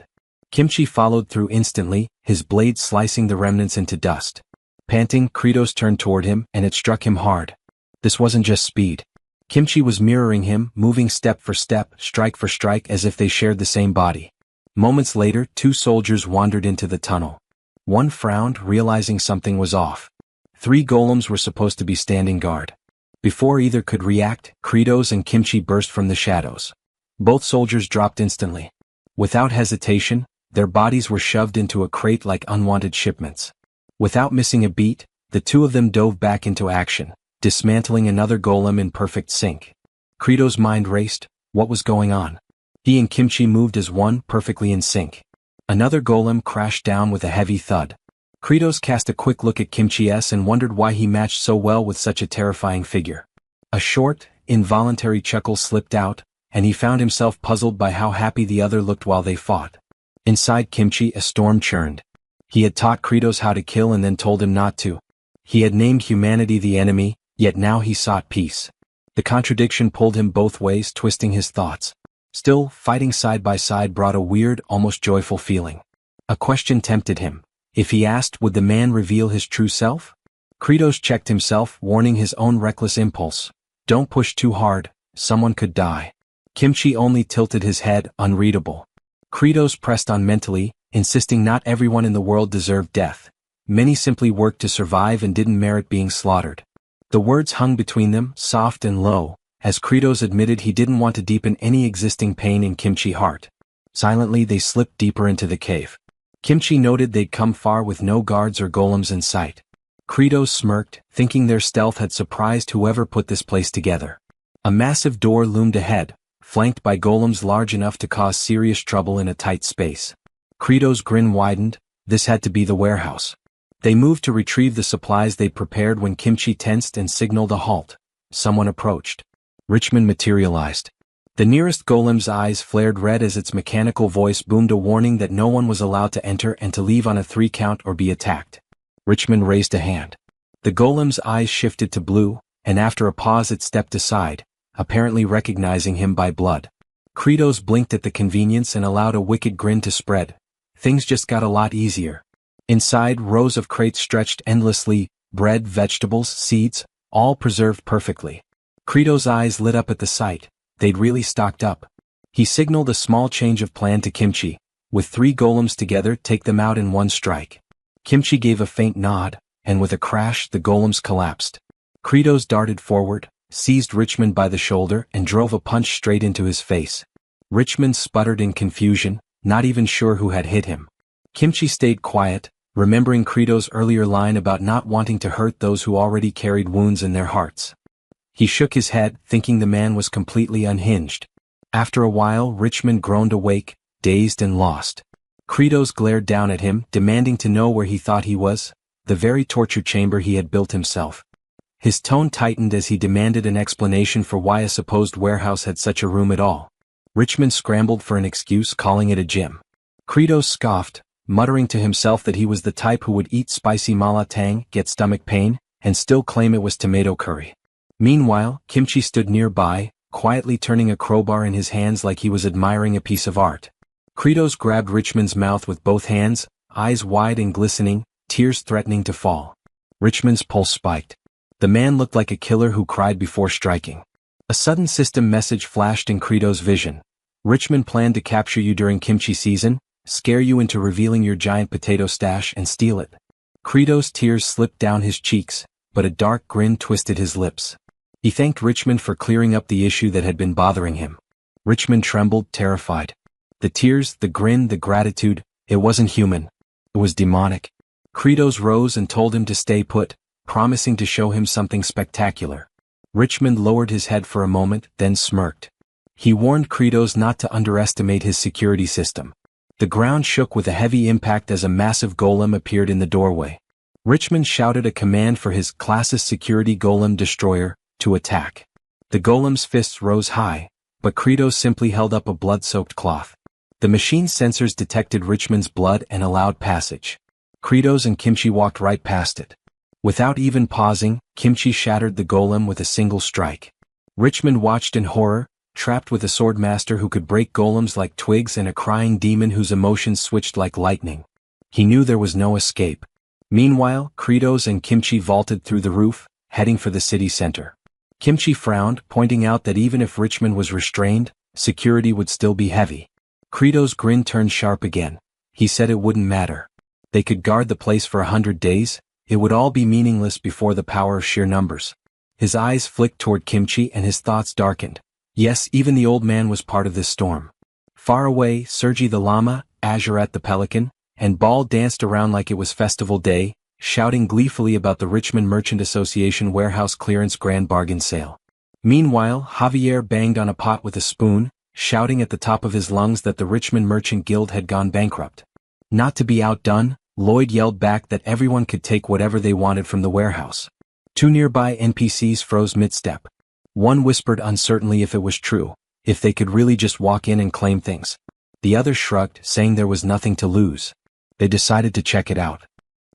Kimchi followed through instantly, his blade slicing the remnants into dust. Panting, Kratos turned toward him, and it struck him hard. This wasn't just speed. Kimchi was mirroring him, moving step for step, strike for strike as if they shared the same body. Moments later, 2 soldiers wandered into the tunnel. One frowned, realizing something was off. 3 golems were supposed to be standing guard. Before either could react, Kratos and Kimchi burst from the shadows. Both soldiers dropped instantly. Without hesitation, their bodies were shoved into a crate like unwanted shipments. Without missing a beat, the 2 of them dove back into action, dismantling another golem in perfect sync. Kratos' mind raced. What was going on? He and Kimchi moved as one, perfectly in sync. Another golem crashed down with a heavy thud. Kratos cast a quick look at Kimchi's and wondered why he matched so well with such a terrifying figure. A short, involuntary chuckle slipped out, and he found himself puzzled by how happy the other looked while they fought. Inside Kimchi, a storm churned. He had taught Kratos how to kill and then told him not to. He had named humanity the enemy, yet now he sought peace. The contradiction pulled him both ways, twisting his thoughts. Still, fighting side by side brought a weird, almost joyful feeling. A question tempted him. If he asked, would the man reveal his true self? Kratos checked himself, warning his own reckless impulse. Don't push too hard, someone could die. Kimchi only tilted his head, unreadable. Kratos pressed on mentally, insisting not everyone in the world deserved death. Many simply worked to survive and didn't merit being slaughtered. The words hung between them, soft and low, as Kratos admitted he didn't want to deepen any existing pain in Kimchi's heart. Silently they slipped deeper into the cave. Kimchi noted they'd come far with no guards or golems in sight. Kratos smirked, thinking their stealth had surprised whoever put this place together. A massive door loomed ahead, flanked by golems large enough to cause serious trouble in a tight space. Kratos' grin widened. This had to be the warehouse. They moved to retrieve the supplies they'd prepared when Kimchi tensed and signaled a halt. Someone approached. Richmond materialized. The nearest golem's eyes flared red as its mechanical voice boomed a warning that no one was allowed to enter and to leave on a 3 count or be attacked. Richmond raised a hand. The golem's eyes shifted to blue, and after a pause it stepped aside, apparently recognizing him by blood. Kratos blinked at the convenience and allowed a wicked grin to spread. Things just got a lot easier. Inside, rows of crates stretched endlessly, bread, vegetables, seeds, all preserved perfectly. Kratos' eyes lit up at the sight. They'd really stocked up. He signaled a small change of plan to Kimchi. With 3 golems together, take them out in one strike. Kimchi gave a faint nod, and with a crash the golems collapsed. Kratos darted forward, seized Richmond by the shoulder and drove a punch straight into his face. Richmond sputtered in confusion, not even sure who had hit him. Kimchi stayed quiet, remembering Kratos' earlier line about not wanting to hurt those who already carried wounds in their hearts. He shook his head, thinking the man was completely unhinged. After a while Richmond groaned awake, dazed and lost. Kratos glared down at him, demanding to know where he thought he was, the very torture chamber he had built himself. His tone tightened as he demanded an explanation for why a supposed warehouse had such a room at all. Richmond scrambled for an excuse, calling it a gym. Kratos scoffed, muttering to himself that he was the type who would eat spicy mala tang, get stomach pain, and still claim it was tomato curry. Meanwhile, Kimchi stood nearby, quietly turning a crowbar in his hands like he was admiring a piece of art. Kratos grabbed Richmond's mouth with both hands, eyes wide and glistening, tears threatening to fall. Richmond's pulse spiked. The man looked like a killer who cried before striking. A sudden system message flashed in Kratos' vision. Richmond planned to capture you during Kimchi season, scare you into revealing your giant potato stash and steal it. Kratos' tears slipped down his cheeks, but a dark grin twisted his lips. He thanked Richmond for clearing up the issue that had been bothering him. Richmond trembled, terrified. The tears, the grin, the gratitude, it wasn't human. It was demonic. Kratos rose and told him to stay put, promising to show him something spectacular. Richmond lowered his head for a moment, then smirked. He warned Kratos not to underestimate his security system. The ground shook with a heavy impact as a massive golem appeared in the doorway. Richmond shouted a command for his class's security golem destroyer to attack. The golem's fists rose high, but Kratos simply held up a blood-soaked cloth. The machine's sensors detected Richmond's blood and allowed passage. Kratos and Kimchi walked right past it. Without even pausing, Kimchi shattered the golem with a single strike. Richmond watched in horror, trapped with a sword master who could break golems like twigs and a crying demon whose emotions switched like lightning. He knew there was no escape. Meanwhile, Kratos and Kimchi vaulted through the roof, heading for the city center. Kimchi frowned, pointing out that even if Richmond was restrained, security would still be heavy. Kratos' grin turned sharp again. He said it wouldn't matter. They could guard the place for 100 days, it would all be meaningless before the power of sheer numbers. His eyes flicked toward Kimchi and his thoughts darkened. Yes, even the old man was part of this storm. Far away, Sergi the llama, Azurat the pelican, and Ball danced around like it was festival day, shouting gleefully about the Richmond Merchant Association warehouse clearance grand bargain sale. Meanwhile, Javier banged on a pot with a spoon, shouting at the top of his lungs that the Richmond Merchant Guild had gone bankrupt. Not to be outdone, Lloyd yelled back that everyone could take whatever they wanted from the warehouse. 2 nearby NPCs froze mid-step. One whispered uncertainly if it was true, if they could really just walk in and claim things. The other shrugged, saying there was nothing to lose. They decided to check it out.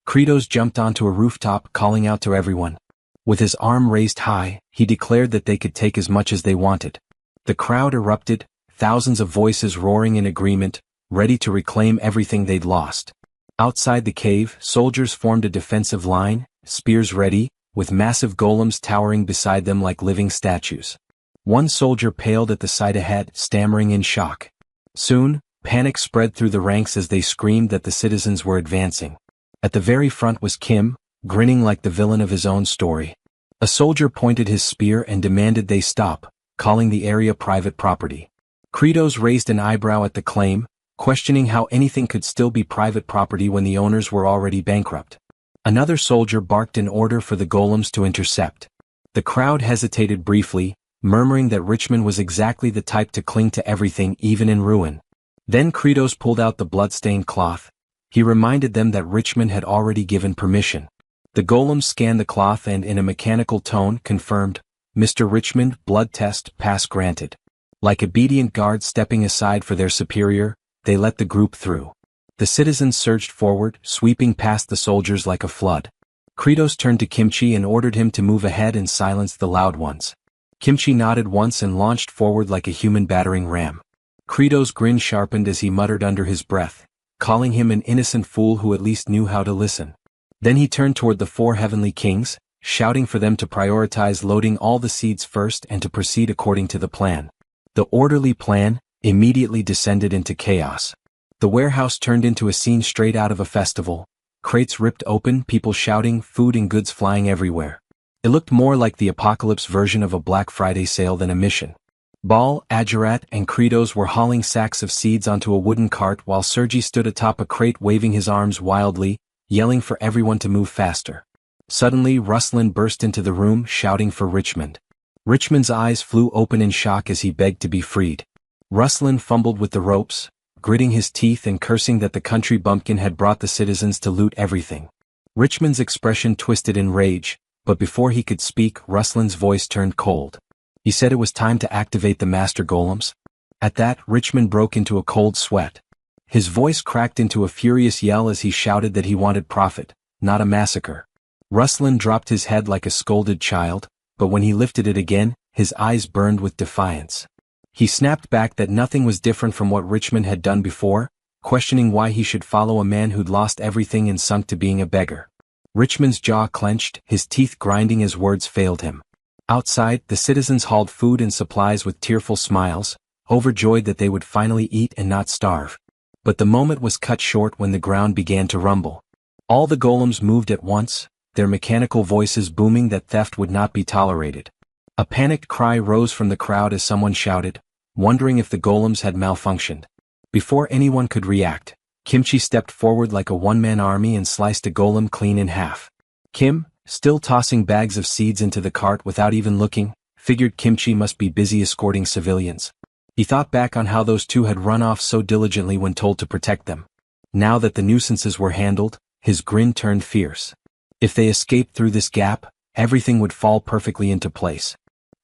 Kratos jumped onto a rooftop, calling out to everyone. With his arm raised high, he declared that they could take as much as they wanted. The crowd erupted, thousands of voices roaring in agreement, ready to reclaim everything they'd lost. Outside the cave, soldiers formed a defensive line, spears ready, with massive golems towering beside them like living statues. One soldier paled at the sight ahead, stammering in shock. Soon, panic spread through the ranks as they screamed that the citizens were advancing. At the very front was Kim, grinning like the villain of his own story. A soldier pointed his spear and demanded they stop, calling the area private property. Kratos raised an eyebrow at the claim, questioning how anything could still be private property when the owners were already bankrupt. Another soldier barked an order for the golems to intercept. The crowd hesitated briefly, murmuring that Richmond was exactly the type to cling to everything even in ruin. Then Kratos pulled out the blood-stained cloth. He reminded them that Richmond had already given permission. The golems scanned the cloth and in a mechanical tone confirmed, "Mr. Richmond, blood test, pass granted." Like obedient guards stepping aside for their superior, they let the group through. The citizens surged forward, sweeping past the soldiers like a flood. Kratos turned to Kimchi and ordered him to move ahead and silence the loud ones. Kimchi nodded once and launched forward like a human battering ram. Kratos' grin sharpened as he muttered under his breath, calling him an innocent fool who at least knew how to listen. Then he turned toward the four heavenly kings, shouting for them to prioritize loading all the seeds first and to proceed according to the plan. The orderly plan immediately descended into chaos. The warehouse turned into a scene straight out of a festival. Crates ripped open, people shouting, food and goods flying everywhere. It looked more like the apocalypse version of a Black Friday sale than a mission. Baal, Ajarat, and Kratos were hauling sacks of seeds onto a wooden cart while Sergi stood atop a crate waving his arms wildly, yelling for everyone to move faster. Suddenly, Ruslan burst into the room, shouting for Richmond. Richmond's eyes flew open in shock as he begged to be freed. Ruslan fumbled with the ropes, gritting his teeth and cursing that the country bumpkin had brought the citizens to loot everything. Richmond's expression twisted in rage, but before he could speak, Ruslan's voice turned cold. He said it was time to activate the master golems. At that, Richmond broke into a cold sweat. His voice cracked into a furious yell as he shouted that he wanted profit, not a massacre. Ruslan dropped his head like a scolded child, but when he lifted it again, his eyes burned with defiance. He snapped back that nothing was different from what Richmond had done before, questioning why he should follow a man who'd lost everything and sunk to being a beggar. Richmond's jaw clenched, his teeth grinding as words failed him. Outside, the citizens hauled food and supplies with tearful smiles, overjoyed that they would finally eat and not starve. But the moment was cut short when the ground began to rumble. All the golems moved at once, their mechanical voices booming that theft would not be tolerated. A panicked cry rose from the crowd as someone shouted, wondering if the golems had malfunctioned. Before anyone could react, Kimchi stepped forward like a one-man army and sliced a golem clean in half. Kim, still tossing bags of seeds into the cart without even looking, figured Kimchi must be busy escorting civilians. He thought back on how those two had run off so diligently when told to protect them. Now that the nuisances were handled, his grin turned fierce. If they escaped through this gap, everything would fall perfectly into place.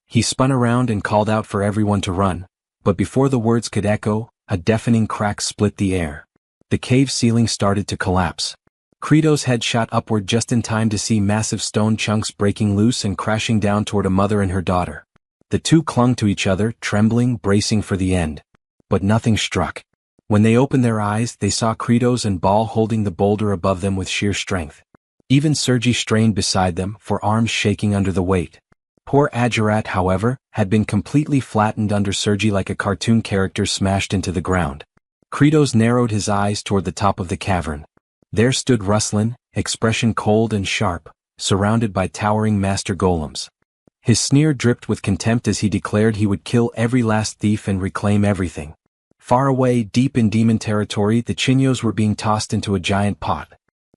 He spun around and called out for everyone to run, but before the words could echo, a deafening crack split the air. The cave ceiling started to collapse. Kratos' head shot upward just in time to see massive stone chunks breaking loose and crashing down toward a mother and her daughter. The two clung to each other, trembling, bracing for the end. But nothing struck. When they opened their eyes, they saw Kratos and Baal holding the boulder above them with sheer strength. Even Sergi strained beside them, for arms shaking under the weight. Poor Ajarat, however, had been completely flattened under Sergi like a cartoon character smashed into the ground. Kratos narrowed his eyes toward the top of the cavern. There stood Ruslan, expression cold and sharp, surrounded by towering master golems. His sneer dripped with contempt as he declared he would kill every last thief and reclaim everything. Far away, deep in demon territory, the chinyos were being tossed into a giant pot.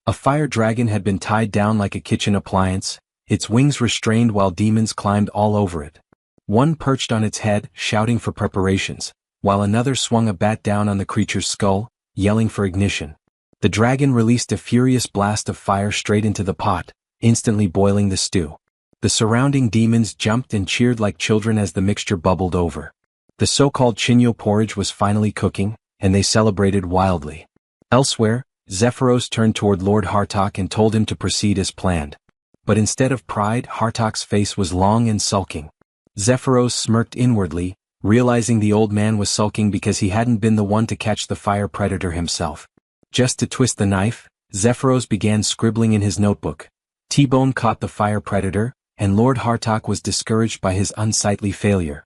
A fire dragon had been tied down like a kitchen appliance, its wings restrained while demons climbed all over it. One perched on its head, shouting for preparations, while another swung a bat down on the creature's skull, yelling for ignition. The dragon released a furious blast of fire straight into the pot, instantly boiling the stew. The surrounding demons jumped and cheered like children as the mixture bubbled over. The so-called chinyo porridge was finally cooking, and they celebrated wildly. Elsewhere, Zephyros turned toward Lord Hartok and told him to proceed as planned. But instead of pride, Hartok's face was long and sulking. Zephyros smirked inwardly, realizing the old man was sulking because he hadn't been the one to catch the fire predator himself. Just to twist the knife, Zephyros began scribbling in his notebook. T-Bone caught the fire predator, and Lord Hartok was discouraged by his unsightly failure.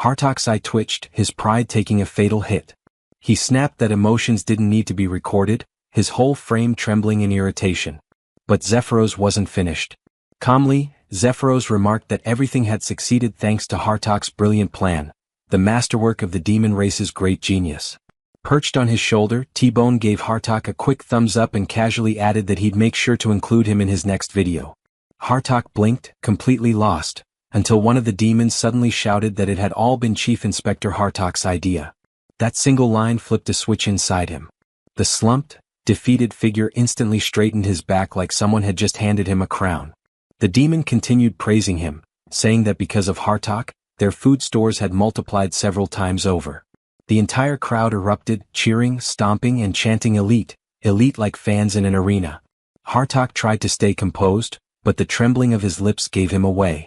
Hartok's eye twitched, his pride taking a fatal hit. He snapped that emotions didn't need to be recorded, his whole frame trembling in irritation. But Zephyros wasn't finished. Calmly, Zephyros remarked that everything had succeeded thanks to Hartok's brilliant plan, the masterwork of the demon race's great genius. Perched on his shoulder, T-Bone gave Hartok a quick thumbs up and casually added that he'd make sure to include him in his next video. Hartok blinked, completely lost, until one of the demons suddenly shouted that it had all been Chief Inspector Hartok's idea. That single line flipped a switch inside him. The slumped, defeated figure instantly straightened his back like someone had just handed him a crown. The demon continued praising him, saying that because of Hartok, their food stores had multiplied several times over. The entire crowd erupted, cheering, stomping and chanting elite, elite like fans in an arena. Hartok tried to stay composed, but the trembling of his lips gave him away.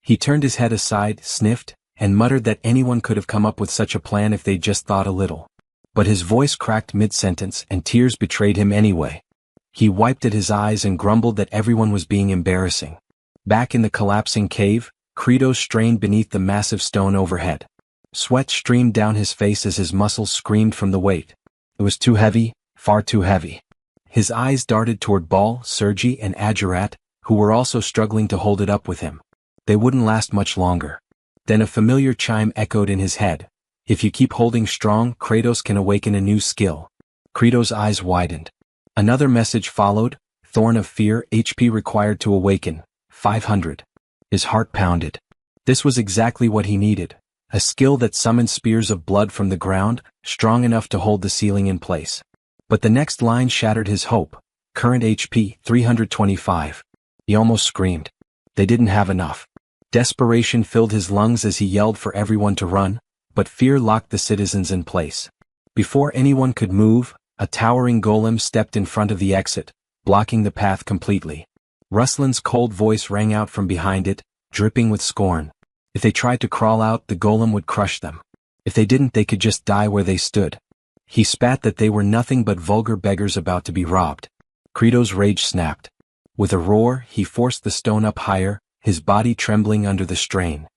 He turned his head aside, sniffed, and muttered that anyone could have come up with such a plan if they'd just thought a little. But his voice cracked mid-sentence and tears betrayed him anyway. He wiped at his eyes and grumbled that everyone was being embarrassing. Back in the collapsing cave, Kratos strained beneath the massive stone overhead. Sweat streamed down his face as his muscles screamed from the weight. It was too heavy, far too heavy. His eyes darted toward Baal, Sergi and Ajurat, who were also struggling to hold it up with him. They wouldn't last much longer. Then a familiar chime echoed in his head. If you keep holding strong, Kratos can awaken a new skill. Kratos' eyes widened. Another message followed, Thorn of Fear, HP required to awaken, 500. His heart pounded. This was exactly what he needed. A skill that summoned spears of blood from the ground, strong enough to hold the ceiling in place. But the next line shattered his hope. Current HP, 325. He almost screamed. They didn't have enough. Desperation filled his lungs as he yelled for everyone to run, but fear locked the citizens in place. Before anyone could move, a towering golem stepped in front of the exit, blocking the path completely. Ruslan's cold voice rang out from behind it, dripping with scorn. If they tried to crawl out, the golem would crush them. If they didn't, they could just die where they stood. He spat that they were nothing but vulgar beggars about to be robbed. Kratos' rage snapped. With a roar, he forced the stone up higher, his body trembling under the strain.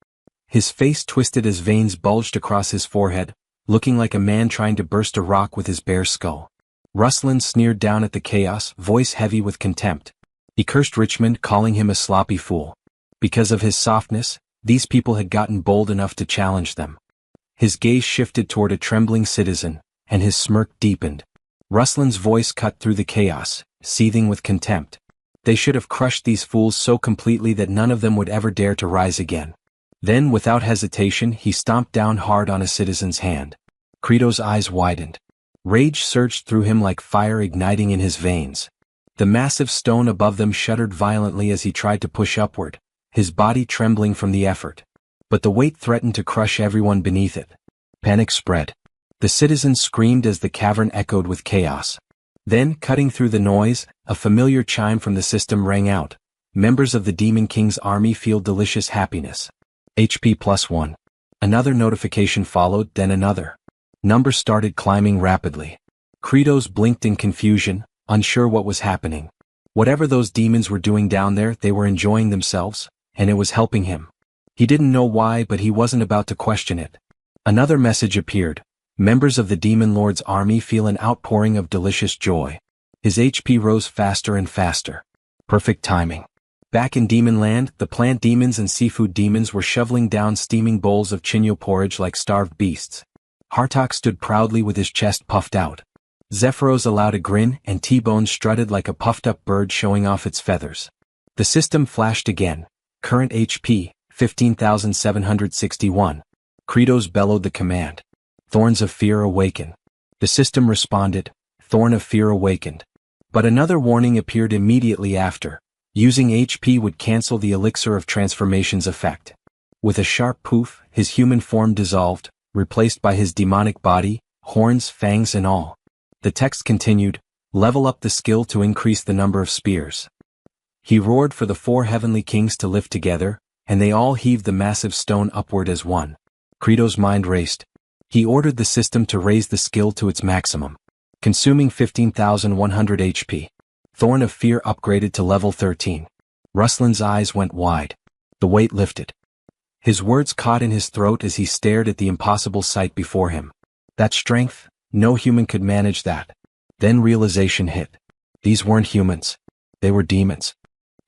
His face twisted as veins bulged across his forehead, looking like a man trying to burst a rock with his bare skull. Ruslan sneered down at the chaos, voice heavy with contempt. He cursed Richmond, calling him a sloppy fool. Because of his softness, these people had gotten bold enough to challenge them. His gaze shifted toward a trembling citizen, and his smirk deepened. Ruslan's voice cut through the chaos, seething with contempt. They should have crushed these fools so completely that none of them would ever dare to rise again. Then, without hesitation, he stomped down hard on a citizen's hand. Kratos' eyes widened. Rage surged through him like fire igniting in his veins. The massive stone above them shuddered violently as he tried to push upward, his body trembling from the effort. But the weight threatened to crush everyone beneath it. Panic spread. The citizens screamed as the cavern echoed with chaos. Then, cutting through the noise, a familiar chime from the system rang out. Members of the Demon King's army feel delicious happiness. HP +1. Another notification followed, then another. Numbers started climbing rapidly. Kratos blinked in confusion, unsure what was happening. Whatever those demons were doing down there, they were enjoying themselves, and it was helping him. He didn't know why, but he wasn't about to question it. Another message appeared. Members of the Demon Lord's army feel an outpouring of delicious joy. His HP rose faster and faster. Perfect timing. Back in Demon Land, the plant demons and seafood demons were shoveling down steaming bowls of chinyo porridge like starved beasts. Hartok stood proudly with his chest puffed out. Zephyros allowed a grin, and T-Bone strutted like a puffed-up bird showing off its feathers. The system flashed again. Current HP, 15,761. Kratos bellowed the command. Thorns of Fear awaken. The system responded. Thorn of Fear awakened. But another warning appeared immediately after. Using HP would cancel the Elixir of Transformation's effect. With a sharp poof, his human form dissolved, replaced by his demonic body, horns, fangs and all. The text continued, level up the skill to increase the number of spears. He roared for the 4 heavenly kings to lift together, and they all heaved the massive stone upward as one. Kratos' mind raced. He ordered the system to raise the skill to its maximum. Consuming 15,100 HP. Thorn of Fear upgraded to level 13. Ruslan's eyes went wide. The weight lifted. His words caught in his throat as he stared at the impossible sight before him. That strength, no human could manage that. Then realization hit. These weren't humans. They were demons.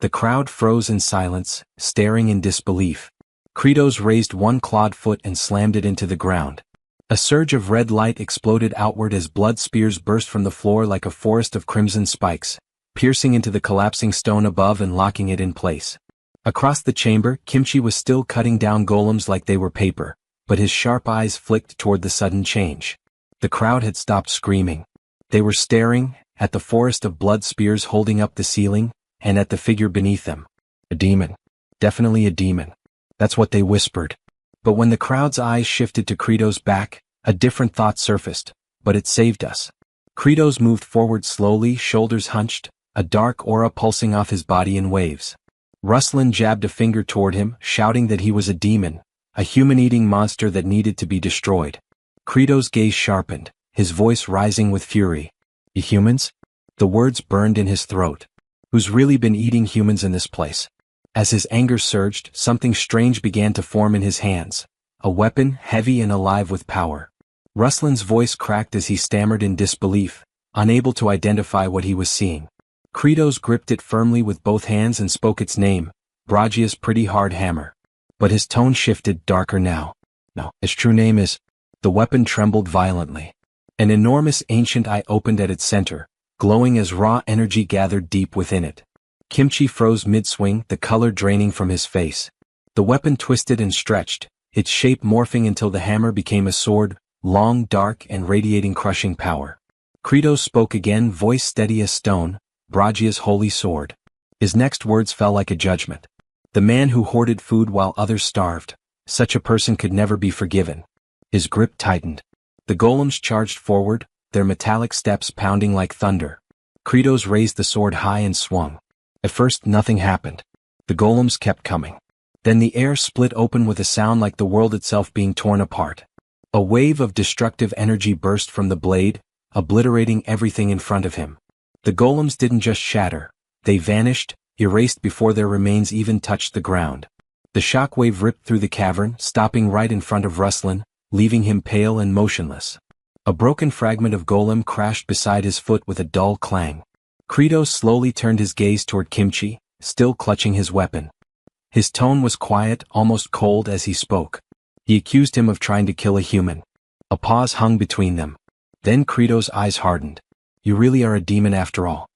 The crowd froze in silence, staring in disbelief. Kratos raised one clawed foot and slammed it into the ground. A surge of red light exploded outward as blood spears burst from the floor like a forest of crimson spikes, piercing into the collapsing stone above and locking it in place. Across the chamber, Kimchi was still cutting down golems like they were paper, but his sharp eyes flicked toward the sudden change. The crowd had stopped screaming. They were staring at the forest of blood spears holding up the ceiling, and at the figure beneath them. A demon. Definitely a demon. That's what they whispered. But when the crowd's eyes shifted to Kratos' back, a different thought surfaced. But it saved us. Kratos moved forward slowly, shoulders hunched, a dark aura pulsing off his body in waves. Ruslan jabbed a finger toward him, shouting that he was a demon, a human-eating monster that needed to be destroyed. Kratos' gaze sharpened, his voice rising with fury. "You humans?" The words burned in his throat. "Who's really been eating humans in this place?" As his anger surged, something strange began to form in his hands. A weapon, heavy and alive with power. Ruslan's voice cracked as he stammered in disbelief, unable to identify what he was seeing. Kratos gripped it firmly with both hands and spoke its name, Bragia's pretty hard hammer. But his tone shifted, darker now. No, its true name is... The weapon trembled violently. An enormous ancient eye opened at its center, glowing as raw energy gathered deep within it. Kimchi froze mid-swing, the color draining from his face. The weapon twisted and stretched, its shape morphing until the hammer became a sword, long, dark, and radiating crushing power. Kratos spoke again, voice steady as stone, Bragia's holy sword. His next words fell like a judgment. The man who hoarded food while others starved, such a person could never be forgiven. His grip tightened. The golems charged forward, their metallic steps pounding like thunder. Kratos raised the sword high and swung. At first nothing happened. The golems kept coming. Then the air split open with a sound like the world itself being torn apart. A wave of destructive energy burst from the blade, obliterating everything in front of him. The golems didn't just shatter, they vanished, erased before their remains even touched the ground. The shockwave ripped through the cavern, stopping right in front of Ruslan, leaving him pale and motionless. A broken fragment of golem crashed beside his foot with a dull clang. Kratos slowly turned his gaze toward Kimchi, still clutching his weapon. His tone was quiet, almost cold as he spoke. He accused him of trying to kill a human. A pause hung between them. Then Kratos' eyes hardened. "You really are a demon after all."